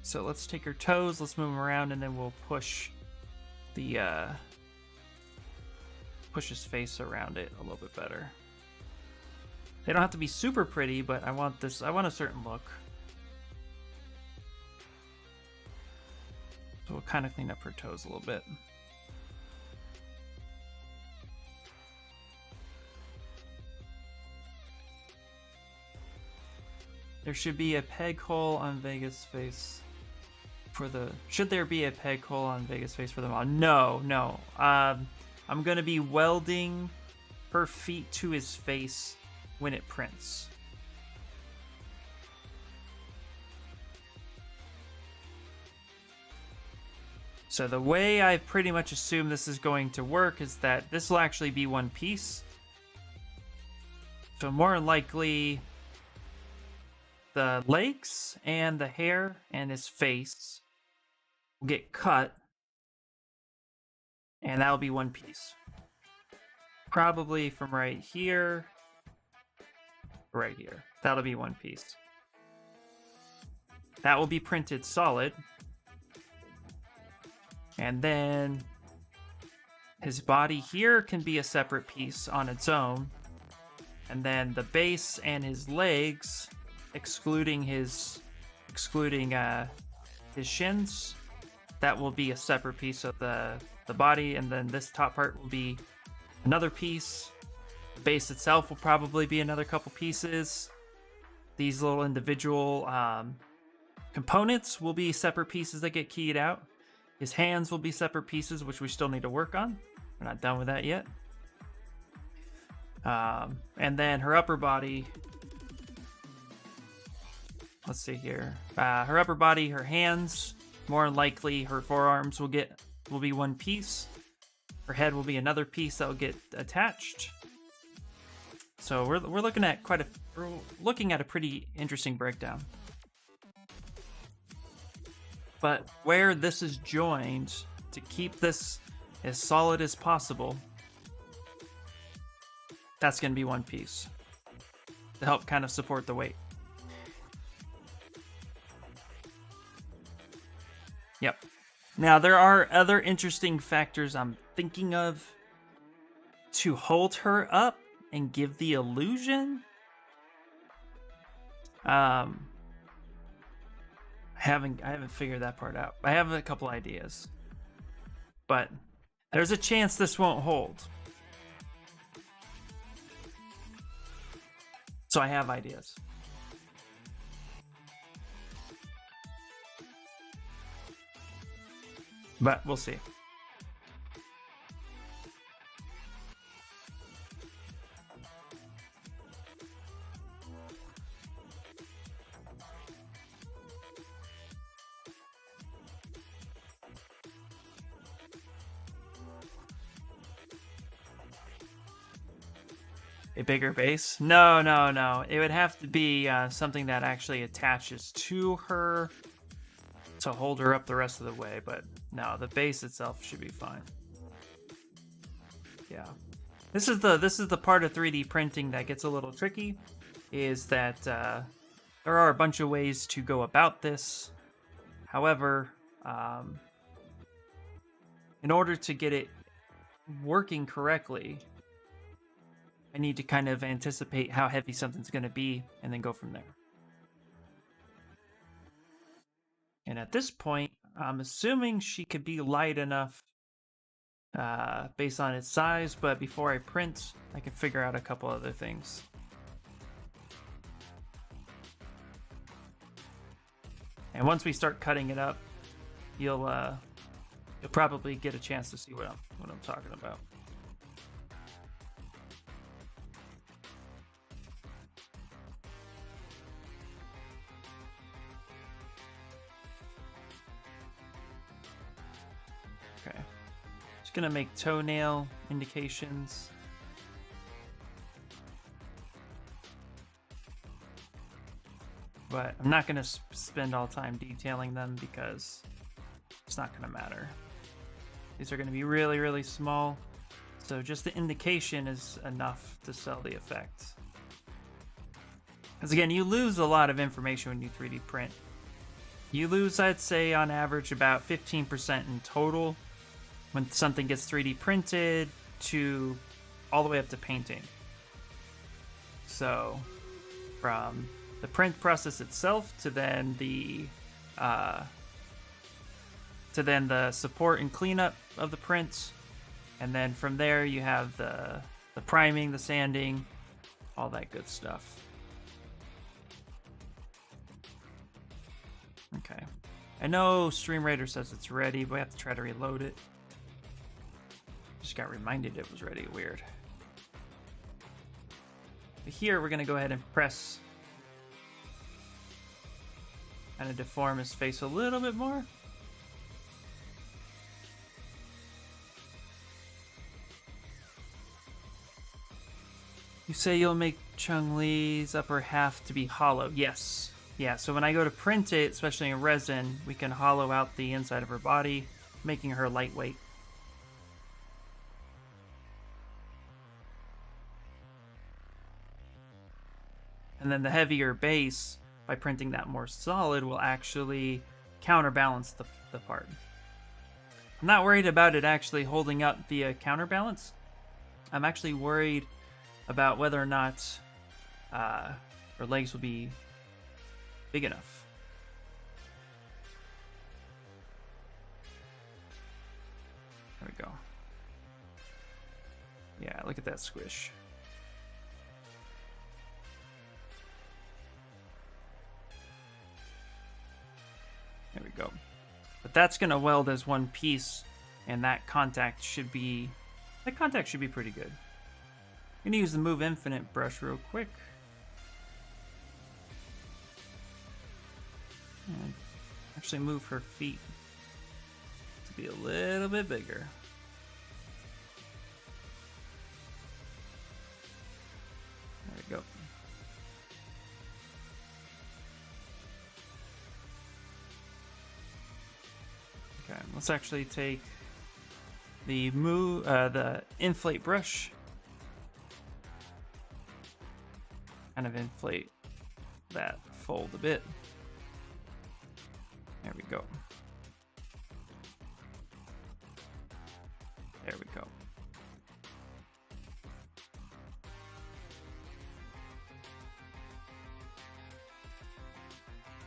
So let's take her toes, let's move them around, and then we'll push the push his face around it a little bit better. They don't have to be super pretty, but I want a certain look. So we'll kind of clean up her toes a little bit. There should be a peg hole on Vega's face for the... Should there be a peg hole on Vega's face for the model? No. I'm going to be welding her feet to his face when it prints. So the way I pretty much assume this is going to work is that this will actually be one piece. So more than likely, the legs and the hair and his face will get cut, and that'll be one piece. Probably from right here, right here. That'll be one piece. That will be printed solid. And then his body here can be a separate piece on its own. And then the base and his legs, excluding his shins, that will be a separate piece of the body. And then this top part will be another piece. The base itself will probably be another couple pieces. These little individual components will be separate pieces that get keyed out. His hands will be separate pieces, which we still need to work on. We're not done with that yet. And then her upper body. Let's see here. Her upper body, her hands, more than likely her forearms will be one piece. Her head will be another piece that will get attached. So we're looking at a pretty interesting breakdown. But where this is joined, to keep this as solid as possible, that's going to be one piece to help kind of support the weight. Yep. Now, there are other interesting factors I'm thinking of to hold her up and give the illusion. I haven't figured that part out. I have a couple ideas, but there's a chance this won't hold. So I have ideas. But we'll see. A bigger base? No. It would have to be something that actually attaches to her to hold her up the rest of the way, but no, the base itself should be fine. Yeah. This is the part of 3D printing that gets a little tricky, is that there are a bunch of ways to go about this. However, in order to get it working correctly, I need to kind of anticipate how heavy something's going to be and then go from there. And at this point, I'm assuming she could be light enough based on its size, but before I print, I can figure out a couple other things. And once we start cutting it up, you'll probably get a chance to see what I'm talking about. Just gonna make toenail indications. But I'm not gonna spend all time detailing them because it's not gonna matter. These are gonna be really, really small. So just the indication is enough to sell the effect. Because again, you lose a lot of information when you 3D print. You lose, I'd say, on average about 15% in total when something gets 3D printed to all the way up to painting. So from the print process itself to then the support and cleanup of the prints, and then from there you have the priming, the sanding, all that good stuff. Okay, I know Stream Raider says it's ready, but we have to try to reload it. Just got reminded it was ready. Weird. But here we're gonna go ahead and press, kind of deform his face a little bit more. You say you'll make Chun-Li's upper half to be hollow. Yes. Yeah, so when I go to print it, especially in resin, we can hollow out the inside of her body, making her lightweight. And then the heavier base, by printing that more solid, will actually counterbalance the part. I'm not worried about it actually holding up via counterbalance. I'm actually worried about whether or not her legs will be big enough. There we go. Yeah, look at that squish. There we go. But that's going to weld as one piece, and that contact should be The contact should be pretty good. I'm gonna use the Move Infinite brush real quick. And actually move her feet to be a little bit bigger. There we go. Okay, let's actually take the inflate brush. Kind of inflate that fold a bit. There we go. There we go.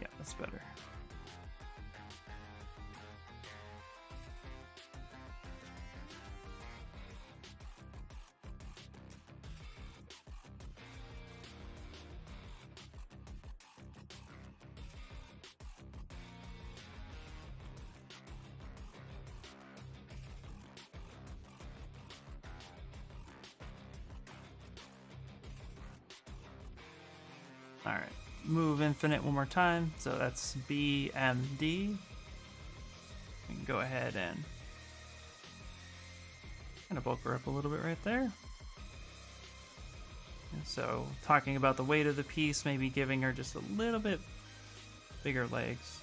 Yeah, that's better. All right, move infinite one more time. So that's BMD. We can go ahead and kind of bulk her up a little bit right there. And so talking about the weight of the piece, maybe giving her just a little bit bigger legs.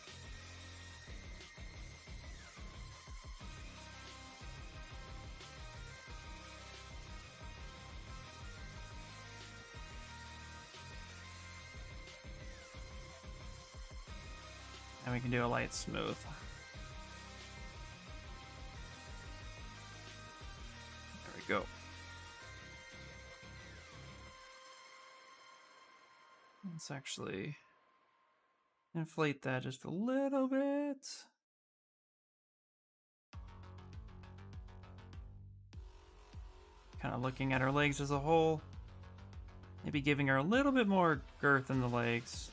And we can do a light smooth. There we go. Let's actually inflate that just a little bit. Kind of looking at her legs as a whole. Maybe giving her a little bit more girth in the legs.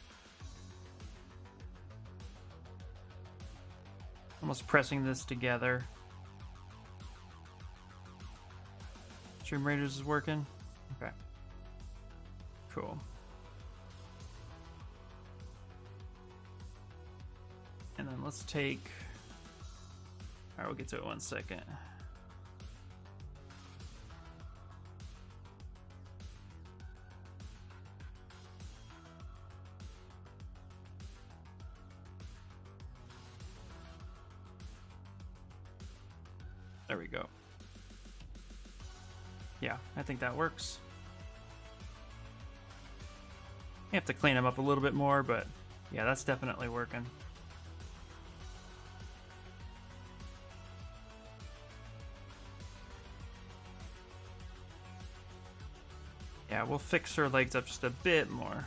Almost pressing this together. Stream Raiders is working? Okay. Cool. And then let's take... Alright, we'll get to it 1 second. There we go. Yeah, I think that works. You have to clean them up a little bit more, but yeah, that's definitely working. Yeah, we'll fix her legs up just a bit more.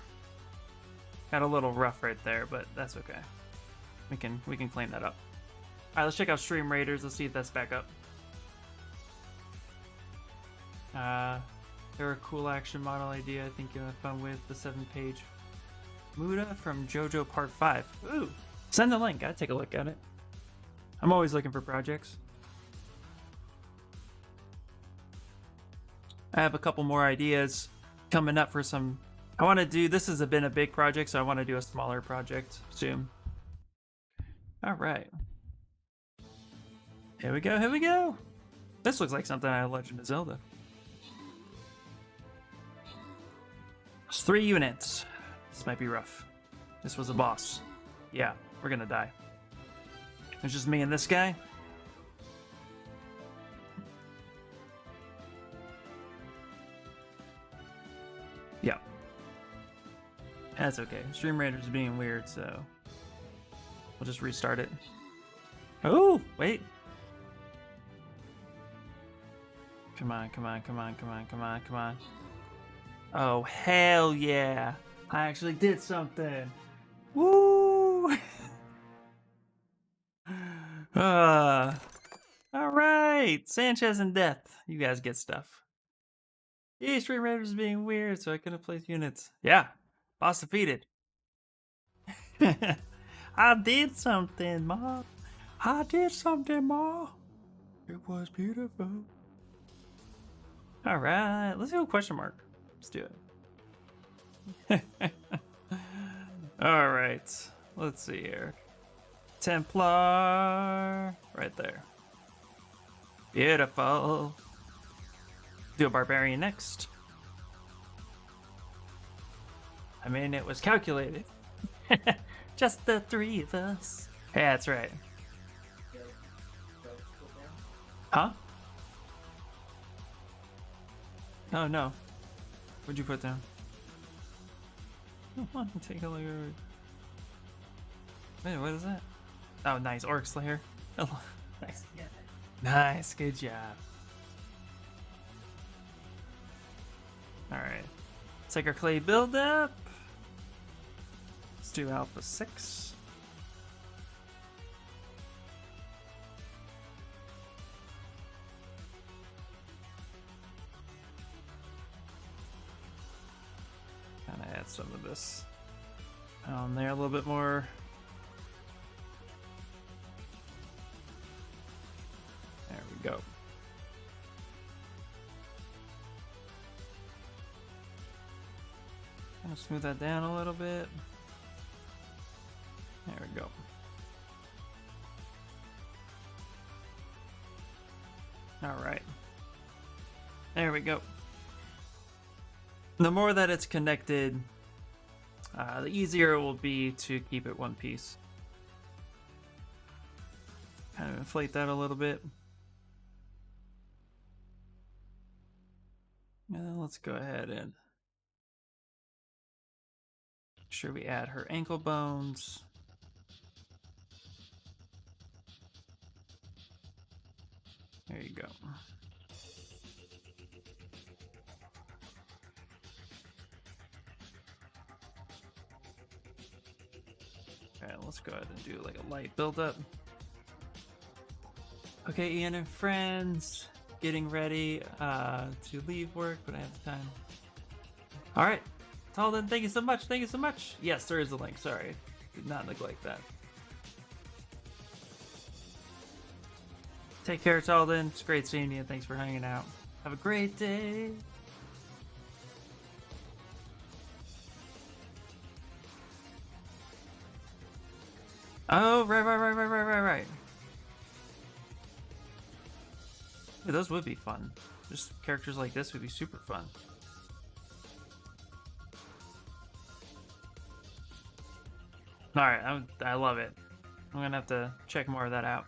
Got a little rough right there, but that's okay. We can clean that up. All right, let's check out Stream Raiders. Let's see if that's back up. They're a cool action model idea. I think you'll have fun with the 7-page Muda from JoJo Part 5. Ooh, send the link. I'd take a look at it. I'm always looking for projects. I have a couple more ideas coming up for some. I want to do, this has been a big project, so I want to do a smaller project soon. All right. Here we go, here we go. This looks like something out of Legend of Zelda. It's 3 units. This might be rough. This was a boss. Yeah, we're gonna die. It's just me and this guy. Yeah. That's okay. Stream Raiders is being weird, so we'll just restart it. Oh, wait. Come on, come on, come on, come on, come on, come on. Oh, hell yeah. I actually did something. Woo! All right. Sanchez and Death. You guys get stuff. Yeah, Stream Raiders is being weird, so I couldn't place units. Yeah. Boss defeated. I did something, Ma. I did something, Ma. It was beautiful. All right, let's do a question mark. Let's do it. All right, let's see here. Templar, right there. Beautiful. Do a barbarian next. I mean, it was calculated. Just the three of us. Yeah, that's right. Huh? Oh, no. What'd you put down? Come on, take a look. Wait, what is that? Oh, nice. Orc Slayer. Nice. Nice. Good job. Alright. Let's take our clay buildup. Let's do Alpha 6. Kind of add some of this on there a little bit more. There we go. Kind of smooth that down a little bit. There we go. All right. There we go. The more that it's connected, the easier it will be to keep it one piece. Kind of inflate that a little bit. And let's go ahead and make sure we add her ankle bones. There you go. Alright, let's go ahead and do like a light buildup. Okay, Ian and friends, getting ready to leave work, but I have time. Alright, Talden, thank you so much, thank you so much. Yes, there is a link, sorry. Did not neglect that. Take care, Talden. It's great seeing you. Thanks for hanging out. Have a great day. Oh, right. Yeah, those would be fun. Just characters like this would be super fun. Alright, I love it. I'm gonna have to check more of that out.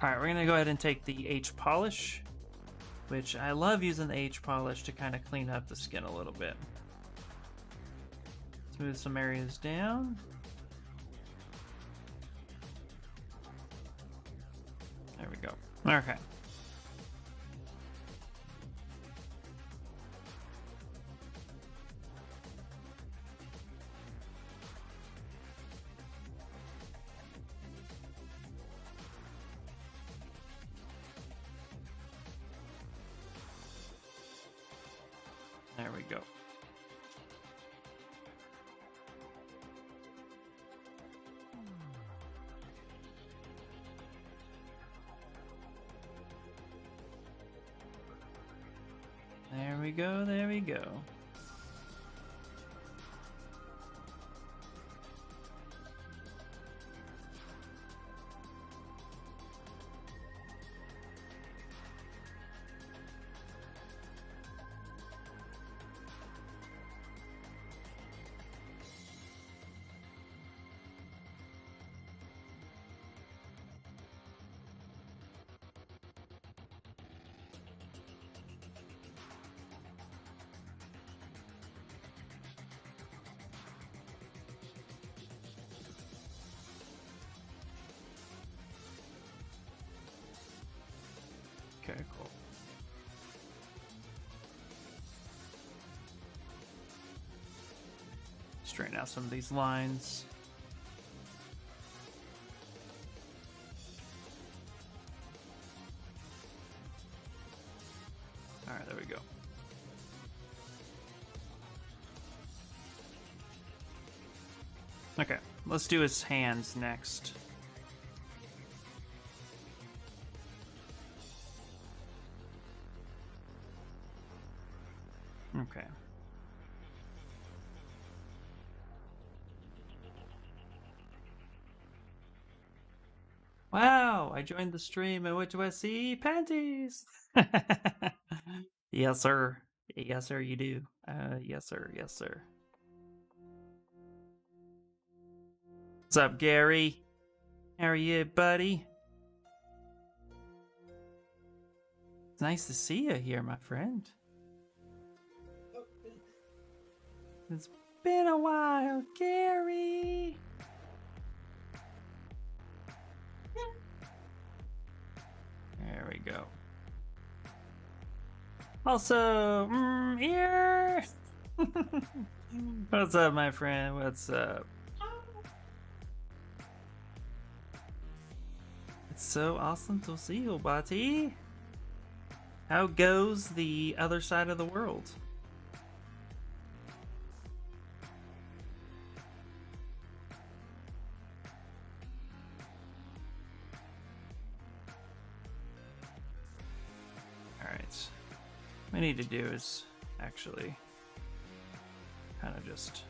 Alright, we're gonna go ahead and take the H polish, which I love using the H polish to kind of clean up the skin a little bit. Smooth some areas down. There we go. Okay. There we go. There we go, there we go. Okay, cool. Straighten out some of these lines. All right, there we go. Okay, let's do his hands next. Okay. Wow, I joined the stream and what do I see? Panties! Yes, sir. Yes, sir, you do. Yes, sir. Yes, sir. What's up, Gary? How are you, buddy? It's nice to see you here, my friend. It's been a while, Gary. There we go. Also, here. What's up, my friend? What's up? It's so awesome to see you, buddy. How goes the other side of the world? Alright. What I need to do is actually kind of just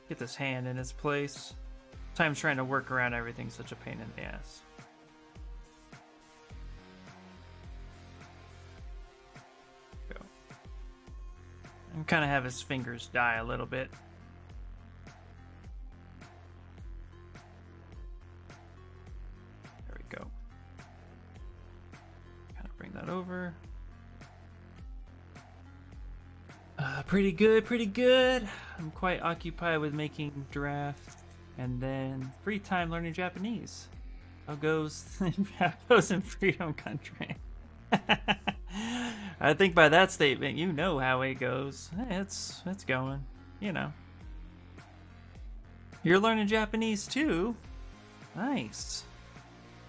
get this hand in its place. Sometimes trying to work around everything's such a pain in the ass. Go. And kind of have his fingers die a little bit. There we go. Kind of bring that over. Pretty good, pretty good. I'm quite occupied with making drafts and then free time learning Japanese. How goes in Freedom Country? I think by that statement, you know how it goes. It's going, you know. You're learning Japanese too? Nice.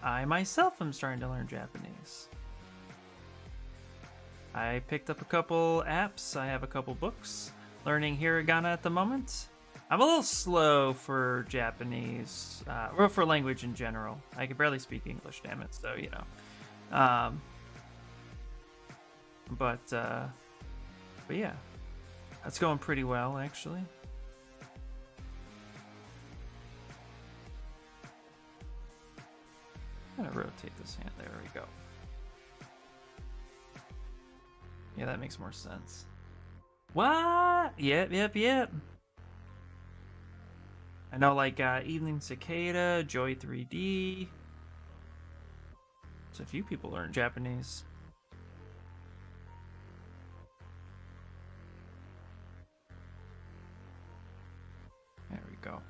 I myself am starting to learn Japanese. I picked up a couple apps. I have a couple books. Learning hiragana at the moment. I'm a little slow for Japanese, or for language in general. I can barely speak English, damn it, so, you know. But yeah. That's going pretty well, actually. I'm gonna rotate this hand. There we go. Yeah, that makes more sense. What? Yep. I know, like, Evening Cicada, Joy 3D. So a few people learn Japanese. There we go.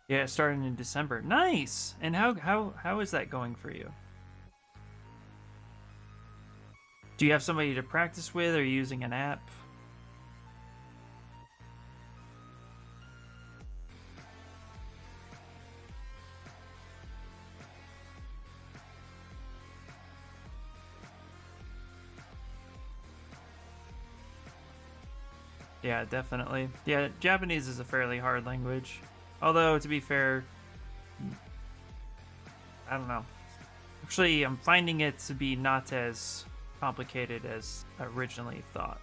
Yeah, it started in December. Nice! And how is that going for you? Do you have somebody to practice with, or are you using an app? Yeah, definitely. Yeah, Japanese is a fairly hard language. Although, to be fair, I don't know. Actually, I'm finding it to be not as complicated as originally thought.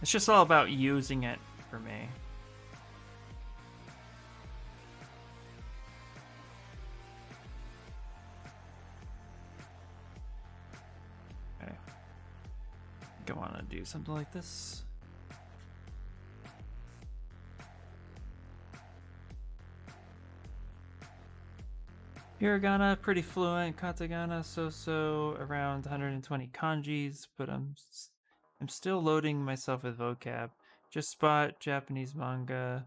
It's just all about using it for me. Okay. I think I want to do something like this. Hiragana, pretty fluent. Katakana, so around 120 kanjis, but I'm still loading myself with vocab. Just spot Japanese manga.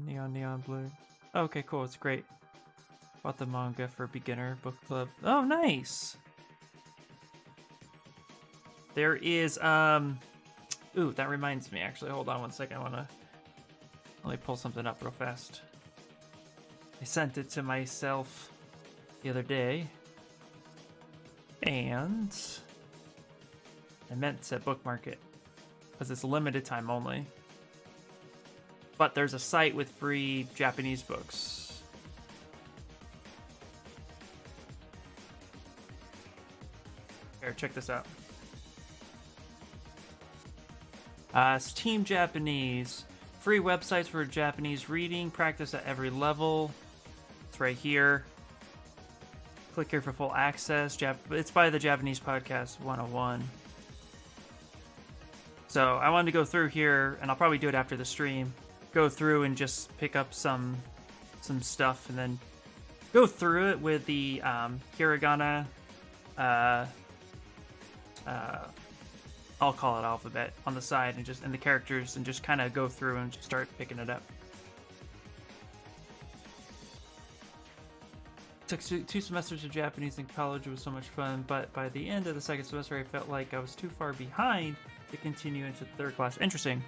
Neon blue. Okay, cool. It's great. Bought the manga for beginner book club. Oh, nice. There is Ooh, that reminds me. Actually, hold on one second. Let me pull something up real fast. I sent it to myself the other day, and I meant to bookmark it because it's limited time only. But there's a site with free Japanese books. Here, check this out. It's Team Japanese. Free websites for Japanese reading. Practice at every level. It's right here. Click here for full access. It's by the Japanese Podcast 101. So I wanted to go through here, and I'll probably do it after the stream. Go through and just pick up some stuff, and then go through it with the hiragana. I'll call it alphabet on the side, and the characters, and just kind of go through and just start picking it up. Took 2 semesters of Japanese in college. It was so much fun, but by the end of the second semester, I felt like I was too far behind to continue into the 3rd class. Interesting.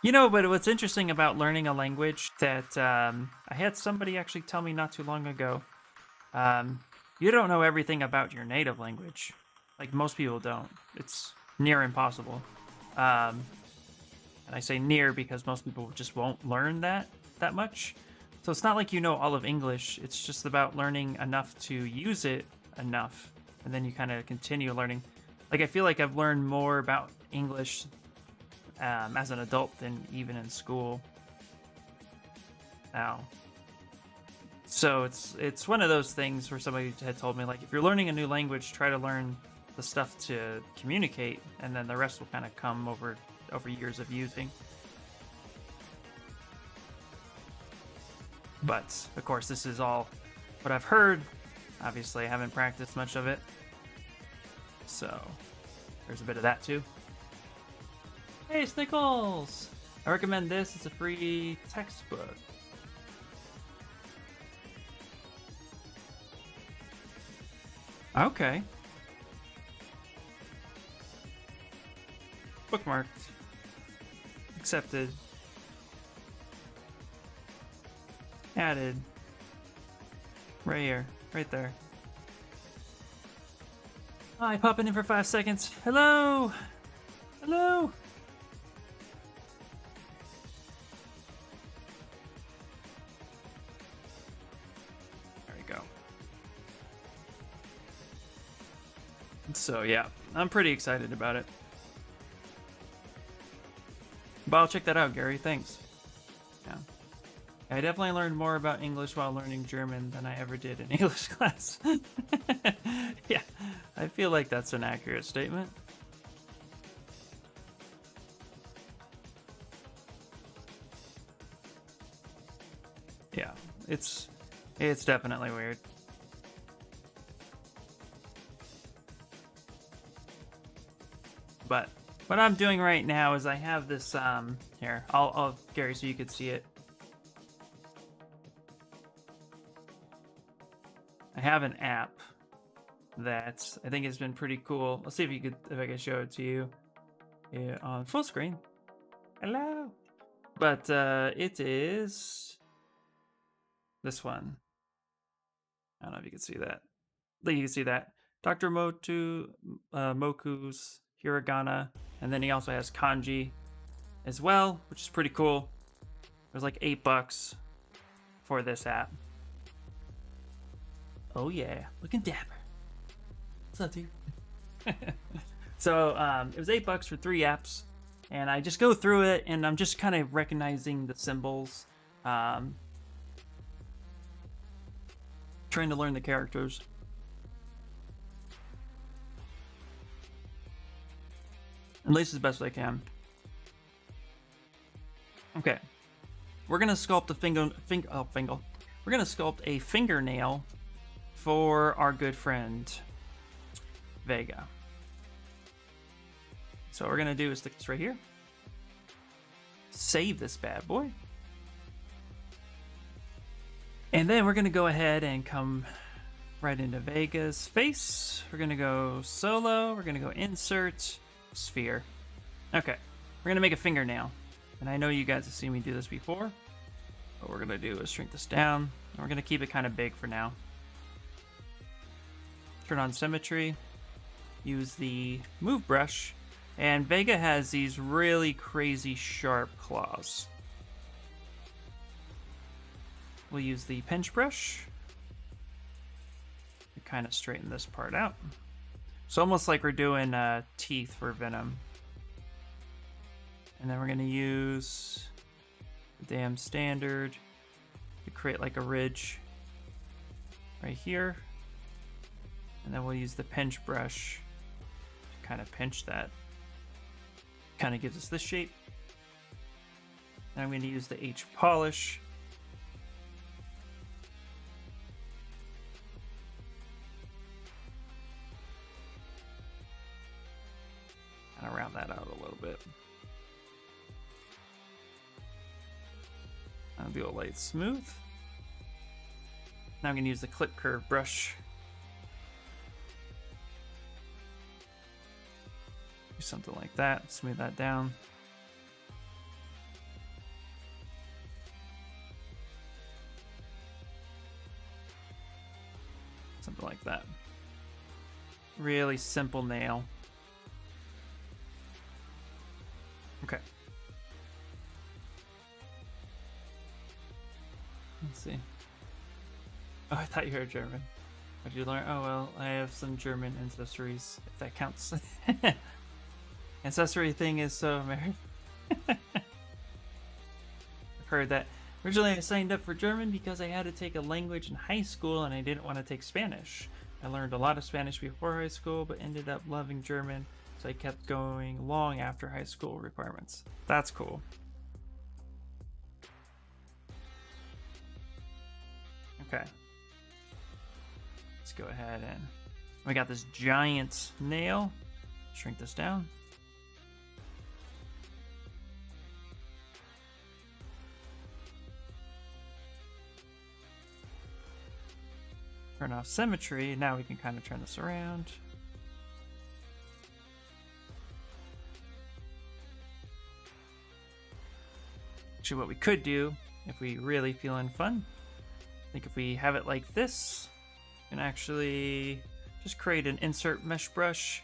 You know, but what's interesting about learning a language that I had somebody actually tell me not too long ago, you don't know everything about your native language. Like, most people don't. It's near impossible. And I say near because most people just won't learn that much. So it's not like you know all of English. It's just about learning enough to use it enough. And then you kind of continue learning. Like, I feel like I've learned more about English as an adult than even in school now. So it's one of those things where somebody had told me, like, if you're learning a new language, try to learn the stuff to communicate, and then the rest will kind of come over years of using. But of course, this is all what I've heard. Obviously, I haven't practiced much of it, so there's a bit of that too. Hey, Snickles! I recommend this. It's a free textbook. Okay. Bookmarked. Accepted. Added. Right here. Right there. Hi, popping in for 5 seconds. Hello! Hello! There we go. So yeah, I'm pretty excited about it. But I'll check that out, Gary. Thanks. Yeah. I definitely learned more about English while learning German than I ever did in English class. Yeah, I feel like that's an accurate statement. Yeah, it's definitely weird. But what I'm doing right now is I have this here. I'll Gary, so you could see it. I have an app that I think has been pretty cool. Let's see if I can show it to you. Yeah, on full screen. Hello. But it is this one. I don't know if you can see that. I think you can see that. Dr. Moku's hiragana, and then he also has kanji as well, which is pretty cool. It was like $8 for this app. Oh yeah, looking dapper. What's up, dude? So it was $8 for 3 apps, and I just go through it, and I'm just kind of recognizing the symbols, trying to learn the characters. At least as best as I can. Okay, we're gonna sculpt We're gonna sculpt a fingernail for our good friend Vega. So what we're gonna do is stick this right here. Save this bad boy. And then we're gonna go ahead and come right into Vega's face. We're gonna go solo. We're gonna go insert sphere. Okay, we're gonna make a fingernail. And I know you guys have seen me do this before. What we're gonna do is shrink this down. And we're gonna keep it kind of big for now. Turn on symmetry. Use the move brush. And Vega has these really crazy sharp claws. we'll use the pinch brush to kind of straighten this part out. It's almost like we're doing teeth for Venom. And then we're going to use the damn standard to create like a ridge right here. And then we'll use the pinch brush to kind of pinch that. Kind of gives us this shape. And I'm going to use the H polish. And round that out a little bit. I'll do a light smooth. Now I'm going to use the clip curve brush. Do something like that, smooth that down. Something like that. Really simple nail. Okay. Let's see. Oh, I thought you were German. What did you learn? Oh, well, I have some German ancestries, if that counts. Ancestry thing is so American. I've heard that. Originally, I signed up for German because I had to take a language in high school and I didn't want to take Spanish. I learned a lot of Spanish before high school, but ended up loving German, so I kept going long after high school requirements. That's cool. Okay. Let's go ahead and we got this giant nail. Shrink this down. Turn off symmetry. Now we can kind of turn this around. Actually, what we could do, if we really feeling fun, I think if we have it like this, we can actually just create an insert mesh brush,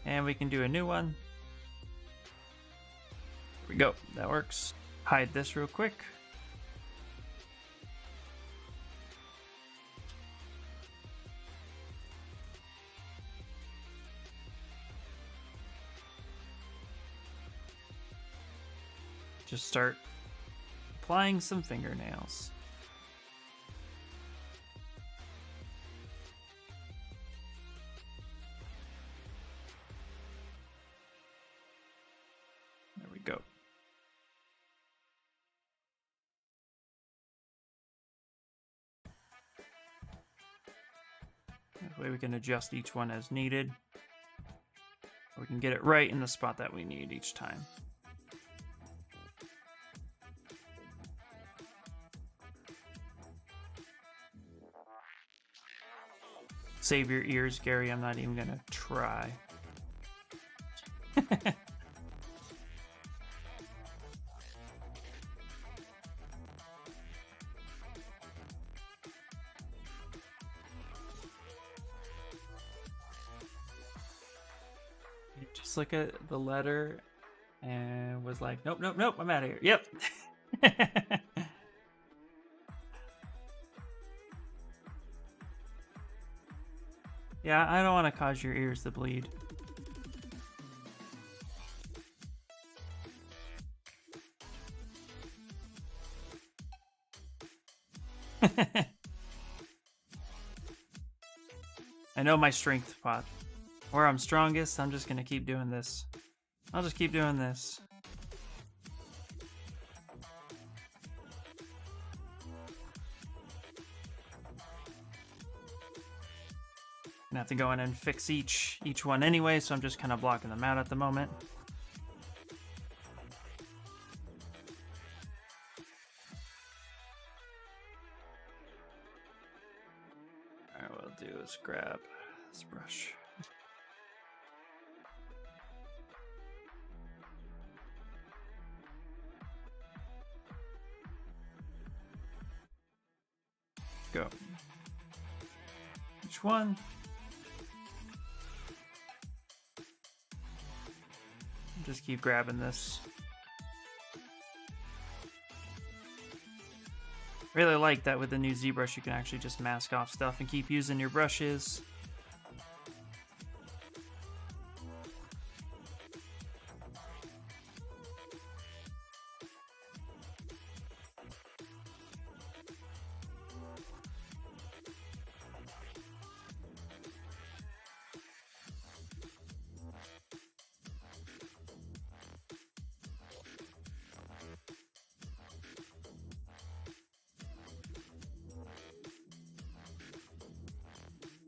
and we can do a new one. There we go. That works. Hide this real quick. Just start applying some fingernails. There we go. That way we can adjust each one as needed. We can get it right in the spot that we need each time. Save your ears, Gary. I'm not even gonna try. Just look at the letter and was like, nope, nope, nope, I'm out of here. Yep. Yeah, I don't want to cause your ears to bleed. I know my strength spot. Where I'm strongest, I'm just gonna keep doing this. I'll just keep doing this. I'm gonna have to go in and fix each one anyway, so I'm just kind of blocking them out at the moment. Alright, what we'll do is grab this brush. Go. Each one. Just keep grabbing this. Really like that with the new ZBrush, you can actually just mask off stuff and keep using your brushes.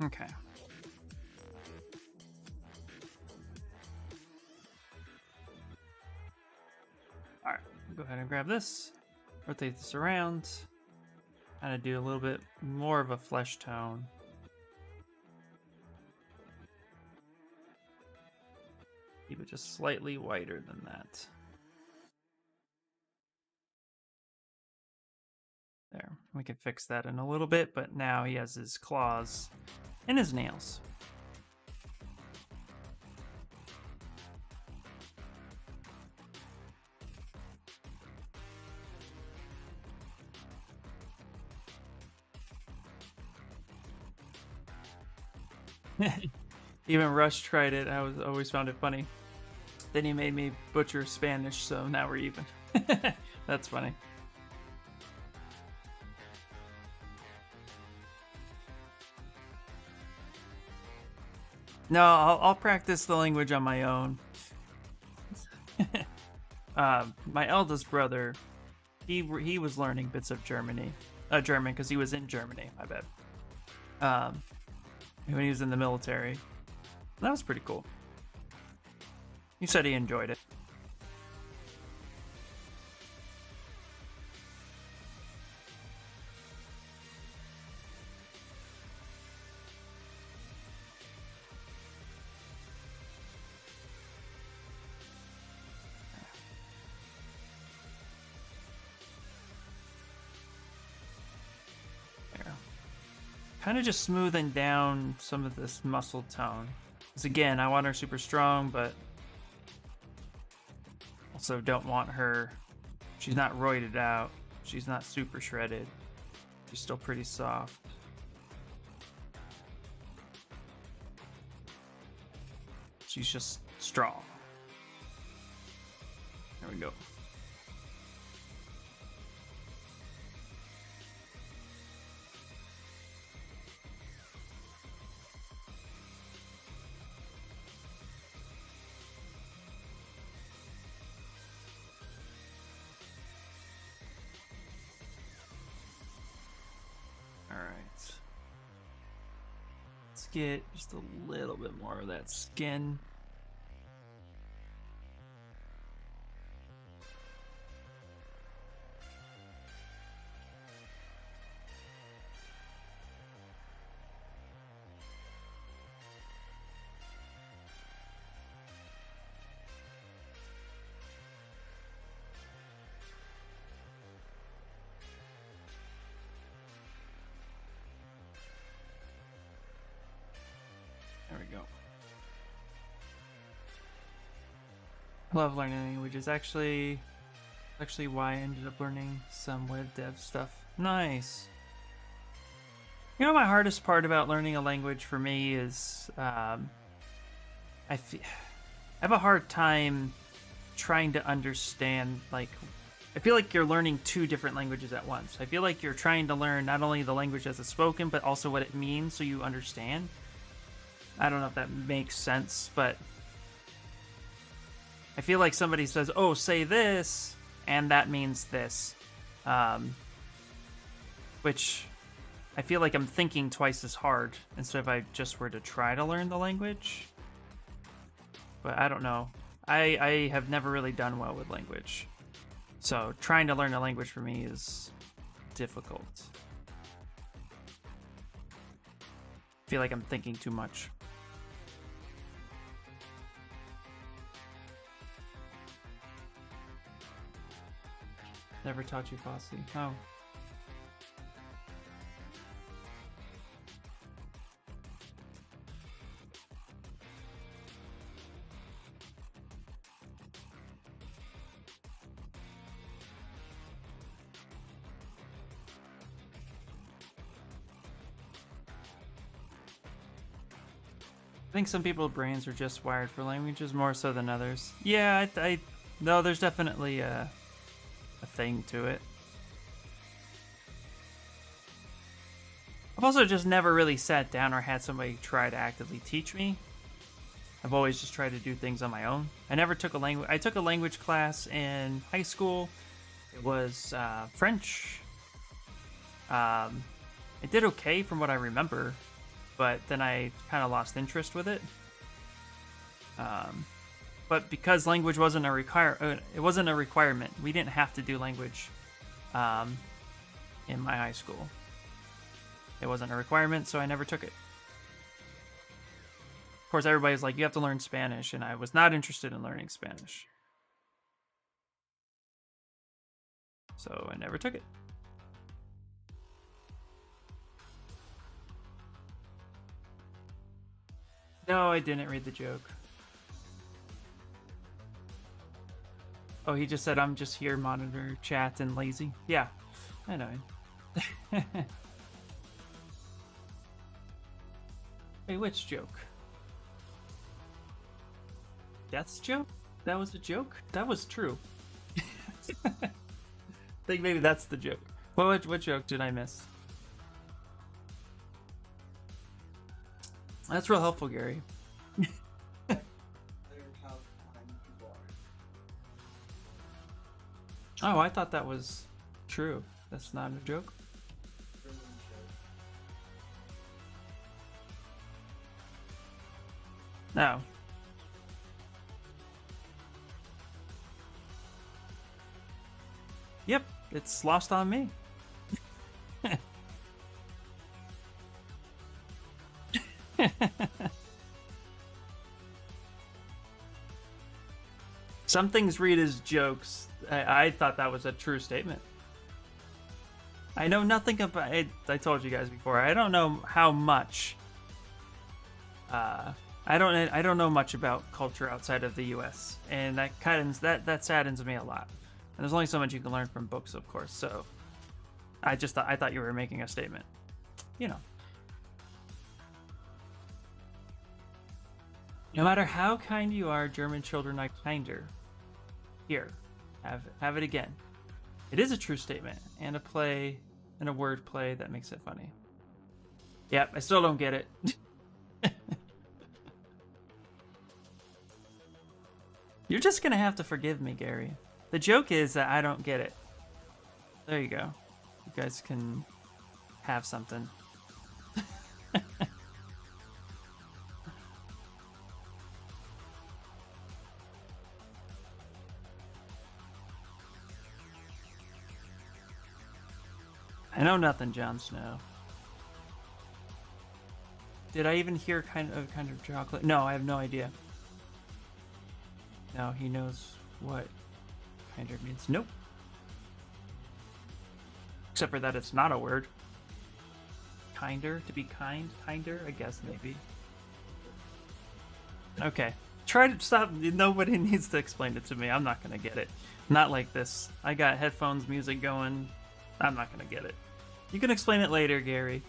Okay. All right, go ahead and grab this, rotate this around, kind of do a little bit more of a flesh tone. Keep it just slightly whiter than that. There, we can fix that in a little bit, but now he has his claws and his nails. Even Rush tried it. I always found it funny. Then he made me butcher Spanish, so now we're even. That's funny. No, I'll practice the language on my own. My eldest brother, he was learning bits of German because he was in Germany. My bad. When he was in the military, that was pretty cool. He said he enjoyed it. Kind of just smoothing down some of this muscle tone. Because again, I want her super strong, but also don't want her... She's not roided out. She's not super shredded. She's still pretty soft. She's just strong. There we go. Get just a little bit more of that skin. There we go. I love learning languages. Actually why I ended up learning some web dev stuff. Nice. You know, my hardest part about learning a language for me is I have a hard time trying to understand, like, I feel like you're learning two different languages at once. I feel like you're trying to learn not only the language as it's spoken, but also what it means so you understand. I don't know if that makes sense, but I feel like somebody says, oh, say this, and that means this. Which I feel like I'm thinking twice as hard instead if I just were to try to learn the language. But I don't know. I have never really done well with language. So trying to learn a language for me is difficult. I feel like I'm thinking too much. Never taught you Fosse. Oh. I think some people's brains are just wired for languages more so than others. Yeah, no, there's definitely a thing to it. I've also just never really sat down or had somebody try to actively teach me. I've always just tried to do things on my own. I never took a language. I took a language class in high school. It was French. It did okay from what I remember, but then I kind of lost interest with it. But because language wasn't it wasn't a requirement. We didn't have to do language in my high school. It wasn't a requirement, so I never took it. Of course, everybody's like, you have to learn Spanish, and I was not interested in learning Spanish. So I never took it. No, I didn't read the joke. Oh, he just said, I'm just here, monitor, chat, and lazy. Yeah, I know. Hey, which joke? Death's joke? That was a joke? That was true. I think maybe that's the joke. What joke did I miss? That's real helpful, Gary. Oh, I thought that was true. That's not a joke. No. Yep, it's lost on me. Some things read as jokes. I thought that was a true statement. I know nothing about it. I told you guys before. I don't know how much. I don't know much about culture outside of the U.S. and that saddens me a lot. And there's only so much you can learn from books, of course. So I thought you were making a statement. You know. No matter how kind you are, German children are kinder. Here, have it again. It is a true statement and a word play that makes it funny. Yep, I still don't get it. You're just gonna have to forgive me, Gary. The joke is that I don't get it. There you go. You guys can have something. I know nothing, Jon Snow. Did I even hear kind of chocolate? No, I have no idea. No, he knows what kinder means. Nope. Except for that it's not a word. Kinder, to be kind, kinder, I guess maybe. Okay. Try to stop. Nobody needs to explain it to me. I'm not gonna get it. Not like this. I got headphones, music going. I'm not gonna get it. You can explain it later, Gary.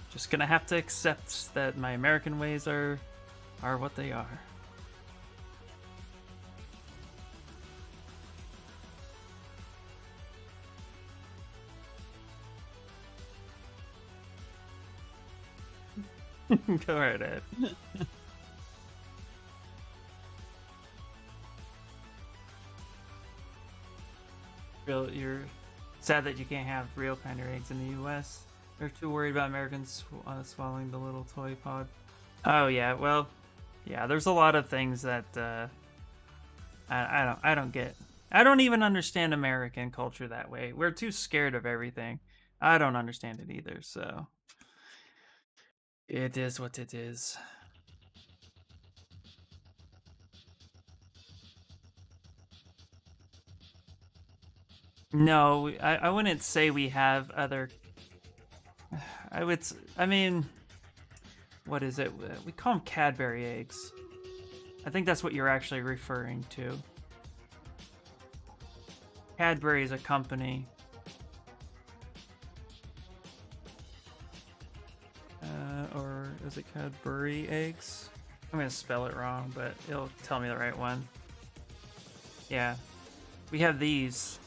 Just gonna have to accept that my American ways are what they are. Go right ahead. You're sad that you can't have real kinder eggs in the U.S. They're too worried about Americans swallowing the little toy pod. Oh yeah, well, yeah. There's a lot of things that I don't get. I don't even understand American culture that way. We're too scared of everything. I don't understand it either. So it is what it is. No, I wouldn't say we have other. I mean, what is it? We call them Cadbury eggs. I think that's what you're actually referring to. Cadbury is a company. Was it Cadbury eggs? I'm gonna spell it wrong, but it'll tell me the right one. Yeah. We have these.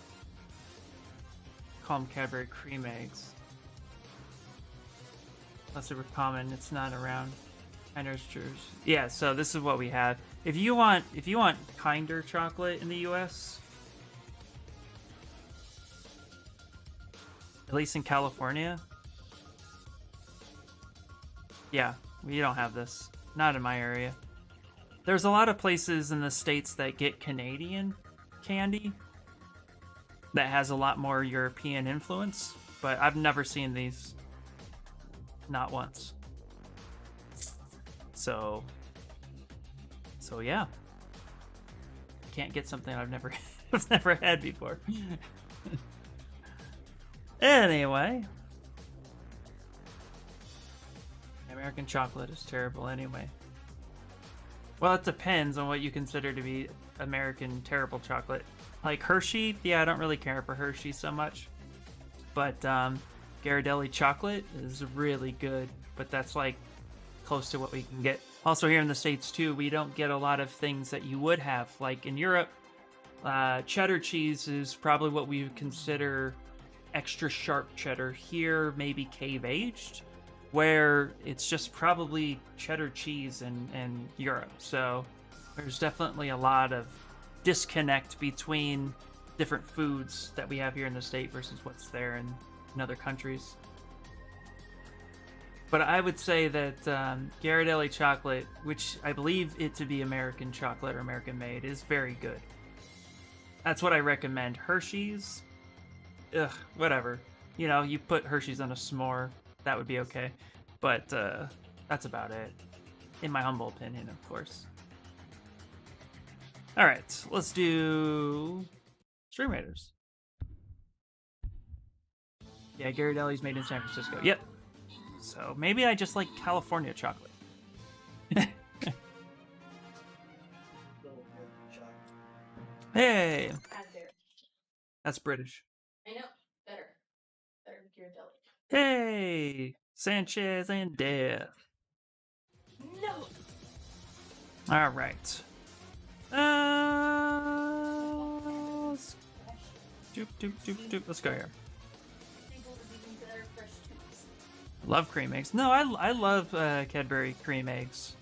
Call them Cadbury cream eggs. That's super common. It's not around. Yeah, so this is what we have. If you want kinder chocolate in the US, at least in California, yeah, we don't have this. Not in my area. There's a lot of places in the States that get Canadian candy that has a lot more European influence, but I've never seen these. Not once. So yeah. Can't get something I've never I've never had before. Anyway. American chocolate is terrible anyway. Well, it depends on what you consider to be American terrible chocolate. Like Hershey, yeah, I don't really care for Hershey so much. But Ghirardelli chocolate is really good, but that's like close to what we can get. Also here in the States too, we don't get a lot of things that you would have. Like in Europe, cheddar cheese is probably what we would consider extra sharp cheddar. Here, maybe cave aged, where it's just probably cheddar cheese in Europe. So there's definitely a lot of disconnect between different foods that we have here in the state versus what's there in other countries. But I would say that Ghirardelli chocolate, which I believe it to be American chocolate or American made, is very good. That's what I recommend. Hershey's, ugh, whatever. You know, you put Hershey's on a s'more, that would be okay. But that's about it, in my humble opinion, of course. All right, let's do Stream Raiders. Yeah, Ghirardelli's made in San Francisco. Yep. So maybe I just like California chocolate. Hey! That's British. I know. Better Ghirardelli. Hey! Sanchez and Death. No! Alright. Let's go here. Love cream eggs. No, I love Cadbury cream eggs.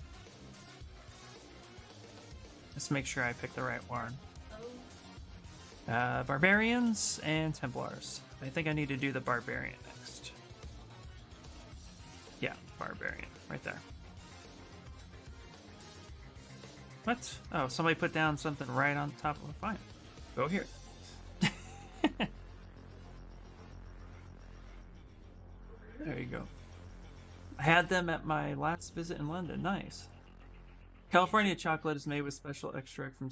Let's make sure I pick the right one. Barbarians and Templars. I think I need to do the Barbarian next. Yeah, Barbarian. Right there. What? Oh, somebody put down something right on top of the fine. Go here. There you go. I had them at my last visit in London. Nice. California chocolate is made with special extract from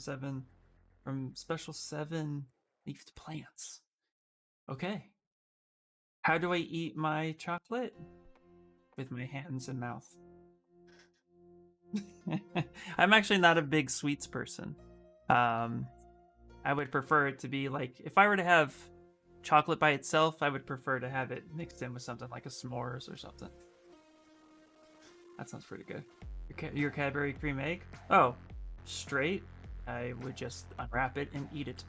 special 7 leafed plants. Okay. How do I eat my chocolate? With my hands and mouth. I'm actually not a big sweets person. I would prefer it to be like, if I were to have chocolate by itself, I would prefer to have it mixed in with something like a s'mores or something. That sounds pretty good. Your Cadbury cream egg? Oh, straight? I would just unwrap it and eat it.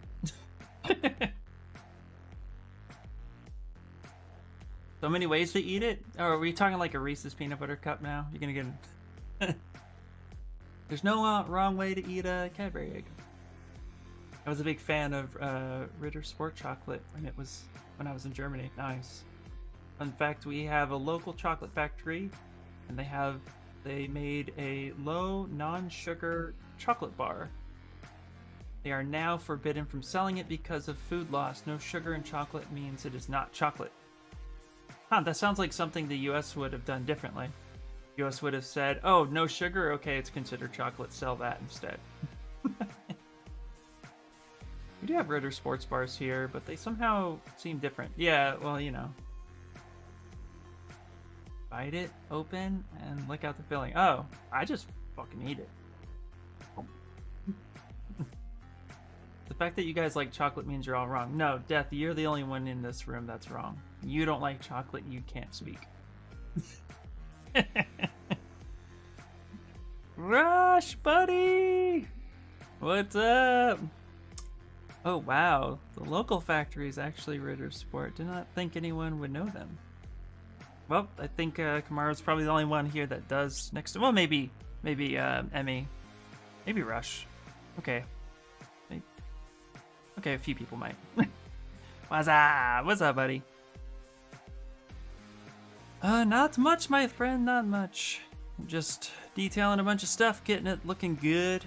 So many ways to eat it? Or are we talking like a Reese's peanut butter cup now? You're gonna get... There's no wrong way to eat a Cadbury egg. I was a big fan of Ritter Sport chocolate when I was in Germany. Nice. Fun fact: we have a local chocolate factory, and they made a low non-sugar chocolate bar. They are now forbidden from selling it because of food loss. No sugar in chocolate means it is not chocolate. Huh, that sounds like something the US would have done differently. US would have said, oh, no sugar? Okay, it's considered chocolate. Sell that instead. We do have Ritter sports bars here, but they somehow seem different. Yeah, well, you know. Bite it, open, and lick out the filling. Oh, I just fucking eat it. The fact that you guys like chocolate means you're all wrong. No, Death, you're the only one in this room that's wrong. You don't like chocolate, you can't speak. Zbrush, buddy! What's up? Oh, wow. The local factory is actually Ritter Sport. Did not think anyone would know them. Well, I think Kamaro's probably the only one here that does next to... Well, maybe Emmy. Maybe Rush. Okay. Okay, a few people might. What's up? What's up, buddy? Not much, my friend, not much. Just detailing a bunch of stuff, getting it looking good.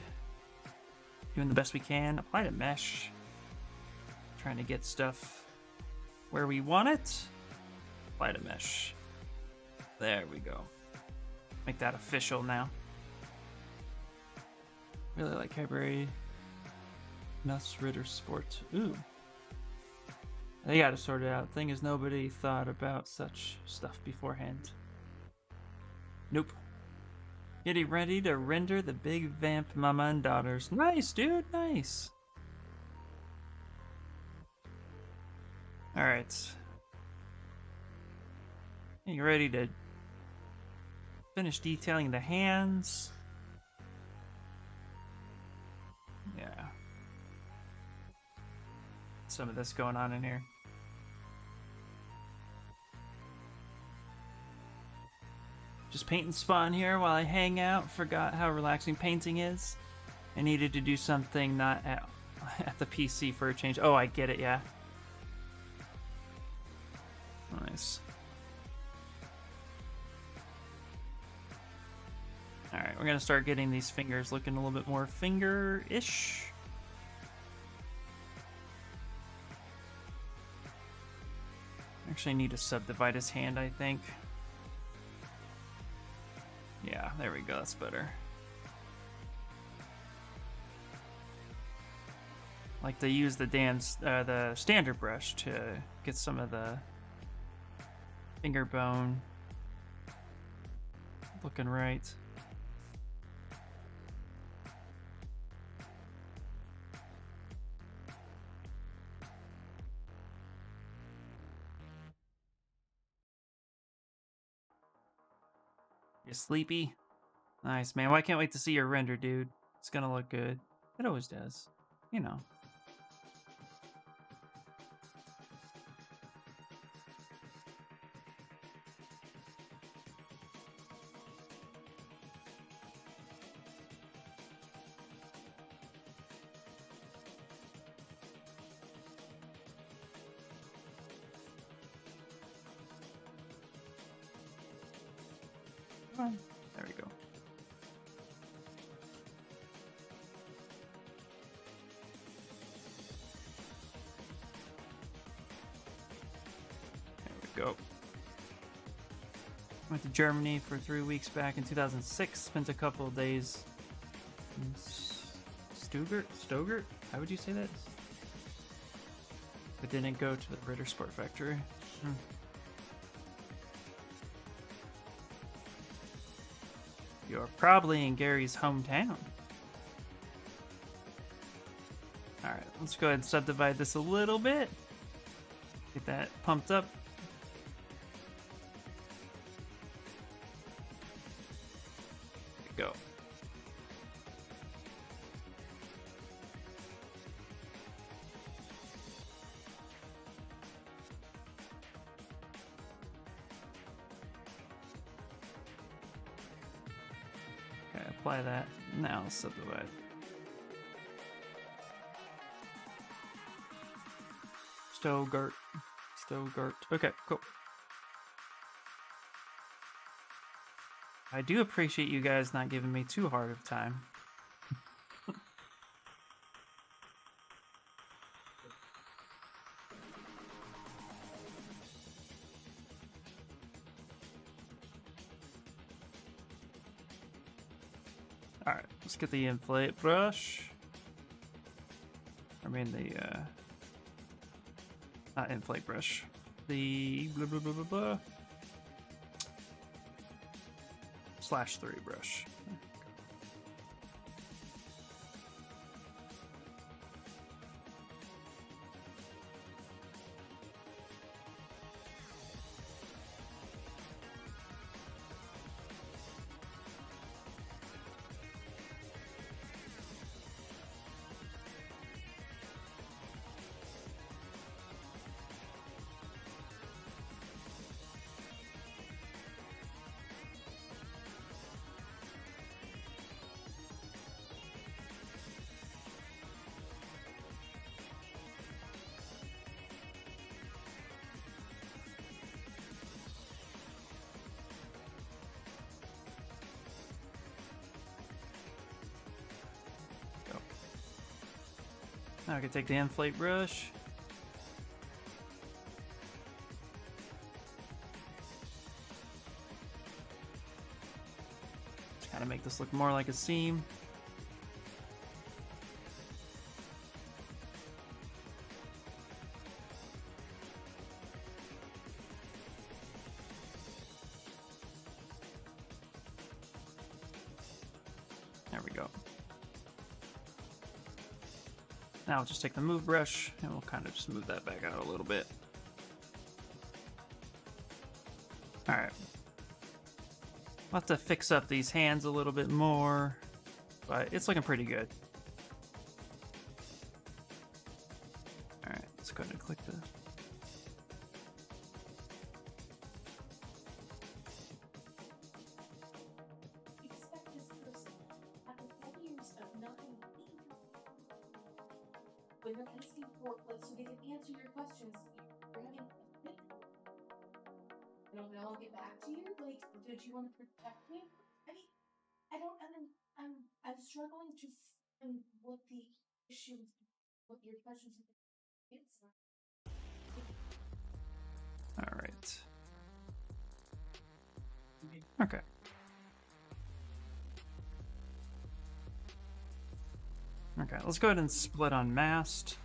Doing the best we can. Apply to mesh. Trying to get stuff where we want it. Apply to mesh. There we go. Make that official now. Really like Cabaret. Nuts Ritter Sport. Ooh. They gotta sort it out. Thing is, nobody thought about such stuff beforehand. Nope. Getting ready to render the big vamp mama and daughters. Nice, dude. Nice. Alright. You ready to finish detailing the hands? Yeah. Some of this going on in here. Just painting Spawn here while I hang out. Forgot how relaxing painting is. I needed to do something not at the PC for a change. Oh, I get it, yeah. Nice. Alright, we're gonna start getting these fingers looking a little bit more finger-ish. Actually, I need to subdivide his hand, I think. Yeah, there we go, that's better. Like to use the standard brush to get some of the finger bone looking right. You sleepy? Nice, man. Well, I can't wait to see your render, dude. It's gonna look good. It always does. You know. Come on. There we go. There we go. Went to Germany for 3 weeks back in 2006. Spent a couple of days in Stuttgart? How would you say that? But didn't go to the Ritter Sport Factory. You're probably in Gary's hometown. Alright, let's go ahead and subdivide this a little bit. Get that pumped up. There we go. Okay, apply that. Now subdivide. Stuttgart. Okay, cool. I do appreciate you guys not giving me too hard of a time. Alright, let's get the inflate brush. I mean the, not inflate brush. The blah blah blah blah blah. /3 brush. Now I can take the inflate brush. Just kind of make this look more like a seam. There we go. Now I'll just take the move brush and we'll kind of just move that back out a little bit. Alright. I'll have to fix up these hands a little bit more, but it's looking pretty good. Alright, let's go ahead and click the... When you're asking for, like, so they can answer your questions, you're having I don't know, I'll get back to you. Like, did you want to protect me? I mean, I don't, I'm struggling to find what the issue is, what your questions are. All right. Okay. Okay, let's go ahead and split on mast.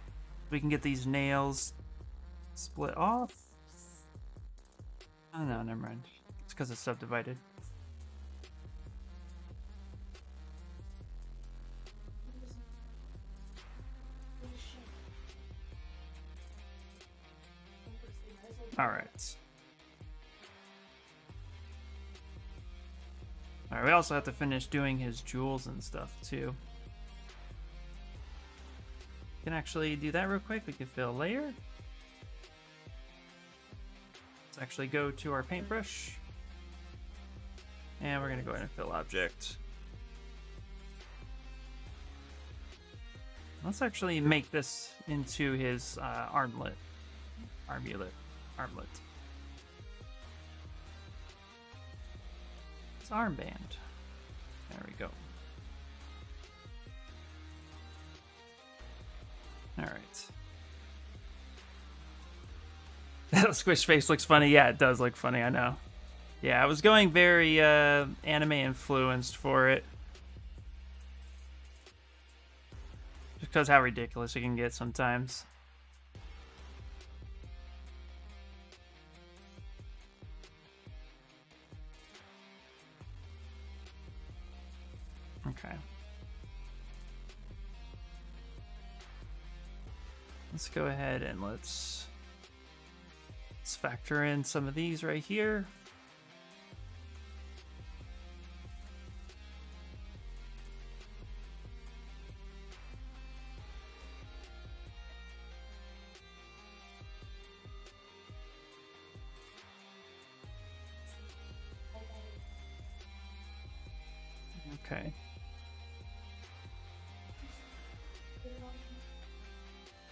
We can get these nails split off. Oh no, never mind. It's because it's subdivided. Alright. Alright, we also have to finish doing his jewels and stuff too. Can actually do that real quick. We can fill layer. Let's actually go to our paintbrush. And we're going to go ahead and fill object. Let's actually make this into his armlet. Armlet. It's armband. There we go. Alright. That squish face looks funny. Yeah, it does look funny, I know. Yeah, I was going very anime influenced for it. Just because how ridiculous it can get sometimes. Okay. Let's go ahead and let's factor in some of these right here. Okay.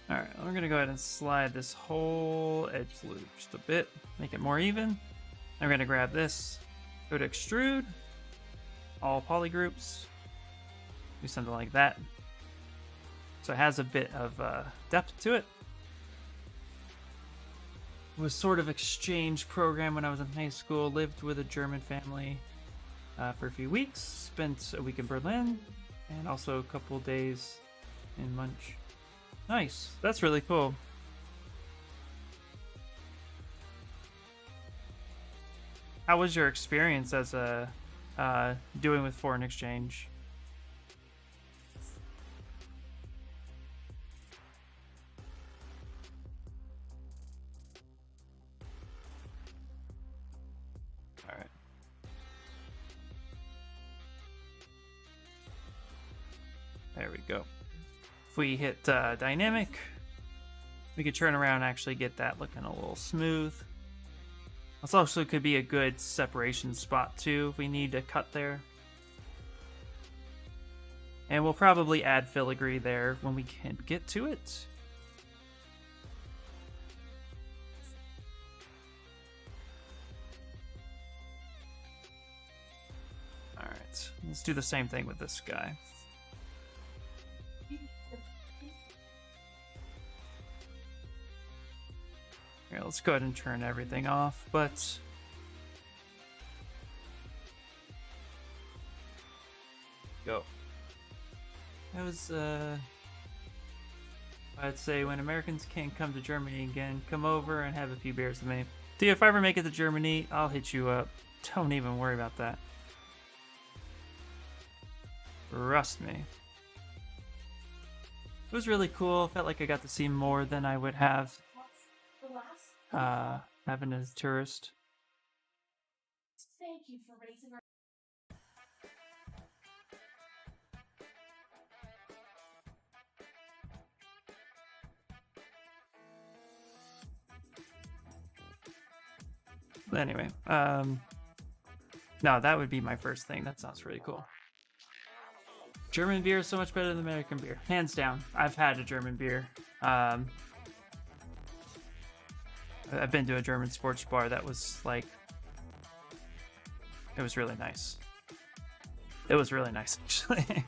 Alright, we're going to go ahead and slide this whole edge loop just a bit, make it more even. Then we're going to grab this, go to extrude, all poly groups, do something like that. So it has a bit of depth to it. It was sort of exchange program when I was in high school, lived with a German family for a few weeks, spent a week in Berlin, and also a couple days in Munch. Nice. That's really cool. How was your experience as a doing with foreign exchange? All right. There we go. If we hit dynamic, we could turn around and actually get that looking a little smooth. This also could be a good separation spot too if we need to cut there. And we'll probably add filigree there when we can get to it. Alright, let's do the same thing with this guy. let's go ahead and turn everything off, but go. That was I'd say when Americans can't come to Germany again, come over and have a few beers with me. Dude, if I ever make it to Germany, I'll hit you up. Don't even worry about that. Trust me. It was really cool. Felt like I got to see more than I would have What's the last? having as a tourist. Thank you for raising our. But anyway, no, that would be my first thing. That sounds really cool. German beer is so much better than American beer, hands down. I've had a German beer. I've been to a German sports bar that was like, it was really nice. It was really nice, actually.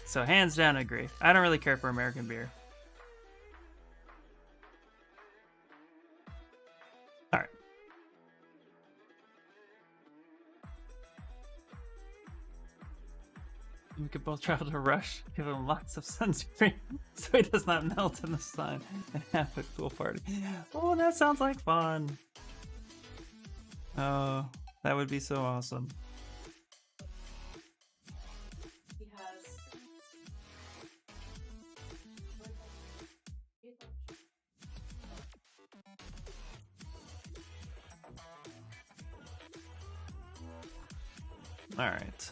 So hands down, I agree. I don't really care for American beer. All right. We could both travel to Rush, give him lots of sunscreen so he does not melt in the sun, and have a cool party. Oh, that sounds like fun. Oh, that would be so awesome. He has. All right.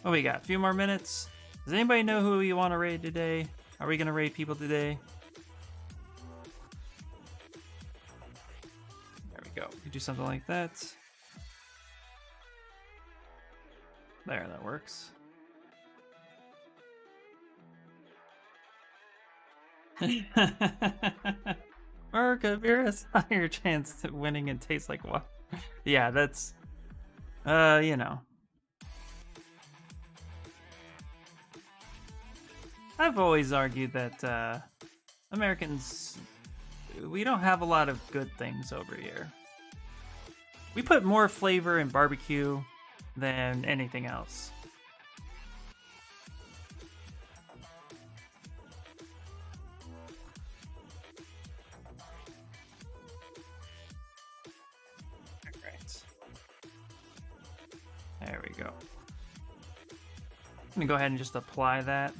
What we got? A few more minutes. Does anybody know who you want to raid today? Are we going to raid people today? There we go. We do something like that. There, that works. America, beer has higher chance of winning and tastes like water. Yeah, that's, you know. I've always argued that Americans, we don't have a lot of good things over here. We put more flavor in barbecue than anything else. All right. There we go. I'm gonna go ahead and just apply that.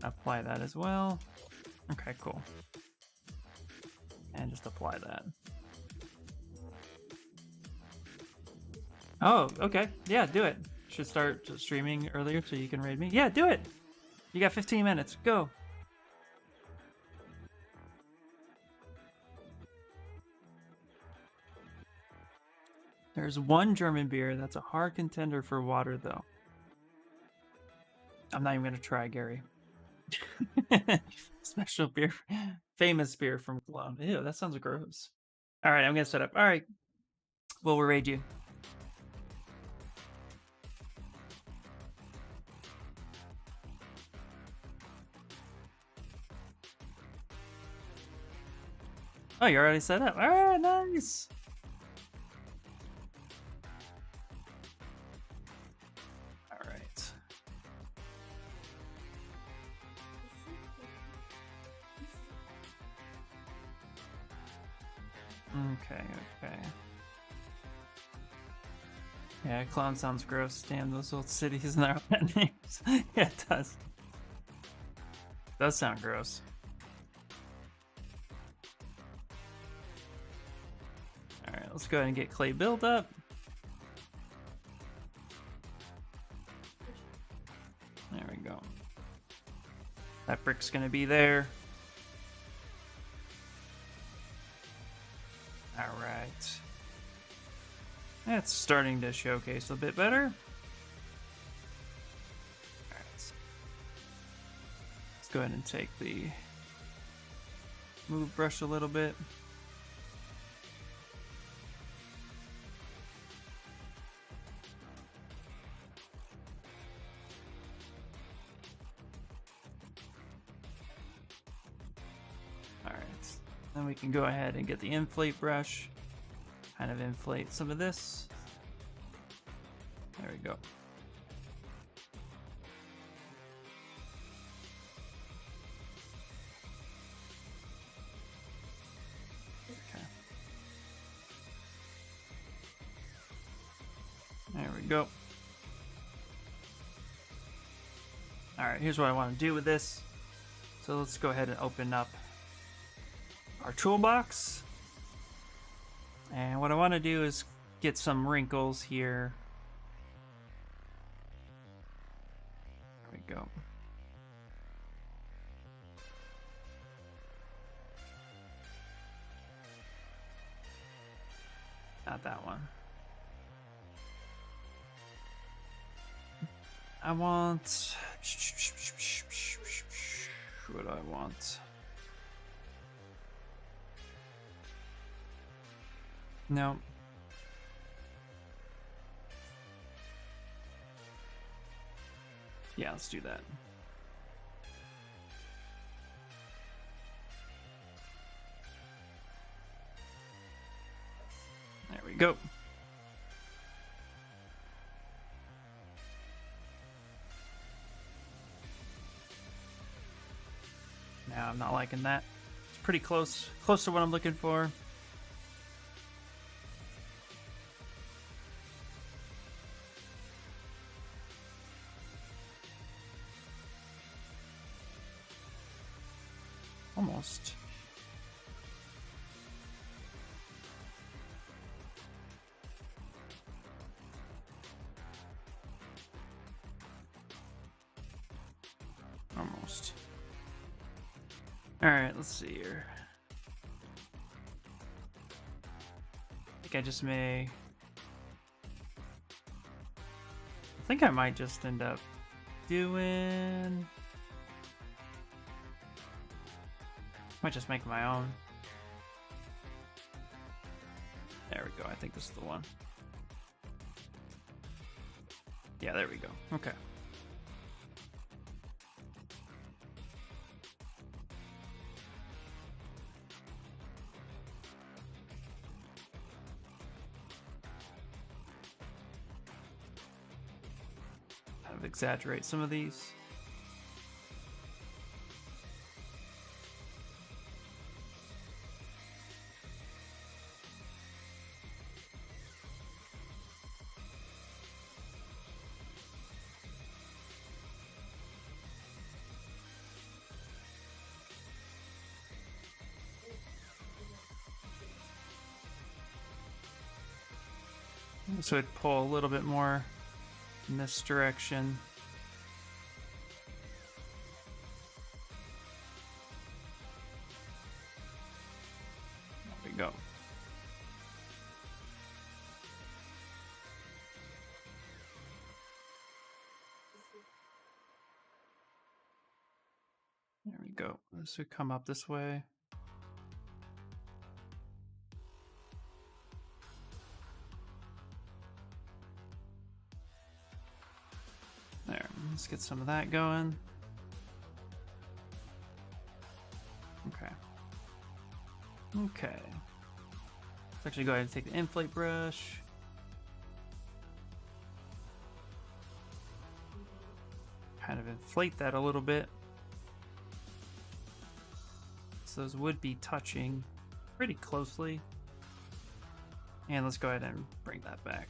Apply that as well. Okay, cool. And just apply that. Oh, okay. Yeah, do it. Should start streaming earlier so you can raid me. Yeah, do it. You got 15 minutes. Go. There's one German beer that's a hard contender for water, though. I'm not even gonna try, Gary. Special beer, famous beer from Cologne. Ew, that sounds gross. All right, I'm gonna set up. All right, we'll raid you. Oh, you're already set up. All right, nice. All right. Okay, okay. Yeah, clown sounds gross. Damn, those old cities and their own names. Yeah, it does. Does sound gross. Alright, let's go ahead and get clay build up. There we go. That brick's gonna be there. Alright. That's starting to showcase a bit better. Alright. Let's go ahead and take the move brush a little bit. Then we can go ahead and get the inflate brush, kind of inflate some of this. There we go. Okay. There we go. All right, here's what I want to do with this. So let's go ahead and open up our toolbox. And what I want to do is get some wrinkles here. There we go. Not that one. I want... What do I want? No. Yeah, let's do that. There we go. Now I'm not liking that. It's pretty close to what I'm looking for. Almost. Almost. All right, let's see here. I think I just may... I think I might just end up doing... Might just make my own. There we go. I think this is the one. Yeah, there we go. Okay. Kind of exaggerate some of these. So I'd pull a little bit more in this direction. There we go. There we go. This would come up this way. There, let's get some of that going. Okay. Okay. Let's actually go ahead and take the inflate brush. Kind of inflate that a little bit. So those would be touching pretty closely. And let's go ahead and bring that back.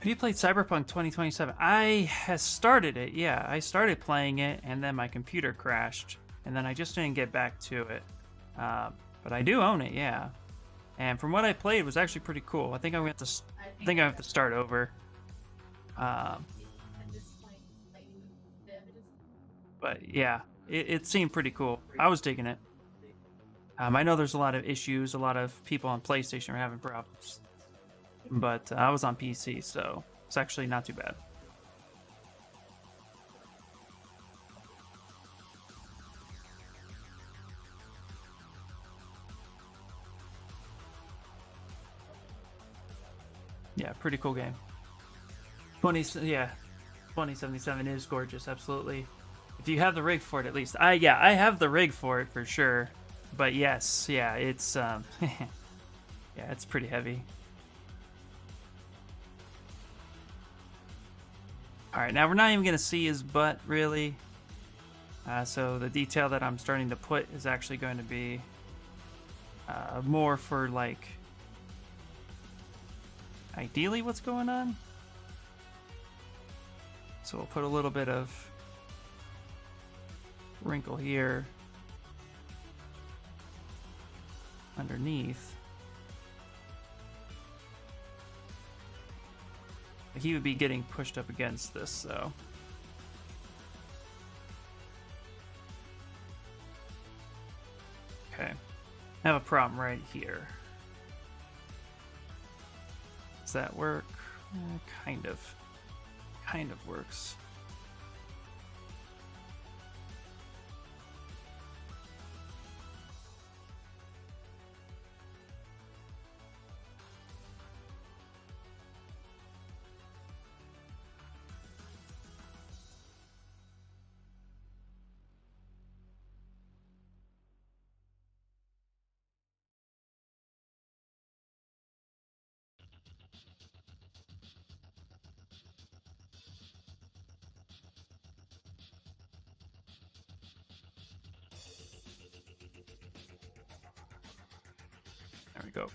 Have you played Cyberpunk 2027? I has started it, yeah. I started playing it, and then my computer crashed, and then I just didn't get back to it. But I do own it, yeah. And from what I played, it was actually pretty cool. I think I'm going to I think I have to start over. But yeah, it seemed pretty cool. I was digging it. I know there's a lot of issues. A lot of people on PlayStation are having problems. But I was on PC, so it's actually not too bad. Yeah, pretty cool game. 2077 is gorgeous, absolutely. If you have the rig for it, at least. I have the rig for it for sure. But yes, yeah, it's yeah, it's pretty heavy. All right, now we're not even gonna see his butt really. So the detail that I'm starting to put is actually going to be more for like ideally what's going on. So we'll put a little bit of wrinkle here underneath. He would be getting pushed up against this, so. Okay. I have a problem right here. Does that work? Kind of. Kind of works. There we go.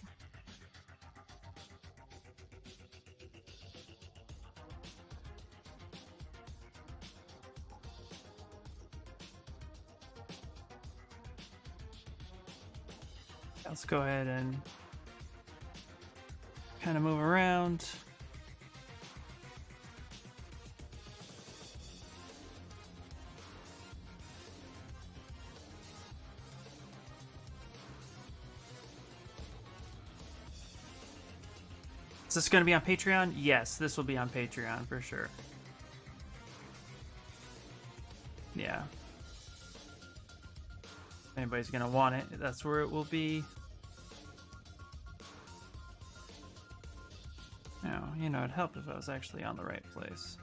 Let's go ahead and kind of move around. Is this going to be on Patreon? Yes, this will be on Patreon for sure. Yeah. If anybody's going to want it, that's where it will be. Now, you know, it'd help if I was actually on the right place.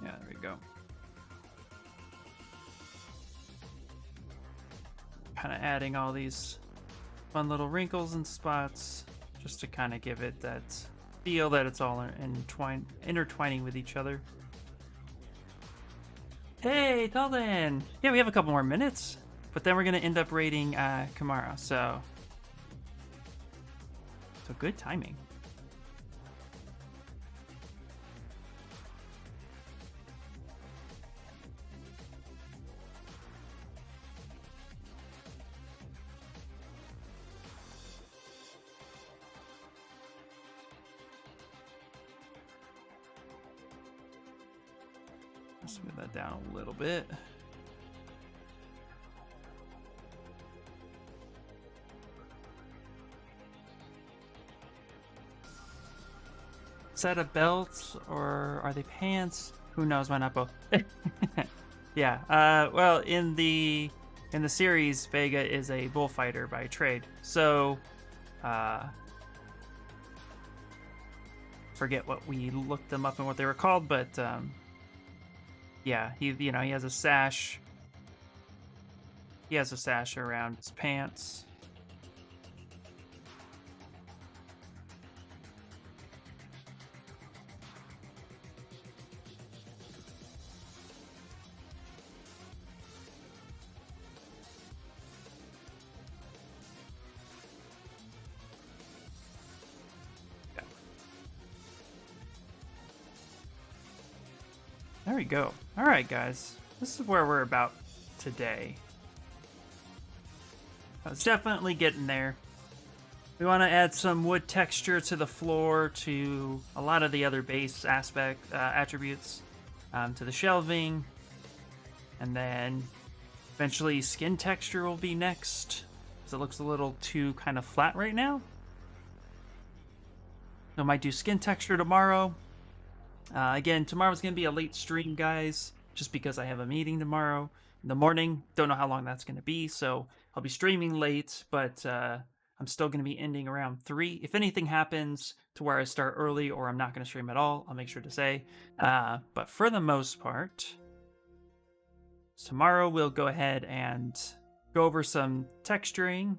Yeah, there we go. Kind of adding all these fun little wrinkles and spots just to kind of give it that feel that it's all intertwining with each other. Hey, Taldan! Yeah, we have a couple more minutes, but then we're going to end up raiding Kamara, so good timing. Let's move that down a little bit. Is that a belt or are they pants? Who knows? Why not both? Yeah. Well, in the series, Vega is a bullfighter by trade. So, forget what we looked them up and what they were called, but yeah, he has a sash. He has a sash around his pants. we go. All right, guys. This is where we're about today. I was definitely getting there. We want to add some wood texture to the floor, to a lot of the other base attributes, to the shelving, and then eventually skin texture will be next, because it looks a little too kind of flat right now. So I might do skin texture tomorrow. Again, tomorrow's going to be a late stream, guys, just because I have a meeting tomorrow in the morning. Don't know how long that's going to be, so I'll be streaming late, but I'm still going to be ending around 3. If anything happens to where I start early or I'm not going to stream at all, I'll make sure to say. But for the most part, tomorrow we'll go ahead and go over some texturing.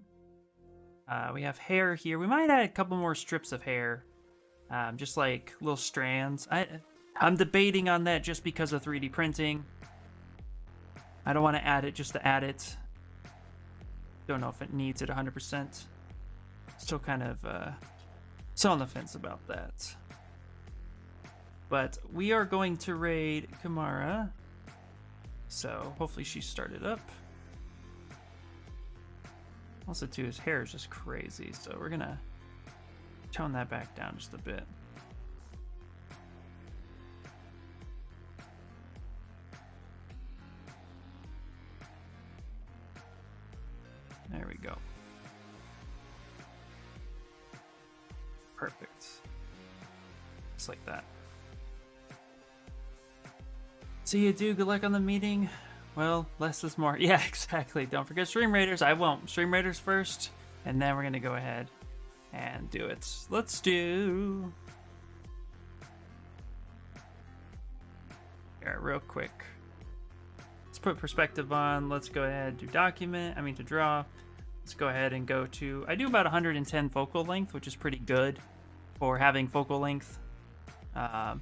We have hair here. We might add a couple more strips of hair. Just like little strands. I'm debating on that just because of 3D printing. I don't want to add it just to add it. Don't know if it needs it 100%. Still kind of still on the fence about that. But we are going to raid Kamara. So hopefully she started up. Also too, his hair is just crazy. So we're gonna tone that back down just a bit. There we go. Perfect. Just like that. See you, dude. Good luck on the meeting. Well, less is more. Yeah, exactly. Don't forget Stream Raiders. I won't. Stream Raiders first, and then we're going to go ahead and do it. Let's do... Here, real quick. Let's put perspective on. Let's go ahead and do document. To draw. Let's go ahead and go to... I do about 110 focal length, which is pretty good for having focal length. There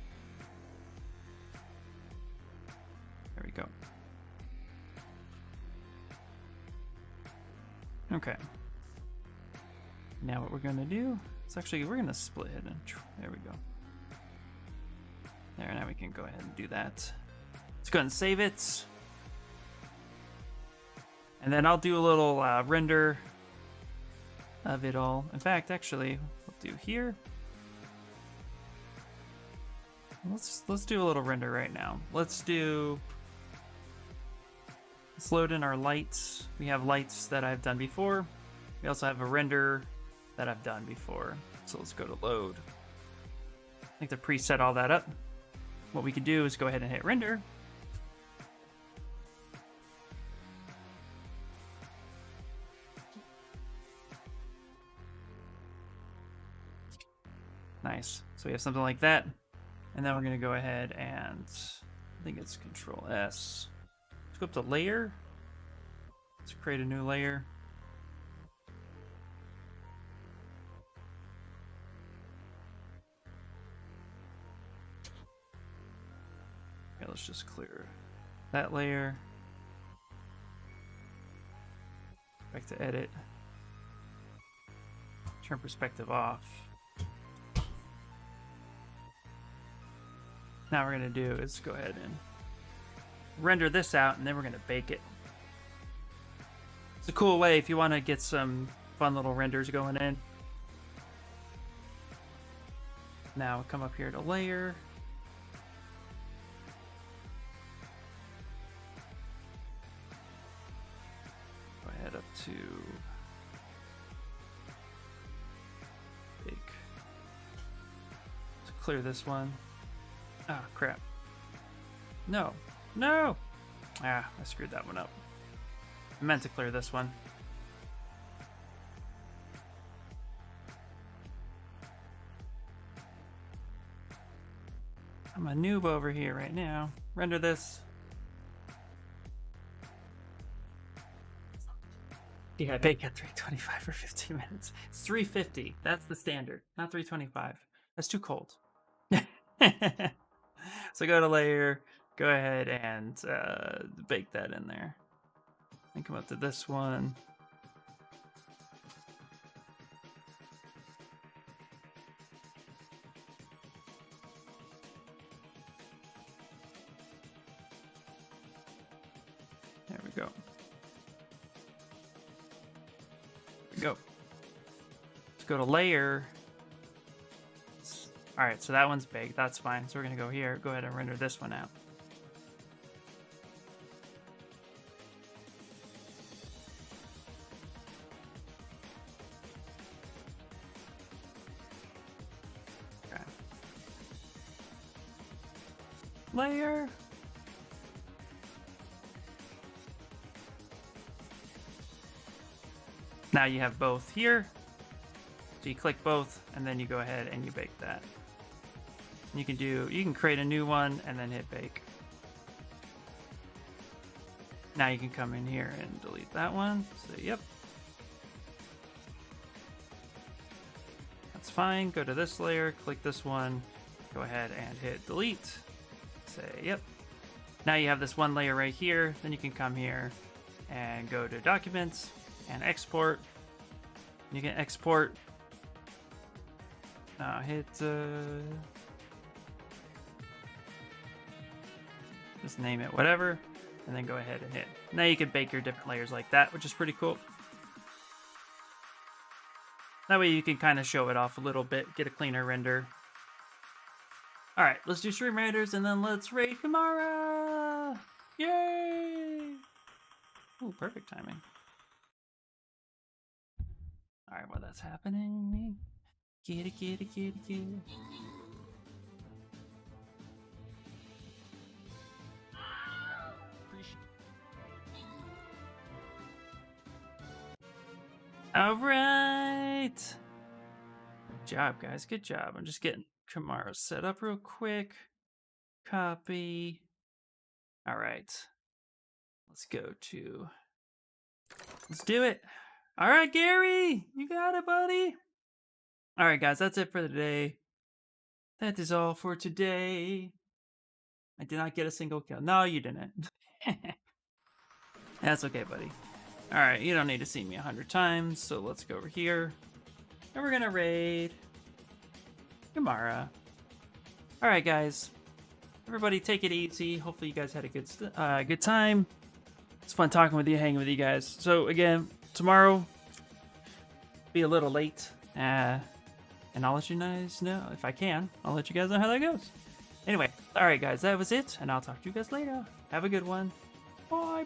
we go. Okay. Now what we're going to do is actually, we're going to split it. And there we go. There, now we can go ahead and do that. Let's go ahead and save it. And then I'll do a little render of it all. In fact, actually, we'll do here. Let's do a little render right now. Let's load in our lights. We have lights that I've done before. We also have a render that I've done before. So let's go to load. I think to preset all that up, what we can do is go ahead and hit render. Nice. So we have something like that. And then we're going to go ahead and I think it's Control S. Let's go up to layer. Let's create a new layer. Okay, let's just clear that layer. Back to edit. Turn perspective off. Now what we're going to do is go ahead and render this out, and then we're going to bake it. It's a cool way if you want to get some fun little renders going in. Now come up here to layer. Go ahead up to bake. Let's clear this one. Ah, crap. No. No! Ah, I screwed that one up. I meant to clear this one. I'm a noob over here right now. Render this. Yeah, bake at 325 for 15 minutes. It's 350. That's the standard, not 325. That's too cold. So go to layer, go ahead and bake that in there. And come up to this one. go. There we go. Let's go to layer. All right, so that one's big. That's fine. So we're gonna go here. Go ahead and render this one out. Okay. Layer. Now you have both here. So you click both, and then you go ahead and you bake that. You can create a new one and then hit bake. Now you can come in here and delete that one. Say yep. That's fine. Go to this layer, click this one, go ahead and hit delete. Say yep. Now you have this one layer right here. Then you can come here and go to documents and export. You can export. Hit just name it whatever, and then go ahead and hit. Now you can bake your different layers like that, which is pretty cool. That way you can kind of show it off a little bit, get a cleaner render. All right, let's do stream raiders, and then let's raid Kamara. Yay! Ooh, perfect timing. All right, while that's happening, get it. All right. Good job, guys. Good job. I'm just getting Kamara set up real quick. Copy. All right. Let's do it. All right, Gary. You got it, buddy. All right, guys. That's it for today. That is all for today. I did not get a single kill. No, you didn't. That's okay, buddy. All right, you don't need to see me 100 times, so let's go over here. And we're gonna raid Kamara. All right, guys. Everybody take it easy. Hopefully you guys had a good time. It's fun talking with you, hanging with you guys. So again, tomorrow, be a little late. And I'll let you guys know, if I can, I'll let you guys know how that goes. Anyway, all right, guys, that was it. And I'll talk to you guys later. Have a good one. Bye.